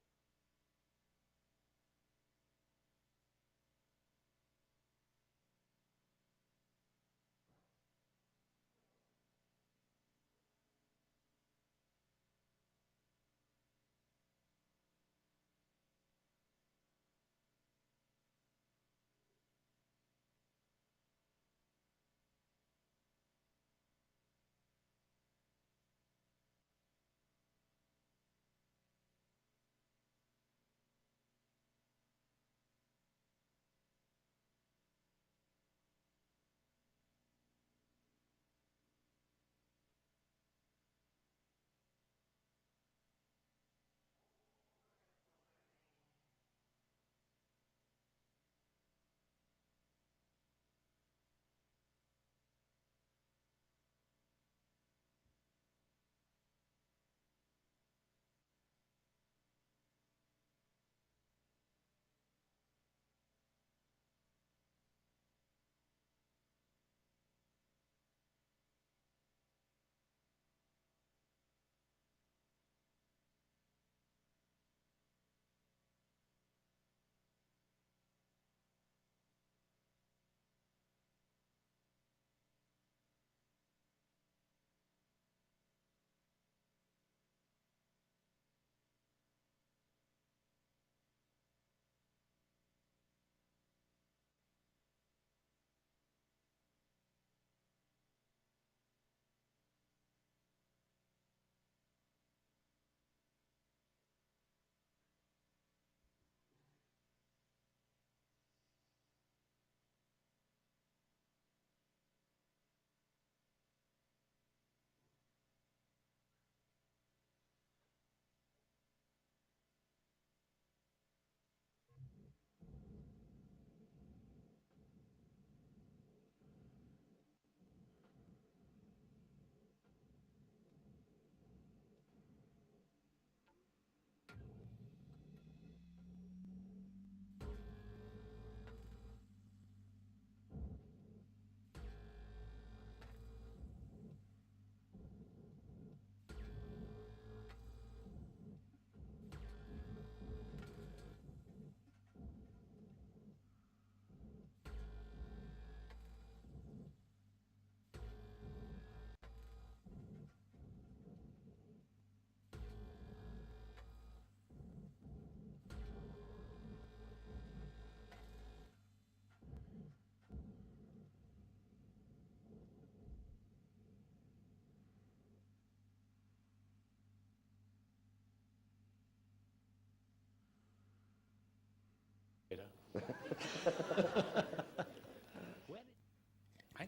I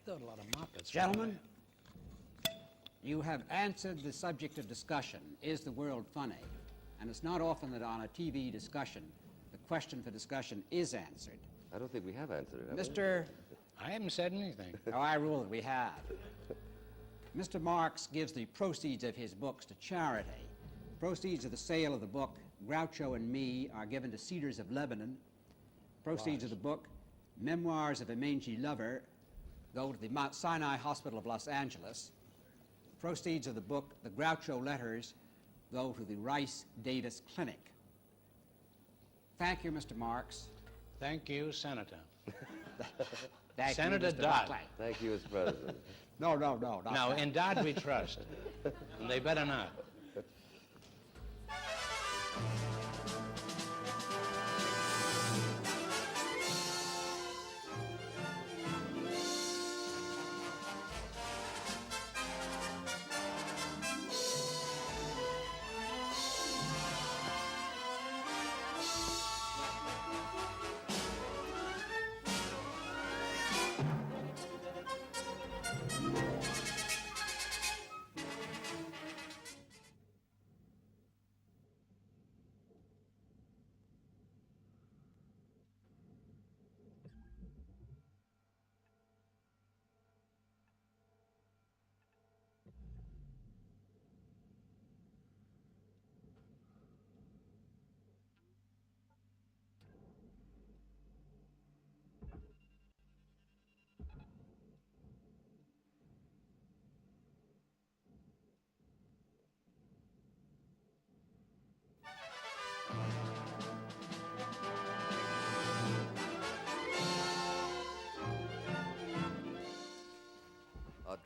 thought a lot of Muppets. Gentlemen, you have answered the subject of discussion, is the world funny? And it's not often that on a TV discussion, the question for discussion is answered. I don't think we have answered it, have we? Mr. I haven't said anything. Oh, I rule that we have. Mr. Marx gives the proceeds of his books to charity. Proceeds of the sale of the book, Groucho and Me, are given to Cedars of Lebanon. Proceeds of the book, Memoirs of a Mangy Lover, go to the Mount Sinai Hospital of Los Angeles. Proceeds of the book, The Groucho Letters, go to the Rice Davis Clinic. Thank you, Mr. Marx. Thank you, Senator. Thank Senator you, Mr. Dodd. Buckley. Thank you, Mr. President. No, not No, that. in Dodd we trust. And they better not.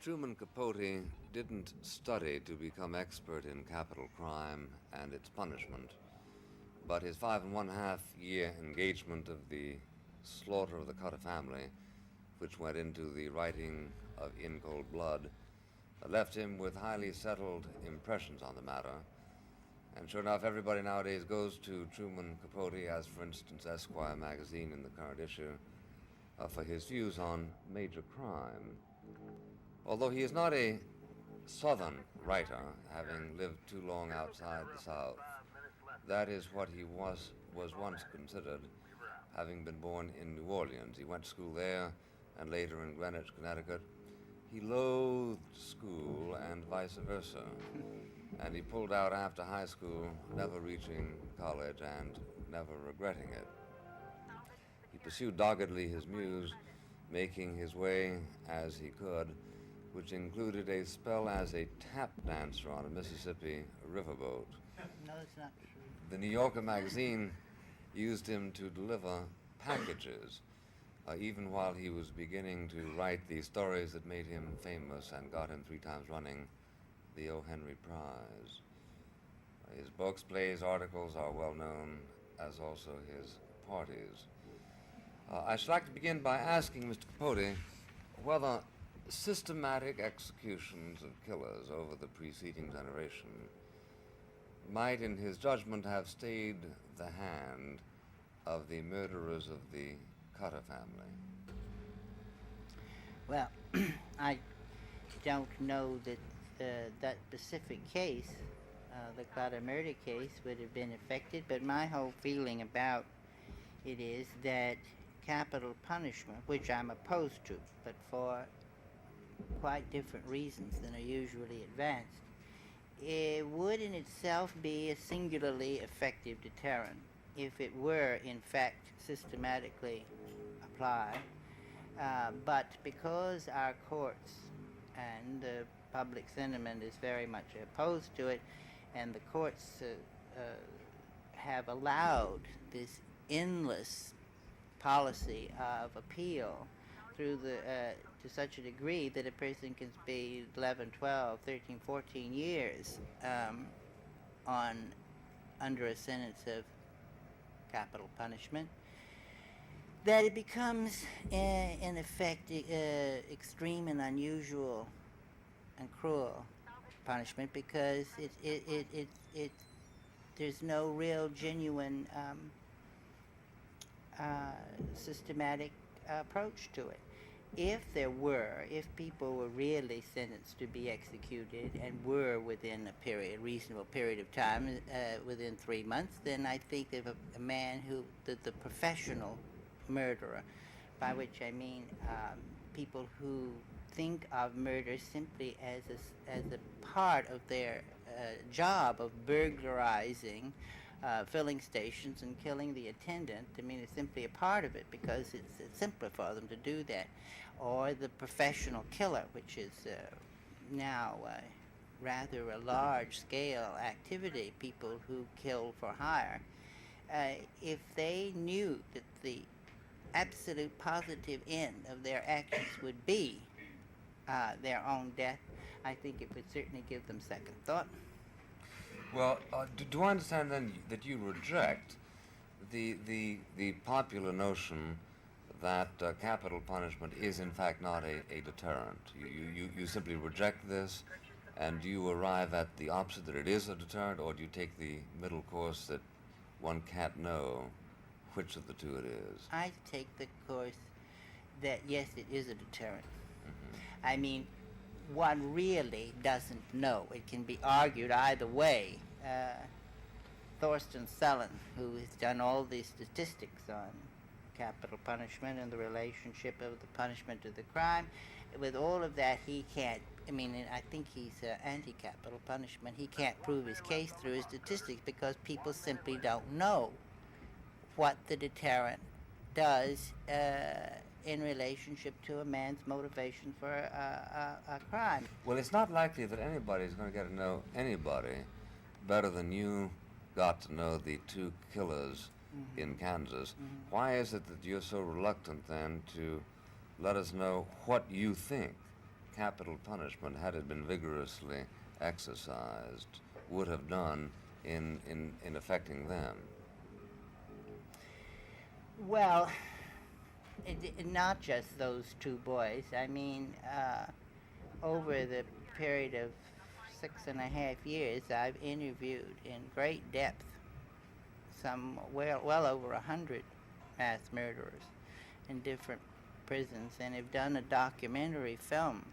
Truman Capote didn't study to become expert in capital crime and its punishment, but his 5.5-year engagement of the slaughter of the Cutter family, which went into the writing of In Cold Blood, left him with highly settled impressions on the matter. And sure enough, everybody nowadays goes to Truman Capote, as for instance Esquire magazine in the current issue, for his views on major crime. Although he is not a Southern writer, having lived too long outside the South, that is what he was once considered, having been born in New Orleans. He went to school there and later in Greenwich, Connecticut. He loathed school and vice versa. And he pulled out after high school, never reaching college and never regretting it. He pursued doggedly his muse, making his way as he could, which included a spell as a tap dancer on a Mississippi riverboat. No, that's not true. The New Yorker magazine used him to deliver packages, even while he was beginning to write the stories that made him famous and got him 3 times running the O. Henry Prize. His books, plays, articles are well known, as also his parties. I should like to begin by asking Mr. Capote whether systematic executions of killers over the preceding generation might, in his judgment, have stayed the hand of the murderers of the Cutter family. Well, I don't know that that specific case, the Cutter murder case, would have been affected, but my whole feeling about it is that capital punishment, which I'm opposed to, but for quite different reasons than are usually advanced, it would in itself be a singularly effective deterrent if it were in fact systematically applied. But because our courts and the public sentiment is very much opposed to it, and the courts have allowed this endless policy of appeal through the to such a degree that a person can be 11, 12, 13, 14 years under a sentence of capital punishment, that it becomes in effect extreme and unusual and cruel punishment, because it there's no real genuine systematic approach to it. If people were really sentenced to be executed and were within a reasonable period of time, within 3 months, then I think that a man the professional murderer, by which I mean people who think of murder simply as a part of their job of burglarizing filling stations and killing the attendant. I mean, it's simply a part of it because it's simpler for them to do that. Or the professional killer, which is now rather a large-scale activity, people who kill for hire. If they knew that the absolute positive end of their actions would be their own death, I think it would certainly give them second thought. Well, do I understand then that you reject the popular notion that capital punishment is in fact not a deterrent? You simply reject this, and do you arrive at the opposite, that it is a deterrent, or do you take the middle course that one can't know which of the two it is? I take the course that yes, it is a deterrent. Mm-hmm. I mean, one really doesn't know. It can be argued either way. Thorsten Sullen, who has done all these statistics on capital punishment and the relationship of the punishment to the crime, with all of that, he can't, I mean, I think he's anti-capital punishment. He can't prove his case through his statistics because people simply don't know what the deterrent does in relationship to a man's motivation for a crime. Well, it's not likely that anybody's going to get to know anybody better than you got to know the two killers mm-hmm. in Kansas. Mm-hmm. Why is it that you're so reluctant then to let us know what you think capital punishment, had it been vigorously exercised, would have done in affecting them? Well, not just those two boys. I mean, over the period of 6.5 years, I've interviewed in great depth some well over 100 mass murderers in different prisons, and have done a documentary film.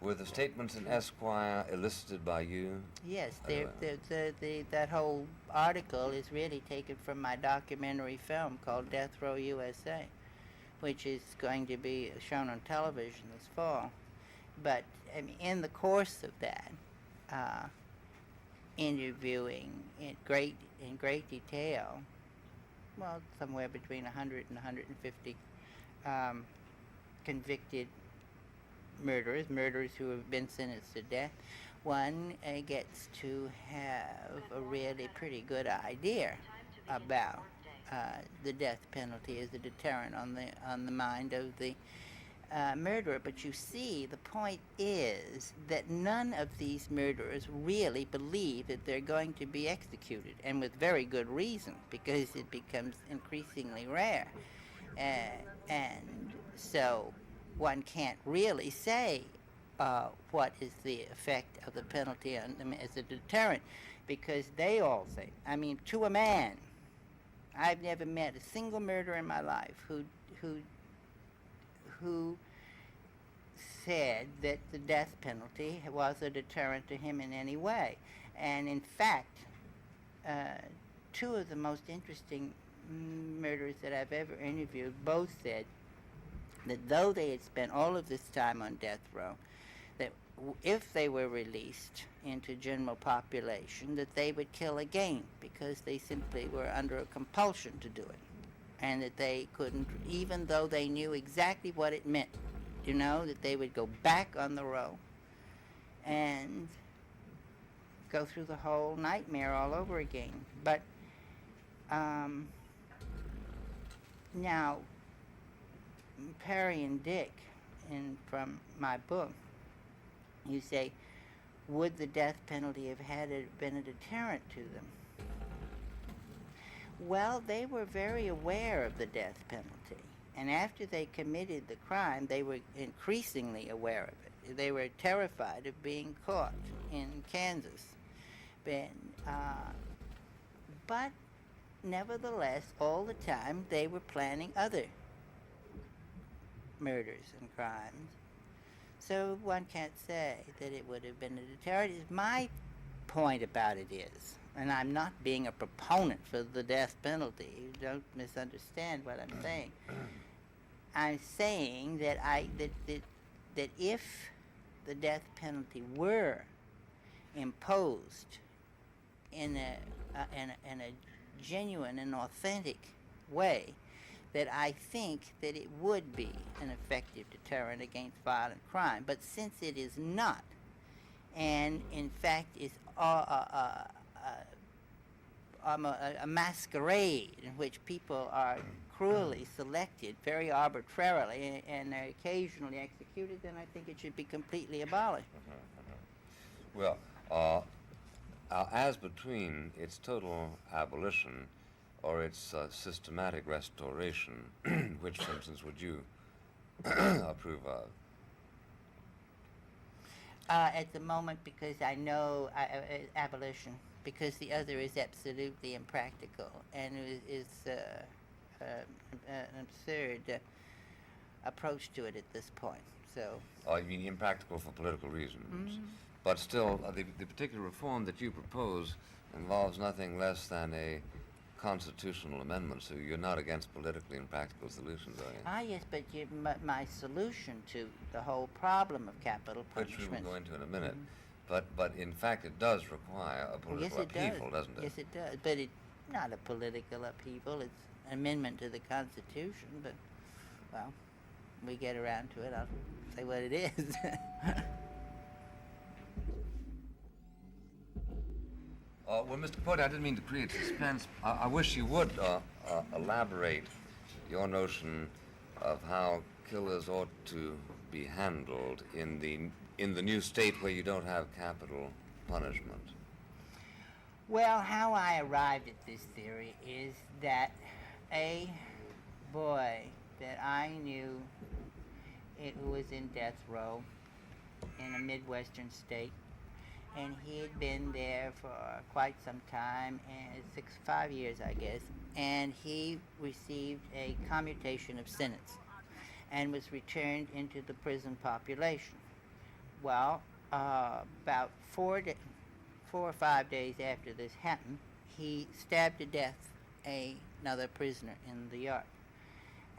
Were the statements in Esquire elicited by you? Yes, that whole article is really taken from my documentary film called Death Row USA, which is going to be shown on television this fall. But I mean, in the course of that, interviewing in great detail, well, somewhere between 100 and 150 convicted murderers who have been sentenced to death, one gets to have a really pretty good idea about the death penalty as a deterrent on the mind of the murderer. But you see, the point is that none of these murderers really believe that they're going to be executed, and with very good reason, because it becomes increasingly rare. And so one can't really say what is the effect of the penalty on them as a deterrent, because they all say, I mean, to a man, I've never met a single murderer in my life who said that the death penalty was a deterrent to him in any way. And in fact, two of the most interesting murderers that I've ever interviewed both said that though they had spent all of this time on death row, that if they were released into general population, that they would kill again, because they simply were under a compulsion to do it, and that they couldn't, even though they knew exactly what it meant, you know, that they would go back on the row and go through the whole nightmare all over again. But now, Perry and Dick, from my book, you say, would the death penalty have been a deterrent to them? Well, they were very aware of the death penalty, and after they committed the crime, they were increasingly aware of it. They were terrified of being caught in Kansas. But nevertheless, all the time they were planning other murders and crimes. So one can't say that it would have been a deterrent. My point about it is, and I'm not being a proponent for the death penalty, don't misunderstand what I'm saying. I'm saying that that if the death penalty were imposed in a genuine and authentic way, that I think that it would be an effective deterrent against violent crime. But since it is not, and in fact is a masquerade in which people are cruelly selected very arbitrarily and are occasionally executed, then I think it should be completely abolished. Well, as between its total abolition or its systematic restoration, which, for instance, would you approve of? At the moment, because I know abolition, because the other is absolutely impractical and is an absurd approach to it at this point. So. Oh, you mean impractical for political reasons? Mm-hmm. But still, the particular reform that you propose involves nothing less than a constitutional amendment, so you're not against politically impractical solutions, are you? Yes, but my solution to the whole problem of capital punishment. Which we will go into in a minute. Mm-hmm. But in fact, it does require a political upheaval, doesn't it? Yes, it does. But it's not a political upheaval. It's an amendment to the Constitution. But, well, we get around to it. I'll say what it is. Well, Mr. Capote, I didn't mean to create suspense. I wish you would elaborate your notion of how killers ought to be handled in the new state where you don't have capital punishment. Well, how I arrived at this theory is that a boy that I knew who was in death row in a Midwestern state, and he had been there for quite some time, 5 years, I guess, and he received a commutation of sentence and was returned into the prison population. Well, about 4 or 5 days after this happened, he stabbed to death another prisoner in the yard.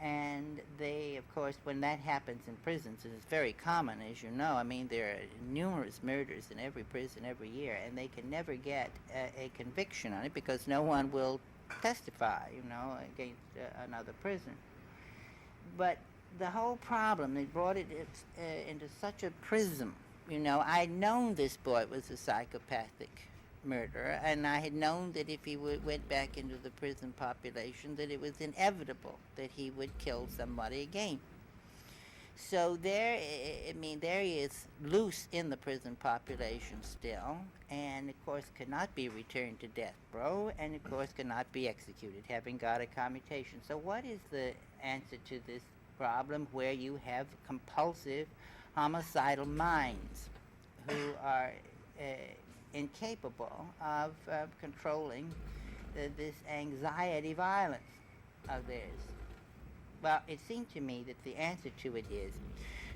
And they, of course, when that happens in prisons, and it's very common, as you know, I mean, there are numerous murders in every prison every year, and they can never get a conviction on it because no one will testify, against another prisoner. But the whole problem, they brought it into such a prism. I'd known this boy was a psychopathic murderer, and I had known that if he went back into the prison population, that it was inevitable that he would kill somebody again. So there he is loose in the prison population still, and of course cannot be returned to death row, and of course cannot be executed, having got a commutation. So what is the answer to this problem where you have compulsive homicidal minds who are incapable of controlling this anxiety violence of theirs? Well, it seemed to me that the answer to it is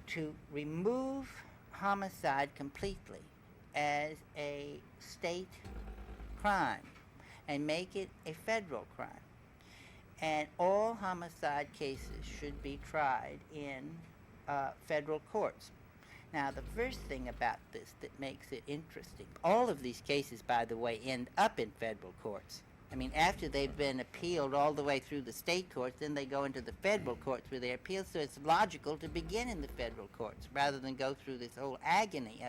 to remove homicide completely as a state crime and make it a federal crime. And all homicide cases should be tried in federal courts. Now, the first thing about this that makes it interesting, all of these cases, by the way, end up in federal courts. I mean, after they've been appealed all the way through the state courts, then they go into the federal courts where they're appealed, so it's logical to begin in the federal courts rather than go through this whole agony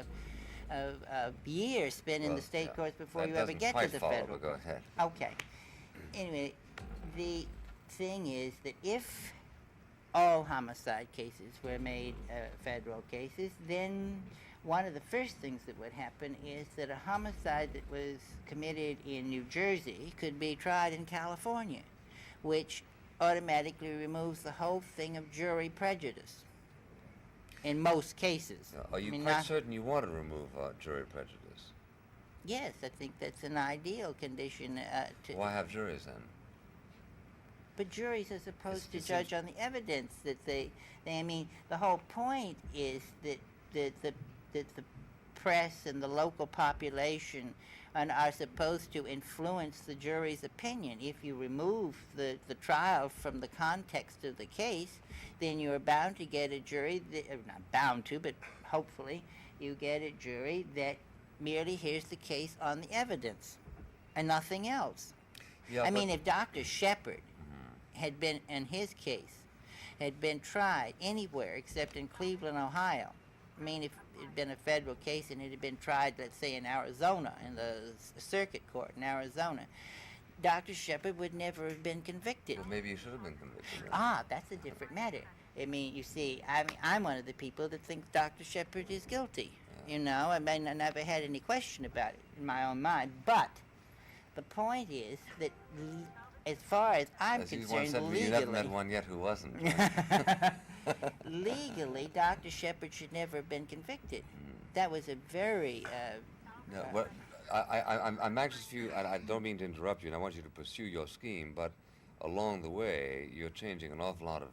of years spent in the state courts before you ever get to the federal courts. Go ahead. Okay. Anyway, the thing is that if all homicide cases were made federal cases, then one of the first things that would happen is that a homicide that was committed in New Jersey could be tried in California, which automatically removes the whole thing of jury prejudice in most cases. Are you quite certain you want to remove jury prejudice? Yes, I think that's an ideal condition. Why have juries then? But juries are supposed to judge on the evidence that I mean, the whole point is that the press and the local population are supposed to influence the jury's opinion. If you remove the trial from the context of the case, then you're bound to get a jury, not bound to, but hopefully you get a jury that merely hears the case on the evidence and nothing else. Yeah, I mean, if Dr. Shepard had been, in his case, had been tried anywhere except in Cleveland, Ohio, I mean, if it had been a federal case and it had been tried, let's say, in Arizona, in the circuit court in Arizona, Dr. Shepard would never have been convicted. Well, maybe he should have been convicted. Ah, that's a different matter. I mean, you see, I'm one of the people that thinks Dr. Shepard is guilty. You know, I mean, I never had any question about it in my own mind. But the point is that, as far as I'm concerned, legally, you never met one yet who wasn't. legally, Dr. Shepard should never have been convicted. That was a very. No, well, I'm anxious for you. I don't mean to interrupt you, and I want you to pursue your scheme, but along the way, you're changing an awful lot of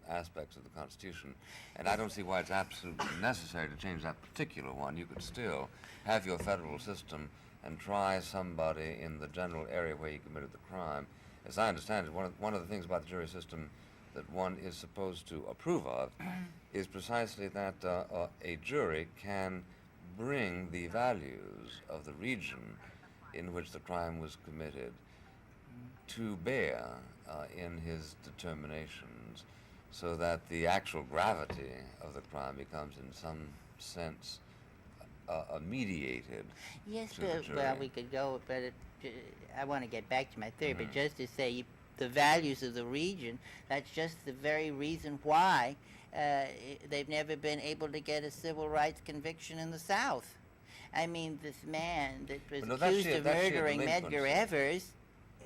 aspects of the Constitution, and I don't see why it's absolutely necessary to change that particular one. You could still have your federal system and try somebody in the general area where you committed the crime. As I understand it, one of the things about the jury system that one is supposed to approve of is precisely that a jury can bring the values of the region in which the crime was committed to bear in his determinations, so that the actual gravity of the crime becomes in some sense mediated. Yes, to the jury. well, we could go, but I want to get back to my theory, but just to say the values of the region, that's just the very reason why they've never been able to get a civil rights conviction in the South. I mean, this man that was accused of murdering Medgar Evers,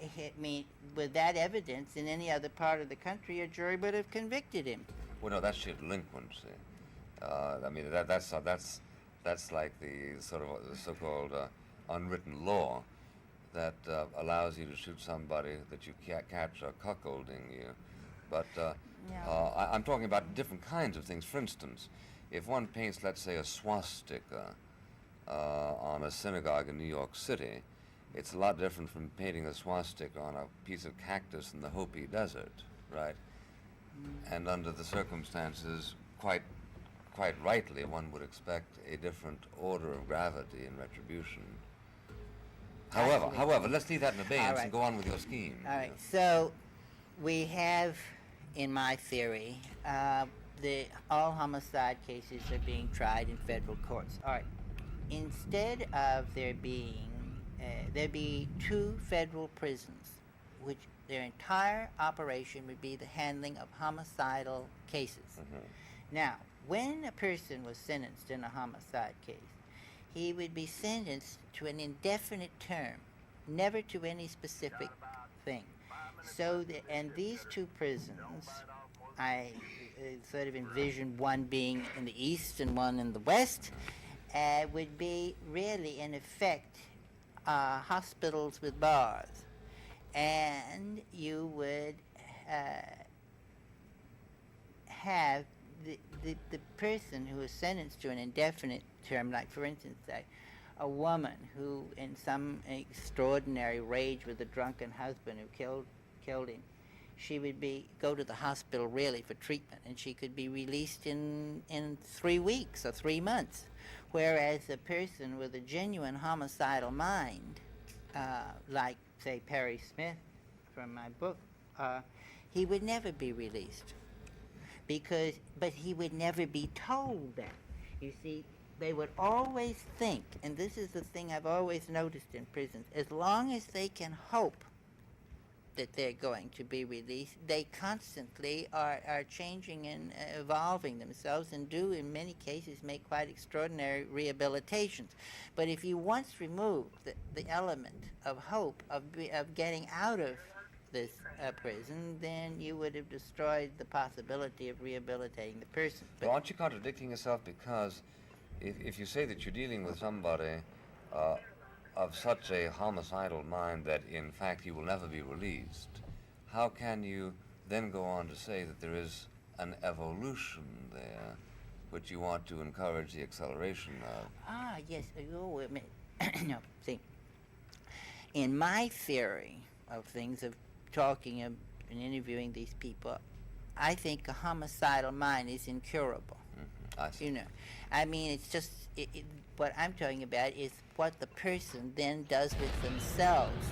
I mean, with that evidence in any other part of the country, a jury would have convicted him. Well, no, that's sheer delinquency. I mean, that's like the sort of so-called unwritten law that allows you to shoot somebody that you can't catch cuckolding you. But I'm talking about different kinds of things. For instance, if one paints, let's say, a swastika on a synagogue in New York City, it's a lot different from painting a swastika on a piece of cactus in the Hopi Desert, right? And under the circumstances, quite rightly, one would expect a different order of gravity and retribution. However, let's leave that in abeyance and go on with your scheme. All right, so we have, in my theory, all homicide cases are being tried in federal courts. All right, instead of there be 2 federal prisons, which their entire operation would be the handling of homicidal cases. Now, when a person was sentenced in a homicide case, he would be sentenced to an indefinite term, never to any specific thing. So, and these 2 prisons, I sort of envision one being in the east and one in the west, would be really, in effect, hospitals with bars. And you would have the person who is sentenced to an indefinite term, like, for instance, a woman who, in some extraordinary rage with a drunken husband who killed him, she would go to the hospital really for treatment, and she could be released in 3 weeks or 3 months. Whereas a person with a genuine homicidal mind, like, say, Perry Smith from my book, he would never be released. But he would never be told that. You see, they would always think, and this is the thing I've always noticed in prisons, as long as they can hope that they're going to be released, they constantly are changing and evolving themselves, and do in many cases make quite extraordinary rehabilitations. But if you once remove the element of hope of getting out of this prison, then you would have destroyed the possibility of rehabilitating the person. But aren't you contradicting yourself? Because if you say that you're dealing with somebody of such a homicidal mind that in fact he will never be released, how can you then go on to say that there is an evolution there, which you want to encourage the acceleration of? Ah, yes. Oh, wait a minute. No, see, in my theory of things, of talking and interviewing these people, I think a homicidal mind is incurable. I see. You know, I mean, it's just what I'm talking about is what the person then does with themselves.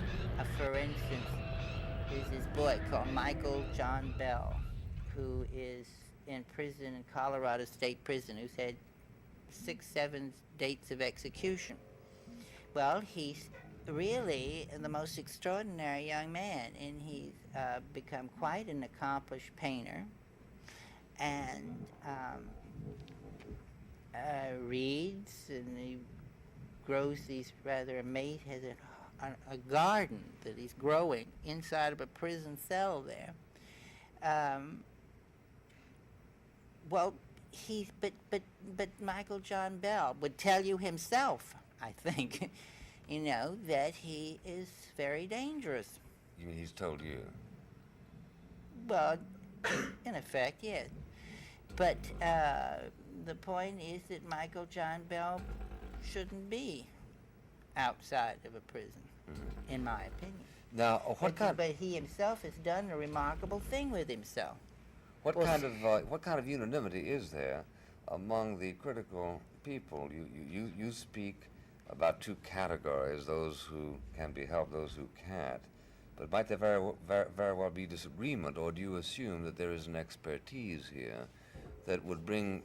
For instance, there's this boy called Michael John Bell, who is in prison in Colorado State Prison, who's had 6, 7 dates of execution. Well, he's really the most extraordinary young man, and he's become quite an accomplished painter, and reads, and he grows these rather amazing, has a garden that he's growing inside of a prison cell there. Well, but Michael John Bell would tell you himself, I think, you know, that he is very dangerous. You mean he's told you? Well, in effect, yes. But the point is that Michael John Bell shouldn't be outside of a prison, in my opinion. Now, But he himself has done a remarkable thing with himself. What kind of unanimity is there among the critical people? You speak about 2 categories: those who can be helped, those who can't. But might there very well be disagreement, or do you assume that there is an expertise here that would bring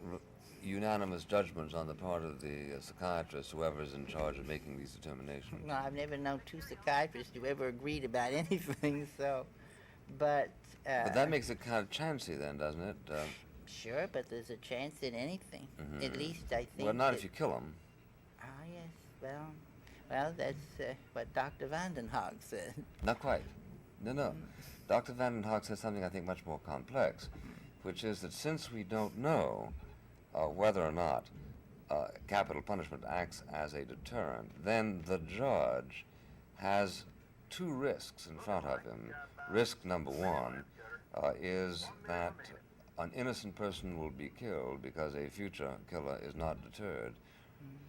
unanimous judgments on the part of the psychiatrist, whoever is in charge of making these determinations? No, I've never known 2 psychiatrists who ever agreed about anything, so, but that makes it kind of chancy then, doesn't it? Sure, but there's a chance in anything. At least I think. Well, not if you kill them. Ah, yes, well, that's what Dr. Vandenhoek said. Not quite. No. Dr. Vandenhoek says something I think much more complex, which is that since we don't know whether or not capital punishment acts as a deterrent, then the judge has 2 risks in front of him. Risk number 1 is that an innocent person will be killed because a future killer is not deterred.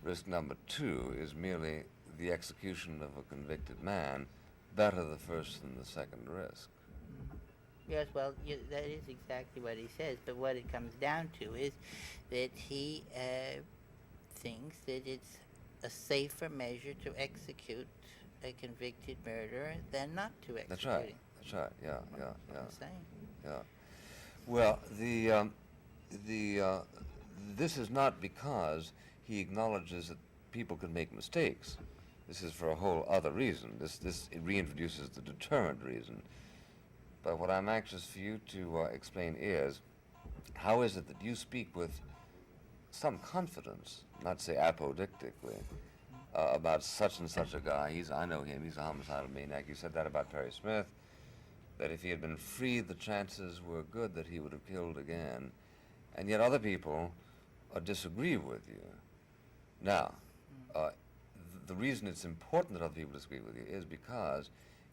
Risk number 2 is merely the execution of a convicted man. Better the first than the second risk. Yes, well, that is exactly what he says, but what it comes down to is that he thinks that it's a safer measure to execute a convicted murderer than not to execute him. That's right, yeah. I'm saying. Yeah. Well, this is not because he acknowledges that people can make mistakes. This is for a whole other reason. It reintroduces the deterrent reason. But what I'm anxious for you to explain is, how is it that you speak with some confidence, not say apodictically, about such and such a guy? I know him, he's a homicidal maniac. You said that about Perry Smith, that if he had been freed, the chances were good that he would have killed again. And yet other people disagree with you. Now, the reason it's important that other people disagree with you is because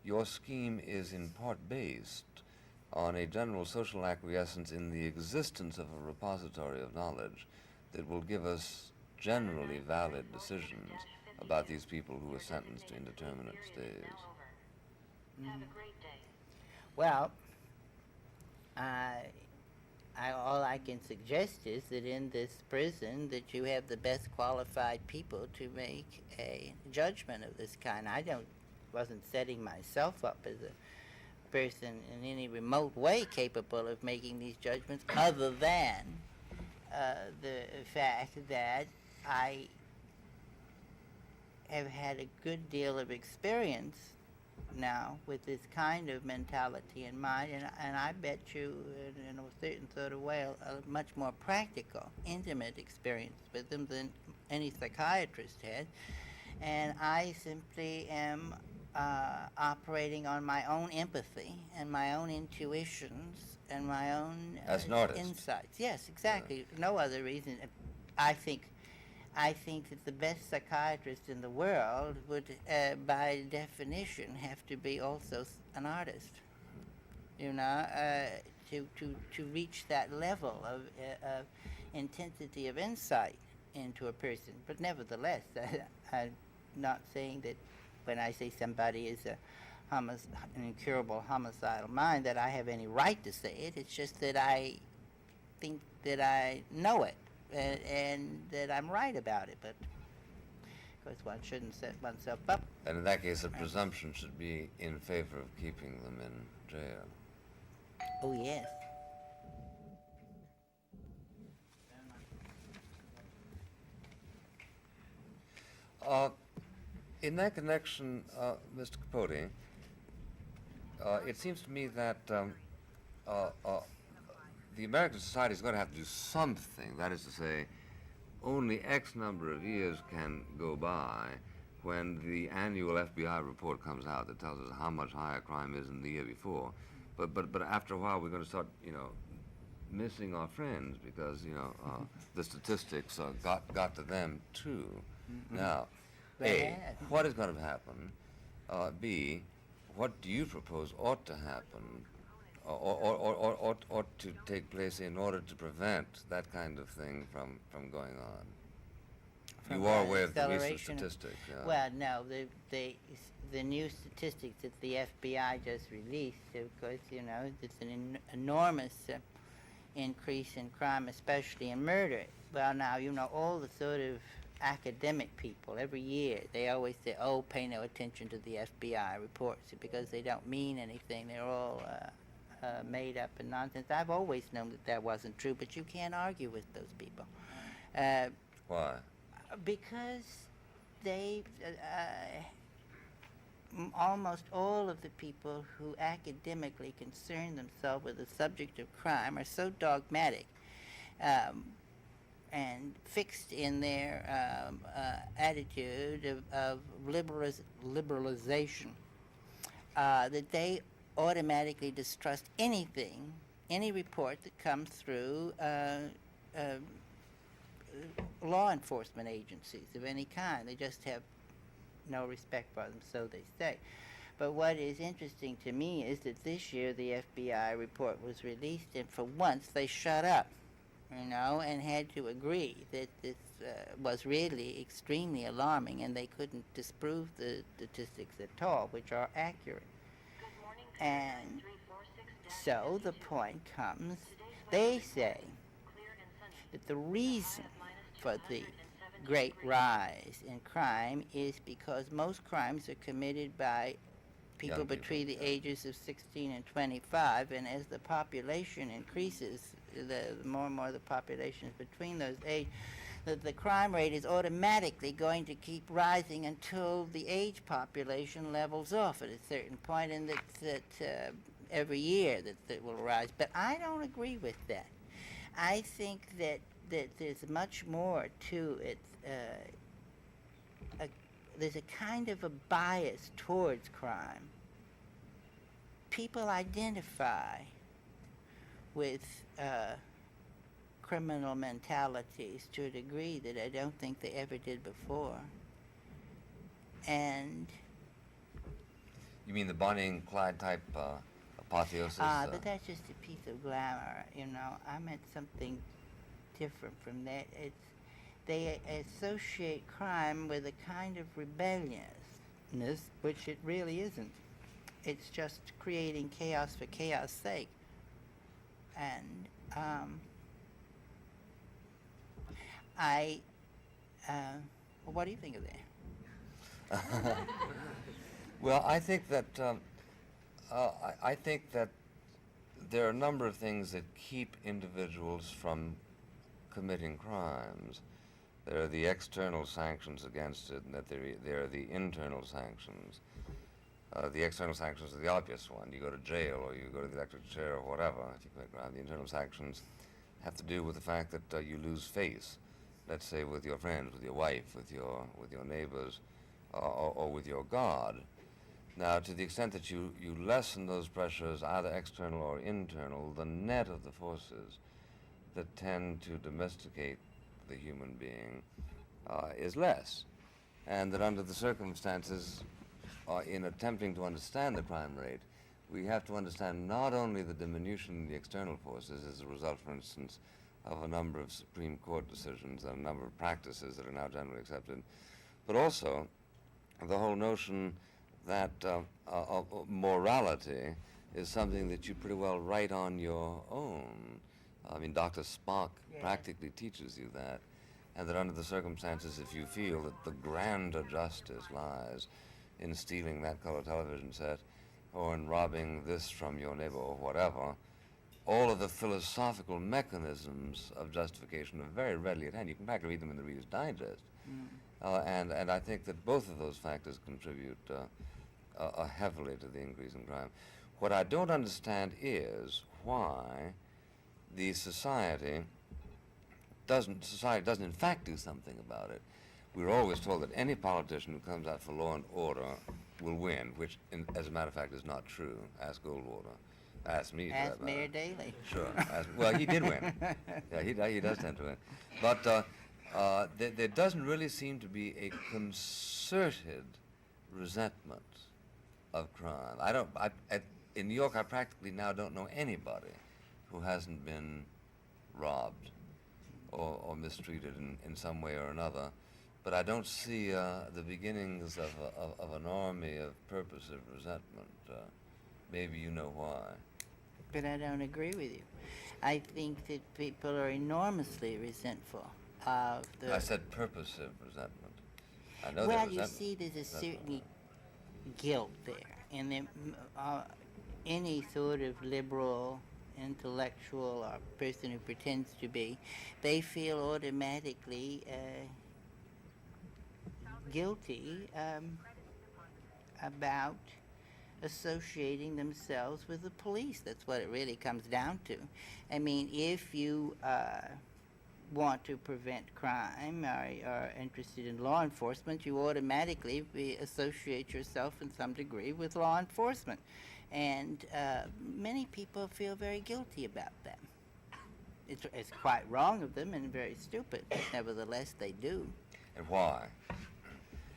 your scheme is in part based on a general social acquiescence in the existence of a repository of knowledge that will give us generally valid decisions about these people who are sentenced to indeterminate stays. Well, all I can suggest is that in this prison that you have the best qualified people to make a judgment of this kind. Wasn't setting myself up as a person in any remote way capable of making these judgments, other than the fact that I have had a good deal of experience now with this kind of mentality in mind, and I bet you in a certain sort of way a much more practical, intimate experience with them than any psychiatrist had, and I simply am operating on my own empathy and my own intuitions and my own as an artist. Insights. Yes, exactly. Yeah. No other reason. I think that the best psychiatrist in the world would, by definition, have to be also an artist. to reach that level of intensity of insight into a person. But nevertheless, I'm not saying that when I say somebody is an incurable homicidal mind that I have any right to say it. It's just that I think that I know it and that I'm right about it. But of course, one shouldn't set oneself up. And in that case, a presumption should be in favor of keeping them in jail. Oh, yes. In that connection, Mr. Capote, it seems to me that the American society is going to have to do something. That is to say, only X number of years can go by when the annual FBI report comes out that tells us how much higher crime is than the year before. But after a while, we're going to start, missing our friends because, the statistics got to them too. Mm-hmm. Now, A, what is going to happen? B, what do you propose ought to happen or ought to take place in order to prevent that kind of thing from going on? You are aware of the recent statistics. Yeah. Well, no, the new statistics that the FBI just released, of course, it's an enormous increase in crime, especially in murder. Well, now, all the sort of academic people, every year, they always say, oh, pay no attention to the FBI reports because they don't mean anything. They're all made up and nonsense. I've always known that wasn't true, but you can't argue with those people. Why? Because they, almost all of the people who academically concern themselves with the subject of crime are so dogmatic and fixed in their attitude of liberalization that they automatically distrust anything, any report that comes through law enforcement agencies of any kind. They just have no respect for them, so they say. But what is interesting to me is that this year the FBI report was released, and for once they shut up, and had to agree that this was really extremely alarming, and they couldn't disprove the statistics at all, which are accurate. And so the point comes, they say that the reason for the great rise in crime is because most crimes are committed by people between the ages of 16 and 25, and as the population increases, the more and more the population is between those ages, that the crime rate is automatically going to keep rising until the age population levels off at a certain point, and that every year that will rise. But I don't agree with that. I think that there's much more to it. There's a kind of a bias towards crime. People identify with criminal mentalities to a degree that I don't think they ever did before. And You mean the Bonnie and Clyde type apotheosis? but that's just a piece of glamour, I meant something different from that. They associate crime with a kind of rebelliousness, which it really isn't. It's just creating chaos for chaos' sake. And well, what do you think of that? Well, I think that I think that there are a number of things that keep individuals from committing crimes. There are the external sanctions against it, and that there are the internal sanctions. The external sanctions are the obvious one. You go to jail, or you go to the electric chair, or whatever, if you commit crime. The internal sanctions have to do with the fact that you lose face, let's say with your friends, with your wife, with your neighbors, or with your God. Now, to the extent that you lessen those pressures, either external or internal, the net of the forces that tend to domesticate the human being is less. And that under the circumstances, in attempting to understand the crime rate, we have to understand not only the diminution in the external forces as a result, for instance, of a number of Supreme Court decisions and a number of practices that are now generally accepted, but also the whole notion that morality is something that you pretty well write on your own. I mean, Dr. Spock practically teaches you that, and that under the circumstances, if you feel that the grander justice lies in stealing that color television set or in robbing this from your neighbor or whatever, all of the philosophical mechanisms of justification are very readily at hand. You can practically read them in the Reader's Digest. And I think that both of those factors contribute heavily to the increase in crime. What I don't understand is why the society doesn't in fact do something about it. We're always told that any politician who comes out for law and order will win, which, as a matter of fact, is not true. Ask Goldwater. Ask me. Ask Mayor Daley. Sure. Well, he did win. Yeah, he does tend to win. But there doesn't really seem to be a concerted resentment of crime. In New York, I practically now don't know anybody who hasn't been robbed or mistreated in some way or another. But I don't see the beginnings of an army of purposive resentment. Maybe you know why. But I don't agree with you. I think that people are enormously resentful of the... I said purposive resentment. I know well, there's you see, there's a certain guilt there. And there, any sort of liberal, intellectual, or person who pretends to be, they feel automatically guilty about associating themselves with the police. That's what it really comes down to. I mean, if you want to prevent crime or are interested in law enforcement, you automatically associate yourself in some degree with law enforcement. And many people feel very guilty about them. It's quite wrong of them and very stupid, but nevertheless they do. And why?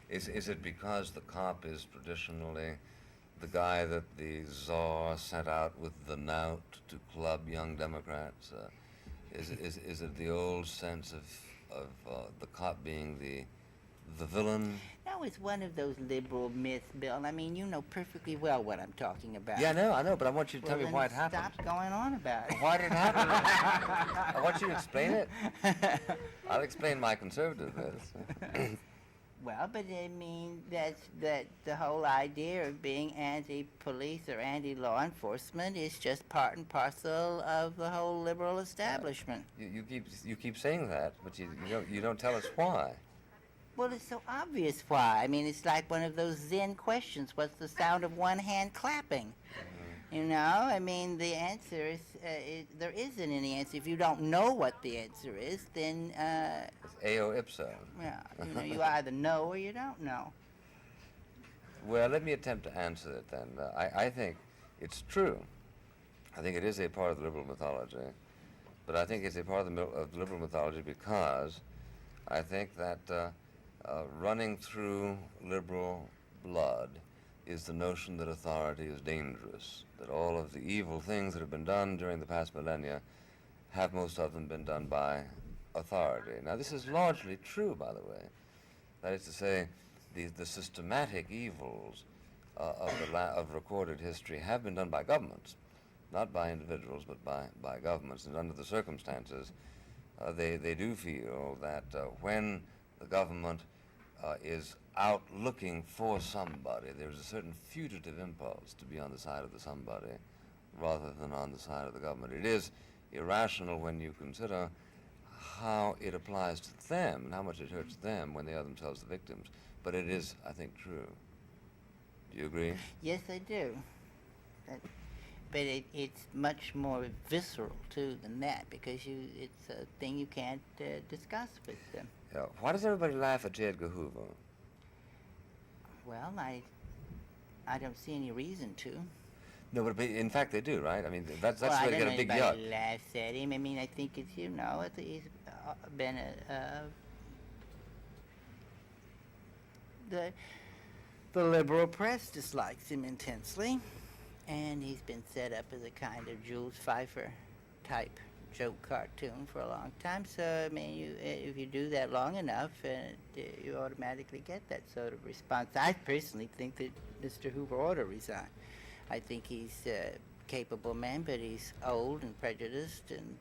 Is it because the cop is traditionally the guy that the czar sent out with the knout to club young Democrats? Is it the old sense of the cop being the villain? No, it's one of those liberal myths, Bill. I mean, you know perfectly well what I'm talking about. Yeah, I know, but I want you to tell me why it happened. Stop going on about it. Why did it happen? I want you to explain it. I'll explain my conservativeness. Well, but I mean, that the whole idea of being anti-police or anti-law enforcement is just part and parcel of the whole liberal establishment. You keep saying that, but you don't tell us why. Well, it's so obvious why. I mean, it's like one of those Zen questions. What's the sound of one hand clapping? You know, I mean, the answer is, there isn't any answer. If you don't know what the answer is, then... it's eo ipso. Yeah, you know, you either know or you don't know. Well, let me attempt to answer it then. I think it's true. I think it is a part of the liberal mythology. But I think it's a part of the liberal mythology because I think that running through liberal blood is the notion that authority is dangerous, that all of the evil things that have been done during the past millennia have most of them been done by authority. Now, this is largely true, by the way. That is to say, the systematic evils of recorded history have been done by governments, not by individuals, but by governments. And under the circumstances, they do feel that when the government is out looking for somebody, there's a certain fugitive impulse to be on the side of the somebody rather than on the side of the government. It is irrational when you consider how it applies to them and how much it hurts them when they are themselves the victims. But it is, I think, true. Do you agree? Yes, I do. But it's much more visceral, too, than that, because it's a thing you can't discuss with them. Yeah. Why does everybody laugh at J. Edgar Hoover? Well, I don't see any reason to. No, but in fact they do, right? I mean, that's well, where they get a big yuck. Everybody laughs at him. I mean, I think it's, you know, he's been the liberal press dislikes him intensely. And he's been set up as a kind of Jules Pfeiffer type joke cartoon for a long time. So, I mean, if you do that long enough, you automatically get that sort of response. I personally think that Mr. Hoover ought to resign. I think he's a capable man, but he's old and prejudiced, and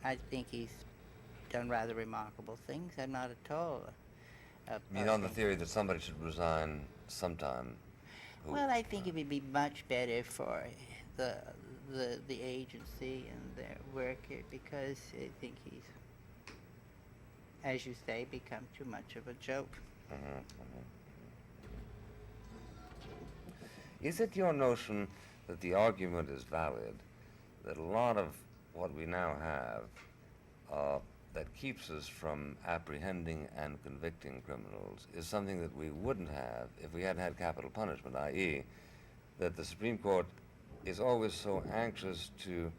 I think he's done rather remarkable things. I'm not at all. I mean, on the theory that somebody should resign sometime. Well, I think it would be much better for the agency and their work here, because I think he's, as you say, become too much of a joke. Is it your notion that the argument is valid, that a lot of what we now have that keeps us from apprehending and convicting criminals is something that we wouldn't have if we hadn't had capital punishment, i.e., that the Supreme Court is always so anxious to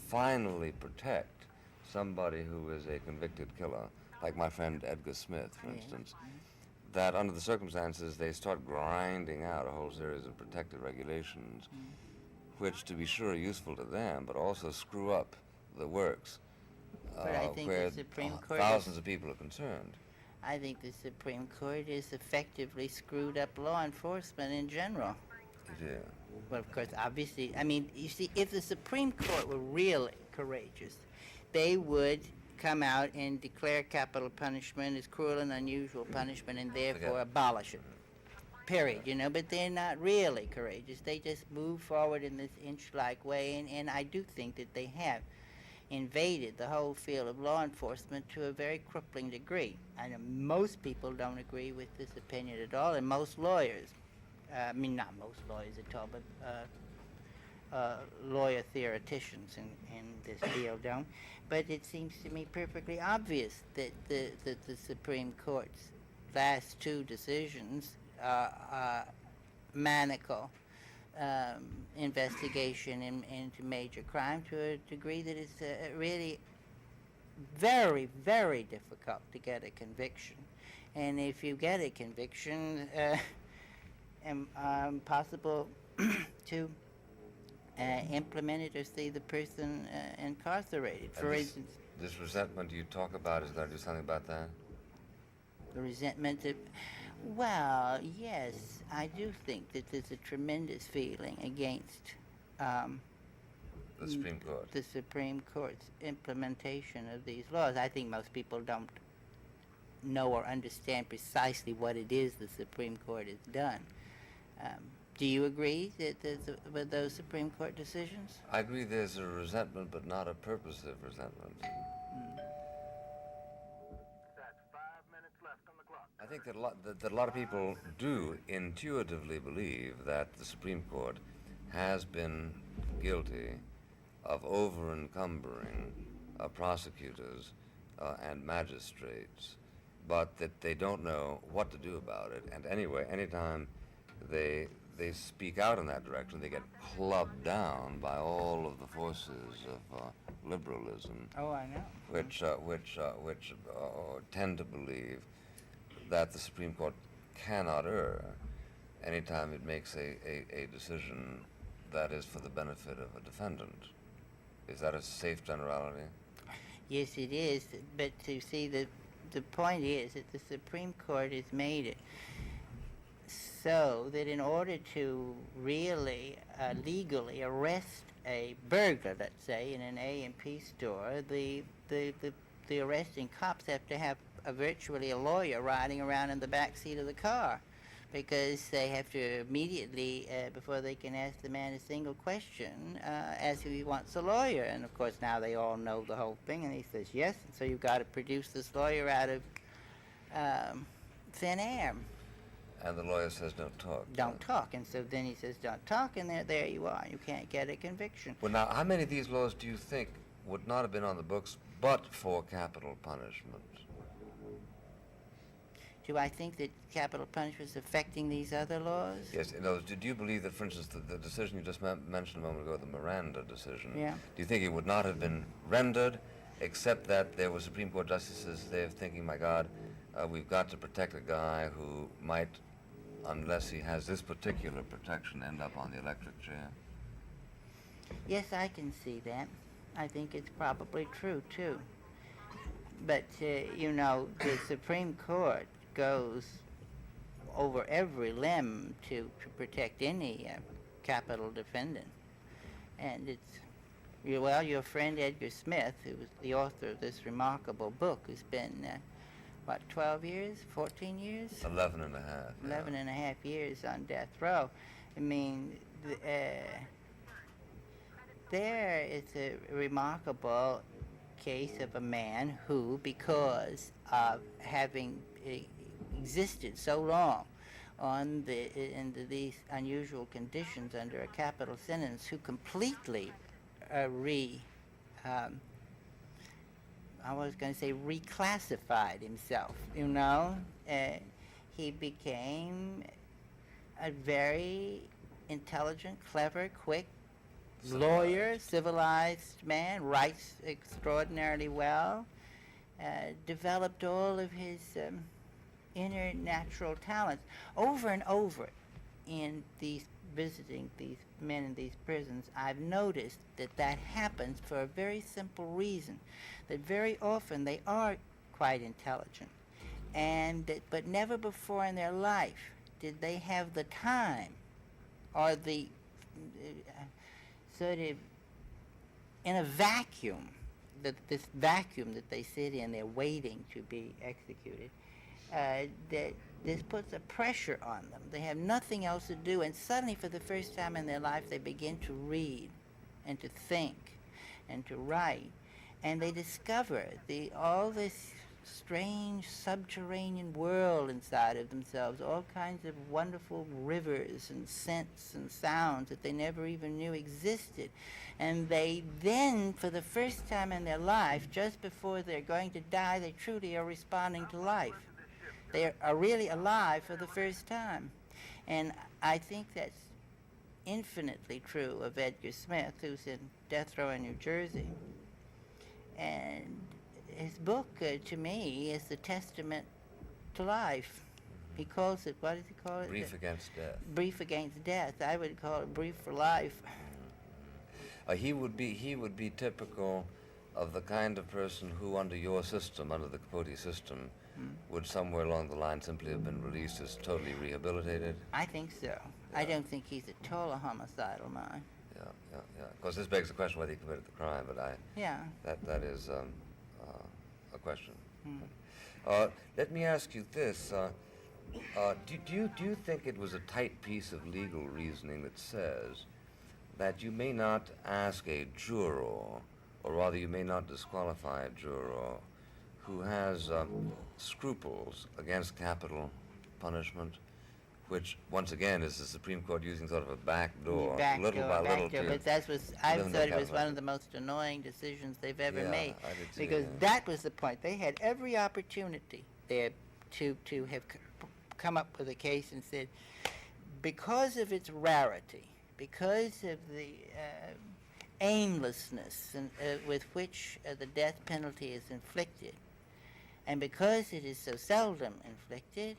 finally protect somebody who is a convicted killer, like my friend Edgar Smith, for instance, that under the circumstances they start grinding out a whole series of protective regulations, which, to be sure, are useful to them, but also screw up the works But I think where the Supreme Court thousands of people are concerned. I think the Supreme Court has effectively screwed up law enforcement in general. Yeah. Well, of course, obviously, I mean, you see, if the Supreme Court were really courageous, they would come out and declare capital punishment as cruel and unusual punishment and therefore abolish it. Period, you know, but they're not really courageous. They just move forward in this inch-like way, and I do think that they have invaded the whole field of law enforcement to a very crippling degree. I know most people don't agree with this opinion at all, and most lawyers, I mean, not most lawyers at all, but lawyer theoreticians in this field don't. But it seems to me perfectly obvious that the Supreme Court's last two decisions maniacal investigation into major crime to a degree that is really very, very difficult to get a conviction. And if you get a conviction, impossible to implement it or see the person incarcerated. For instance, this resentment you talk about, is going to do something about that? the resentment of, well, yes, I do think that there's a tremendous feeling against The Supreme Court. the Supreme Court's implementation of these laws. I think most people don't know or understand precisely what it is the Supreme Court has done. Do you agree that with those Supreme Court decisions? I agree there's a resentment, but not a purposive resentment. I think that a lot of people do intuitively believe that the Supreme Court has been guilty of over-encumbering prosecutors and magistrates, but that they don't know what to do about it. And anyway, anytime they speak out in that direction, they get clubbed down by all of the forces of liberalism. Oh, I know. Which tend to believe that the Supreme Court cannot err anytime it makes a decision that is for the benefit of a defendant. Is that a safe generality? Yes, it is. But to see, the point is that the Supreme Court has made it so that in order to really legally arrest a burglar, let's say, in an A&P store, the arresting cops have to have virtually a lawyer riding around in the back seat of the car, because they have to immediately, before they can ask the man a single question, ask if he wants a lawyer. And of course now they all know the whole thing, and he says yes, and so you've got to produce this lawyer out of thin air. And the lawyer says don't talk. Don't talk, and so then he says don't talk, and there you are. You can't get a conviction. Well, now, how many of these laws do you think would not have been on the books but for capital punishment? Do I think that capital punishment is affecting these other laws? Yes. In other words, do you believe that, for instance, the decision you just mentioned a moment ago, the Miranda decision, Yeah. do you think it would not have been rendered except that there were Supreme Court justices there thinking, my God, we've got to protect a guy who might unless he has this particular protection, end up on the electric chair? Yes, I can see that. I think it's probably true, too. But, you know, the Supreme Court goes over every limb to protect any capital defendant. And it's, well, your friend Edgar Smith, who was the author of this remarkable book, who's been, 12 years, 14 years? 11 and a half. 11 and a half years on death row. I mean, there is a remarkable case of a man who, because of having existed so long under these unusual conditions under a capital sentence, who completely reclassified himself, you know. He became a very intelligent, clever, quick lawyer, civilized man, writes extraordinarily well, developed all of his inner natural talents. Over and over in visiting these men in these prisons, I've noticed that happens for a very simple reason, that very often they are quite intelligent, but never before in their life did they have the time or the sort of in a vacuum, this vacuum that they sit in, they're waiting to be executed, that this puts a pressure on them. They have nothing else to do, and suddenly for the first time in their life they begin to read and to think and to write, and they discover all this strange subterranean world inside of themselves, all kinds of wonderful rivers and scents and sounds that they never even knew existed. And they then, for the first time in their life, just before they're going to die, they truly are responding to life. They are really alive for the first time. And I think that's infinitely true of Edgar Smith, who's in death row in New Jersey. And his book, to me, is the testament to life. He calls it, what does he call it? Brief Against Death. Brief Against Death. I would call it Brief for Life. He would be typical of the kind of person who, under your system, under the Capote system, would somewhere along the line simply have been released as totally rehabilitated. I think so. Yeah. I don't think he's at all a homicidal mind. Yeah. Of course, this begs the question whether he committed the crime, but that is a question. Let me ask you this. Do you think it was a tight piece of legal reasoning that says that you may not ask a juror, or rather you may not disqualify a juror who has scruples against capital punishment, which, once again, is the Supreme Court using sort of a back door, little by little. But I thought it was one of the most annoying decisions they've ever made, because that was the point. They had every opportunity there to have come up with a case and said, because of its rarity, because of the aimlessness with which the death penalty is inflicted, and because it is so seldom inflicted,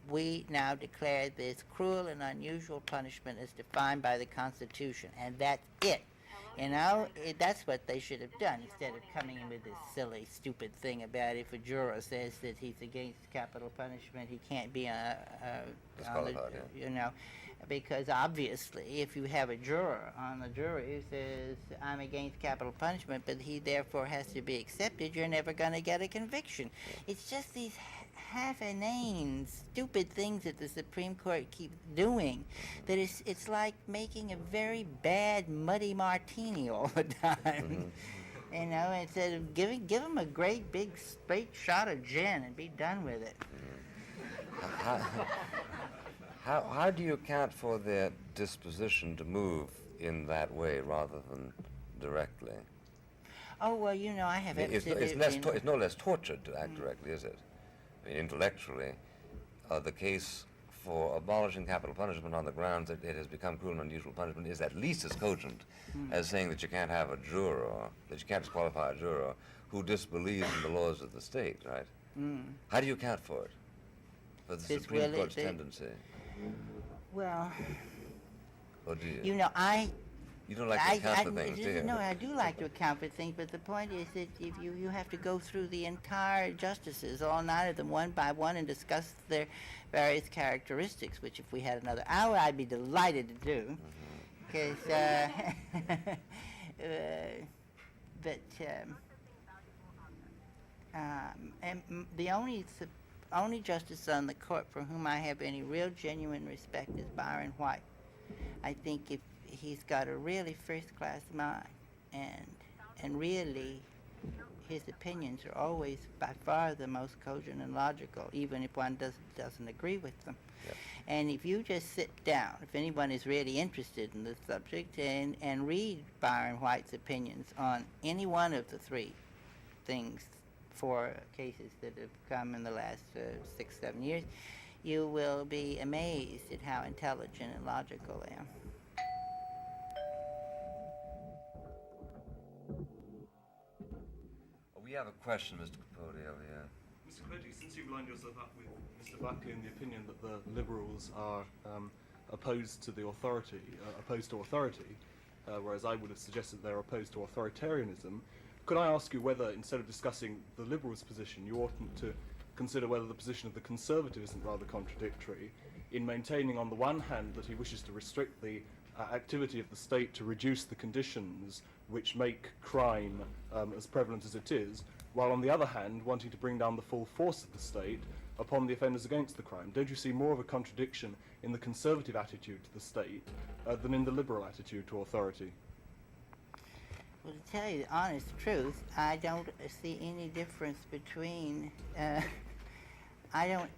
we now declare this cruel and unusual punishment as defined by the Constitution, and that's it. You know, that's what they should have done, instead of coming in with this silly, stupid thing about if a juror says that he's against capital punishment, he can't be you know, because obviously if you have a juror on the jury who says, I'm against capital punishment, but he therefore has to be accepted, you're never going to get a conviction. It's just these half-inane, stupid things that the Supreme Court keeps doing, that it's like making a very bad, muddy martini all the time. You know, instead of give them a great, big, straight shot of gin and be done with it. How do you account for their disposition to move in that way rather than directly? Oh, well, you know, I have absolutely... It's no less tortured to act directly, is it? I mean, intellectually, the case for abolishing capital punishment on the grounds that it has become cruel and unusual punishment is at least as cogent as saying that you can't have a juror, that you can't disqualify a juror who disbelieves in the laws of the state, right? How do you account for it? For the this Supreme will Court's it, tendency? well, Or do you? you know, You don't like to account for things, do you? No, I do like to account for things, but the point is that if you have to go through the entire justices, all 9 of them, one by one, and discuss their various characteristics, which if we had another hour, I'd be delighted to do. Because, the only justice on the court for whom I have any real genuine respect is Byron White. I think if he's got a really first-class mind, and really his opinions are always by far the most cogent and logical, even if one doesn't agree with them. Yep. And if you just sit down, if anyone is really interested in this subject, and read Byron White's opinions on any one of the 3 things, 4 cases that have come in the last 6, 7 years, you will be amazed at how intelligent and logical they are. We have a question, Mr. Capote, over here. Mr. Capote, since you've lined yourself up with Mr. Buckley in the opinion that the Liberals are opposed to authority, whereas I would have suggested they're opposed to authoritarianism, could I ask you whether, instead of discussing the Liberals' position, you oughtn't to consider whether the position of the Conservative isn't rather contradictory in maintaining, on the one hand, that he wishes to restrict the activity of the state to reduce the conditions which make crime as prevalent as it is, while on the other hand wanting to bring down the full force of the state upon the offenders against the crime? Don't you see more of a contradiction in the Conservative attitude to the state than in the Liberal attitude to authority? Well, to tell you the honest truth, I don't see any difference between, I don't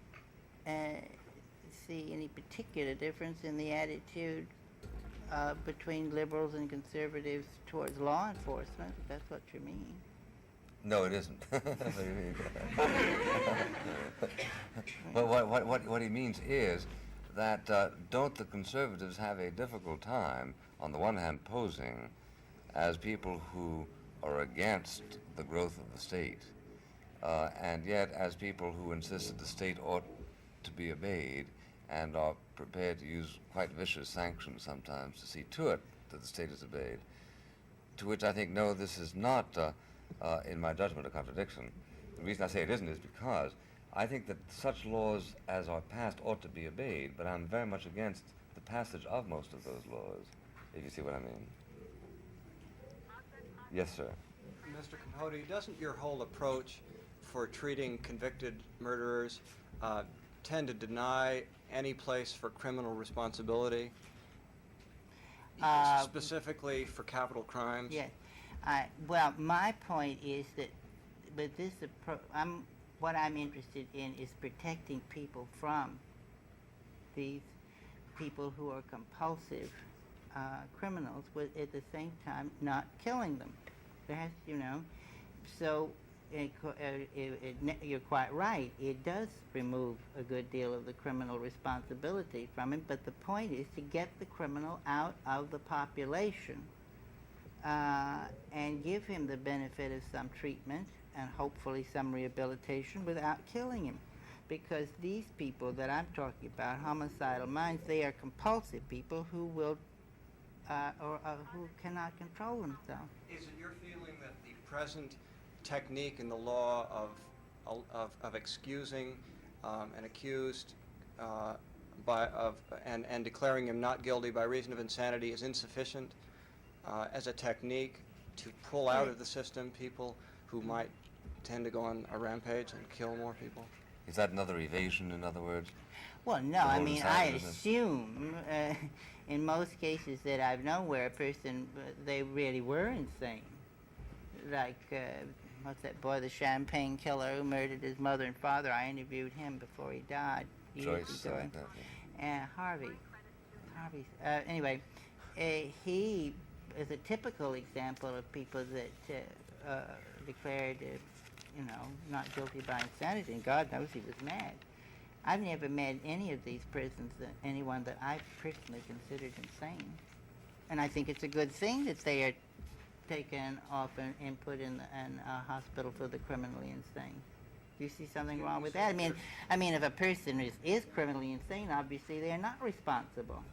see any particular difference in the attitude between liberals and conservatives towards law enforcement, if that's what you mean. No, it isn't. But what he means is that don't the Conservatives have a difficult time, on the one hand, posing as people who are against the growth of the state, and yet as people who insist that the state ought to be obeyed and are prepared to use quite vicious sanctions sometimes to see to it that the state is obeyed. To which I think, no, this is not, in my judgment, a contradiction. The reason I say it isn't is because I think that such laws as are passed ought to be obeyed, but I'm very much against the passage of most of those laws, if you see what I mean. Yes, sir. Mr. Capote, doesn't your whole approach for treating convicted murderers tend to deny any place for criminal responsibility, specifically for capital crimes? Yes. Well, my point is that with this what I'm interested in is protecting people from these people who are compulsive criminals, but at the same time not killing them. There has, so you're quite right. It does remove a good deal of the criminal responsibility from him, but the point is to get the criminal out of the population and give him the benefit of some treatment and hopefully some rehabilitation without killing him. Because these people that I'm talking about, homicidal minds, they are compulsive people who will who cannot control themselves. Is it your feeling that the present technique in the law of excusing an accused and declaring him not guilty by reason of insanity is insufficient as a technique to pull out of the system people who might tend to go on a rampage and kill more people? Is that another evasion, in other words? Well, no, I mean, I assume in most cases that I've known where a person, they really were insane. Like, what's that boy, the Champagne killer who murdered his mother and father? I interviewed him before he died years ago. Harvey. Anyway, he is a typical example of people that declared, not guilty by insanity, and God knows he was mad. I've never met any of these prisons, anyone that I've personally considered insane. And I think it's a good thing that they are taken off and put in a hospital for the criminally insane. Do you see something wrong with that? I mean, if a person is criminally insane, obviously they're not responsible.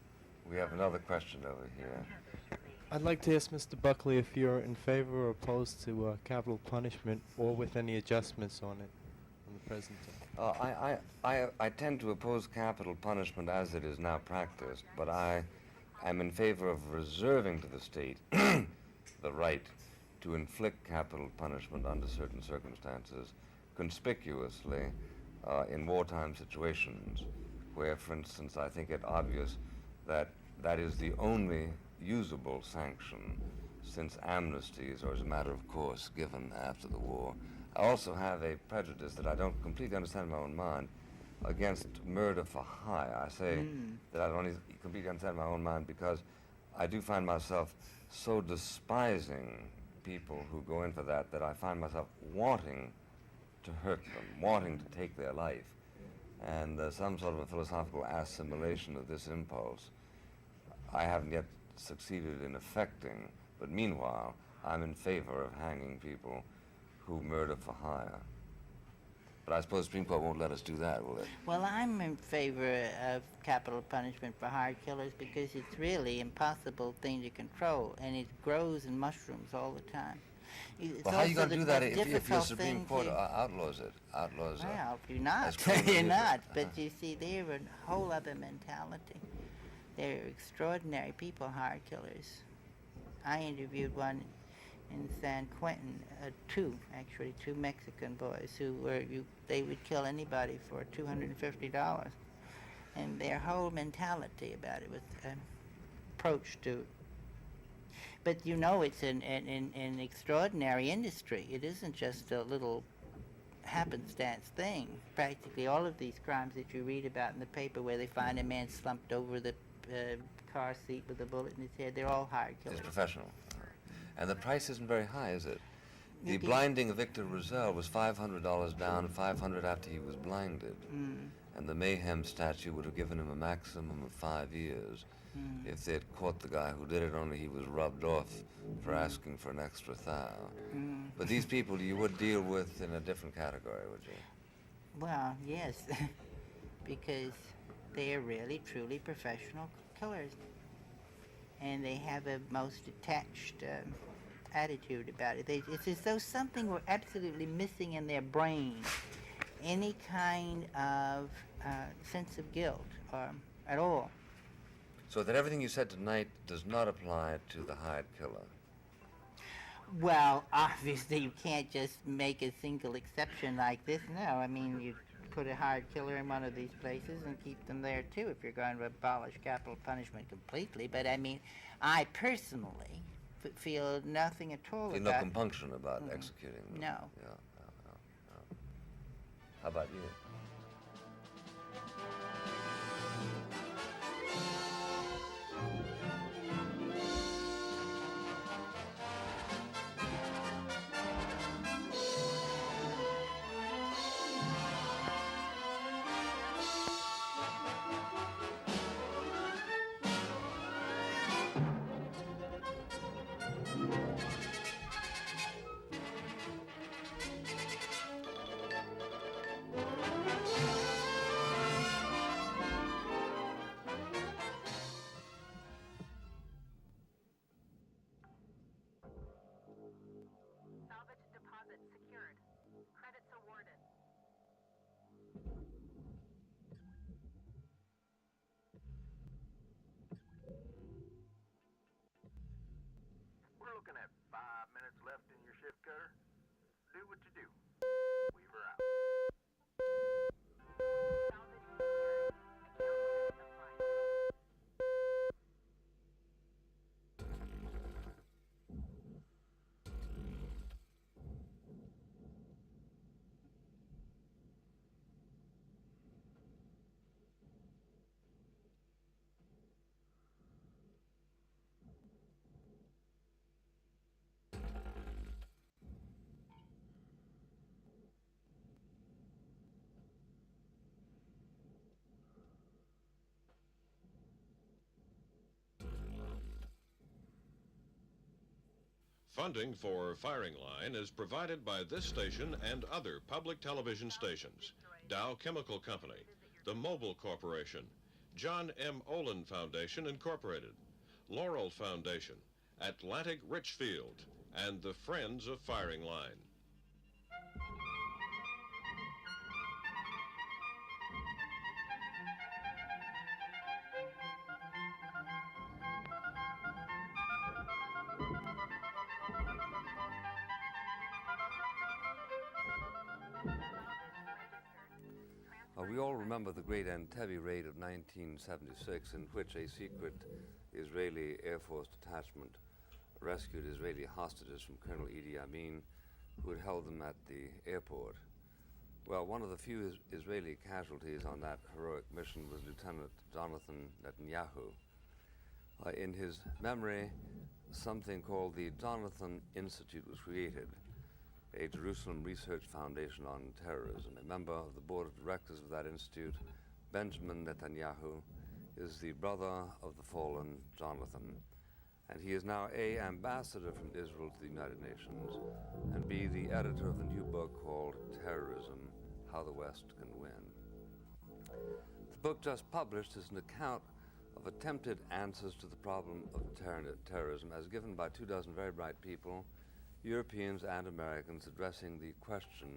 We have another question over here. I'd like to ask Mr. Buckley if you're in favor or opposed to capital punishment, or with any adjustments on it in the present time. I tend to oppose capital punishment as it is now practiced, but I am in favor of reserving to the state the right to inflict capital punishment under certain circumstances, conspicuously in wartime situations, where, for instance, I think it obvious that that is the only usable sanction, since amnesties are, as a matter of course, given after the war. I also have a prejudice that I don't completely understand in my own mind against murder for hire. I say that I don't completely understand in my own mind because I do find myself so despising people who go in for that that I find myself wanting to hurt them, wanting to take their life. And some sort of a philosophical assimilation of this impulse I haven't yet succeeded in effecting, but meanwhile, I'm in favor of hanging people who murder for hire. But I suppose the Supreme Court won't let us do that, will it? Well, I'm in favor of capital punishment for hired killers because it's really impossible thing to control, and it grows in mushrooms all the time. Well, how are you going to do that if your Supreme Court outlaws it? Well, you're not. You're not. But you see, they're a whole other mentality. They're extraordinary people, hired killers. I interviewed one in San Quentin, two Mexican boys who they would kill anybody for $250, and their whole mentality about it was approach to it. But you know, it's an extraordinary industry. It isn't just a little happenstance thing. Practically all of these crimes that you read about in the paper where they find a man slumped over the car seat with a bullet in his head, they're all hired killers. It's professional. And the price isn't very high, is it? The blinding of Victor Rosell was $500 down, $500 after he was blinded. And the Mayhem statute would have given him a maximum of 5 years if they'd caught the guy who did it, only he was rubbed off for asking for an extra thou. But these people you would deal with in a different category, would you? Well, yes, because they are really, truly professional killers. And they have a most detached attitude about it. It's as though something were absolutely missing in their brain, any kind of sense of guilt or at all. So that everything you said tonight does not apply to the hired killer? Well, obviously you can't just make a single exception like this. No, I mean, you put a hired killer in one of these places and keep them there too if you're going to abolish capital punishment completely. But I mean, I personally feel nothing at all Feel about... no compunction about executing them? No. Yeah. How about you? Salvage deposit secured. Credits awarded. We're looking at 5 minutes left in your shift cutter. Do what you do. Weaver out. Salvage secured. Account credits applied. Funding for Firing Line is provided by this station and other public television stations. Dow Chemical Company, the Mobil Corporation, John M. Olin Foundation Incorporated, Laurel Foundation, Atlantic Richfield, and the Friends of Firing Line. We all remember the great Entebbe raid of 1976, in which a secret Israeli Air Force detachment rescued Israeli hostages from Colonel Idi Amin, who had held them at the airport. Well, one of the few Israeli casualties on that heroic mission was Lieutenant Jonathan Netanyahu. In his memory, something called the Jonathan Institute was created, a Jerusalem Research Foundation on Terrorism. A member of the board of directors of that institute, Benjamin Netanyahu, is the brother of the fallen Jonathan, and he is now A, ambassador from Israel to the United Nations, and B, the editor of the new book called Terrorism, How the West Can Win. The book just published is an account of attempted answers to the problem of terrorism as given by 24 very bright people, Europeans and Americans, addressing the question.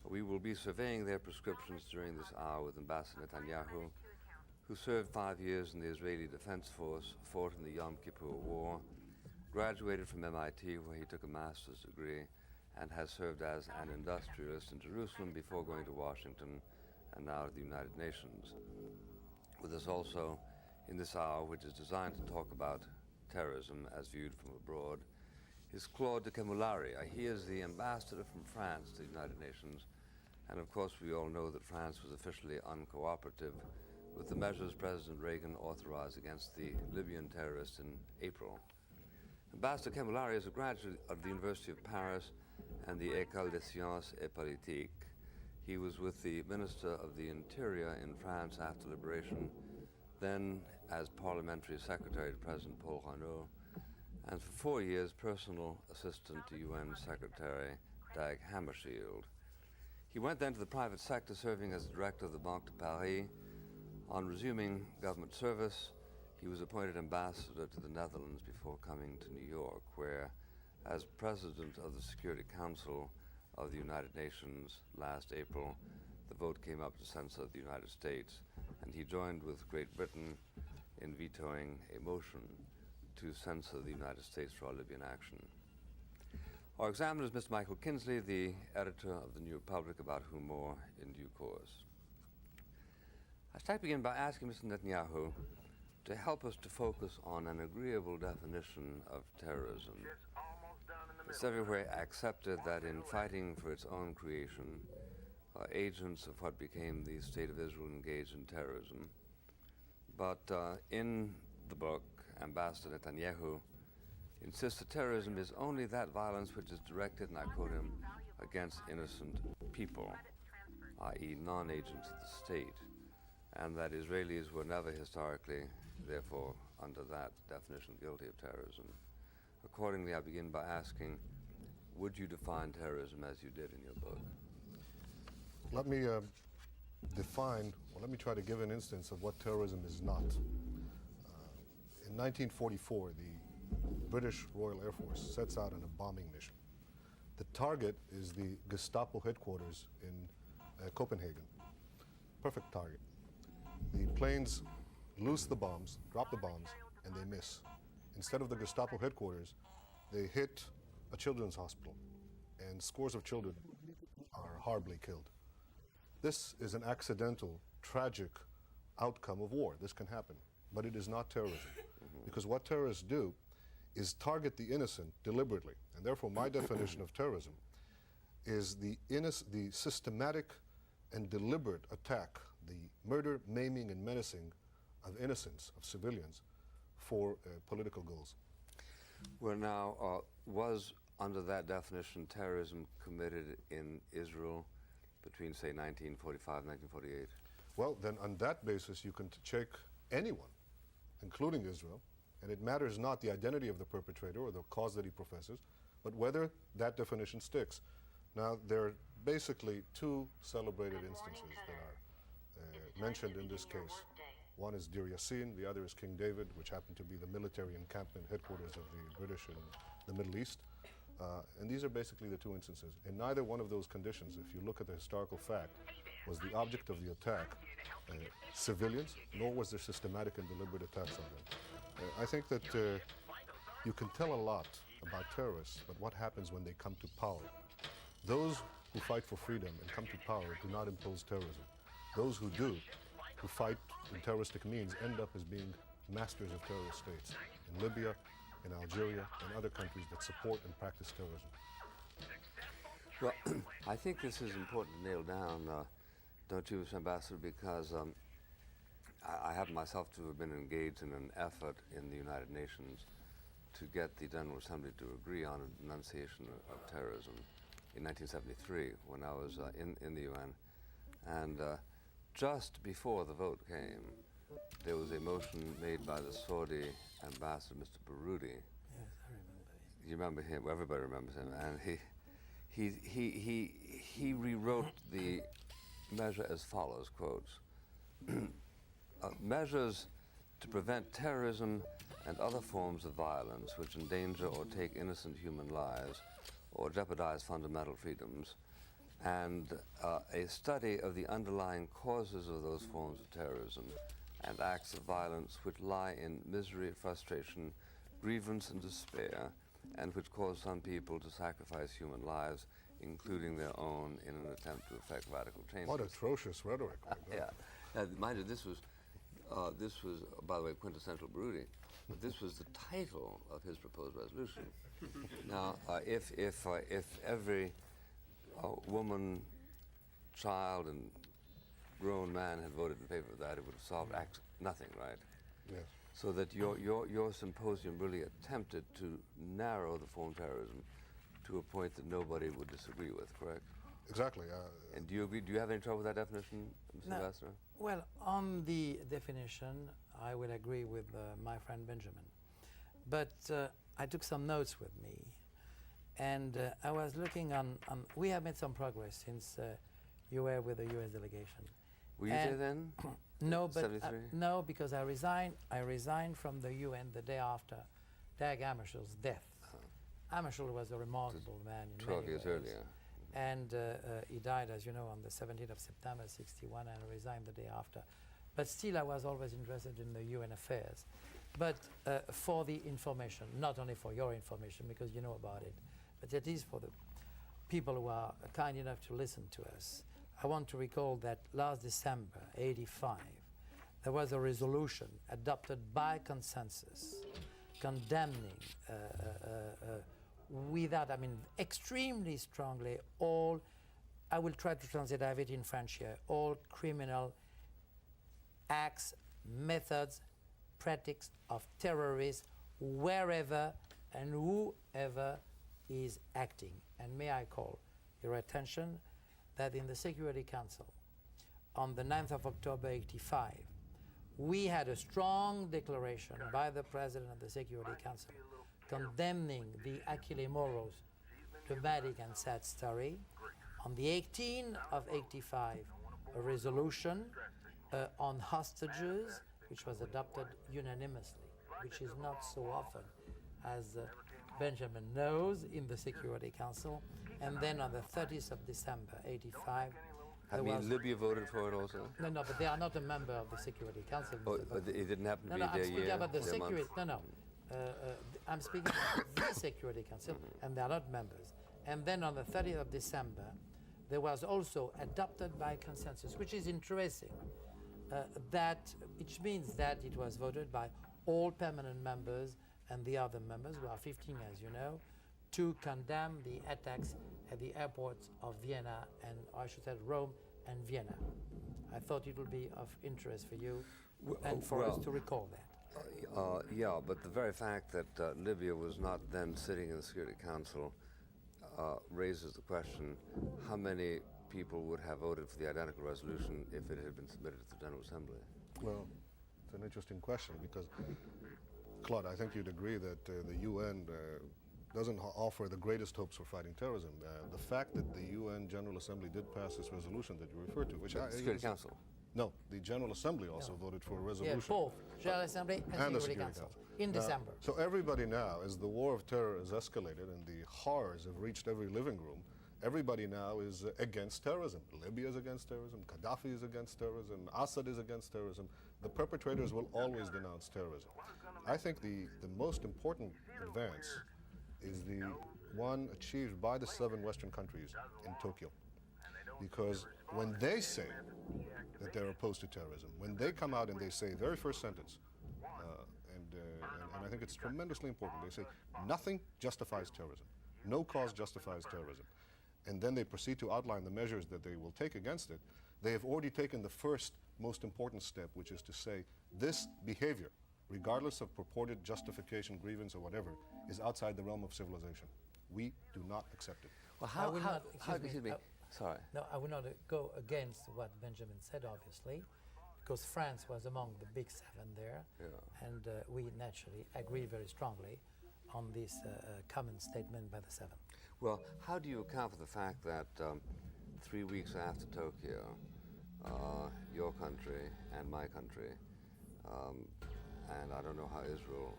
We will be surveying their prescriptions during this hour with Ambassador Netanyahu, who served 5 years in the Israeli Defense Force, fought in the Yom Kippur War, graduated from MIT where he took a master's degree, and has served as an industrialist in Jerusalem before going to Washington and now to the United Nations. With us also in this hour, which is designed to talk about terrorism as viewed from abroad, is Claude de Camulari. He is the ambassador from France to the United Nations, and of course we all know that France was officially uncooperative with the measures President Reagan authorized against the Libyan terrorists in April. Ambassador Camulari is a graduate of the University of Paris and the École des Sciences et Politiques. He was with the Minister of the Interior in France after liberation, then as Parliamentary Secretary to President Paul Reynaud, and for 4 years personal assistant to UN Secretary Dag Hammarskjöld. He went then to the private sector, serving as director of the Banque de Paris. On resuming government service, he was appointed ambassador to the Netherlands before coming to New York, where, as president of the Security Council of the United Nations last April, the vote came up to censor the United States, and he joined with Great Britain in vetoing a motion to censor the United States for our Libyan action. Our examiner is Mr. Michael Kinsley, the editor of the New Republic, about whom more in due course. I'd like to begin by asking Mr. Netanyahu to help us to focus on an agreeable definition of terrorism. It's everywhere accepted that in fighting for its own creation, agents of what became the State of Israel engaged in terrorism. But in the book, Ambassador Netanyahu insists that terrorism is only that violence which is directed, and I quote him, against innocent people, i.e. non-agents of the state, and that Israelis were never historically, therefore, under that definition, guilty of terrorism. Accordingly, I begin by asking, would you define terrorism as you did in your book? Let me let me try to give an instance of what terrorism is not. In 1944, the British Royal Air Force sets out on a bombing mission. The target is the Gestapo headquarters in Copenhagen. Perfect target. The planes loose the bombs, drop the bombs, and they miss. Instead of the Gestapo headquarters, they hit a children's hospital, and scores of children are horribly killed. This is an accidental, tragic outcome of war. This can happen, but it is not terrorism. Because what terrorists do is target the innocent deliberately. And therefore, my definition of terrorism is the systematic and deliberate attack, the murder, maiming, and menacing of innocents, of civilians, for political goals. Well, now, was under that definition terrorism committed in Israel between, say, 1945 and 1948? Well, then on that basis, you can check anyone, including Israel, And it matters not the identity of the perpetrator or the cause that he professes, but whether that definition sticks. Now, there are basically two celebrated instances that are mentioned in this case. One is Deir Yassin, the other is King David, which happened to be the military encampment headquarters of the British in the Middle East. And these are basically the two instances. In neither one of those conditions, if you look at the historical fact, was the object of the attack civilians, nor was there systematic and deliberate attacks on them. I think that you can tell a lot about terrorists, but what happens when they come to power? Those who fight for freedom and come to power do not impose terrorism. Those who do, who fight in terroristic means, end up as being masters of terrorist states. In Libya, in Algeria, and other countries that support and practice terrorism. Well, I think this is important to nail down, don't you, Mr. Ambassador, because I happen myself to have been engaged in an effort in the United Nations to get the General Assembly to agree on a denunciation of terrorism in 1973 when I was in the UN. And just before the vote came, there was a motion made by the Saudi ambassador, Mr. Baroudi. Yes, I remember. You remember him? Well, everybody remembers him. And he rewrote the measure as follows, quotes, measures to prevent terrorism and other forms of violence which endanger or take innocent human lives or jeopardize fundamental freedoms, and a study of the underlying causes of those forms of terrorism and acts of violence which lie in misery, frustration, grievance, and despair, and which cause some people to sacrifice human lives, including their own, in an attempt to effect radical changes. What atrocious rhetoric. Yeah. Mind you, this was, by the way, quintessential Baroudi, but this was the title of his proposed resolution. Now, if every woman, child, and grown man had voted in favor of that, it would have solved nothing, right? Yes. So that your symposium really attempted to narrow the form of terrorism to a point that nobody would disagree with, correct? Exactly. And do you agree? Do you have any trouble with that definition, Mr. No. Ambassador? Well, on the definition, I will agree with my friend Benjamin. But I took some notes with me, and I was looking on we have made some progress since you were with the U.S. delegation. Were you there then? No, but 73? no, because I resigned from the UN the day after Dag Hammarskjöld's death. Hammarskjöld was a remarkable man in 12 many years ways. earlier. And he died, as you know, on the 17th of September, 61, and I resigned the day after. But still, I was always interested in the UN affairs. But for the information, not only for your information, because you know about it, but at least for the people who are kind enough to listen to us, I want to recall that last December, 85, there was a resolution adopted by consensus condemning extremely strongly all, I will try to translate it in French here, all criminal acts, methods, practices of terrorists, wherever and whoever is acting. And may I call your attention that in the Security Council, on the 9th of October 85, we had a strong declaration by the President of the Security Council condemning the Achille Moro's dramatic and sad story. On the 18th of 85, a resolution on hostages, which was adopted unanimously, which is not so often, as Benjamin knows, in the Security Council. And then on the 30th of December, 85, Libya voted for it also? No, but they are not a member of the Security Council. Oh, it didn't happen to be I'm their speaking year, about the their Security. month. I'm speaking about the Security Council, and they are not members. And then on the 30th of December, there was also adopted by consensus, which is interesting, which means that it was voted by all permanent members and the other members, who are 15, as you know, to condemn the attacks at the airports of Vienna and, I should say, Rome and Vienna. I thought it would be of interest for you and for us to recall that. Yeah, but the very fact that Libya was not then sitting in the Security Council raises the question, how many people would have voted for the identical resolution if it had been submitted to the General Assembly? Well, it's an interesting question, because Claude, I think you'd agree that the UN doesn't offer the greatest hopes for fighting terrorism. The fact that the UN General Assembly did pass this resolution that you referred to, which The Security Council. No, the General Assembly also voted for a resolution. Yeah, both General Assembly and the Security Council in Now, December. So everybody now, as the war of terror has escalated and the horrors have reached every living room, everybody now is against terrorism. Libya is against terrorism, Gaddafi is against terrorism, Assad is against terrorism. The perpetrators will always denounce terrorism. I think the most important advance is the one achieved by the 7 Western countries in Tokyo. Because when they say that they're opposed to terrorism, when they come out and they say, very first sentence, and I think it's tremendously important, they say, nothing justifies terrorism. No cause justifies terrorism. And then they proceed to outline the measures that they will take against it. They have already taken the first most important step, which is to say, this behavior, regardless of purported justification, grievance, or whatever, is outside the realm of civilization. We do not accept it. Well, Excuse me. Sorry. No, I will not go against what Benjamin said, obviously, because France was among the big 7 there, and we naturally agree very strongly on this common statement by the 7. Well, how do you account for the fact that 3 weeks after Tokyo, your country and my country, and I don't know how Israel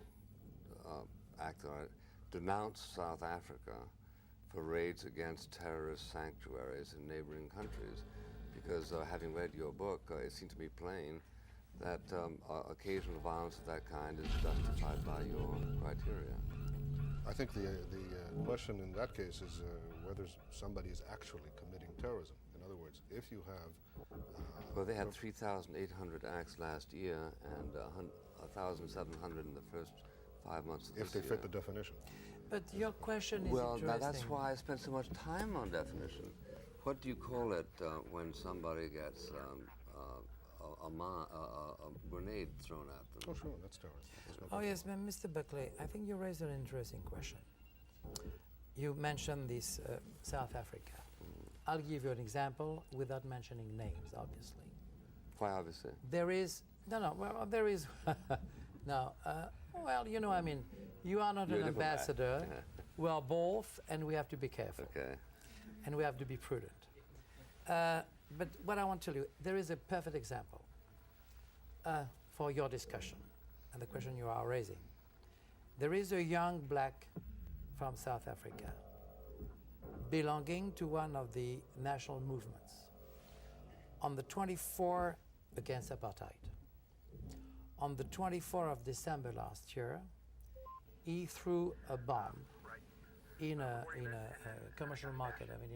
acted on it, denounced South Africa for raids against terrorist sanctuaries in neighboring countries? Because having read your book, it seemed to me plain that occasional violence of that kind is justified by your criteria. I think the question in that case is whether somebody is actually committing terrorism. In other words, if you have... well, they had 3,800 acts last year and 1,700 in the first 5 months of this year. If they fit the definition. But your question is well, interesting. now that's why I spent so much time on definition. What do you call it when somebody gets a grenade thrown at them? Oh, sure, that's terrorism. Oh, yes, Mr. Buckley, I think you raised an interesting question. You mentioned this South Africa. I'll give you an example without mentioning names, obviously. Why, obviously? There is, there is, no, well, you know, I mean, you are not You're an a diplomat. ambassador. Yeah. We are both, and we have to be careful. Okay. And we have to be prudent. But what I want to tell you, there is a perfect example for your discussion and the question you are raising. There is a young black from South Africa belonging to one of the national movements on the 24 against apartheid. On the 24th of December last year, he threw a bomb in a commercial market. I mean,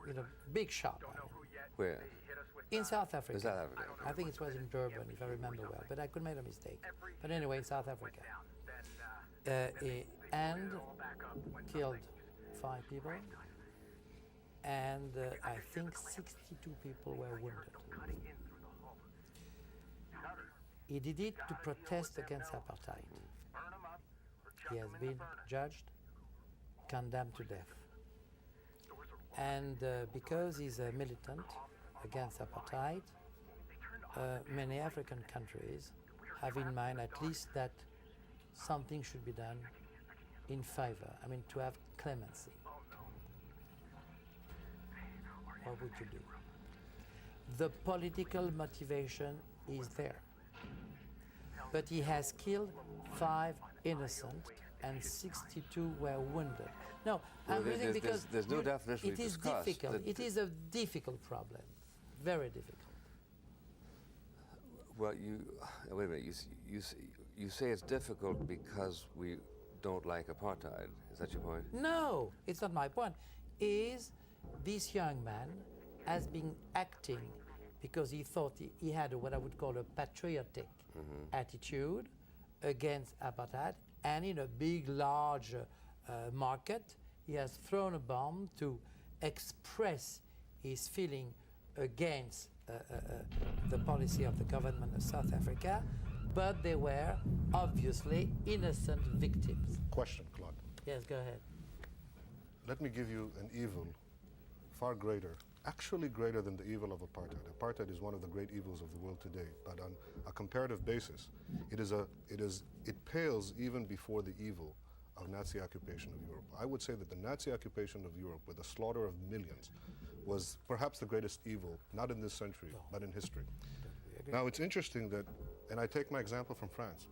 in a big shop. I mean. Where? In South Africa. In South Africa. I think it was in Durban, if I remember well, but I could make a mistake. But anyway, in South Africa. And killed 5 people, and I think 62 people were wounded. He did it to protest against apartheid. He has been judged, condemned to death. And because he's a militant against apartheid, many African countries have in mind at least that something should be done in favor, I mean, to have clemency. What would you do? The political motivation is there. But he has killed 5 innocent and 62 were wounded. No, Well, I'm reading because there's no definition it we've is discussed. difficult. It is a difficult problem, very difficult. Well, wait a minute. You say it's difficult because we don't like apartheid. Is that your point? No, it's not my point. Is this young man has been acting because he thought he had what I would call a patriotic attitude against apartheid, and in a big, large market, he has thrown a bomb to express his feeling against the policy of the government of South Africa, but they were obviously innocent victims. Question, Claude. Yes, go ahead. Let me give you an evil far greater actually greater than the evil of apartheid. Apartheid is one of the great evils of the world today, but on a comparative basis, it pales even before the evil of Nazi occupation of Europe. I would say that the Nazi occupation of Europe, with the slaughter of millions, was perhaps the greatest evil, not in this century, but in history. Now, it's interesting that, and I take my example from France,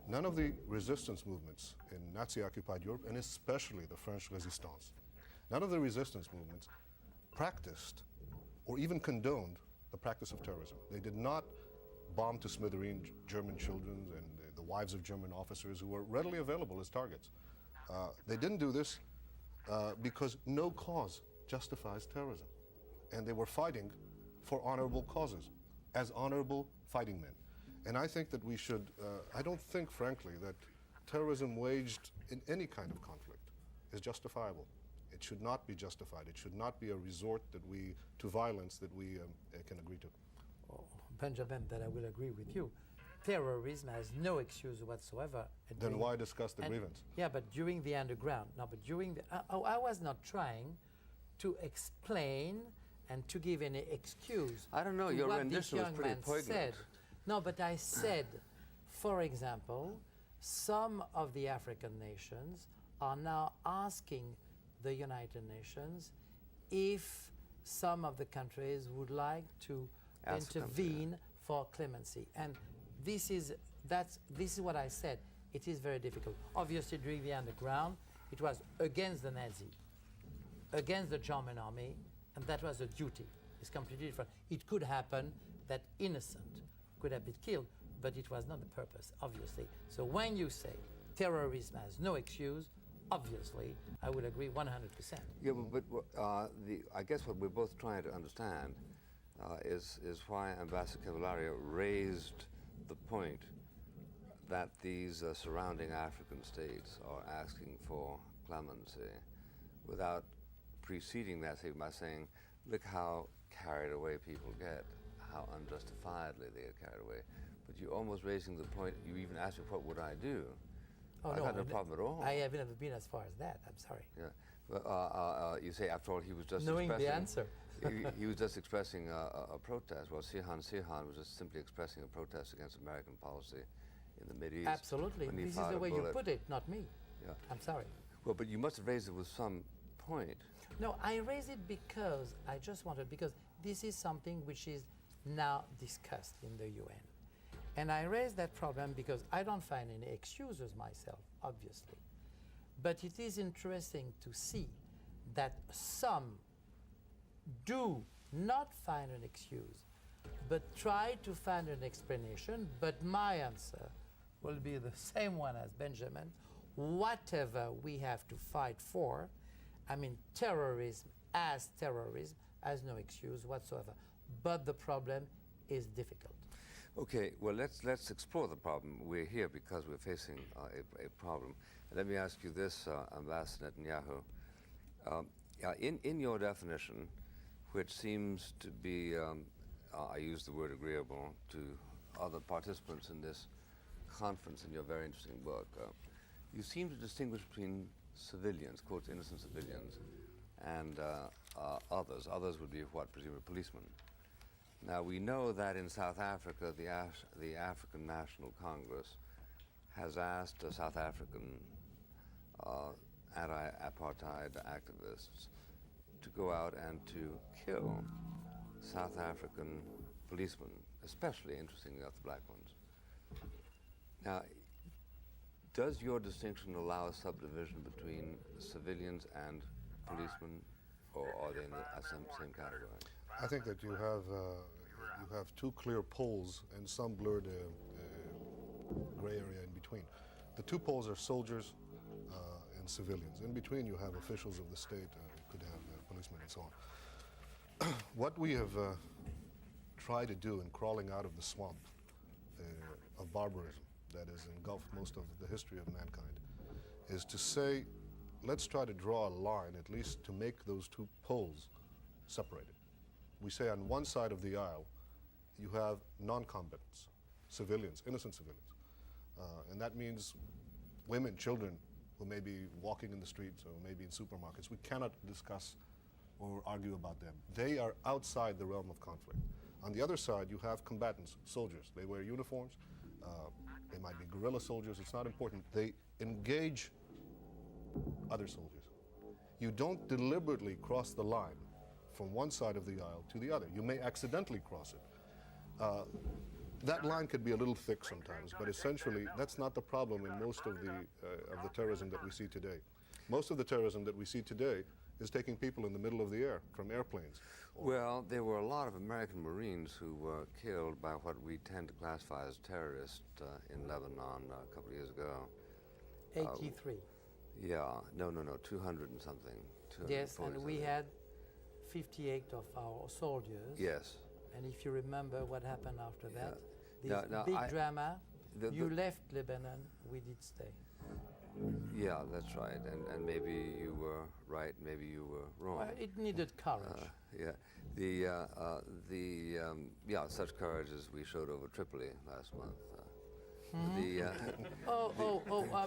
none of the resistance movements in Nazi-occupied Europe, and especially the French resistance, none of the resistance movements practiced or even condoned the practice of terrorism. They did not bomb to smithereens German children and the wives of German officers who were readily available as targets. They didn't do this because no cause justifies terrorism. And they were fighting for honorable causes, as honorable fighting men. And I think that we should, I don't think, frankly, that terrorism waged in any kind of conflict is justifiable. It should not be justified. It should not be a resort to violence that we can agree to. Oh, Benjamin, that I will agree with you. Terrorism has no excuse whatsoever. Then why discuss the grievance? Yeah, but during the underground. No, but during the... I was not trying to explain and to give any excuse. I don't know, your rendition was pretty poignant. Said. No, but I said, for example, some of the African nations are now asking the United Nations if some of the countries would like to intervene for clemency. And this is what I said. It is very difficult. Obviously, during the underground, it was against the Nazi, against the German army, and that was a duty. It's completely different. It could happen that innocent could have been killed, but it was not the purpose, obviously. So when you say terrorism has no excuse, obviously, I would agree 100%. Yeah, but I guess what we're both trying to understand is why Ambassador Cavalario raised the point that these surrounding African states are asking for clemency without preceding that by saying, look how carried away people get, how unjustifiably they get carried away. But you're almost raising the point, you even asked me, what would I do? Oh, I had no problem at all. I have never been as far as that. I'm sorry. Yeah. Well, you say, after all, he was just knowing expressing... the answer. he was just expressing a protest. Well, Sirhan was just simply expressing a protest against American policy in the Mideast. Absolutely. This is the way you put it, not me. Yeah. I'm sorry. Well, but you must have raised it with some point. No, I raised it because I just wanted, because this is something which is now discussed in the UN. And I raised that problem because I don't find any excuses myself, obviously. But it is interesting to see that some do not find an excuse, but try to find an explanation. But my answer will be the same one as Benjamin. Whatever we have to fight for, I mean, terrorism has no excuse whatsoever. But the problem is difficult. Okay, well, let's explore the problem. We're here because we're facing a problem. And let me ask you this, Ambassador Netanyahu. In your definition, which seems to be, I use the word agreeable to other participants in this conference in your very interesting book, you seem to distinguish between civilians, quote, innocent civilians, and others. Others would be what, presumably policemen. Now, we know that in South Africa, the African National Congress has asked South African anti-apartheid activists to go out and to kill South African policemen, especially, interestingly enough, the black ones. Now, does your distinction allow a subdivision between civilians and policemen, or are they in the same category? I think that you have two clear poles and some blurred gray area in between. The two poles are soldiers and civilians. In between, you have officials of the state, could have policemen and so on. What we have tried to do in crawling out of the swamp of barbarism that has engulfed most of the history of mankind is to say, let's try to draw a line, at least to make those two poles separated. We say on one side of the aisle, you have non-combatants, civilians, innocent civilians. And that means women, children who may be walking in the streets or maybe in supermarkets. We cannot discuss or argue about them. They are outside the realm of conflict. On the other side, you have combatants, soldiers. They wear uniforms. They might be guerrilla soldiers. It's not important. They engage other soldiers. You don't deliberately cross the line from one side of the aisle to the other. You may accidentally cross it. That line could be a little thick sometimes, but essentially that's not the problem in most of the terrorism that we see today. Most of the terrorism that we see today is taking people in the middle of the air from airplanes. Well, there were a lot of American Marines who were killed by what we tend to classify as terrorists in Lebanon a couple of years ago. 83. Yeah, no, 200 and something. Yes, and we had 58 of our soldiers. Yes. And if you remember what happened after that, Yeah. this Now, big drama, you the- left Lebanon, we did stay. Yeah, that's right. And maybe you were right, maybe you were wrong. Well, it needed courage. Such courage as we showed over Tripoli last month. I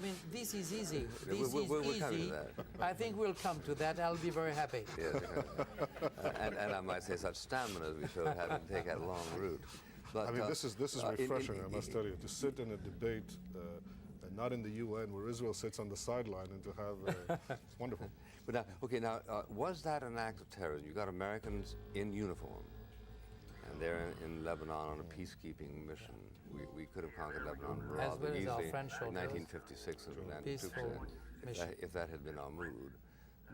mean, this is easy. This We'll is come to easy. that. I think we'll come to that. I'll be very happy. Yes, and I might say such stamina as we showed having to take that long route. But, I mean, this is refreshing, I must tell you, to sit in a debate, and not in the UN, where Israel sits on the sideline, and to have, it's wonderful. But now, was that an act of terrorism? You got Americans in uniform, and they're in Lebanon on a peacekeeping mission. We could have conquered Lebanon rather well as easily our French in 1956 and peaceful mission. if that had been our mood.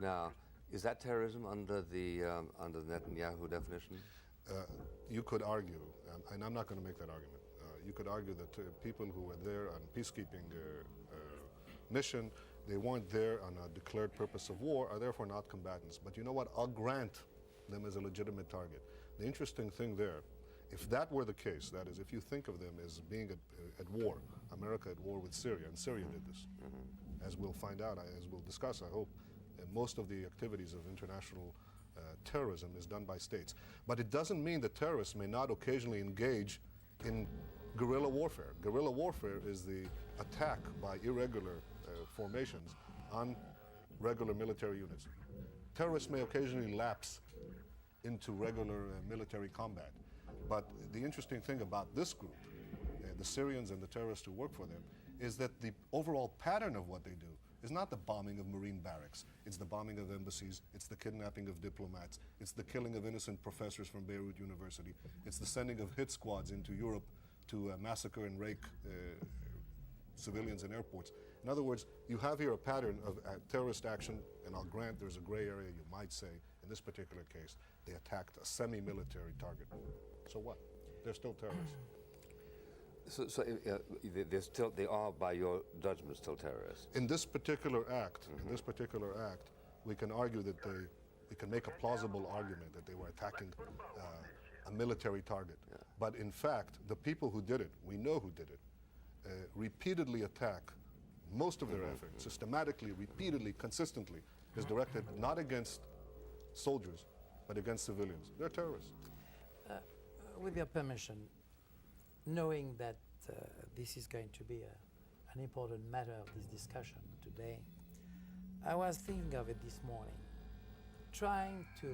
Now, is that terrorism under the Netanyahu definition? You could argue, and I'm not going to make that argument, you could argue that people who were there on peacekeeping mission, they weren't there on a declared purpose of war, are therefore not combatants. But you know what? I'll grant them as a legitimate target. The interesting thing there, if that were the case, that is, if you think of them as being at war, America at war with Syria, and Syria did this, as we'll find out, as we'll discuss, I hope, most of the activities of international terrorism is done by states. But it doesn't mean that terrorists may not occasionally engage in guerrilla warfare. Guerrilla warfare is the attack by irregular formations on regular military units. Terrorists may occasionally lapse into regular military combat. But the interesting thing about this group, the Syrians and the terrorists who work for them, is that the overall pattern of what they do is not the bombing of Marine barracks. It's the bombing of embassies. It's the kidnapping of diplomats. It's the killing of innocent professors from Beirut University. It's the sending of hit squads into Europe to massacre and rape civilians in airports. In other words, you have here a pattern of terrorist action, and I'll grant there's a gray area, you might say. In this particular case, they attacked a semi-military target. So what? They're still terrorists. So they are, by your judgment, still terrorists. In this particular act, we can argue that we can make a plausible argument that they were attacking a military target. Yeah. But in fact, the people who did it, we know who did it, repeatedly attack. Most of their efforts, systematically, repeatedly, consistently, is directed not against soldiers, but against civilians. They're terrorists. With your permission, knowing that this is going to be an important matter of this discussion today, I was thinking of it this morning, trying to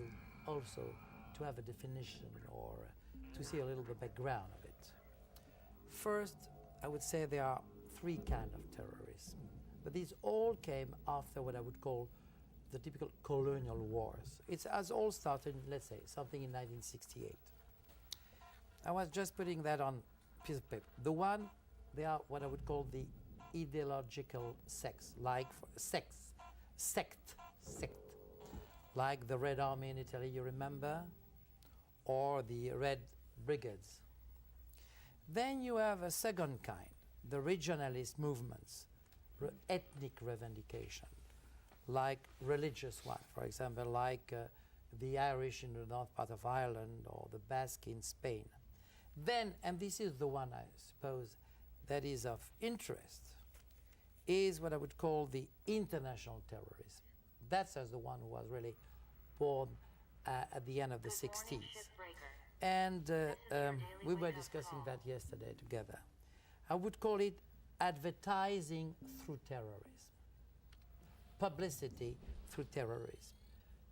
also to have a definition or to see a little bit background of it. First, I would say there are three kinds of terrorism, but these all came after what I would call the typical colonial wars. It has all started, let's say, something in 1968. I was just putting that on piece of paper. The one, they are what I would call the ideological sects, like sect, like the Red Army in Italy, you remember, or the Red Brigades. Then you have a second kind, the regionalist movements, ethnic revendication, like religious one, for example, like the Irish in the north part of Ireland or the Basque in Spain. Then, and this is the one I suppose that is of interest, is what I would call the international terrorism. That's as the one who was really born at the end of the 60s. And we were discussing that yesterday together. I would call it advertising through terrorism, publicity through terrorism.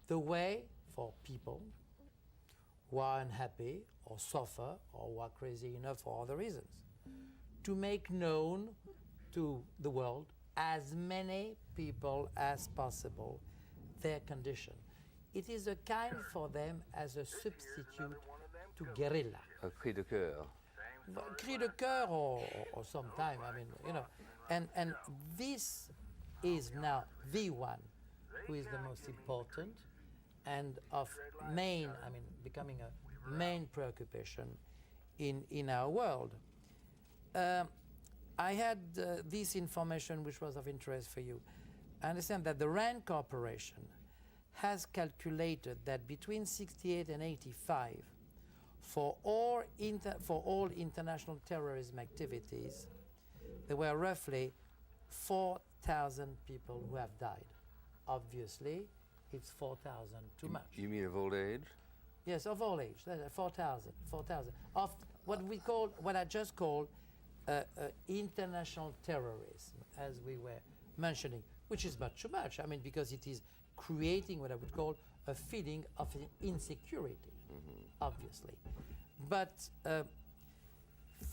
The way, for people who are unhappy or suffer or who are crazy enough for other reasons, to make known to the world as many people as possible their condition. It is a kind for them as a substitute to guerrilla. Un cri de cœur. Cri de cœur or sometime, I mean, you know. And this is now the one who is the most important and of main, I mean, becoming a main preoccupation in our world. I had this information which was of interest for you. I understand that the RAND Corporation has calculated that between 68 and 85, for all international terrorism activities, there were roughly 4,000 people who have died. Obviously, it's 4,000 too much. You mean of old age? Yes, of all age. 4,000. Of what I just called international terrorism, as we were mentioning, which is much too much. I mean, because it is creating what I would call a feeling of insecurity, obviously. But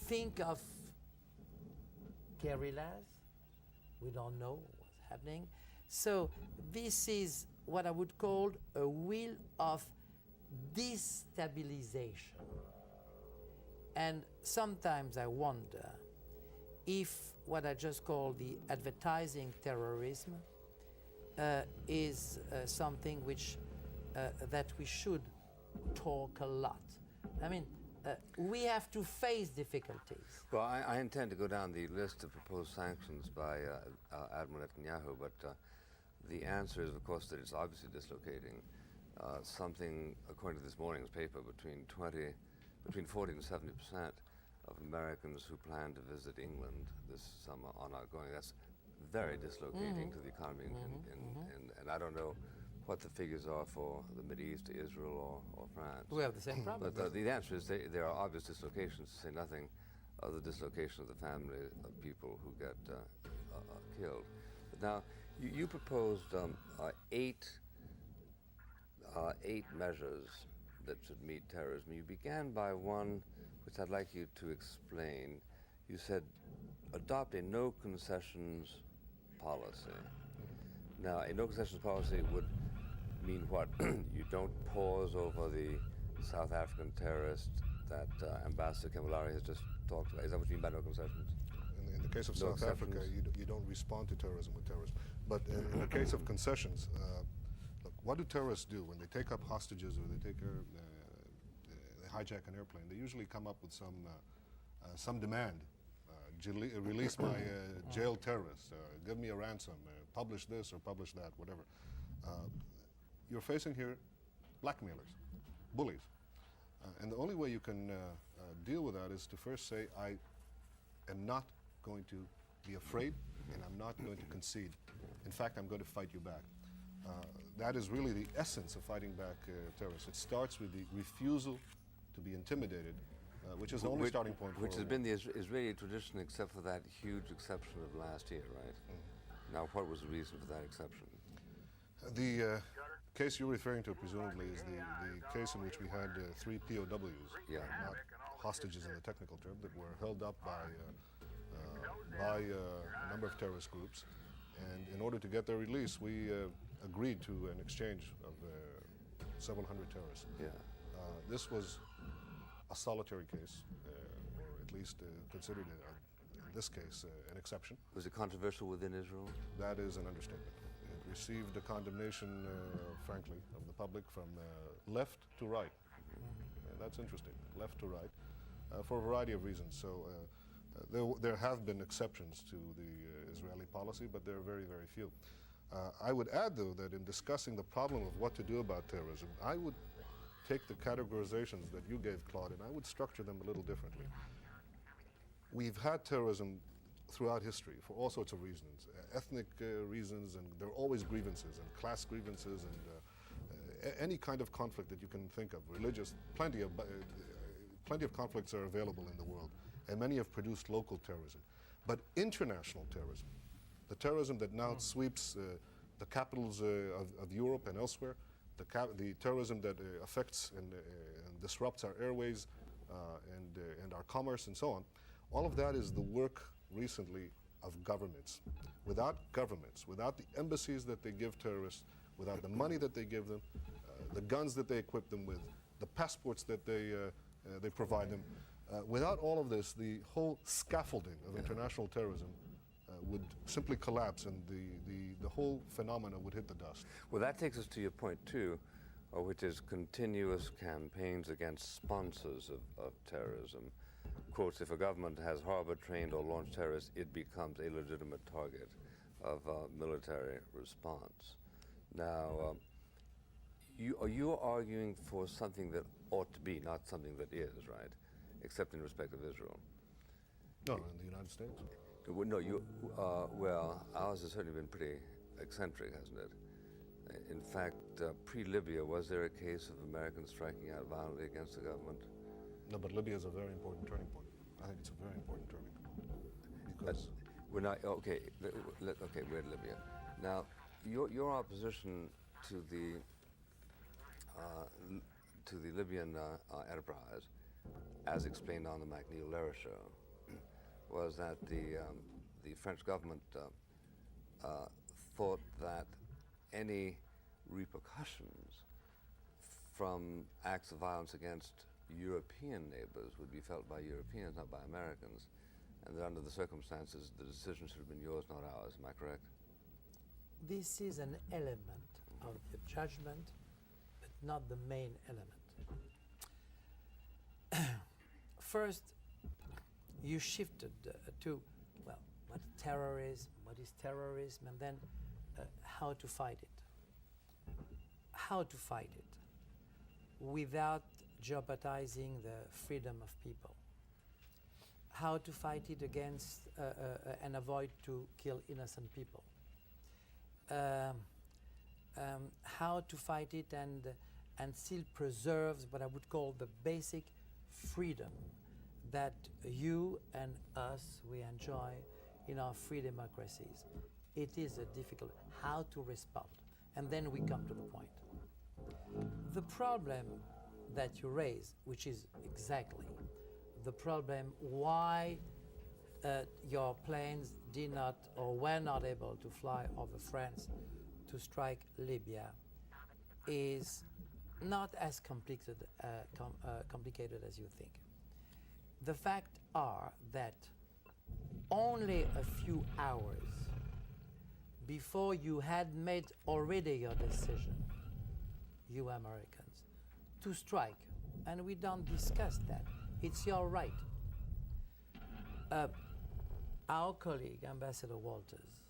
think of guerrillas. We don't know what's happening. So this is what I would call a will of destabilization. And sometimes I wonder if what I just call the advertising terrorism is something which that we should talk a lot. I mean, we have to face difficulties. Well, I intend to go down the list of proposed sanctions by Admiral Netanyahu, but the answer is, of course, that it's obviously dislocating. Something, according to this morning's paper, between 40 and 70% of Americans who plan to visit England this summer are not going. That's very dislocating to the economy, and I don't know what the figures are for the Mideast, Israel, or France. We have the same problem. But the answer is there are obvious dislocations, to say nothing of the dislocation of the family of people who get killed. But now, you proposed eight measures that should meet terrorism. You began by one which I'd like you to explain. You said, adopt a no concessions policy. Now, a no concessions policy would mean what? You don't pause over the South African terrorist that Ambassador Kemilari has just talked about. Is that what you mean by no concessions? In the case of South Africa, you don't respond to terrorism with terrorism. But in the case of concessions, look, what do terrorists do when they take up hostages or they they hijack an airplane? They usually come up with some demand. Release my jailed terrorist, give me a ransom, publish this or publish that, whatever. You're facing here blackmailers, bullies. And the only way you can deal with that is to first say, I am not going to be afraid and I'm not going to concede. In fact, I'm going to fight you back. That is really the essence of fighting back terrorists. It starts with the refusal to be intimidated, which is the only starting point. Which has been the Israeli tradition, except for that huge exception of last year, right? Now, what was the reason for that exception? The case you're referring to, presumably, is the case in which we had 3 POWs, not hostages in the technical term, that were held up by a number of terrorist groups. And in order to get their release, we agreed to an exchange of several hundred terrorists. This was a solitary case, or at least considered, in this case, an exception. Was it controversial within Israel? That is an understatement. It received a condemnation, frankly, of the public from left to right. That's interesting, left to right, for a variety of reasons. So there have been exceptions to the Israeli policy, but there are very, very few. I would add, though, that in discussing the problem of what to do about terrorism, I would take the categorizations that you gave, Claude, and I would structure them a little differently. We've had terrorism throughout history for all sorts of reasons, ethnic reasons, and there are always grievances, and class grievances, and any kind of conflict that you can think of, religious, plenty of conflicts are available in the world, and many have produced local terrorism. But international terrorism, the terrorism that now sweeps the capitals of Europe and elsewhere, the terrorism that affects and disrupts our airways and our commerce and so on. All of that is the work recently of governments. Without governments, without the embassies that they give terrorists, without the money that they give them, the guns that they equip them with, the passports that they provide them, without all of this, the whole scaffolding of international terrorism would simply collapse, and the whole phenomena would hit the dust. Well, that takes us to your point, too, which is continuous campaigns against sponsors of terrorism. Quotes, if a government has harbored, trained, or launched terrorists, it becomes a legitimate target of military response. Now, you're arguing for something that ought to be, not something that is, right? Except in respect of Israel. No, in the United States? No, well, ours has certainly been pretty eccentric, hasn't it? In fact, pre-Libya, was there a case of Americans striking out violently against the government? No, but Libya is a very important turning point. I think it's a very important turning point. Because we're not, okay, okay, we're in Libya. Now, your opposition to the Libyan enterprise, as explained on the MacNeil-Lehrer show, was that the French government thought that any repercussions from acts of violence against European neighbors would be felt by Europeans, not by Americans, and that under the circumstances, the decision should have been yours, not ours. Am I correct? This is an element of the judgment, but not the main element. First, you shifted to, well, what is terrorism, and then how to fight it. How to fight it without jeopardizing the freedom of people. How to fight it against and avoid to kill innocent people. How to fight it and still preserve what I would call the basic freedom that you and us, we enjoy in our free democracies. It is a difficult, how to respond. And then we come to the point. The problem that you raise, which is exactly the problem why your planes did not or were not able to fly over France to strike Libya, is not as complicated as you think. The fact are that only a few hours before you had made already your decision, you Americans, to strike, and we don't discuss that, it's your right. Our colleague, Ambassador Walters,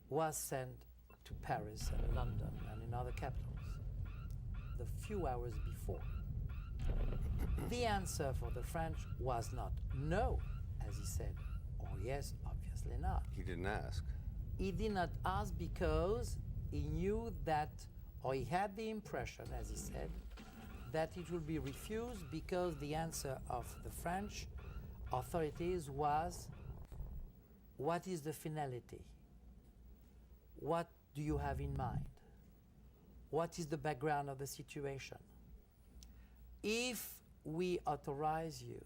was sent to Paris and London and in other capitals the few hours before. The answer for the French was not no, as he said, or yes, obviously not. He didn't ask. He did not ask because he knew that, or he had the impression, as he said, that it would be refused because the answer of the French authorities was, what is the finality? What do you have in mind? What is the background of the situation? If we authorize you,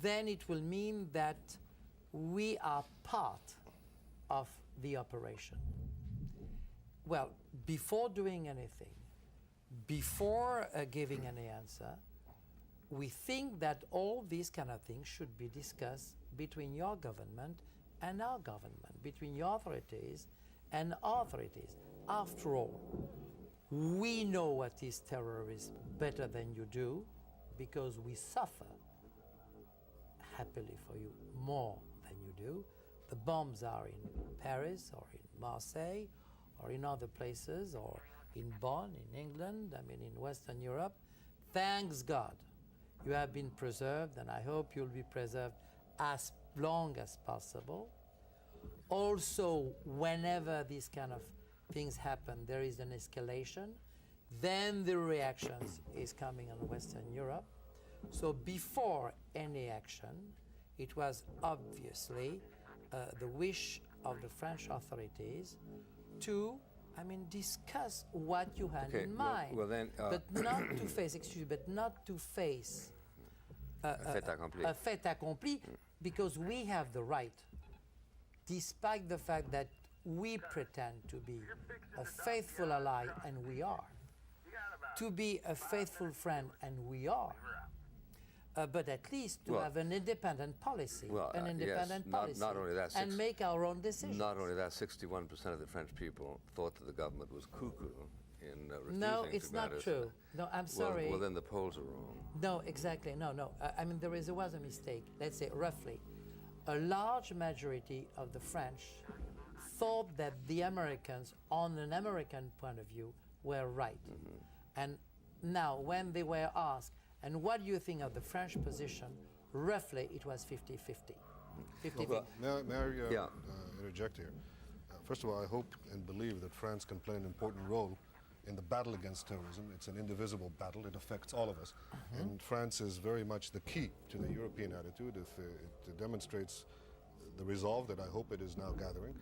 then it will mean that we are part of the operation. Well, before doing anything, before giving any answer, we think that all these kind of things should be discussed between your government and our government, between your authorities and our authorities. After all, we know what is terrorism better than you do because we suffer, happily for you, more than you do. The bombs are in Paris or in Marseille or in other places or in Bonn, in England, I mean in Western Europe. Thanks God you have been preserved, and I hope you'll be preserved as long as possible. Also, whenever these kind of things happen, there is an escalation, then the reactions is coming on Western Europe. So before any action, it was obviously the wish of the French authorities to I mean, discuss what you had Okay, in well- mind. well then, but not to face, excuse me, but not to face fait accompli. a fait accompli, because we have the right, despite the fact that we pretend to be a faithful ally, and we are, to be a faithful friend, and we are, but at least to Well- have an independent policy, Well, an independent yes, policy, not only that, and make our own decisions. Not only that, 61% of the French people thought that the government was cuckoo in refusing No, to it's not grant us- true. No, I'm sorry. Well, then the polls are wrong. No, exactly. No. I mean, there was a mistake. Let's say roughly, a large majority of the French thought that the Americans, on an American point of view, were right. And now, when they were asked, and what do you think of the French position? Roughly, it was 50-50. 50-50. May I interject here? First of all, I hope and believe that France can play an important role in the battle against terrorism. It's an indivisible battle. It affects all of us. And France is very much the key to the European attitude. If it demonstrates the resolve that I hope it is now gathering,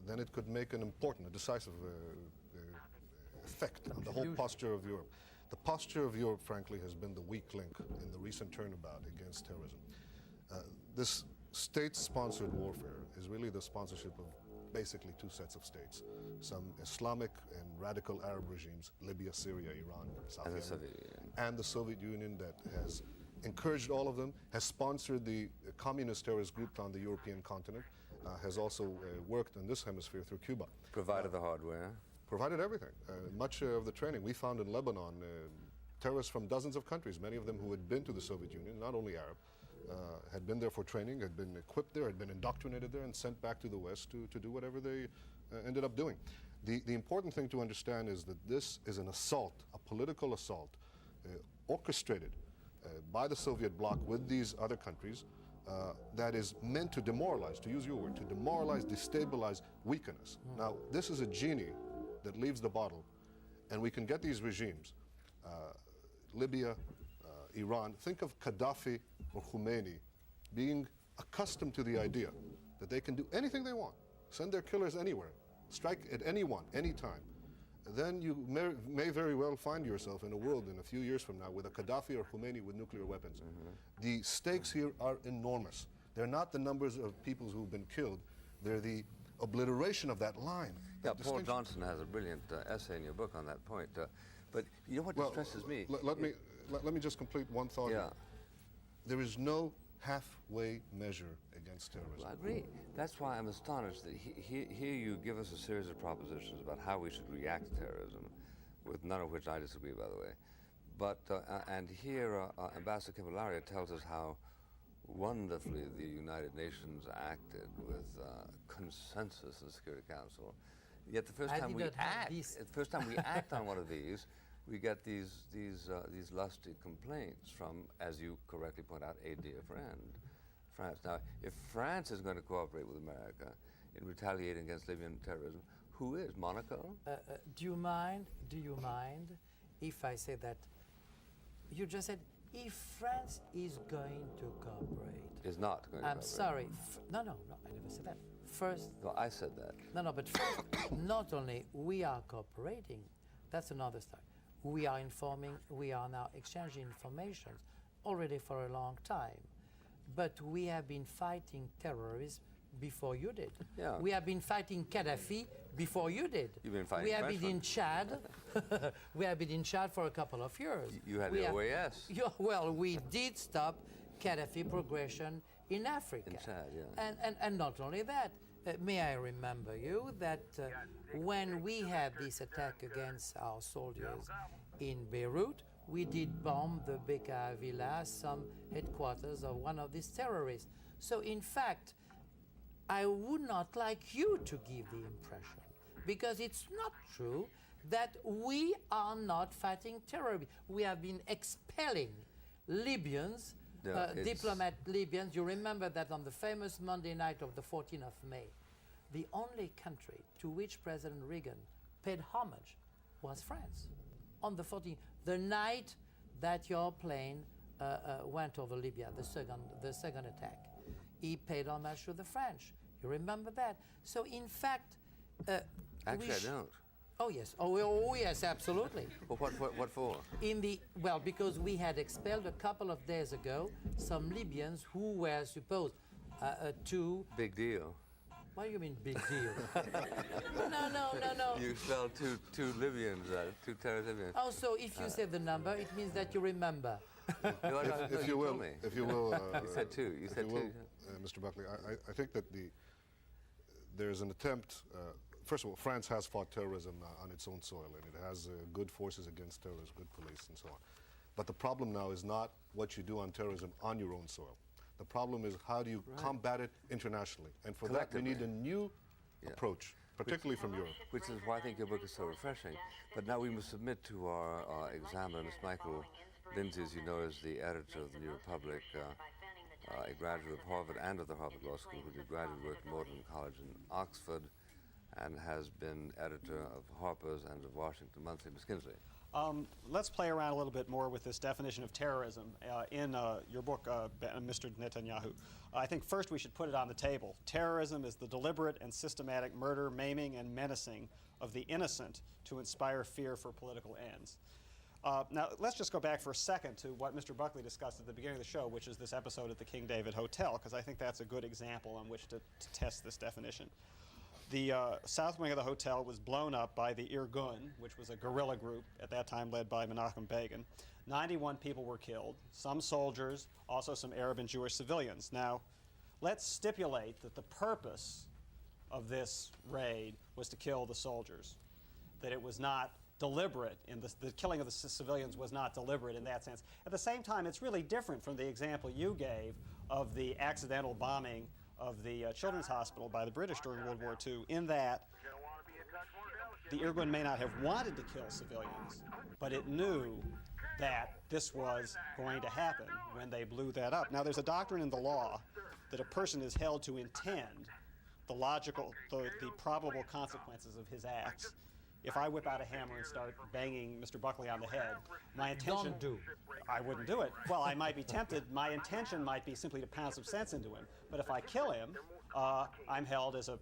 then it could make an important, a decisive effect on the whole posture of Europe. The posture of Europe, frankly, has been the weak link in the recent turnabout against terrorism. This state-sponsored warfare is really the sponsorship of basically two sets of states, some Islamic and radical Arab regimes, Libya, Syria, Iran, South And the Yemen, Soviet Union. and the Soviet Union that has encouraged all of them, has sponsored the communist terrorist groups on the European continent, has also worked in this hemisphere through Cuba. Provided the hardware. Provided everything, much of the training. We found in Lebanon terrorists from dozens of countries, many of them who had been to the Soviet Union, not only Arab, had been there for training, had been equipped there, had been indoctrinated there, and sent back to the West to do whatever they ended up doing. The important thing to understand is that this is an assault, a political assault, orchestrated by the Soviet bloc with these other countries that is meant to demoralize, to use your word, to demoralize, destabilize, weaken us. Now, this is a genie that leaves the bottle, and we can get these regimes, Libya, Iran. Think of Gaddafi or Khomeini being accustomed to the idea that they can do anything they want, send their killers anywhere, strike at anyone, anytime. Then you may very well find yourself in a world in a few years from now with a Gaddafi or Khomeini with nuclear weapons. The stakes here are enormous. They're not the numbers of people who've been killed, they're the obliteration of that line. Yeah, that Paul distinction. Johnson has a brilliant essay in your book on that point. But you know what distresses me? Let me just complete one thought. Yeah. Here. There is no halfway measure against terrorism. I agree. That's why I'm astonished that here you give us a series of propositions about how we should react to terrorism, with none of which I disagree, by the way. But, and here Ambassador Cavalaria tells us how wonderfully the United Nations acted with consensus in the Security Council. Yet the first time we act on one of these, we get these lusty complaints from, as you correctly point out, a dear friend, France. Now, if France is going to cooperate with America in retaliating against Libyan terrorism, who is? Monaco? Do you mind if I say that you just said if France is going to cooperate? Is not going to I'm cooperate. sorry. No, I never said that. First. No, I said that. No, but first, not only we are cooperating, that's another story. We are informing, we are now exchanging information already for a long time. But we have been fighting terrorism before you did. Yeah. We have been fighting Gaddafi before you did. You've been fighting We have French been in Chad. We have been in Chad for a couple of years. You had We the have- OAS. Yeah, well, we did stop Gaddafi progression in Africa. In Chad, yeah. And not only that, may I remember you that when we had this attack against our soldiers in Beirut, we did bomb the Bekaa Villa, some headquarters of one of these terrorists. So in fact, I would not like you to give the impression, because it's not true, that we are not fighting terrorism. We have been expelling Libyans, diplomat Libyans. You remember that on the famous Monday night of the 14th of May, the only country to which President Reagan paid homage was France. On the 14th, the night that your plane went over Libya, the second attack, he paid homage to the French. You remember that? So in fact, Actually, I don't. Oh yes, oh yes, absolutely. Well, what for? Well, because we had expelled a couple of days ago some Libyans who were supposed to... Big deal. What do you mean, big deal? No. You expelled two Libyans, two terrorist Libyans. Oh, so if you say the number, it means that you remember. No, if you will, you said two. You said two. Mr. Buckley, I think that there's an attempt. First of all, France has fought terrorism on its own soil, and it has good forces against terrorists, good police, and so on. But the problem now is not what you do on terrorism on your own soil. The problem is how do you combat it internationally? And for that, we need a new approach, particularly from Europe. Which is why I think your book is so refreshing. But now we must submit to our examiner, Ms. Michael Lindsay, as you know, is the editor of the New Republic, a graduate of Harvard and of the Harvard Law School, who did graduate work at Magdalen College in Oxford, and has been editor of Harper's and of Washington Monthly. Ms. Kinsley. Let's play around a little bit more with this definition of terrorism in your book, Mr. Netanyahu. I think first we should put it on the table. Terrorism is the deliberate and systematic murder, maiming, and menacing of the innocent to inspire fear for political ends. Now, let's just go back for a second to what Mr. Buckley discussed at the beginning of the show, which is this episode at the King David Hotel, because I think that's a good example on which to test this definition. The south wing of the hotel was blown up by the Irgun, which was a guerrilla group at that time led by Menachem Begin. 91 people were killed, some soldiers, also some Arab and Jewish civilians. Now, let's stipulate that the purpose of this raid was to kill the soldiers, that it was not deliberate, the killing of the civilians was not deliberate in that sense. At the same time, it's really different from the example you gave of the accidental bombing of the Children's Hospital by the British during World War II, in that the Irgun may not have wanted to kill civilians, but it knew that this was going to happen when they blew that up. Now, there's a doctrine in the law that a person is held to intend the probable consequences of his acts. If I whip out a hammer and start banging Mr. Buckley on the head, my intention... Don't do. I wouldn't do it. Well, I might be tempted. My intention might be simply to pound some sense into him. But if I kill him, I'm held as a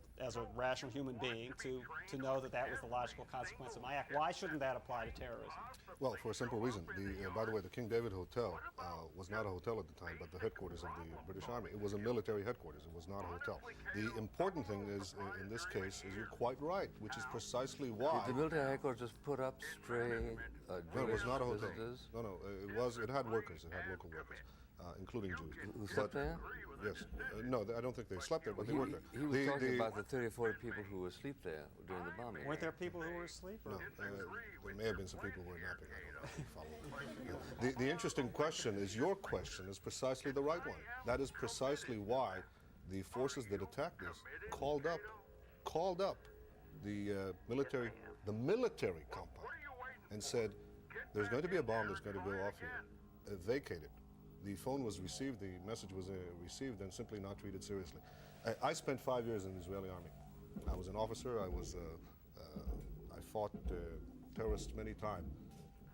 rational human being to know that that was the logical consequence of my act. Why shouldn't that apply to terrorism? Well, for a simple reason. By the way, the King David Hotel was not a hotel at the time, but the headquarters of the British Army. It was a military headquarters. It was not a hotel. The important thing is, in this case, is you're quite right, which is precisely why... Did the military headquarters just put up stray No, it was not a hotel. visitors? No, it had workers. It had local workers, including Jews. Who slept there? Yes. No, I don't think they slept there, but they worked there. He was talking about the 30 or 40 people who were asleep there during the bombing. Weren't there people who were asleep? No, there may have been some people who were napping. I don't know. The interesting question is, your question is precisely the right one. That is precisely why the forces that attacked this called up the military compound and said, there's going to be a bomb that's going to go off here. Vacate it. The phone was received, the message was received, and simply not treated seriously. I spent 5 years in the Israeli army. I was an officer. I fought terrorists many times,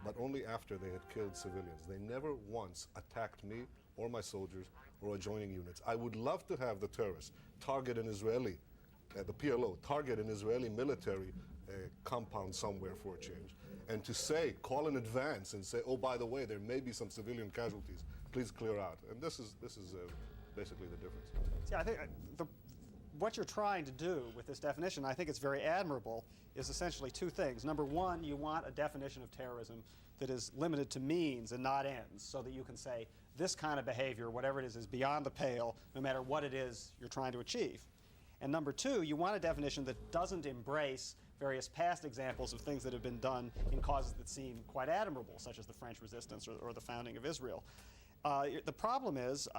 but only after they had killed civilians. They never once attacked me or my soldiers or adjoining units. I would love to have the terrorists target an Israeli, the PLO, target an Israeli military compound somewhere for a change, and to say, call in advance and say, oh, by the way, there may be some civilian casualties. Please clear out. And this is basically the difference. See, I think what you're trying to do with this definition, I think it's very admirable, is essentially two things. Number one, you want a definition of terrorism that is limited to means and not ends, so that you can say this kind of behavior, whatever it is beyond the pale, no matter what it is you're trying to achieve. And number two, you want a definition that doesn't embrace various past examples of things that have been done in causes that seem quite admirable, such as the French resistance or the founding of Israel. The problem is,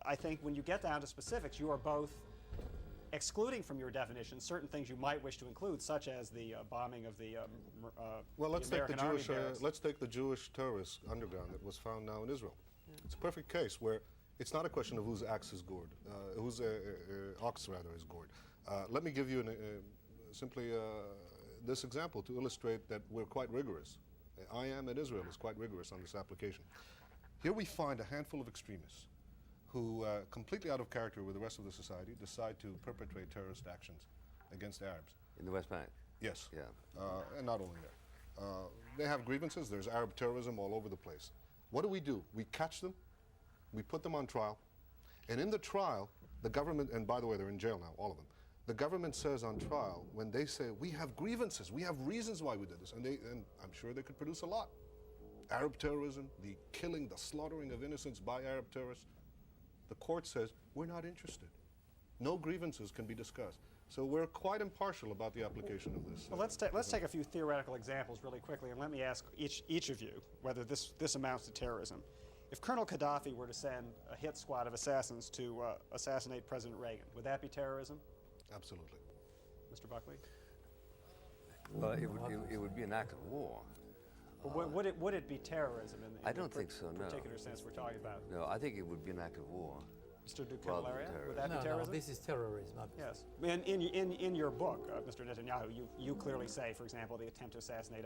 I think when you get down to specifics, you are both excluding from your definition certain things you might wish to include, such as the bombing of the well, let's take American Army barracks. let's take the Jewish terrorist underground that was found now in Israel. Yeah. It's a perfect case where it's not a question of whose axe is gored, whose ox rather is gored. Let me give you simply this example to illustrate that we're quite rigorous. I am, and Israel is quite rigorous on this application. Here we find a handful of extremists who, completely out of character with the rest of the society, decide to perpetrate terrorist actions against Arabs. In the West Bank? Yes. Yeah. And not only that. They have grievances. There's Arab terrorism all over the place. What do? We catch them, we put them on trial, and in the trial, the government, and by the way, they're in jail now, all of them. The government says on trial, when they say, we have grievances, we have reasons why we did this, and I'm sure they could produce a lot. Arab terrorism, the killing, the slaughtering of innocents by Arab terrorists, the court says, we're not interested. No grievances can be discussed. So we're quite impartial about the application of this. Well, let's take a few theoretical examples really quickly, and let me ask each of you whether this amounts to terrorism. If Colonel Gaddafi were to send a hit squad of assassins to assassinate President Reagan, would that be terrorism? Absolutely. Mr. Buckley? Well, it would be an act of war. But would it be terrorism in the I don't think so, no. particular sense we're talking about? No, I think it would be an act of war. Mr. Ducalaria, would that be No, terrorism? this is terrorism. Yes. In your book, Mr. Netanyahu, you clearly say, for example, the attempt to assassinate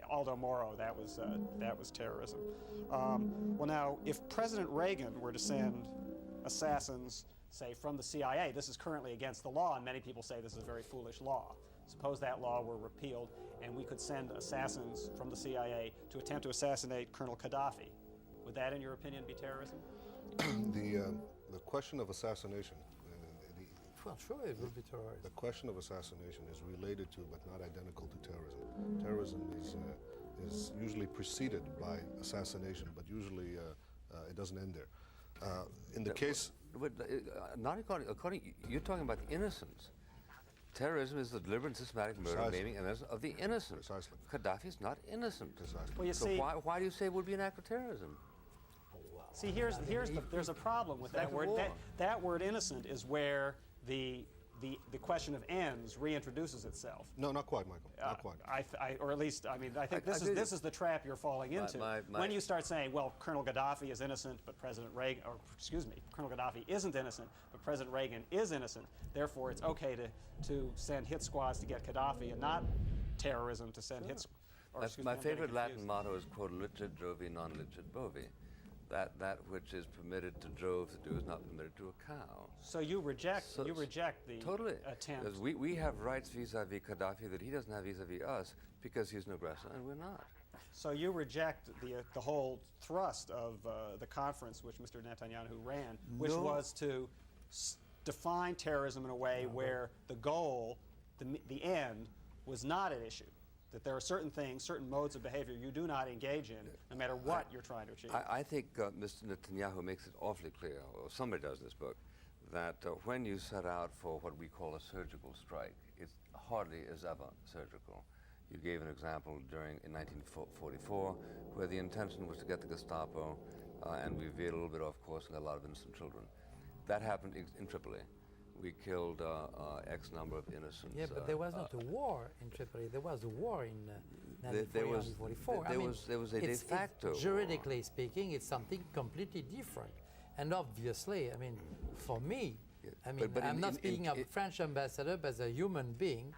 Aldo Moro, that was terrorism. Well, now, if President Reagan were to send assassins, say, from the CIA, this is currently against the law, and many people say this is a very foolish law. Suppose that law were repealed, and we could send assassins from the CIA to attempt to assassinate Colonel Gaddafi. Would that, in your opinion, be terrorism? The question of assassination. Well, sure, it would be terrorism. The question of assassination is related to, but not identical to terrorism. Terrorism is usually preceded by assassination, but usually it doesn't end there. In the case, but not according. You're talking about the innocents. Terrorism is the deliberate and systematic murder, maiming, and of the innocent. Precisely. Gaddafi is not innocent. Precisely. Well, you so see, why do you say it would be an act of terrorism? See, there's a problem with that word. That word innocent is where the question of ends reintroduces itself. No, not quite, Michael. Not quite. Or at least, I mean, I think this is the trap you're falling into. When you start saying, well, Colonel Gaddafi is innocent, but President Reagan, or excuse me, Colonel Gaddafi isn't innocent, but President Reagan is innocent. Therefore, it's okay to send hit squads to get Gaddafi, and not terrorism to send hits. My favorite Latin motto is quod licet Jovi non licet bovi. That which is permitted to Jove to do is not permitted to a cow. So you reject the totally attempt. Because we have rights vis-a-vis Gaddafi that he doesn't have vis-a-vis us because he's an aggressor and we're not. So you reject the whole thrust of the conference which Mr. Netanyahu ran, which was to define terrorism in a way where the goal, the end, was not at issue. That there are certain things, certain modes of behavior you do not engage in, no matter what you're trying to achieve. I think Mr. Netanyahu makes it awfully clear, or somebody does in this book, that when you set out for what we call a surgical strike, it hardly is ever surgical. You gave an example in 1944, where the intention was to get the Gestapo, and we veered a little bit off course and got a lot of innocent children. That happened in Tripoli. We killed X number of innocents. Yeah, but there was not a war in Tripoli. There was a war in 1944. There was a de facto juridically war. speaking, it's something completely different. And obviously, I mean, for me, I'm not speaking of French ambassador, but as a human being.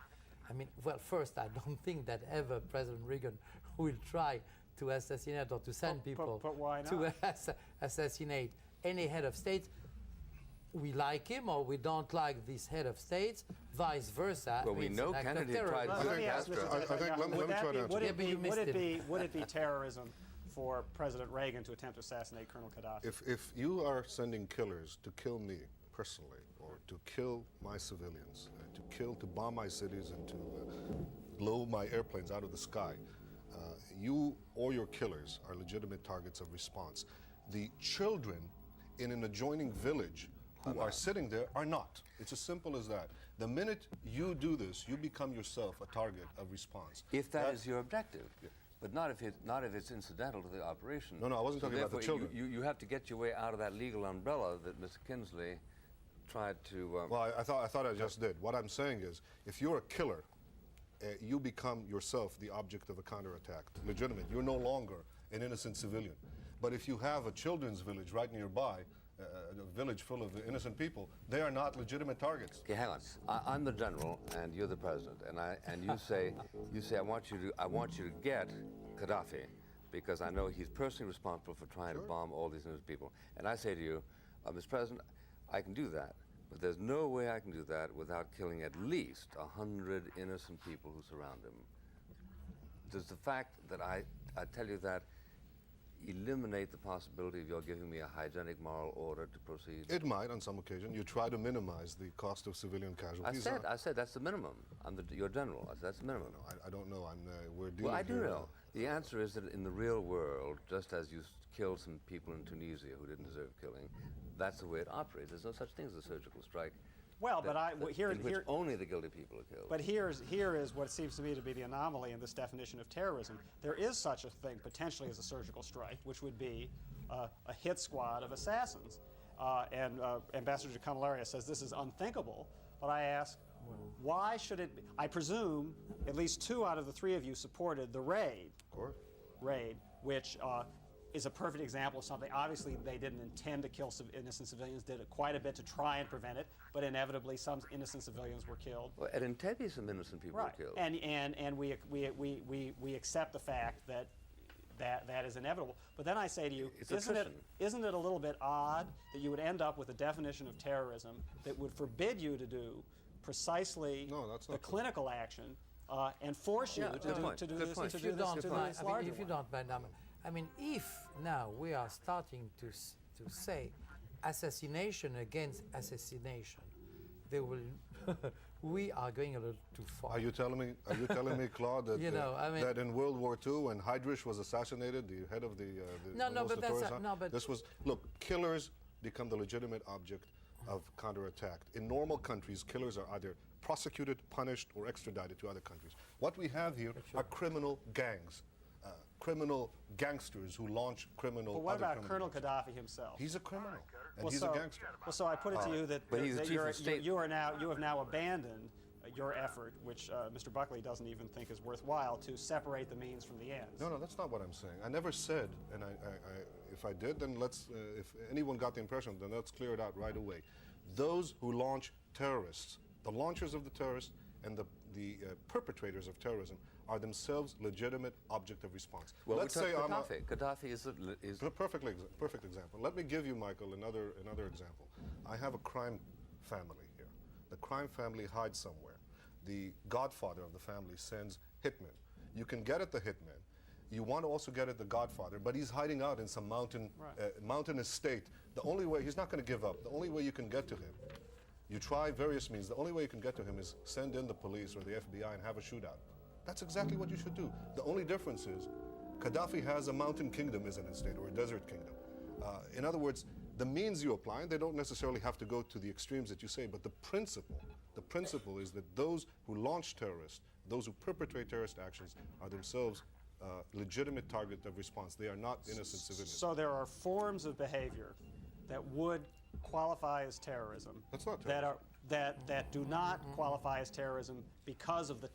I mean, well, first, I don't think that ever President Reagan will try to assassinate or to send people but why not? to assassinate any head of state. We like him or we don't like this head of states, vice versa. Well, we know Kennedy tried to let me ask Mr. Would it be terrorism for President Reagan to attempt to assassinate Colonel Gaddafi? If you are sending killers to kill me personally, or to kill my civilians, to bomb my cities and to blow my airplanes out of the sky, you or your killers are legitimate targets of response. The children in an adjoining village who are sitting there are not. It's as simple as that. The minute you do this, you become yourself a target of response. If that is your objective. Yeah. But not if it's incidental to the operation. No, I wasn't talking about the children. You have to get your way out of that legal umbrella that Mr. Kinsley tried to... Well, I thought I just did. What I'm saying is, if you're a killer, you become yourself the object of a counterattack. Legitimate. You're no longer an innocent civilian. But if you have a children's village right nearby, a village full of innocent people, they are not legitimate targets. Okay, hang on. I'm the general, and you're the president, and you say I want you to get Gaddafi, because I know he's personally responsible for trying to bomb all these innocent people. And I say to you, Mr. President, I can do that, But there's no way I can do that without killing at least 100 innocent people who surround him. Does the fact that I tell you that eliminate the possibility of your giving me a hygienic moral order to proceed? It might on some occasion. You try to minimize the cost of civilian casualties. I said that's the minimum. I'm your general. I said that's the minimum. No, I don't know. We're dealing Well, I do here, know. The answer is that in the real world, just as you killed some people in Tunisia who didn't deserve killing, that's the way it operates. There's no such thing as a surgical strike. Well, in which only the guilty people are killed. But here is what seems to me to be the anomaly in this definition of terrorism. There is such a thing potentially as a surgical strike, which would be a hit squad of assassins. And Ambassador de Camilleri says this is unthinkable. But I ask, why should it be? I presume at least 2 out of the 3 of you supported the raid. Of course. Raid, which is a perfect example of something. Obviously, they didn't intend to kill innocent civilians, did quite a bit to try and prevent it, but inevitably some innocent civilians were killed. Well, at Entebbe, some innocent people were killed. And we accept the fact that is inevitable. But then I say to you, isn't it a little bit odd that you would end up with a definition of terrorism that would forbid you to do precisely the clinical action and force you to do this larger one? If you don't mind, I mean, if now we are starting to say assassination against assassination, they will. We are going a little too far. Are you telling me, Claude, that that in World War II, when Heydrich was assassinated, the head of the this was killers become the legitimate object of counterattack. In normal countries, killers are either prosecuted, punished, or extradited to other countries. What we have here are criminal gangs. Criminal gangsters who launch criminal. But what about Colonel Gaddafi himself? He's a criminal, and he's a gangster. Well, so I put it to you that you have now abandoned your effort, which Mr. Buckley doesn't even think is worthwhile, to separate the means from the ends. No, that's not what I'm saying. I never said, and if I did, then let's. If anyone got the impression, then let's clear it out right away. Those who launch terrorists, the launchers of the terrorists, and the perpetrators of terrorism are themselves legitimate object of response. Well, let's say Gaddafi is a perfect example. Let me give you, Michael, another example. I have a crime family here. The crime family hides somewhere. The godfather of the family sends hitmen. You can get at the hitman. You want to also get at the godfather, but he's hiding out in some mountain estate. The only way, he's not going to give up. The only way you can get to him, you try various means. The only way you can get to him is send in the police or the FBI and have a shootout. That's exactly what you should do. The only difference is Gaddafi has a mountain kingdom, isn't it, state, or a desert kingdom. In other words, the means you apply, they don't necessarily have to go to the extremes that you say, but the principle is that those who launch terrorists, those who perpetrate terrorist actions, are themselves legitimate target of response. They are not innocent civilians. So there are forms of behavior that would qualify as terrorism. That's not terrorism. That do not qualify as terrorism because of the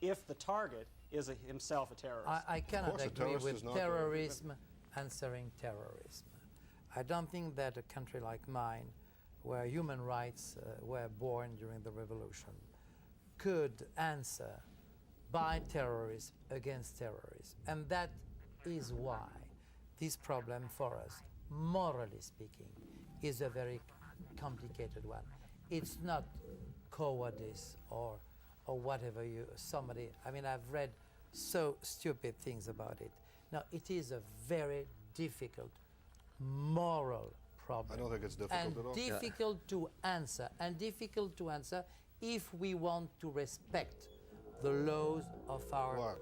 if the target is himself a terrorist. I cannot agree with terrorism answering terrorism. I don't think that a country like mine, where human rights were born during the revolution, could answer by terrorism against terrorism. And that is why this problem for us, morally speaking, is a very complicated one. It's not cowardice or whatever I've read so stupid things about it. No, it is a very difficult moral problem. I don't think it's difficult at all. Difficult to answer if we want to respect the laws of our...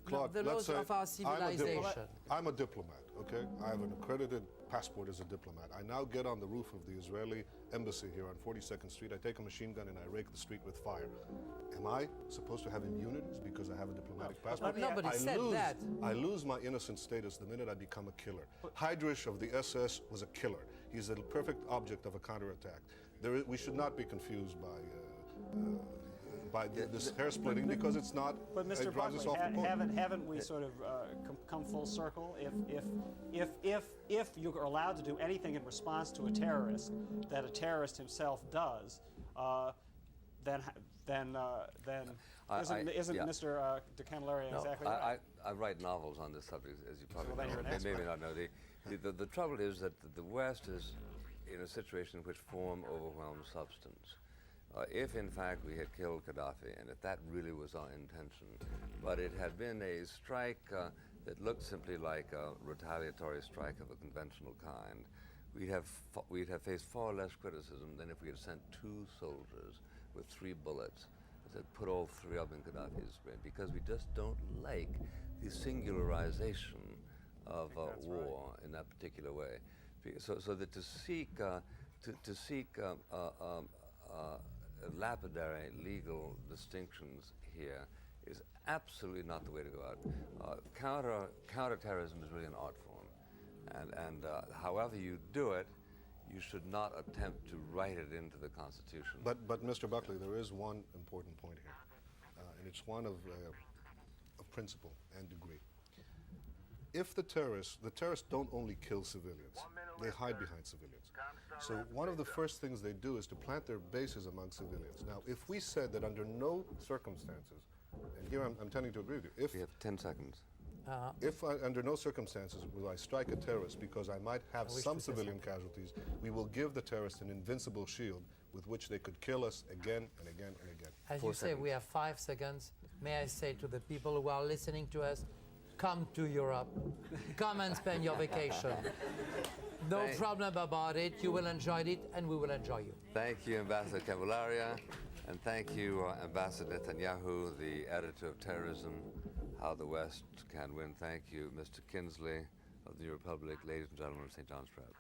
Claude, the laws of our civilization. I'm a diplomat, okay? I have an accredited passport as a diplomat. I now get on the roof of the Israeli embassy here on 42nd Street. I take a machine gun and I rake the street with fire. Am I supposed to have immunities because I have a diplomatic passport? Nobody said that. I lose my innocent status the minute I become a killer. Heydrich of the SS was a killer. He's a perfect object of a counterattack. We should not be confused by this hair splitting because it's not. But Mr. Buckley, haven't we sort of come full circle? If you are allowed to do anything in response to a terrorist that a terrorist himself does, then isn't Mr. de Camilleri exactly right? I write novels on this subject, as you probably know. Maybe not know. The trouble is that the West in a situation in which form overwhelms substance. If in fact we had killed Gaddafi, and if that really was our intention, but it had been a strike that looked simply like a retaliatory strike of a conventional kind, we'd have faced far less criticism than if we had sent 2 soldiers with 3 bullets that put all 3 of them in Gaddafi's brain, because we just don't like the singularization of war in that particular way. So that to seek lapidary legal distinctions here is absolutely not the way to go out. Counterterrorism is really an art form, and however you do it, you should not attempt to write it into the Constitution. But Mr. Buckley, there is one important point here, and it's one of principle and degree. If the terrorists don't only kill civilians, they hide behind civilians. So one of the first things they do is to plant their bases among civilians. Now, if we said that under no circumstances, and here I'm tending to agree with you, if we have 10 seconds. Under no circumstances will I strike a terrorist because I might have some civilian casualties, we will give the terrorists an invincible shield with which they could kill us again and again and again. As you say, we have 5 seconds. May I say to the people who are listening to us, come to Europe. Come and spend your vacation. No problem about it. You will enjoy it, and we will enjoy you. Thank you, Ambassador Cavalaria, and thank you, Ambassador Netanyahu, the editor of Terrorism, How the West Can Win. Thank you, Mr. Kinsley of the New Republic, ladies and gentlemen of St. John's Prep.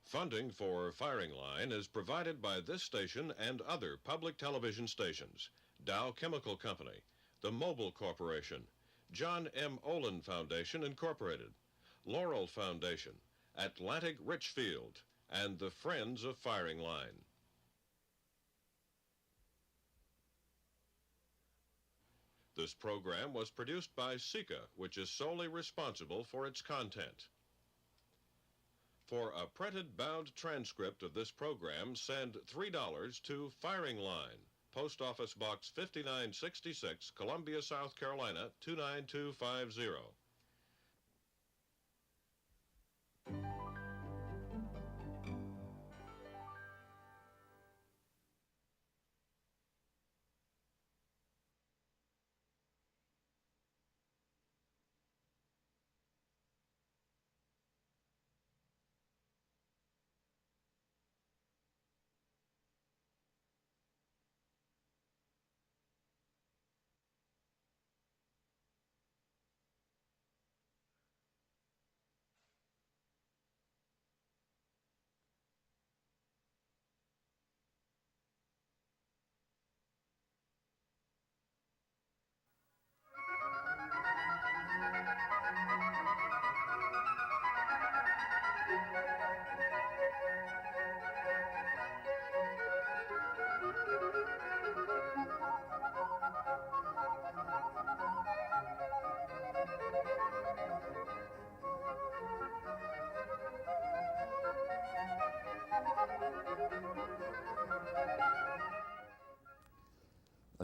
Funding for Firing Line is provided by this station and other public television stations: Dow Chemical Company, the Mobil Corporation, John M. Olin Foundation, Incorporated, Laurel Foundation, Atlantic Richfield, and the Friends of Firing Line. This program was produced by Sika, which is solely responsible for its content. For a printed bound transcript of this program, send $3 to Firing Line, Post Office Box 5966, Columbia, South Carolina 29250.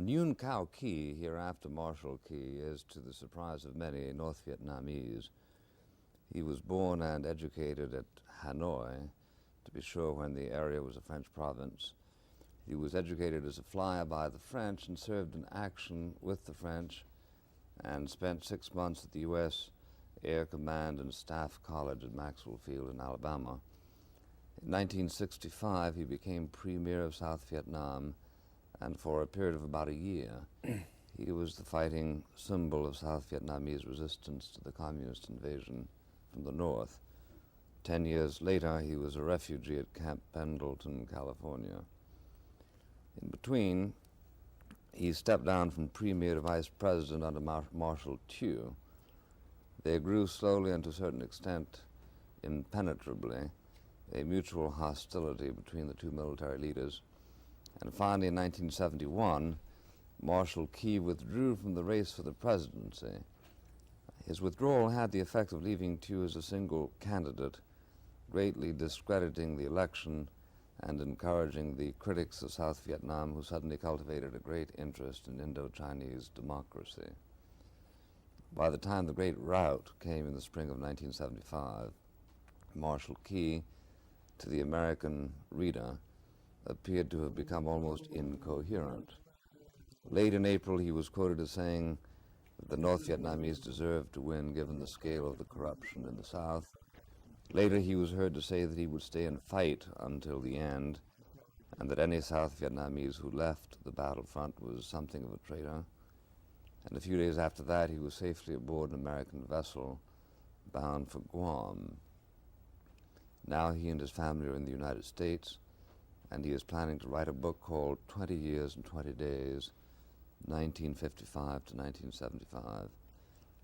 Nguyen Cao Ky, hereafter Marshal Ky, is, to the surprise of many, North Vietnamese. He was born and educated at Hanoi, to be sure, when the area was a French province. He was educated as a flyer by the French and served in action with the French, and spent 6 months at the U.S. Air Command and Staff College at Maxwell Field in Alabama. In 1965, he became Premier of South Vietnam, and for a period of about a year, he was the fighting symbol of South Vietnamese resistance to the communist invasion from the north. 10 years later, he was a refugee at Camp Pendleton, California. In between, he stepped down from premier to vice president under Marshal Tew. There grew slowly and to a certain extent impenetrably a mutual hostility between the two military leaders. And finally, in 1971, Marshal Key withdrew from the race for the presidency. His withdrawal had the effect of leaving Tew as a single candidate, greatly discrediting the election and encouraging the critics of South Vietnam, who suddenly cultivated a great interest in Indo-Chinese democracy. By the time the Great Rout came in the spring of 1975, Marshal Key, to the American reader, appeared to have become almost incoherent. Late in April, he was quoted as saying that the North Vietnamese deserved to win given the scale of the corruption in the South. Later, he was heard to say that he would stay and fight until the end, and that any South Vietnamese who left the battlefront was something of a traitor. And a few days after that, he was safely aboard an American vessel bound for Guam. Now he and his family are in the United States, and he is planning to write a book called 20 Years and 20 Days, 1955 to 1975.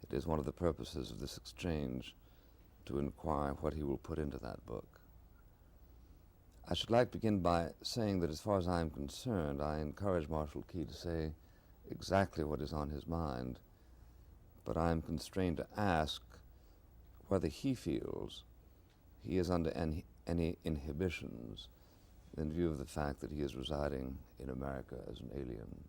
It is one of the purposes of this exchange to inquire what he will put into that book. I should like to begin by saying that as far as I am concerned, I encourage Marshal Key to say exactly what is on his mind, but I am constrained to ask whether he feels he is under any inhibitions in view of the fact that he is residing in America as an alien.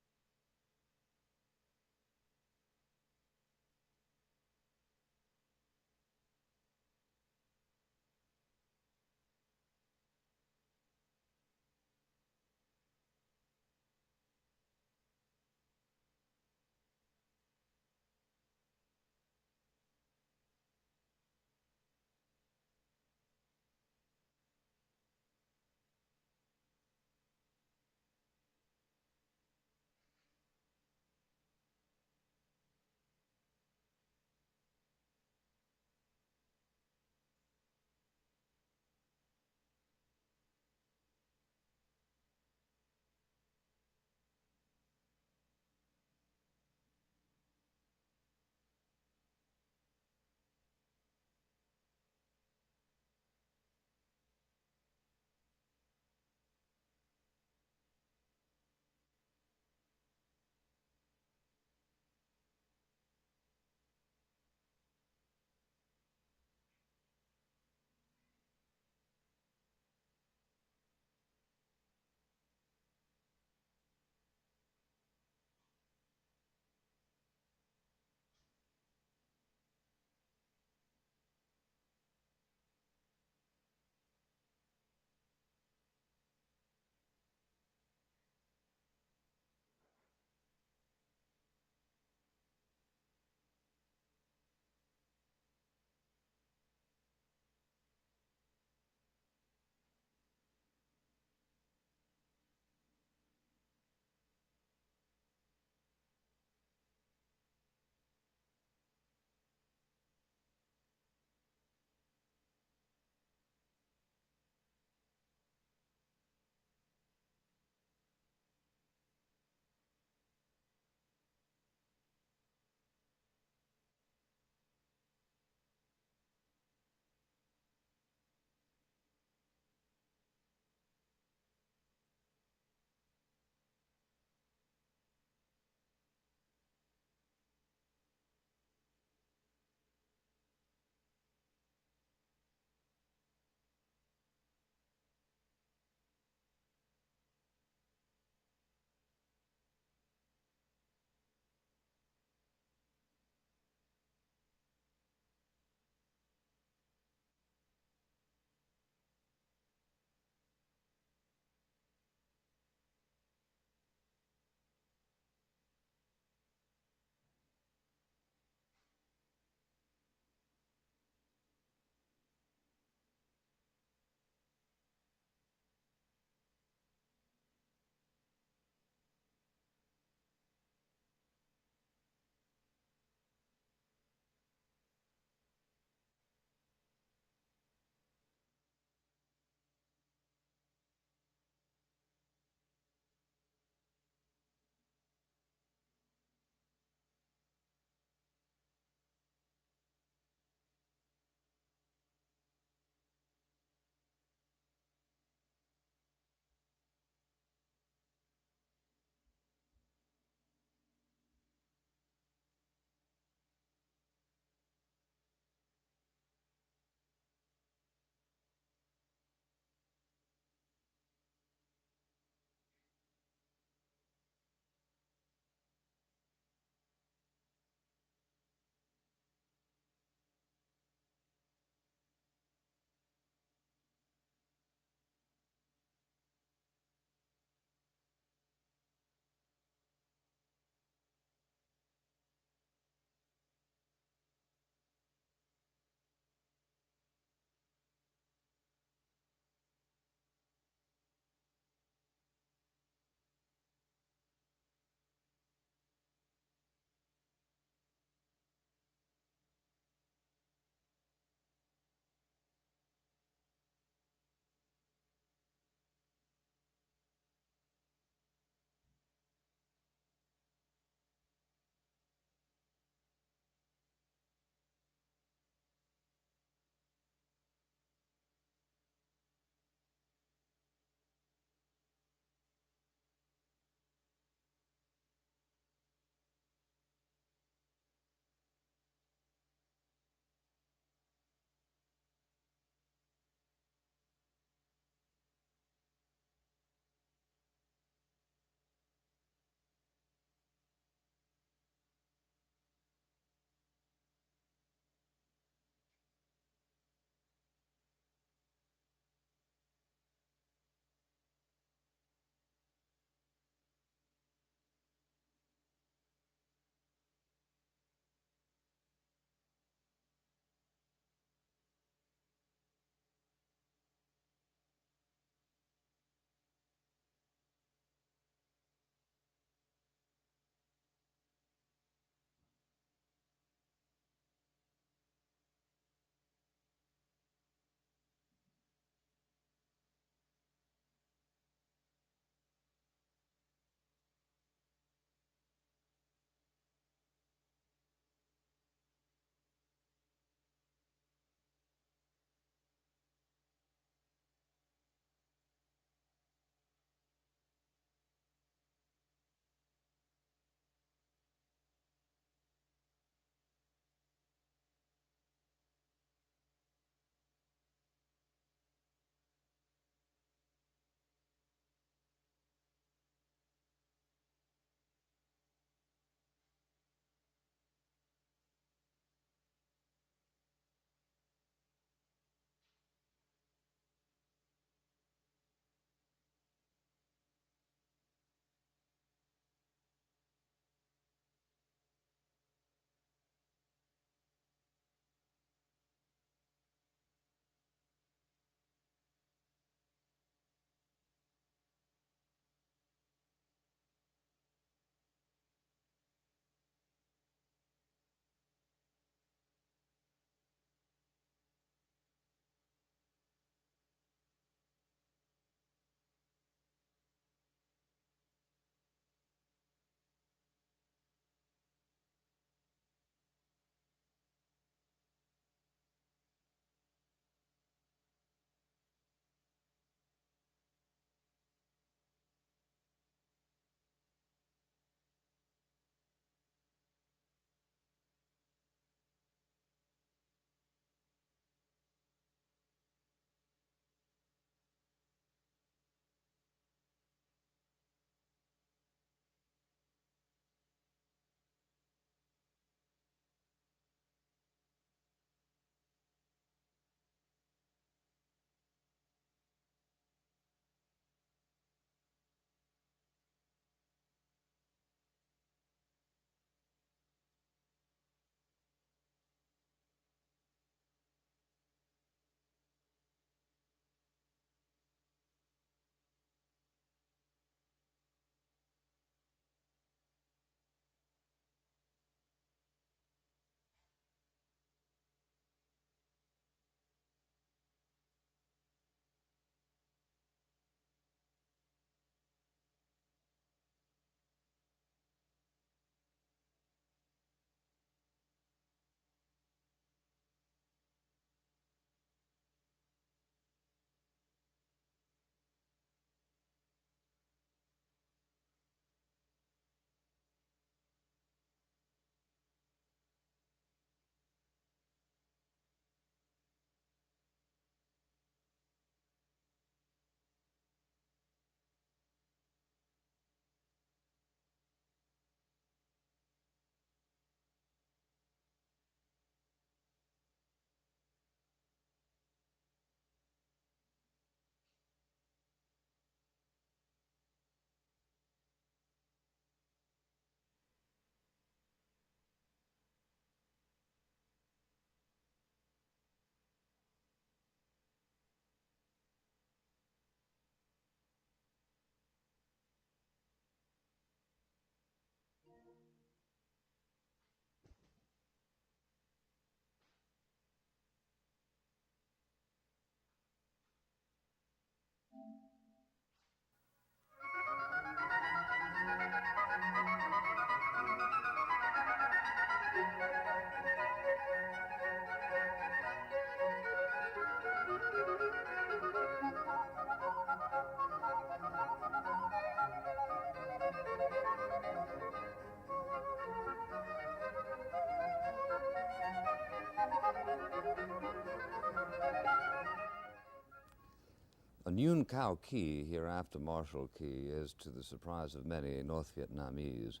Nguyen Cao Ky, hereafter Marshal Ky, is, to the surprise of many, North Vietnamese.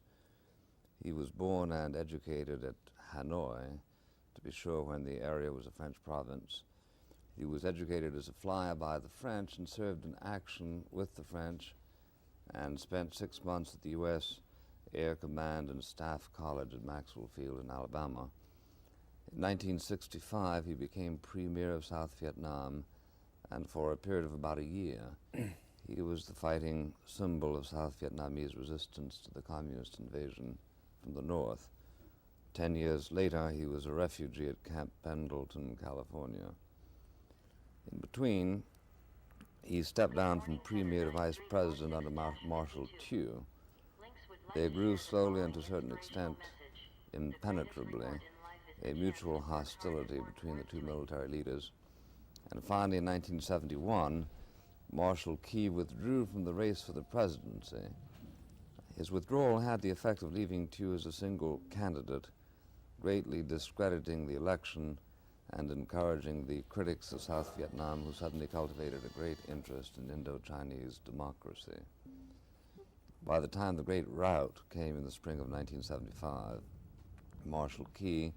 He was born and educated at Hanoi, to be sure, when the area was a French province. He was educated as a flyer by the French and served in action with the French and spent 6 months at the U.S. Air Command and Staff College at Maxwell Field in Alabama. In 1965, he became Premier of South Vietnam, and for a period of about a year, he was the fighting symbol of South Vietnamese resistance to the communist invasion from the north. 10 years later, he was a refugee at Camp Pendleton, California. In between, he stepped down from Premier to Vice President under Marshal Thieu. They grew slowly and to a certain extent impenetrably, a mutual hostility between the two military leaders. And finally, in 1971, Marshal Ky withdrew from the race for the presidency. His withdrawal had the effect of leaving Thieu as a single candidate, greatly discrediting the election and encouraging the critics of South Vietnam, who suddenly cultivated a great interest in Indo-Chinese democracy. By the time the Great Rout came in the spring of 1975, Marshal Ky,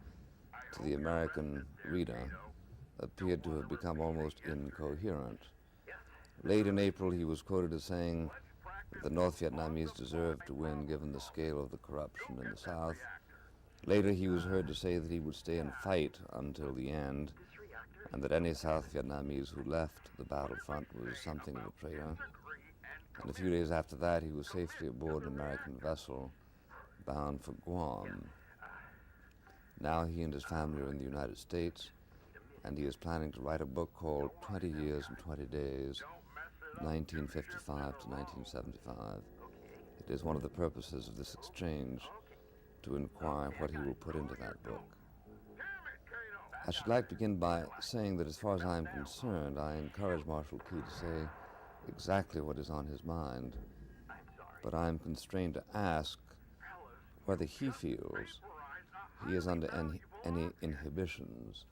to the American reader, appeared to have become almost incoherent. Late in April, he was quoted as saying that the North Vietnamese deserved to win given the scale of the corruption in the South. Later, he was heard to say that he would stay and fight until the end, and that any South Vietnamese who left the battlefront was something of a traitor. And a few days after that, he was safely aboard an American vessel bound for Guam. Now he and his family are in the United States, and he is planning to write a book called 20 Years and 20 Days, 1955 to 1975. It is one of the purposes of this exchange to inquire what he will put into that book. I should like to begin by saying that as far as I am concerned, I encourage Marshal Ky to say exactly what is on his mind, but I am constrained to ask whether he feels he is under any inhibitions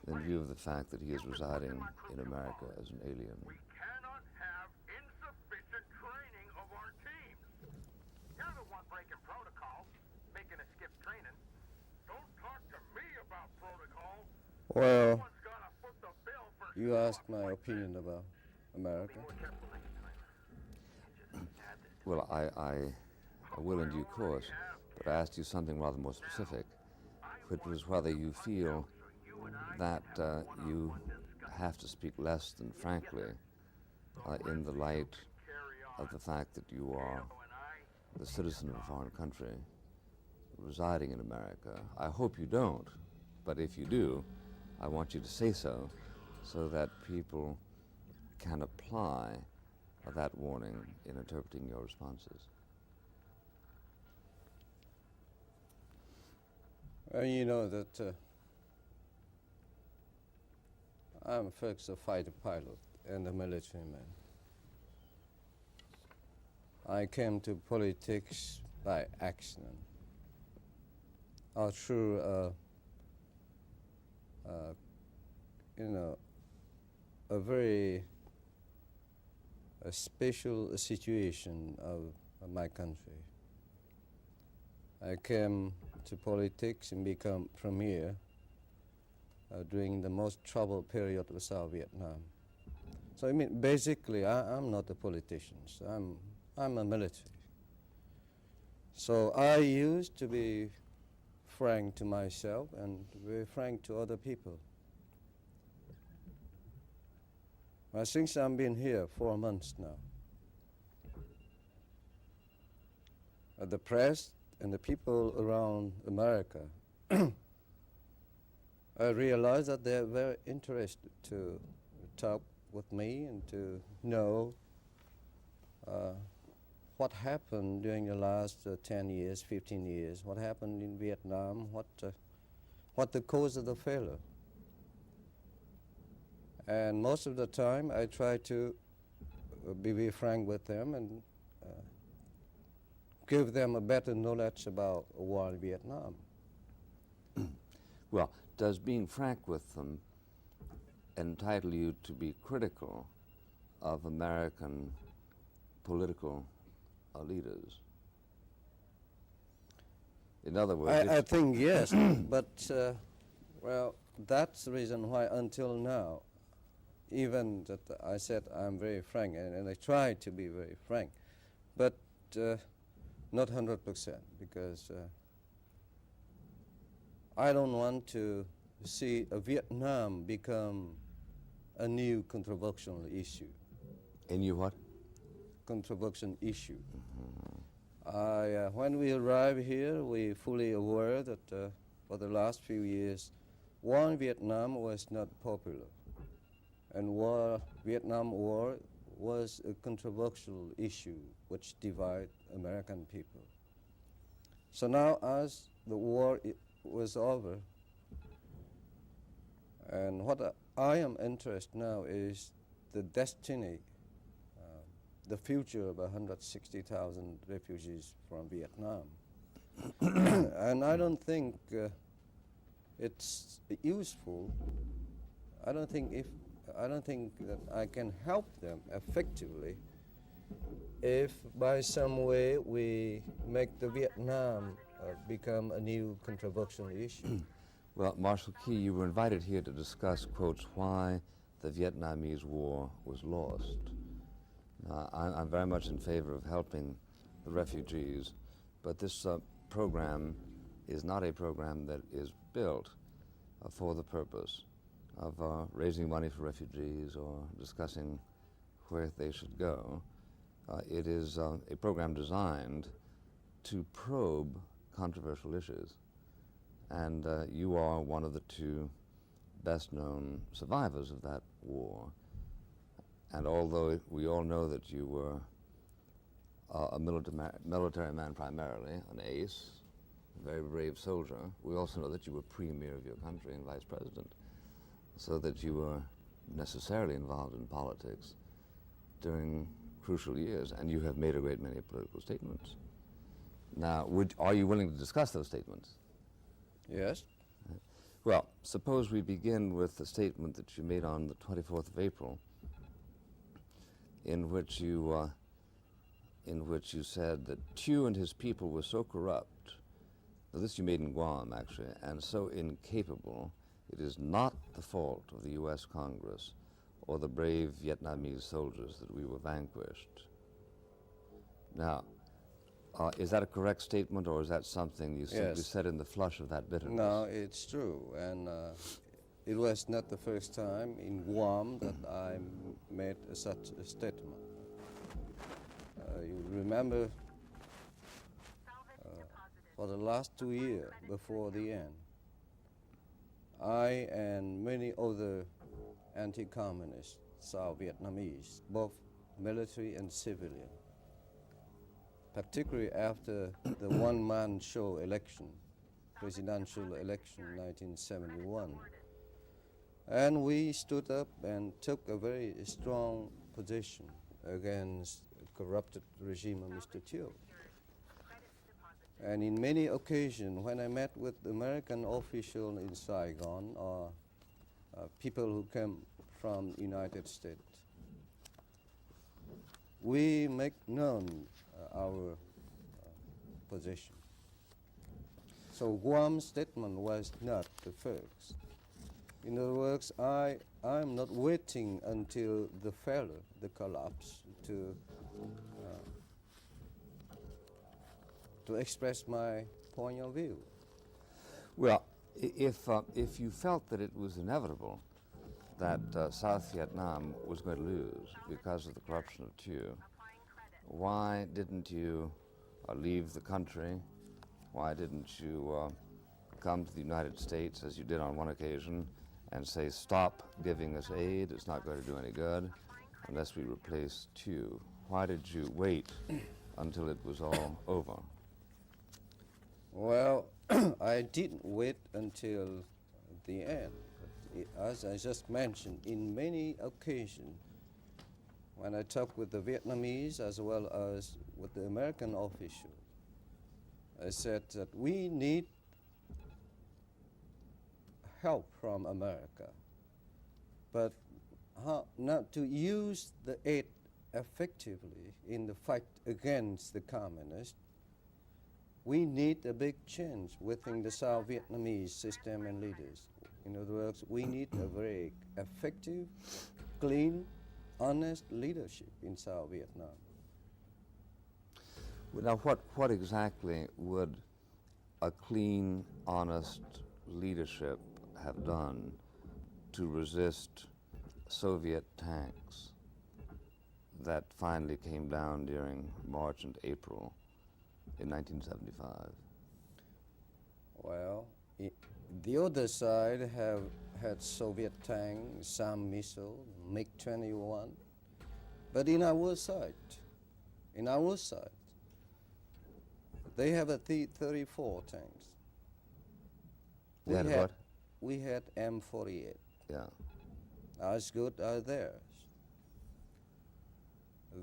in view of the fact that he is residing in America as an alien. We cannot have insufficient training of our teams. You're the one breaking protocol, making us skip training. Don't talk to me about protocol. Well, you asked my opinion about America. Well, I will in due course, but I asked you something rather more specific, which was whether you feel that you have to speak less than frankly in the light of the fact that you are the citizen of a foreign country residing in America. I hope you don't, but if you do, I want you to say so that people can apply that warning in interpreting your responses. Well, you know that I'm first a fighter pilot and a military man. I came to politics by accident, or through a very special situation of my country. I came to politics and become premier during the most troubled period of South Vietnam. So I mean, basically, I'm not a politician. So I'm a military. So I used to be frank to myself and very frank to other people. Well, since I've been here 4 months now, the press and the people around America, I realize that they're very interested to talk with me and to know what happened during the last 10 years, 15 years, what happened in Vietnam, what the cause of the failure. And most of the time, I try to be very frank with them and give them a better knowledge about war in Vietnam. Well, does being frank with them entitle you to be critical of American political leaders? In other words, I think yes, but well, that's the reason why until now, even that I said I'm very frank, and I try to be very frank, but not 100%, because I don't want to see Vietnam become a new controversial issue. A new what? Controversial issue. When we arrived here, we fully aware that for the last few years, war in Vietnam was not popular, and Vietnam War was a controversial issue which divided American people. So now, as the war was over, and what I am interested now is the destiny, the future of 160,000 refugees from Vietnam. And I don't think it's useful. I don't think that I can help them effectively if by some way we make the Vietnam become a new controversial issue. Well, Marshal Key, you were invited here to discuss, quotes, why the Vietnamese War was lost. Now, I'm very much in favor of helping the refugees, but this program is not a program that is built for the purpose of raising money for refugees or discussing where they should go. It is a program designed to probe controversial issues. And you are one of the two best-known survivors of that war. And although we all know that you were a military man primarily, an ace, a very brave soldier, we also know that you were premier of your country and vice president, so that you were necessarily involved in politics during crucial years, and you have made a great many political statements. Now, are you willing to discuss those statements? Yes. Well, suppose we begin with the statement that you made on the 24th of April, in which you said that Thieu and his people were so corrupt, this you made in Guam, actually, and so incapable, it is not the fault of the U.S. Congress or the brave Vietnamese soldiers that we were vanquished. Now, is that a correct statement, or is that something you simply said in the flush of that bitterness? No, it's true, and it was not the first time in Guam that I made such a statement. You remember, for the last 2 years before the end, I and many other anti-communist South Vietnamese, both military and civilian, particularly after the one-man show election, presidential election 1971. And we stood up and took a very strong position against the corrupted regime of Mr. Thieu. And in many occasions, when I met with American officials in Saigon or people who came from the United States, we make known our position. So Guam's statement was not the first. In other words, I'm not waiting until the failure, the collapse, to express my point of view. Well, if you felt that it was inevitable that South Vietnam was going to lose because of the corruption of Thieu, why didn't you leave the country? Why didn't you come to the United States, as you did on one occasion, and say, stop giving us aid, it's not going to do any good unless we replace Thieu? Why did you wait until it was all over? Well, I didn't wait until the end. As I just mentioned, in many occasions, when I talked with the Vietnamese as well as with the American officials, I said that we need help from America. But not to use the aid effectively in the fight against the communists, we need a big change within the South Vietnamese system and leaders. In other words, we need a very effective, clean, honest leadership in South Vietnam. Well, now, what exactly would a clean, honest leadership have done to resist Soviet tanks that finally came down during March and April in 1975? Well, the other side have had Soviet tanks, some missile, MiG-21, but in our side, they have a T-34 tanks. We had M48. Yeah. As good as theirs.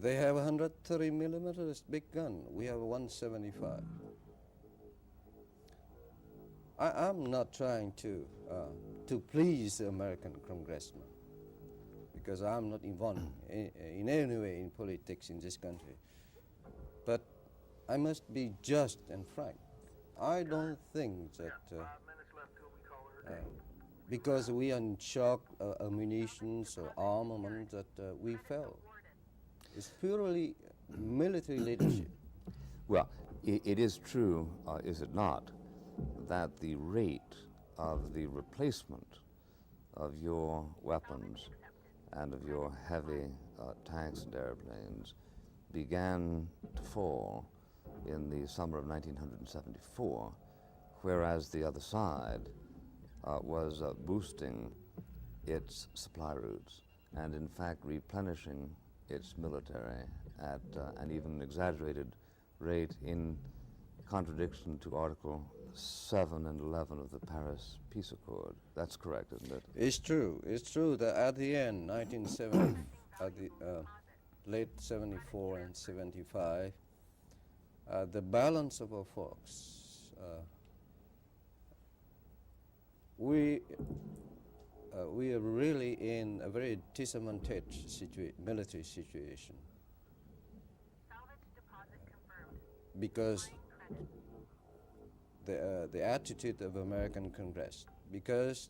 They have 130 millimeters big gun. We have 175. I'm not trying to please the American congressman, because I'm not involved in any way in politics in this country. But I must be just and frank. I don't think that because we are in shock ammunitions or armament that we fell. It's purely military leadership. Well, it is true, is it not, that the rate of the replacement of your weapons and of your heavy tanks and airplanes began to fall in the summer of 1974, whereas the other side was boosting its supply routes and, in fact, replenishing its military at an even exaggerated rate in contradiction to Article 7 and 11 of the Paris Peace Accord. That's correct, isn't it? It's true. It's true that at the end, 1970, at the late 74 and 75, the balance of our force, we are really in a very disadvantaged military situation, because the attitude of American Congress, because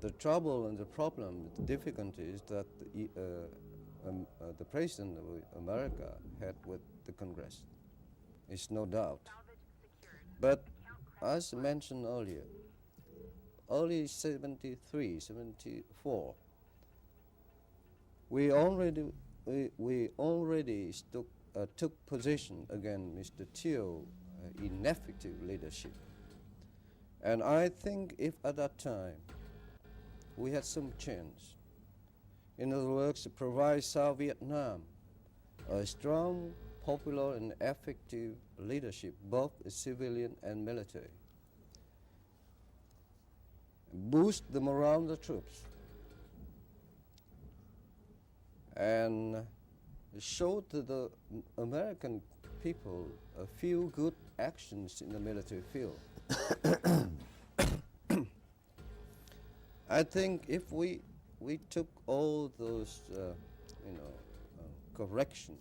the trouble and the problem, the difficulty is that the President of America had with the Congress. It's no doubt. But as mentioned earlier, early 73, 74, we already took position against Mr. Thieu's ineffective leadership. And I think if at that time we had some chance, in other words, to provide South Vietnam a strong, popular, and effective leadership, both civilian and military, boost the morale of the troops, and show to the American people a few good actions in the military field. I think if we took all those, correction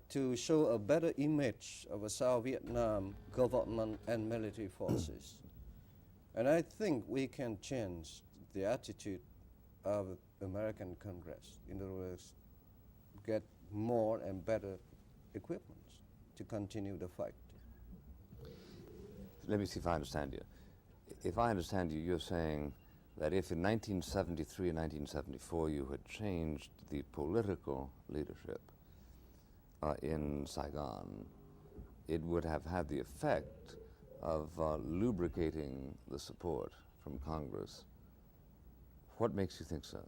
to show a better image of a South Vietnam government and military forces, and I think we can change the attitude of American Congress. In other words, get more and better equipment to continue the fight. Let me see if I understand you. If I understand you, you're saying that if in 1973 and 1974 you had changed the political leadership in Saigon, it would have had the effect of lubricating the support from Congress. What makes you think so?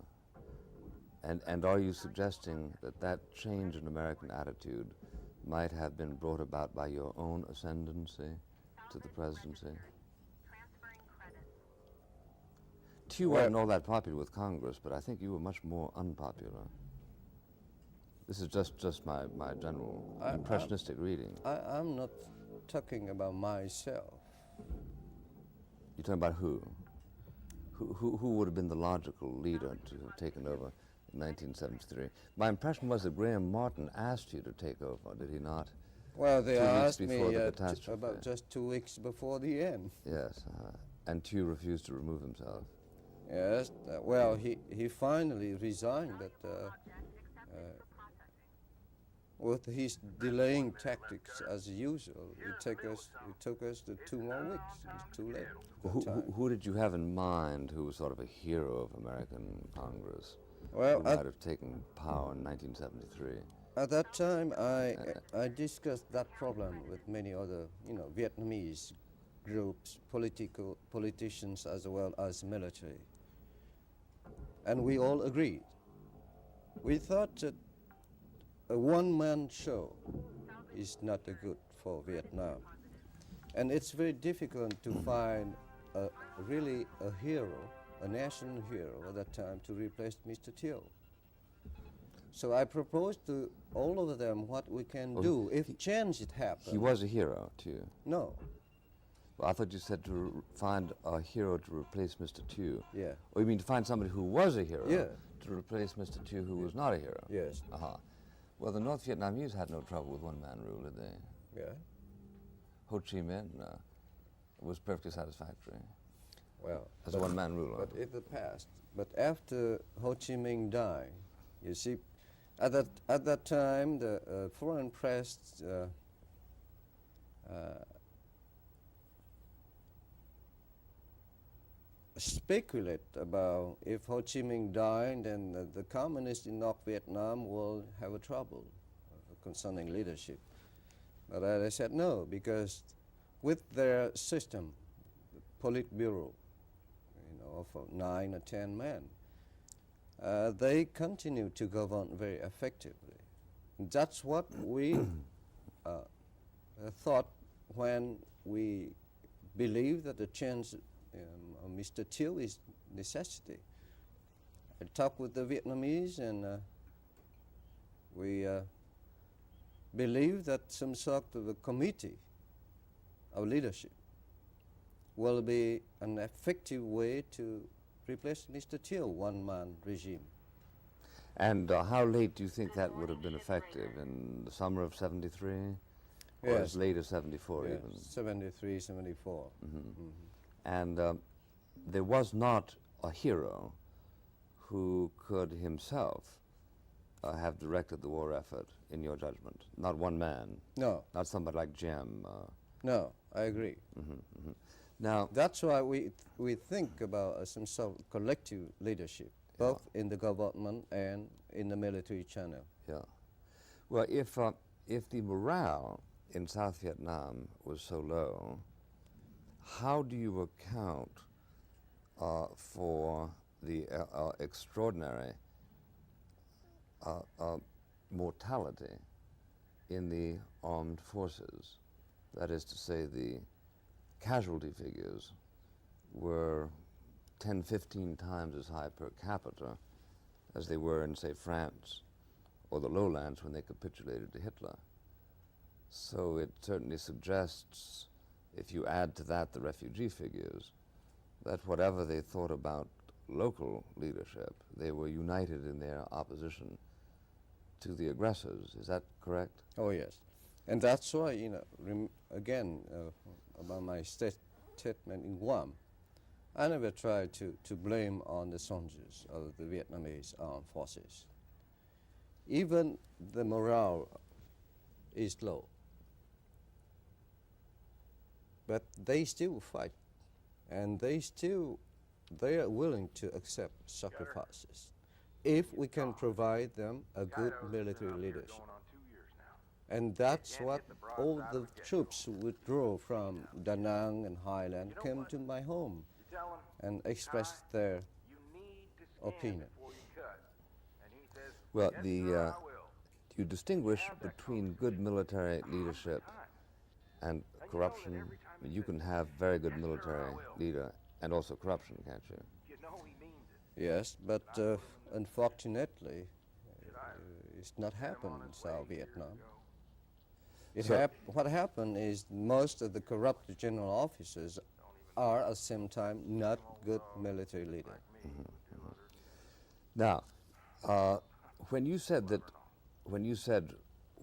And are you suggesting that that change in American attitude might have been brought about by your own ascendancy to the presidency? Thieu wasn't all that popular with Congress, but I think you were much more unpopular. This is just my general impressionistic reading. I'm not talking about myself. You're talking about who? Who would have been the logical leader to have taken over in 1973? My impression was that Graham Martin asked you to take over, did he not? Well, they 2 weeks asked before me the catastrophe. about just 2 weeks before the end. Yes, and Tew refused to remove himself. Yes, well, he finally resigned, but with his delaying tactics as usual, it took us to 2 more weeks. It was too late. Who did you have in mind who was sort of a hero of American Congress? Well, who might have taken power in 1973? At that time, I discussed that problem with many other, Vietnamese groups, politicians as well as military. And we all agreed. We thought that a one-man show is not good for Vietnam. And it's very difficult to find really a hero, a national hero at that time to replace Mr. Tew. So I proposed to all of them what we can do if chance it happens. He was a hero, too. No. Well, I thought you said to find a hero to replace Mr. Tew. Yeah. Or you mean to find somebody who was a hero Yeah. to replace Mr. Tew who was not a hero? Yes. Well, the North Vietnamese had no trouble with one-man rule, did they? Yeah. Ho Chi Minh was perfectly satisfactory. Well, as a one-man ruler. But in the past. But after Ho Chi Minh died, you see, at that time, the foreign press speculate about if Ho Chi Minh died, then the communists in North Vietnam will have a trouble concerning leadership. But I said no, because with their system, the Politburo, of 9 or 10 men, they continue to govern very effectively. That's what we thought when we believed that the change of Mr. Tew is necessity. I talked with the Vietnamese, and we believe that some sort of a committee of leadership will be an effective way to replace Mr. Tew, one-man regime. And how late do you think that would have been effective? In the summer of 73? Or Yes. as late as 74 Yes, even? 73, 74. And there was not a hero who could himself have directed the war effort, in your judgment? Not one man? No. Not somebody like Jim? No, I agree. Now, that's why we think about some sort of collective leadership, both in the government and in the military channel. Yeah. Well, if the morale in South Vietnam was so low, how do you account for the extraordinary mortality in the armed forces? That is to say, the casualty figures were 10, 15 times as high per capita as they were in, say, France or the lowlands when they capitulated to Hitler. So it certainly suggests, if you add to that the refugee figures, that whatever they thought about local leadership, they were united in their opposition to the aggressors. Is that correct? Oh, yes. And that's why, again, about my statement in Guam, I never tried to blame on the soldiers of the Vietnamese armed forces. Even the morale is low, but they still fight, and they are willing to accept sacrifices if we can provide them a good military leadership. And that's what all the troops who withdrew from Da Nang and Highland came to my home and expressed their opinion. Well, you distinguish between good military leadership and corruption. I mean, you can have very good military leader and also corruption, can't you? Yes, but unfortunately, it's not happened in South Vietnam. What happened is most of the corrupt general officers are at the same time not good military leader. Now, when you said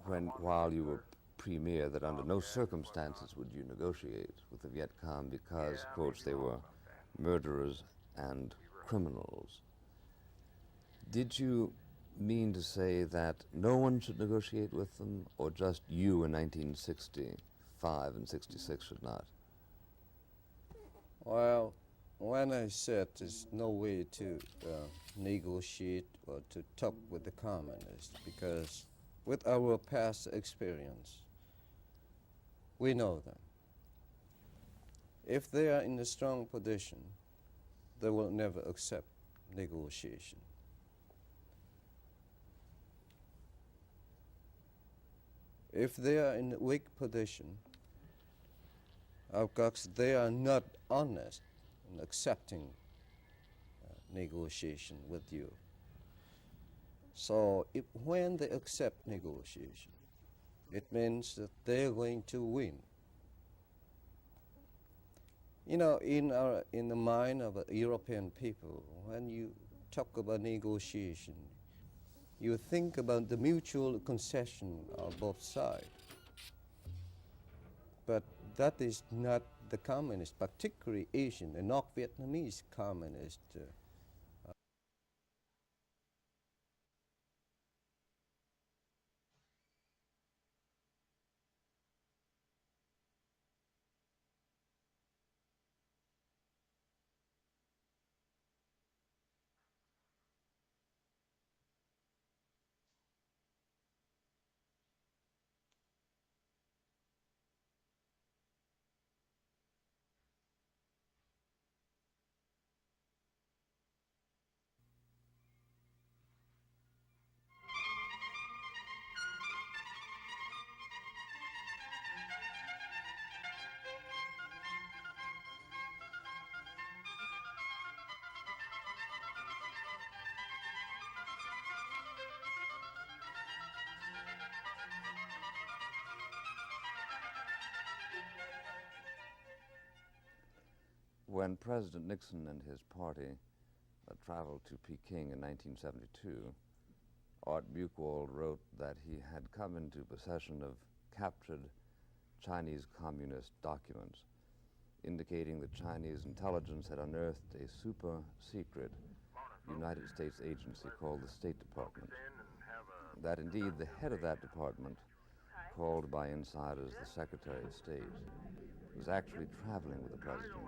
while you were premier that under no circumstances would you negotiate with the Viet Cong because, of course, they were murderers and criminals, did you mean to say that no one should negotiate with them, or just you in 1965 and 66 should not? Well, when I said there's no way to negotiate or to talk with the communists, because with our past experience, we know them. If they are in a strong position, they will never accept negotiation. If they are in a weak position, of course, they are not honest in accepting negotiation with you. So when they accept negotiation, it means that they're going to win. You know, in the mind of European people, when you talk about negotiation, you think about the mutual concession of both sides. But that is not the communist, particularly Asian and North Vietnamese communist. When President Nixon and his party traveled to Peking in 1972, Art Buchwald wrote that he had come into possession of captured Chinese communist documents, indicating that Chinese intelligence had unearthed a super-secret United States agency called the State Department. That indeed the head of that department, called by insiders the Secretary of State, was actually traveling with the president,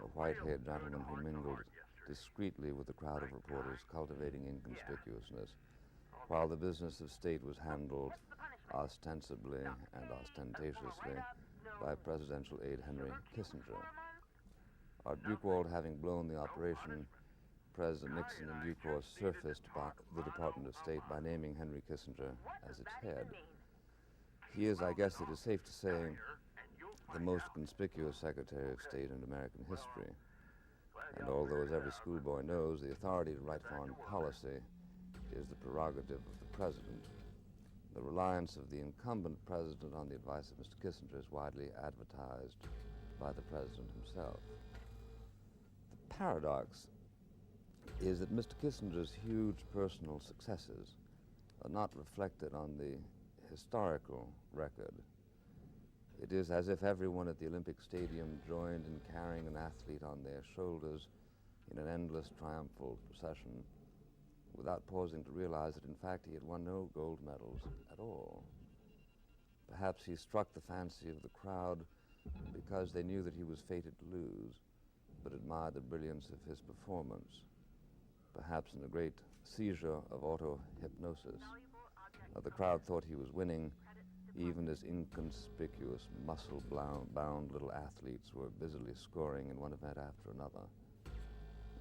a white-haired gentleman who mingled discreetly with the crowd of reporters, cultivating inconspicuousness, while the business of state was handled ostensibly and ostentatiously by presidential aide Henry Kissinger. Art Buchwald having blown the operation, President Nixon in due course surfaced back the Department of State by naming Henry Kissinger as its head. He is, I guess it is safe to say, the most conspicuous Secretary of State in American history. And although, as every schoolboy knows, the authority to write foreign policy is the prerogative of the president, the reliance of the incumbent president on the advice of Mr. Kissinger is widely advertised by the president himself. The paradox is that Mr. Kissinger's huge personal successes are not reflected on the historical record. It is as if everyone at the Olympic Stadium joined in carrying an athlete on their shoulders in an endless triumphal procession, without pausing to realize that in fact he had won no gold medals at all. Perhaps he struck the fancy of the crowd because they knew that he was fated to lose, but admired the brilliance of his performance. Perhaps in a great seizure of auto-hypnosis, the crowd thought he was winning, even as inconspicuous, muscle-bound little athletes were busily scoring in one event after another.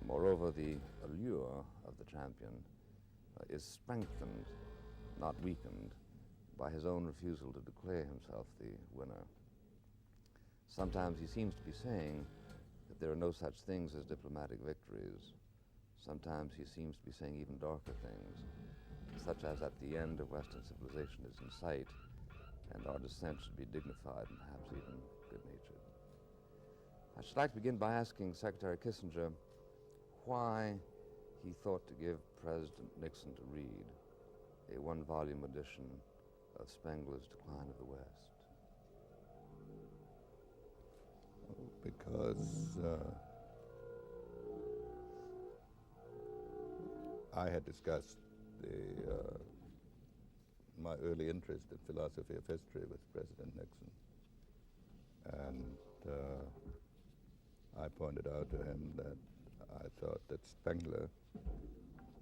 Moreover, the allure of the champion is strengthened, not weakened, by his own refusal to declare himself the winner. Sometimes he seems to be saying that there are no such things as diplomatic victories. Sometimes he seems to be saying even darker things, such as that the end of Western civilization is in sight, and our descent should be dignified and perhaps even good-natured. I should like to begin by asking Secretary Kissinger why he thought to give President Nixon to read a one-volume edition of Spengler's Decline of the West. Because I had discussed my early interest in philosophy of history with President Nixon, and I pointed out to him that I thought that Spengler,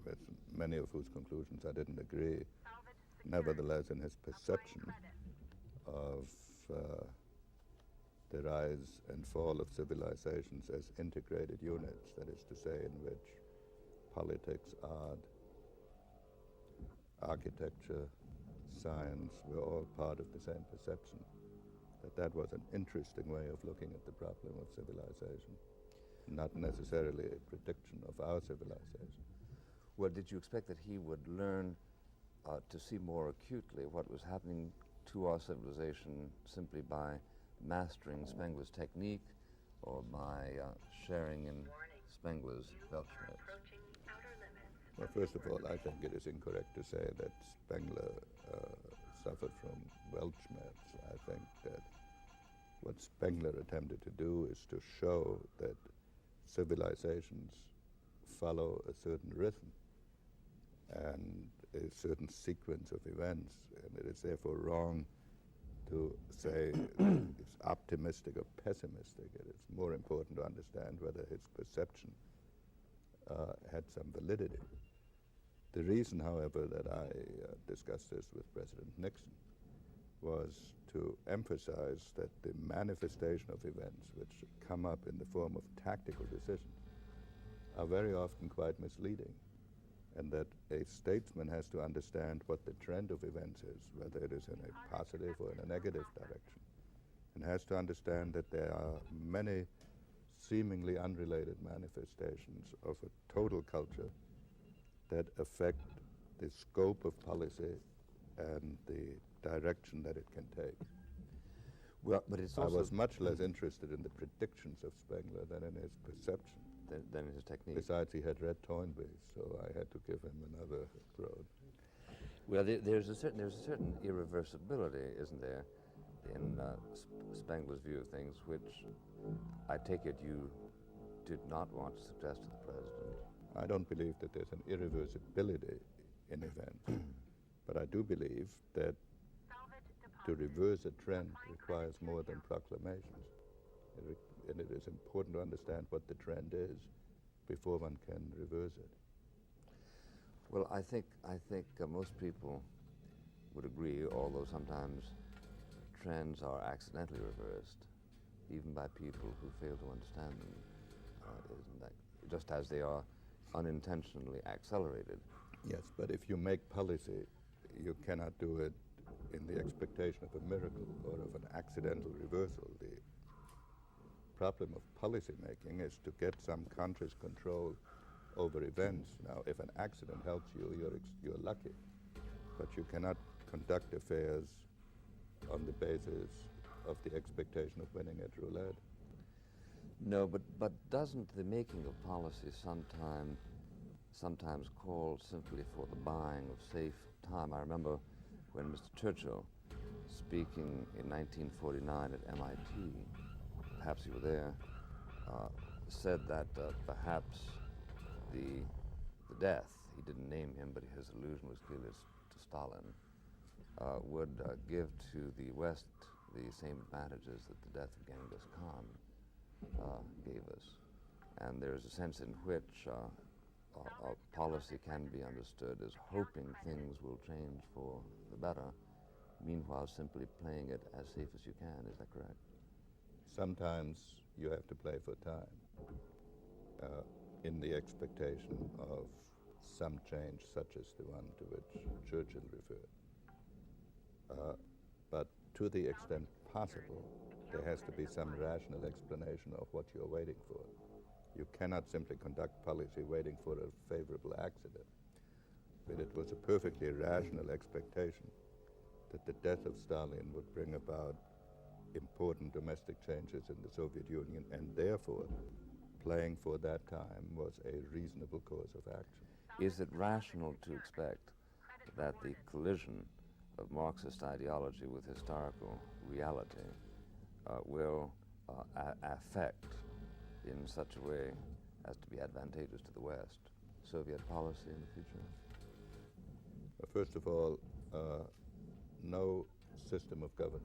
with many of whose conclusions I didn't agree, nevertheless in his perception of the rise and fall of civilizations as integrated units, that is to say, in which politics, art, architecture, science were all part of the same perception, that was an interesting way of looking at the problem of civilization, not necessarily a prediction of our civilization. Well, did you expect that he would learn to see more acutely what was happening to our civilization simply by mastering Spengler's technique or by sharing in Spengler's Weltschmerz? Well, first of all, I think it is incorrect to say that Spengler suffered from Weltschmerz. I think that what Spengler attempted to do is to show that civilizations follow a certain rhythm and a certain sequence of events, and it is therefore wrong to say it's optimistic or pessimistic. It is more important to understand whether his perception had some validity. The reason, however, that I discussed this with President Nixon was to emphasize that the manifestation of events which come up in the form of tactical decisions are very often quite misleading, and that a statesman has to understand what the trend of events is, whether it is in a positive or in a negative direction, and has to understand that there are many seemingly unrelated manifestations of a total culture that affect the scope of policy and the direction that it can take. Well, but it's I also was much less interested in the predictions of Spengler than in his perception. Than his technique. Besides, he had read Toynbee, so I had to give him another road. Well, there's a certain irreversibility, isn't there, in Spengler's view of things, which I take it you did not want to suggest to the president. I don't believe that there's an irreversibility in events, but I do believe that to reverse a trend requires more than proclamations. And it is important to understand what the trend is before one can reverse it. Well, I think most people would agree, although sometimes trends are accidentally reversed, even by people who fail to understand them, isn't that, just as they are unintentionally accelerated. Yes, but if you make policy, you cannot do it in the expectation of a miracle or of an accidental reversal. The problem of policy making is to get some conscious control over events. Now, if an accident helps you, you're lucky, but you cannot conduct affairs on the basis of the expectation of winning at roulette. No, but doesn't the making of policy sometimes call simply for the buying of safe time? I remember when Mr. Churchill, speaking in 1949 at MIT, perhaps you were there, said that perhaps the death, he didn't name him, but his allusion was clearly to Stalin, would give to the West the same advantages that the death of Genghis Khan gave us. And there's a sense in which policy can be understood as hoping things will change for the better, meanwhile simply playing it as safe as you can. Is that correct? Sometimes you have to play for time in the expectation of some change, such as the one to which Churchill referred. But to the extent possible, there has to be some rational explanation of what you're waiting for. You cannot simply conduct policy waiting for a favorable accident. But it was a perfectly rational expectation that the death of Stalin would bring about important domestic changes in the Soviet Union, and therefore playing for that time was a reasonable course of action. Is it rational to expect that the collision of Marxist ideology with historical reality will affect in such a way as to be advantageous to the West Soviet policy in the future? First of all, no system of government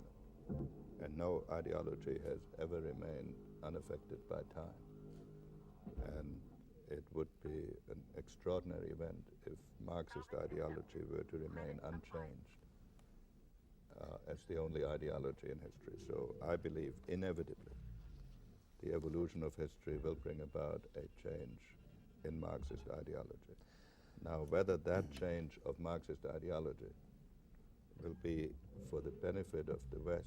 and no ideology has ever remained unaffected by time. And it would be an extraordinary event if Marxist ideology were to remain unchanged as the only ideology in history. So I believe inevitably the evolution of history will bring about a change in Marxist ideology. Now, whether that change of Marxist ideology will be for the benefit of the West,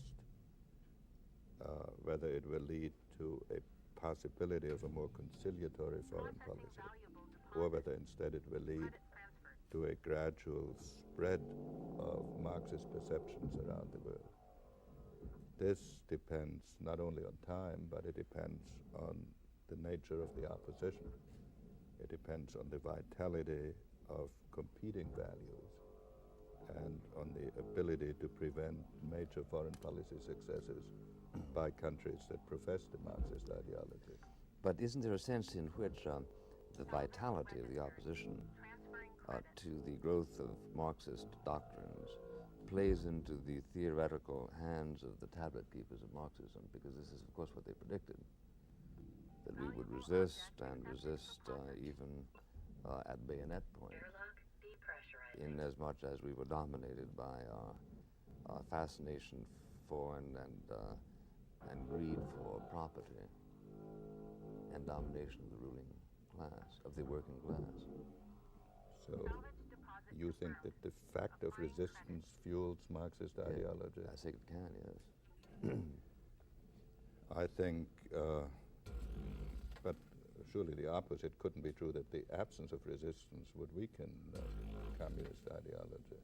whether it will lead to a possibility of a more conciliatory foreign policy, or whether instead it will lead to a gradual spread of Marxist perceptions around the world. This depends not only on time, but it depends on the nature of the opposition. It depends on the vitality of competing values and on the ability to prevent major foreign policy successes by countries that profess the Marxist ideology. But isn't there a sense in which the vitality of the opposition to the growth of Marxist doctrines plays into the theoretical hands of the tablet keepers of Marxism? Because this is, of course, what they predicted, that we would resist and resist even at bayonet point, in as much as we were dominated by our fascination for and greed for property and domination of the ruling class, of the working class. So you think that the fact of resistance fuels Marxist ideology? I think it can, yes. I think, but surely the opposite couldn't be true, that the absence of resistance would weaken communist ideology.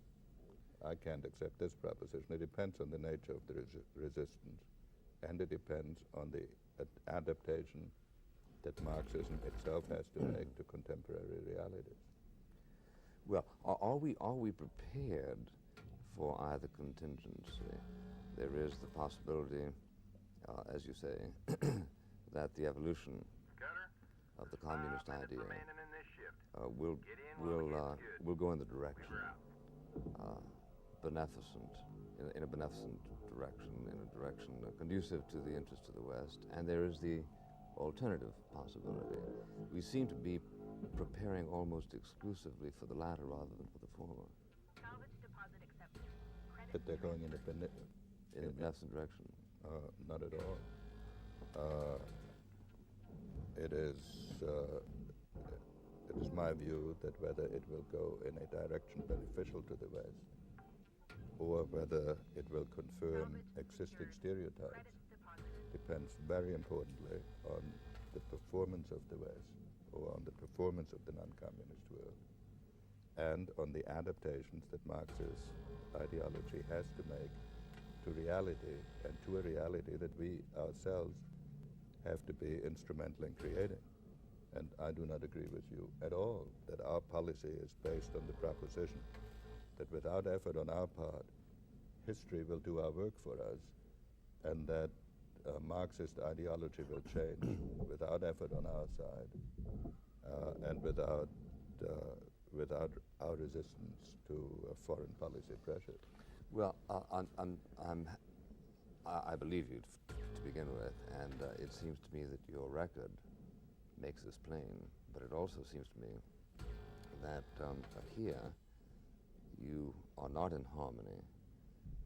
I can't accept this proposition. It depends on the nature of the resistance, and it depends on the adaptation that Marxism itself has to make to contemporary realities. Well, are we prepared for either contingency? There is the possibility, as you say, that the evolution of the communist idea will go in the direction beneficent, in a beneficent direction, in a direction conducive to the interests of the West, and there is the alternative possibility. We seem to be preparing almost exclusively for the latter rather than for the former. But they're going in a beneficent direction? Not at all. It is my view that whether it will go in a direction beneficial to the West, or whether it will confirm existing stereotypes, depends very importantly on the performance of the West, or on the performance of the non-communist world, and on the adaptations that Marxist ideology has to make to reality, and to a reality that we ourselves have to be instrumental in creating. And I do not agree with you at all that our policy is based on the proposition that without effort on our part, history will do our work for us, and that Marxist ideology will change without effort on our side, and without our resistance to foreign policy pressure. Well, I believe you to begin with, and it seems to me that your record makes this plain, but it also seems to me that here you are not in harmony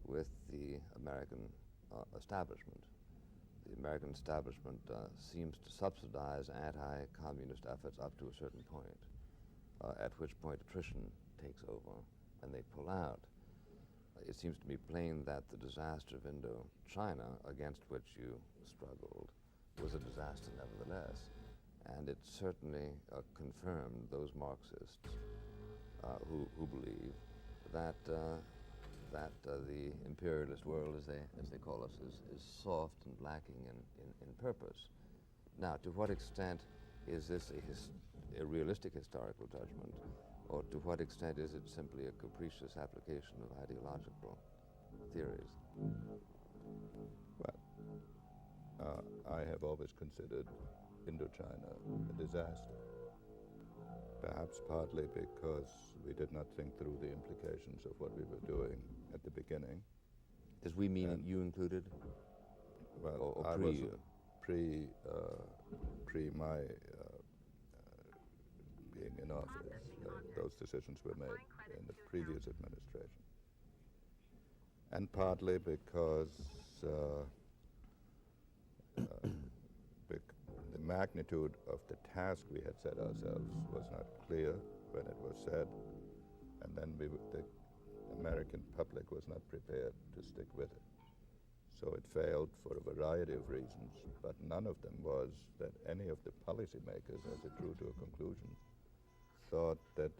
with the American establishment. The American establishment seems to subsidize anti-communist efforts up to a certain point, at which point attrition takes over and they pull out. It seems to me plain that the disaster of Indochina, against which you struggled, was a disaster nevertheless. And it certainly confirmed those Marxists who believe that that the imperialist world, as they call us, is soft and lacking in purpose. Now, to what extent is this a realistic historical judgment, or to what extent is it simply a capricious application of ideological theories? Well, I have always considered Indochina a disaster. Perhaps partly because we did not think through the implications of what we were doing at the beginning. Does we mean you included? Well, or I pre was you? pre my being in office. Those decisions were made in the previous administration. And partly because the magnitude of the task we had set ourselves was not clear when it was said, and then the American public was not prepared to stick with it. So it failed for a variety of reasons, but none of them was that any of the policymakers, as it drew to a conclusion, thought that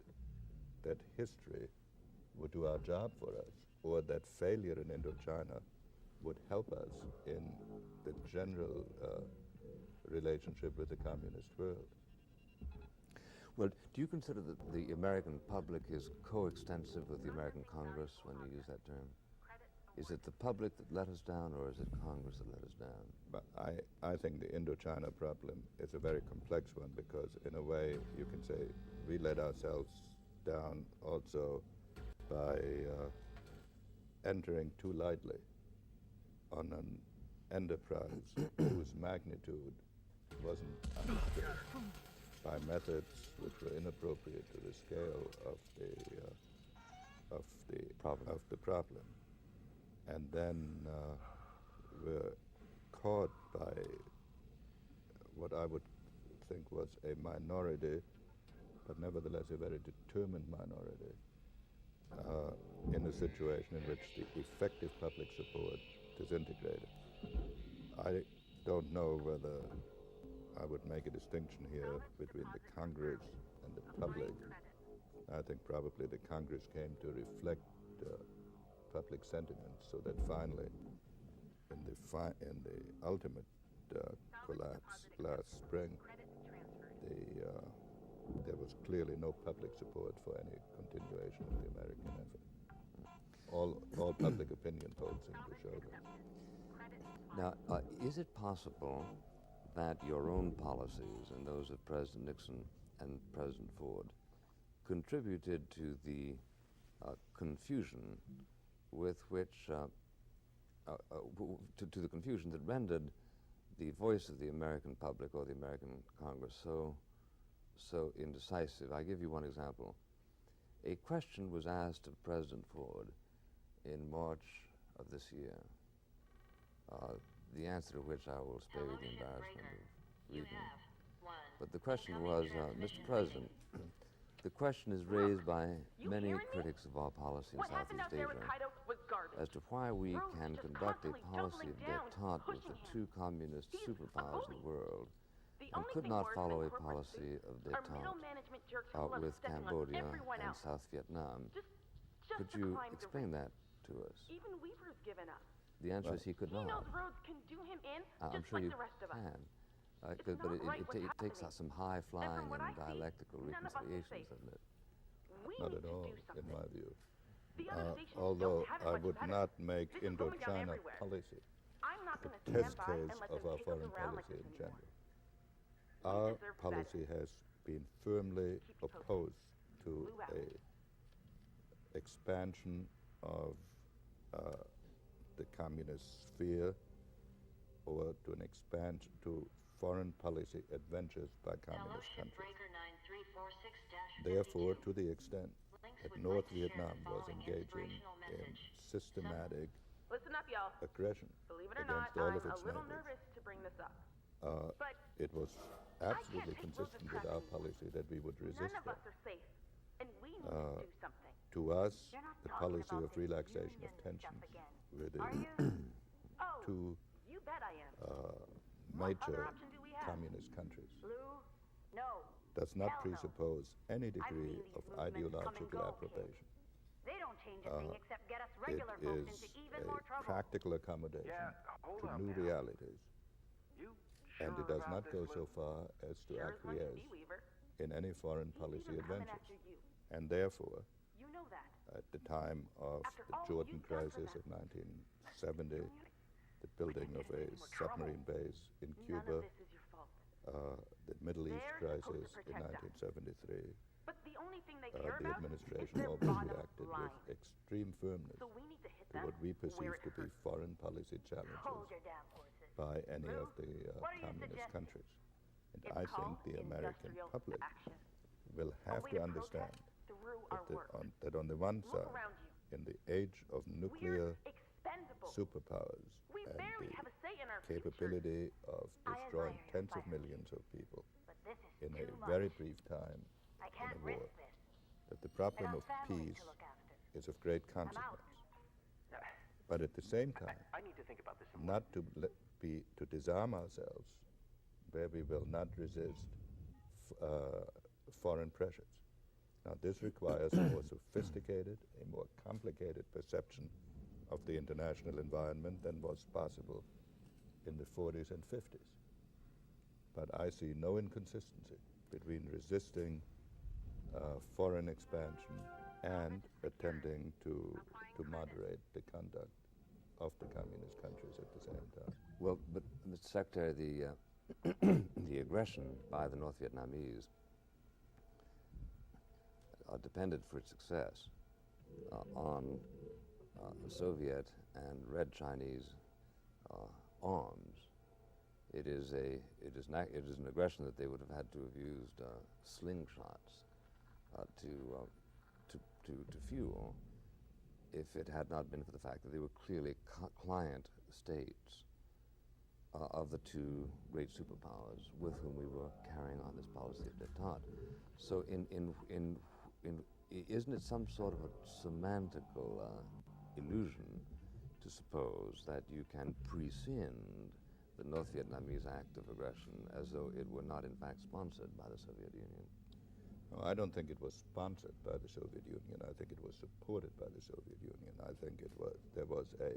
history would do our job for us, or that failure in Indochina would help us in the general relationship with the communist world. Well, do you consider that the American public is coextensive with the American Congress when you use that term? Is it the public that let us down, or is it Congress that let us down? But I think the Indochina problem is a very complex one, because in a way you can say we let ourselves down also by entering too lightly on an enterprise whose magnitude wasn't understood, by methods which were inappropriate to the scale of the problem. And then we're caught by what I would think was a minority, but nevertheless a very determined minority, in a situation in which the effective public support disintegrated. I don't know whether I would make a distinction here between the Congress and the public. I think probably the Congress came to reflect public sentiment, so that finally, in the ultimate collapse last spring, there was clearly no public support for any continuation of the American effort. All public opinion polls seem to show that. Now, is it possible that your own policies and those of President Nixon and President Ford contributed to the confusion with which, to the confusion that rendered the voice of the American public or the American Congress so indecisive? I give you one example. A question was asked of President Ford in March of this year, the answer to which I will spare you the embarrassment of reading. But the question was, Mr. President, the question is raised by many critics of our policy in Southeast Asia as to why we can conduct a policy of détente with the two communist superpowers in the world and could not follow a policy of détente with Cambodia and South Vietnam. Could you explain that to us? Even Weaver's given up. The answer is he could not. He knows roads can do him in, I'm just sure like you the rest of us. can. But it takes some high-flying and dialectical reconciliations, doesn't it? Not at all, in my view. Although I would not make Indochina policy the test case of our foreign policy in general. Our policy has been firmly opposed to a expansion of the communist sphere, or to an expansion to foreign policy adventures by communist countries. Therefore, to the extent that North Vietnam was engaging in systematic aggression against all of its neighbors, it was absolutely consistent with our policy that we would resist that. To us, the policy of relaxation of tensions with the two major communist countries does not presuppose any degree of ideological approbation. They don't change a thing except get us It regular folks is into even a more trouble. practical accommodation to new realities, and it does not go so far as to acquiesce in any foreign policy adventures. And therefore, You know that. at the time of the Jordan crisis of 1970, the building of a submarine base in Cuba, the Middle East crisis in 1973, But the only thing they the care about administration is their always bottom reacted line. with extreme firmness So we need to hit to them what we where perceive it to be foreign policy Hold challenges your damn horses. by any of the what are you communist suggesting? countries. And It's I think called the American industrial public action. will A have way to to understand protest through that, our work. that on the one Look side, around you. in the age of nuclear Expendable. superpowers We and barely the have a say in our capability of I destroying admire your tens of fire. millions of people But this is in a too very much. brief time I in can't a war, risk this. that the problem I of got family peace to look after. is of great I'm out. consequence. But at the same time, I need to think about this. not to to disarm ourselves where we will not resist foreign pressures. Now, this requires a more sophisticated, a more complicated perception of the international environment than was possible in the 40s and 50s. But I see no inconsistency between resisting foreign expansion and attempting to moderate the conduct of the communist countries at the same time. Well, but Mr. Secretary, the aggression by the North Vietnamese depended for its success on Soviet and Red Chinese arms. It is an aggression that they would have had to have used slingshots to fuel if it had not been for the fact that they were clearly client states of the two great superpowers with whom we were carrying on this policy of détente. So isn't it some sort of a semantical illusion to suppose that you can prescind the North Vietnamese act of aggression as though it were not in fact sponsored by the Soviet Union? No, I don't think it was sponsored by the Soviet Union. I think it was supported by the Soviet Union. I think there was a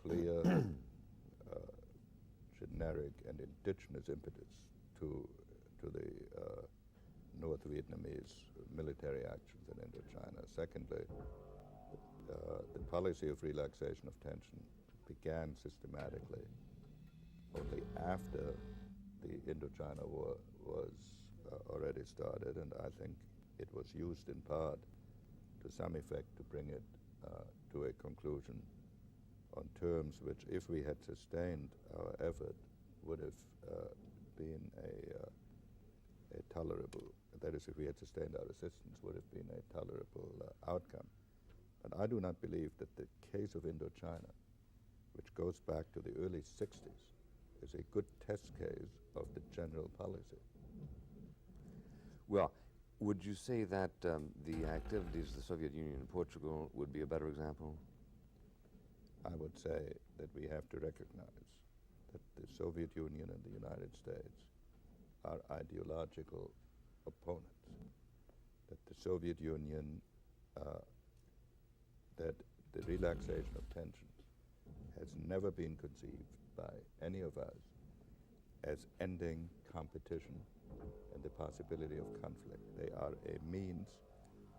clear, generic, and indigenous impetus to the North Vietnamese military actions in Indochina. Secondly, the policy of relaxation of tension began systematically only after the Indochina War was already started, and I think it was used in part to some effect to bring it to a conclusion on terms which, if we had sustained our effort, would have been a tolerable, that is, if we had sustained our resistance, would have been a tolerable outcome. But I do not believe that the case of Indochina, which goes back to the early 60s, is a good test case of the general policy. Well, would you say that the activities of the Soviet Union in Portugal would be a better example? I would say that we have to recognize that the Soviet Union and the United States are ideological opponents, that the Soviet Union, that the relaxation of tensions has never been conceived by any of us as ending competition and the possibility of conflict. They are a means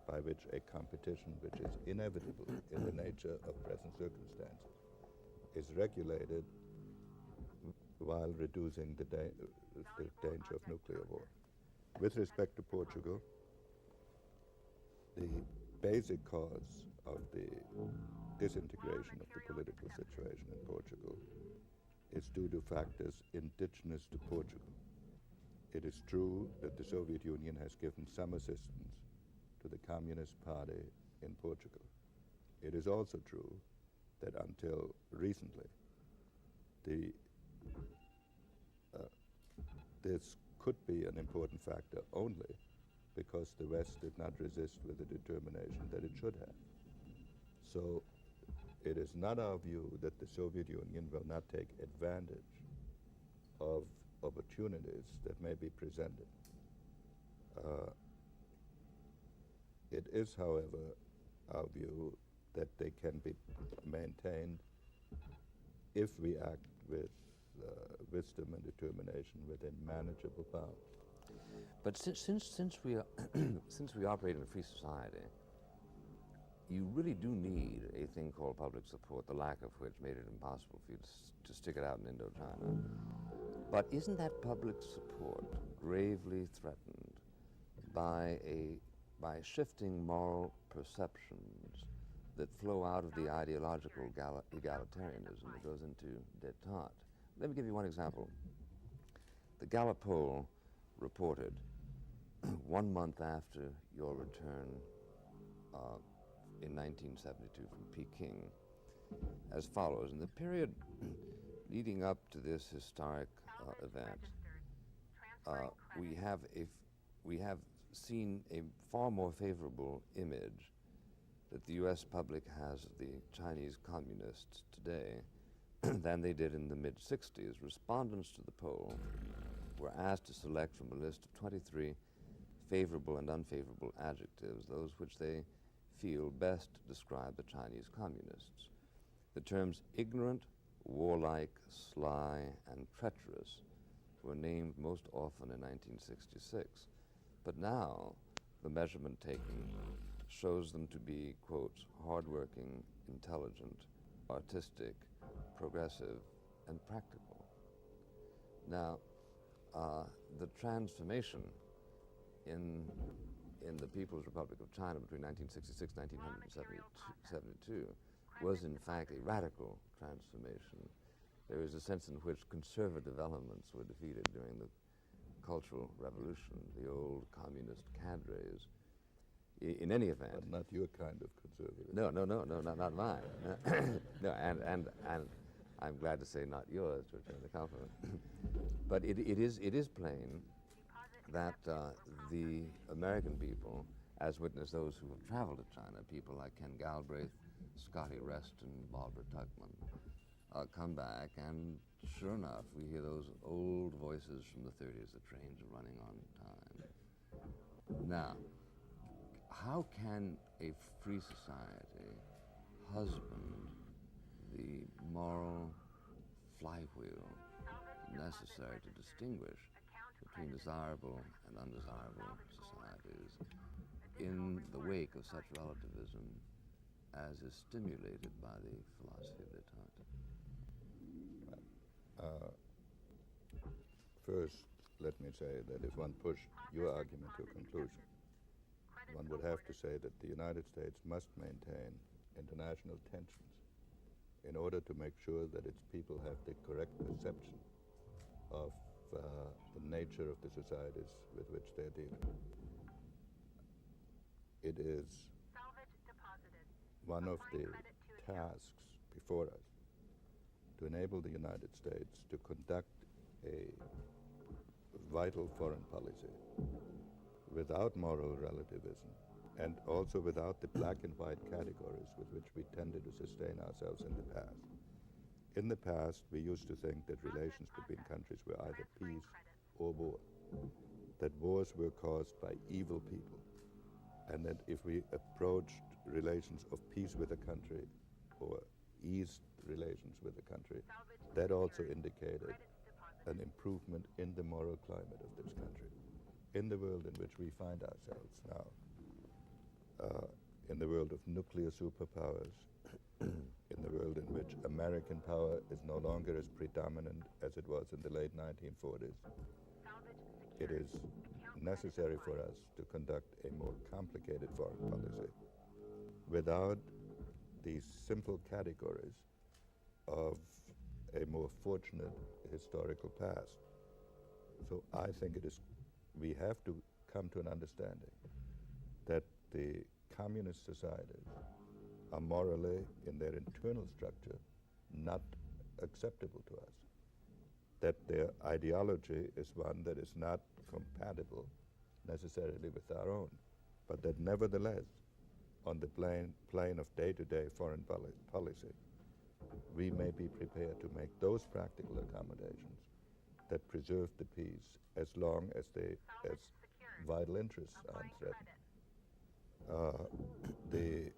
by which a competition which is inevitable in the nature of present circumstances is regulated while reducing the danger of nuclear war. With respect to Portugal, the basic cause of the disintegration of the political situation in Portugal is due to factors indigenous to Portugal. It is true that the Soviet Union has given some assistance to the Communist Party in Portugal. It is also true that until recently, this could be an important factor only because the West did not resist with the determination that it should have. So it is not our view that the Soviet Union will not take advantage of opportunities that may be presented. It is, however, our view that they can be maintained if we act with wisdom and determination within manageable bounds. But since we are since we operate in a free society, you really do need a thing called public support, the lack of which made it impossible for you to stick it out in Indochina. But isn't that public support gravely threatened by shifting moral perceptions that flow out of the ideological egalitarianism that goes into détente? Let me give you one example. The Gallup poll reported 1 month after your return in 1972 from Peking as follows. In the period leading up to this historic event, we have seen a far more favorable image that the U.S. public has of the Chinese communists today than they did in the mid-60s. Respondents to the poll were asked to select from a list of 23 favorable and unfavorable adjectives, those which they feel best describe the Chinese communists. The terms ignorant, warlike, sly, and treacherous were named most often in 1966. But now, the measurement taken shows them to be, quote, hardworking, intelligent, artistic, progressive, and practical. Now, the transformation in the People's Republic of China between 1966 and 1972 was in fact a radical transformation. There was a sense in which conservative elements were defeated during the Cultural Revolution, the old communist cadres. In any event, But not your kind of conservative. no, not mine. No, and I'm glad to say not yours, to return the compliment. But it is plain that the American people, as witness those who have traveled to China, people like Ken Galbraith, Scotty Reston, Barbara Tuchman, come back, and sure enough, we hear those old voices from the 30s, the trains are running on time. Now, how can a free society husband the moral flywheel necessary to distinguish between desirable and undesirable societies in the wake of such relativism as is stimulated by the philosophy of détente? First, let me say that if one pushed your argument to a conclusion, one would have to say that the United States must maintain international tensions in order to make sure that its people have the correct perception of the nature of the societies with which they're dealing. It is one of the tasks before us to enable the United States to conduct a vital foreign policy without moral relativism and also without the black and white categories with which we tended to sustain ourselves in the past. In the past, we used to think that relations between countries were either peace or war, that wars were caused by evil people, and that if we approached relations of peace with a country or eased relations with a country, that also indicated an improvement in the moral climate of this country. In the world in which we find ourselves now, in the world of nuclear superpowers, in the world in which American power is no longer as predominant as it was in the late 1940s, it is necessary for us to conduct a more complicated foreign policy without these simple categories of a more fortunate historical past. So I think we have to come to an understanding that the communist societies are morally, in their internal structure, not acceptable to us. That their ideology is one that is not compatible necessarily with our own, but that nevertheless, on the plane of day-to-day foreign policy, we may be prepared to make those practical accommodations that preserve the peace as long as vital interests aren't threatened. the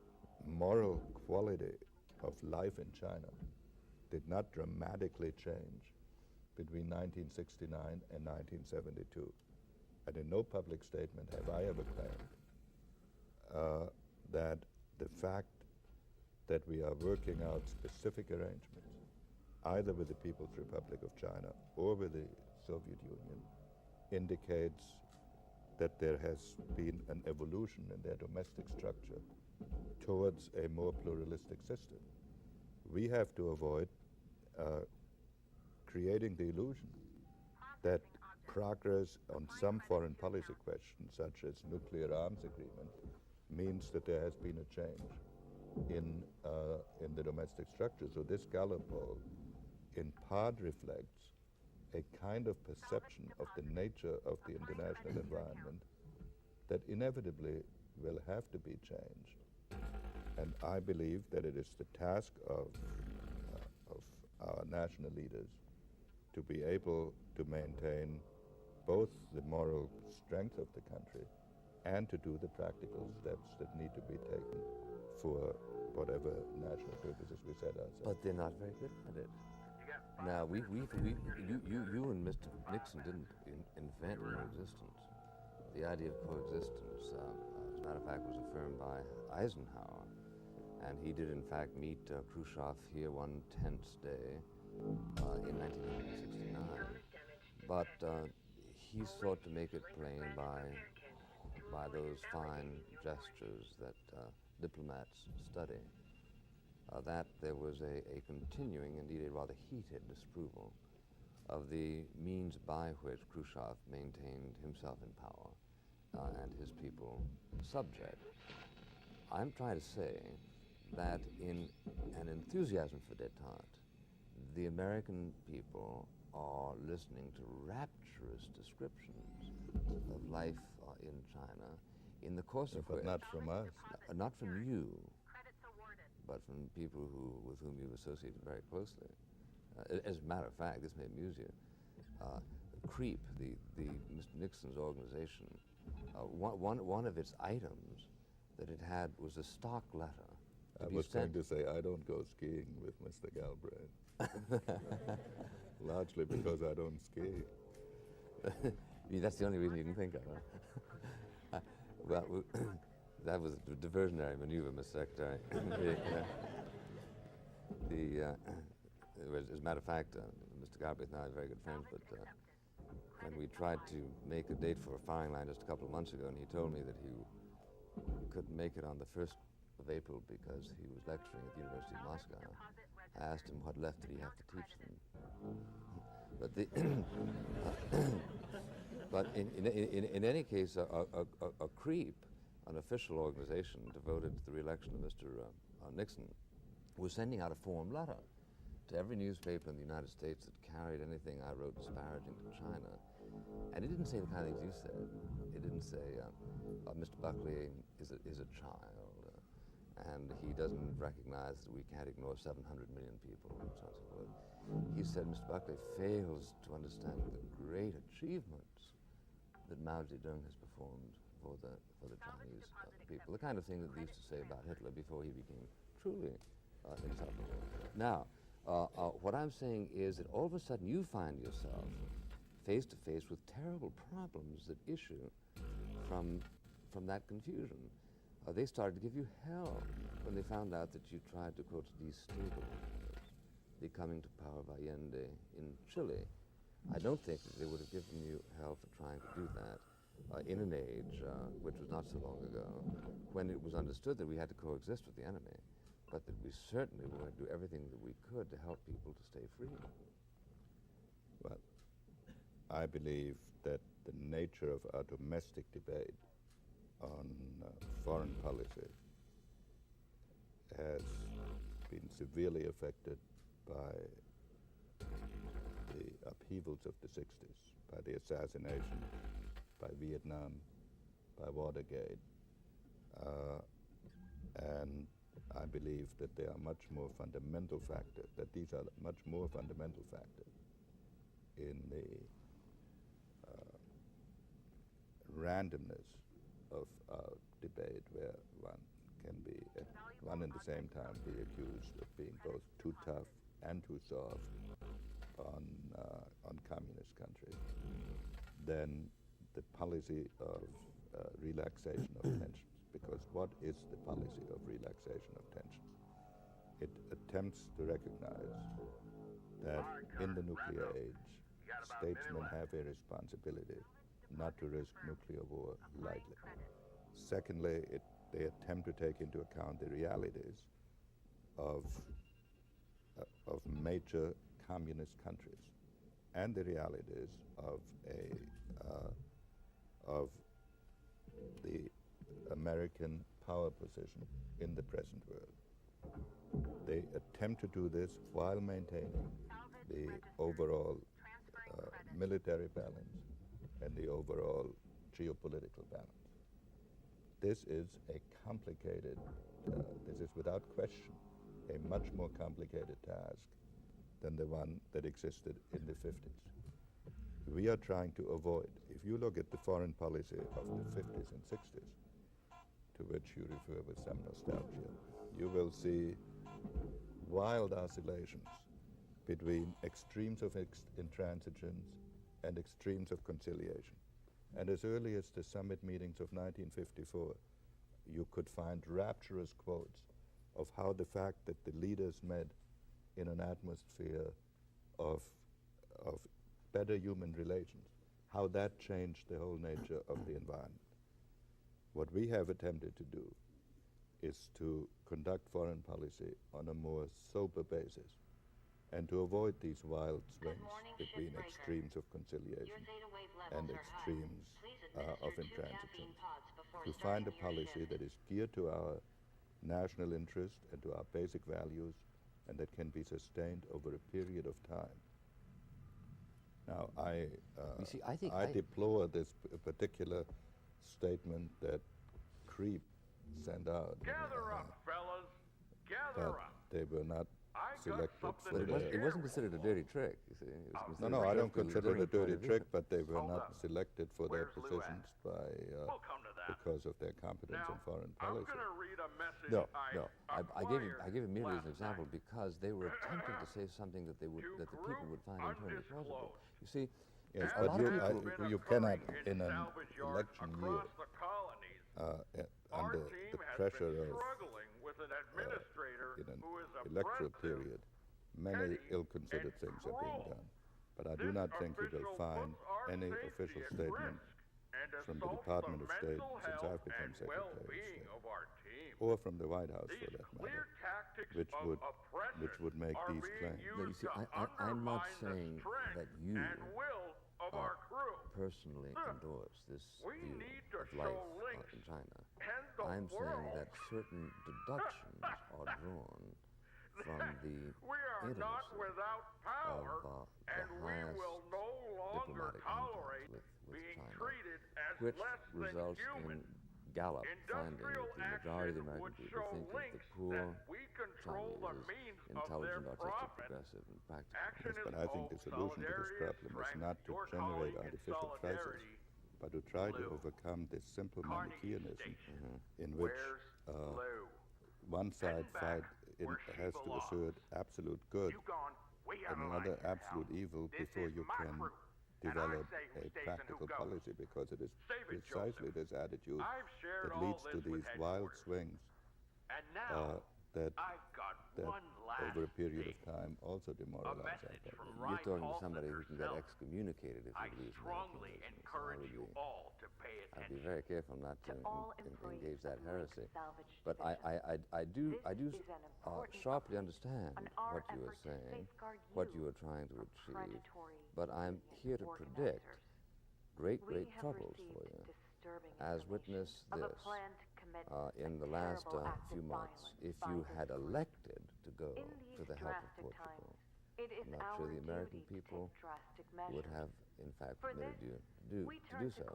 moral quality of life in China did not dramatically change between 1969 and 1972. And in no public statement have I ever claimed that the fact that we are working out specific arrangements, either with the People's Republic of China or with the Soviet Union, indicates that there has been an evolution in their domestic structure towards a more pluralistic system. We have to avoid creating the illusion that progress on some foreign policy questions, such as nuclear arms agreement, means that there has been a change in the domestic structure. So this Gallup poll in part reflects a kind of perception of the nature of the international environment that inevitably will have to be changed. And I believe that it is the task of our national leaders to be able to maintain both the moral strength of the country and to do the practical steps that need to be taken for whatever national purposes we set ourselves. But they're not very good at it. Now, you and Mr. Nixon didn't invent coexistence. The idea of coexistence, as a matter of fact, was affirmed by Eisenhower. And he did, in fact, meet Khrushchev here one tense day in 1969. But he sought to make it plain by those fine gestures that diplomats study, that there was a continuing, indeed a rather heated disapproval of the means by which Khrushchev maintained himself in power and his people subject. I'm trying to say that in an enthusiasm for détente, the American people are listening to rapturous descriptions of life in China, in the course of but which... not from us. Not from you, but from people with whom you've associated very closely. As a matter of fact, this may amuse you, CREEP, the Mr. Nixon's organization, one of its items that it had was a stock letter. I was going to say, I don't go skiing with Mr. Galbraith. Largely because I don't ski. That's the only reason you can think of, huh? Well, that was a diversionary maneuver, Mr. Secretary. As a matter of fact, Mr. Galbraith and I are very good friends, but when we tried to make a date for a firing line just a couple of months ago, and he told me that he couldn't make it on the 1st of April because he was lecturing at the University of Moscow, I asked him what left did he have to teach them. But in any case, a CREEP, an official organization devoted to the re-election of Mr. Nixon, was sending out a form letter to every newspaper in the United States that carried anything I wrote disparaging to China. And it didn't say the kind of things you said. It didn't say, Mr. Buckley is a child, and he doesn't recognize that we can't ignore 700 million people, and so on and so forth. He said Mr. Buckley fails to understand the great achievements that Mao Zedong has performed for the Chinese people, the kind of thing that they used to say about Hitler before he became truly insufferable. Now, what I'm saying is that all of a sudden you find yourself face to face with terrible problems that issue from that confusion. They started to give you hell when they found out that you tried to, quote, destabilize the coming to power of Allende in Chile. I don't think that they would have given you hell for trying to do that in an age, which was not so long ago, when it was understood that we had to coexist with the enemy, but that we certainly were going to do everything that we could to help people to stay free. Well, I believe that the nature of our domestic debate on foreign policy has been severely affected by the upheavals of the 60s, by the assassination, by Vietnam, by Watergate. And I believe that there are much more fundamental factors, that these are much more fundamental factors in the randomness of our debate where one can be at one and the same time be accused of being both too tough and too soft on communist countries, then the policy of relaxation of tensions. Because what is the policy of relaxation of tensions? It attempts to recognize that in the nuclear age, statesmen have a responsibility not to risk nuclear war lightly. Secondly, they attempt to take into account the realities of major communist countries and the realities of the American power position in the present world. They attempt to do this while maintaining the overall military balance and the overall geopolitical balance. This is a complicated, this is without question a much more complicated task than the one that existed in the 50s. We are trying to avoid, if you look at the foreign policy of the 50s and 60s, to which you refer with some nostalgia, you will see wild oscillations between extremes of intransigence and extremes of conciliation. And as early as the summit meetings of 1954, you could find rapturous quotes of how the fact that the leaders met in an atmosphere of better human relations, how that changed the whole nature of the environment. What we have attempted to do is to conduct foreign policy on a more sober basis and to avoid these wild swings between extremes of conciliation and extremes of intransigence. To find a policy that is geared to our national interest and to our basic values and that can be sustained over a period of time. Now, I deplore this particular statement that Creep sent out. Gather up, fellas. Gather up. They were not selected for It wasn't considered a dirty trick, you see. It was No, I don't consider it a dirty trick, but they were Hold not up. selected for their Where's Lou positions by We'll come to that. because of their competence in foreign I'm policy. going to read a message No. I I gave immediately as an example because they were attempting to say something that the people would find internally plausible. You see, Yes, a lot but of people you cannot, in an election year, under the pressure of in an electoral period, many ill-considered things are being done. But I do not think you will find any official statement from the Department of State since I've become Secretary of State, or from the White House for that matter, which would make these claims. No, you see, I'm not saying that you personally endorse this view of life in China. I'm saying that certain deductions are drawn from the intimacy of the highest diplomatic contacts with China, which results in Gallup finding that the majority of the American people think that the poor Chinese is intelligent, artistic, progressive, and practical. Yes, but I think the solution to this problem is not to generate artificial crisis, but to try to overcome this simple Manichaeanism in which one side has to assert absolute good and another absolute evil before you can develop a practical policy, because it is precisely this attitude that leads to these wild swings that over a period of time also demoralize our public. You're talking to somebody who can get excommunicated if he believes in I'd be very careful not to engage that heresy. But I do sharply understand what you are saying, what you are trying to achieve, but I'm here to predict great troubles for you. As witness this, in the last few months, if you had elected to go to the help of Portugal, I'm not sure the American people would have, in fact, permitted you to do so.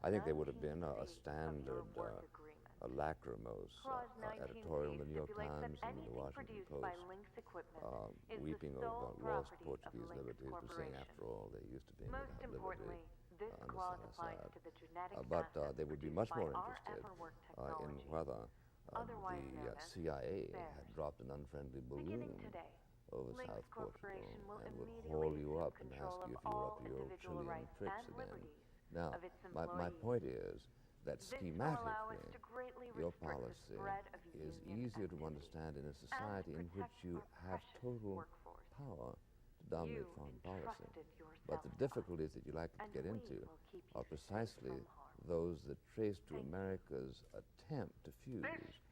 I think there would have been a standard, a lachrymose editorial in the New York Times and in the Washington Post, weeping over lost Portuguese liberties, but saying, after all, they used to be able to have liberty. This under clause Saad applies Assad. to the genetic But assets they would be produced much by more our interested Everwork in technology, whether otherwise the known as CIA spares. had dropped an unfriendly Beginning balloon today, over Lynx South Corporation Portugal will and would immediately haul you assume up and control ask you of if you were all up to your individual Chilean rights tricks and again. liberties Now, of its my employees. point is that This will allow us schematically, to greatly your restrict the policy spread of is union easier to activity understand in a and society in which protect you our have precious total workforce. power to dominate You foreign policy. entrusted But the yourself to us, difficulties that you like to and get we into will keep are you safe precisely from harm. those that trace to America's attempt to fuse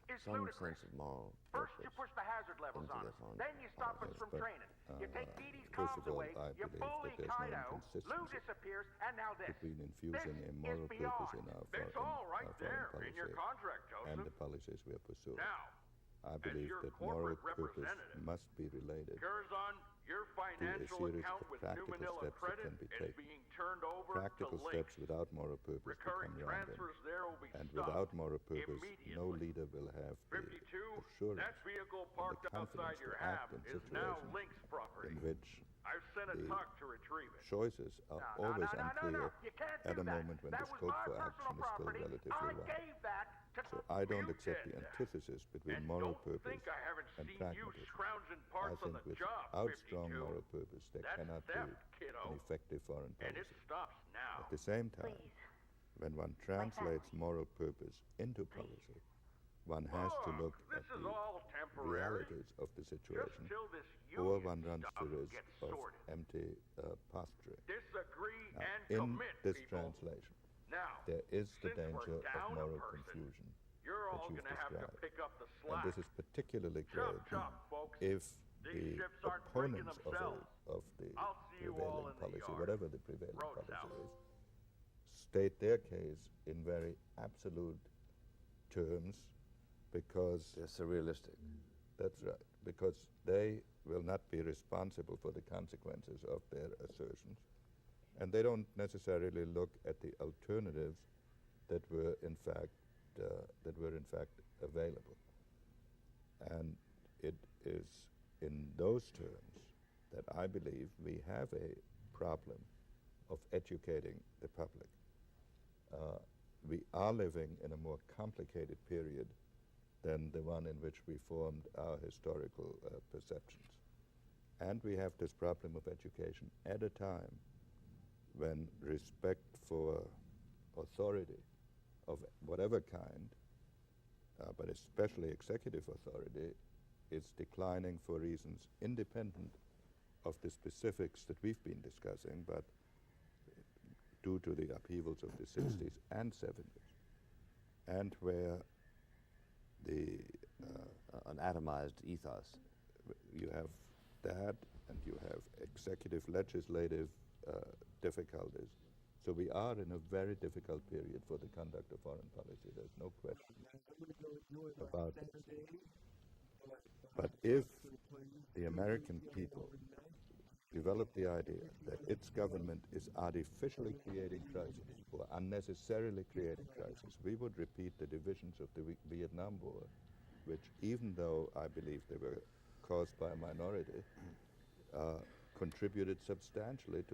is some ludicrous. sense of moral First, purpose you push the hazard levels into on their us. foreign Then you stop us policy. from but, training. You take Dee Dee's first comms of all, away, I you believe fully that there's no Kaido, Lou inconsistency disappears, and now this. between infusing a moral beyond. purpose in our It's all right there foreign in your policy contract, and Joseph. the policies we are pursuing. Now, I believe your that moral corporate purpose representative, must be related Curzon, your to a financial series account of with New practical Manila steps that Credit can be is taken. being turned over Practical to steps Lynx. without moral purpose Recurring become random. transfers there will be And stopped without moral purpose, no immediately. leader will have the 52, assurance that vehicle and parked the confidence outside to your act hab in is now situations Lynx property. in which I've sent a the tuck to retrieve it. choices are always unclear You can't at do a that. moment when That the was scope my for personal action is still property. relatively I wide. gave that to So I don't you accept did. the antithesis between And moral don't purpose think I haven't and seen you pragmatism. scrounging I parts on think the job, without strong 52. moral purpose, there That's cannot theft, be kiddo. an effective foreign And it policy. stops now. At the same time, when one translates moral purpose into policy, one has to look at this is the all temporary. realities of the situation, till this or union one runs the stuff risk gets of sorted. empty posturing. Disagree Now, and in commit, this people. translation, Now, there is the since we're danger of down a moral person, confusion you're all that you've gonna have to described. pick up the And slack. this is particularly Chop, great chop, folks. if These the ships aren't breaking opponents themselves. of the I'll see you all prevailing in the policy, yard. whatever the prevailing Road's policy out. is, state their case in very absolute terms because they're surrealistic. That's right, because they will not be responsible for the consequences of their assertions, and they don't necessarily look at the alternatives that were in fact available. And it is in those terms that I believe we have a problem of educating the public. We are living in a more complicated period than the one in which we formed our historical perceptions. And we have this problem of education at a time when respect for authority of whatever kind, but especially executive authority, is declining for reasons independent of the specifics that we've been discussing, but due to the upheavals of the 60s and 70s, and where the an atomized ethos. You have that, and you have executive, legislative difficulties. So we are in a very difficult period for the conduct of foreign policy. There's no question about it. But if the American people develop the idea that its government is artificially creating crisis or unnecessarily creating crisis, we would repeat the divisions of the Vietnam War, which, even though I believe they were caused by a minority, contributed substantially to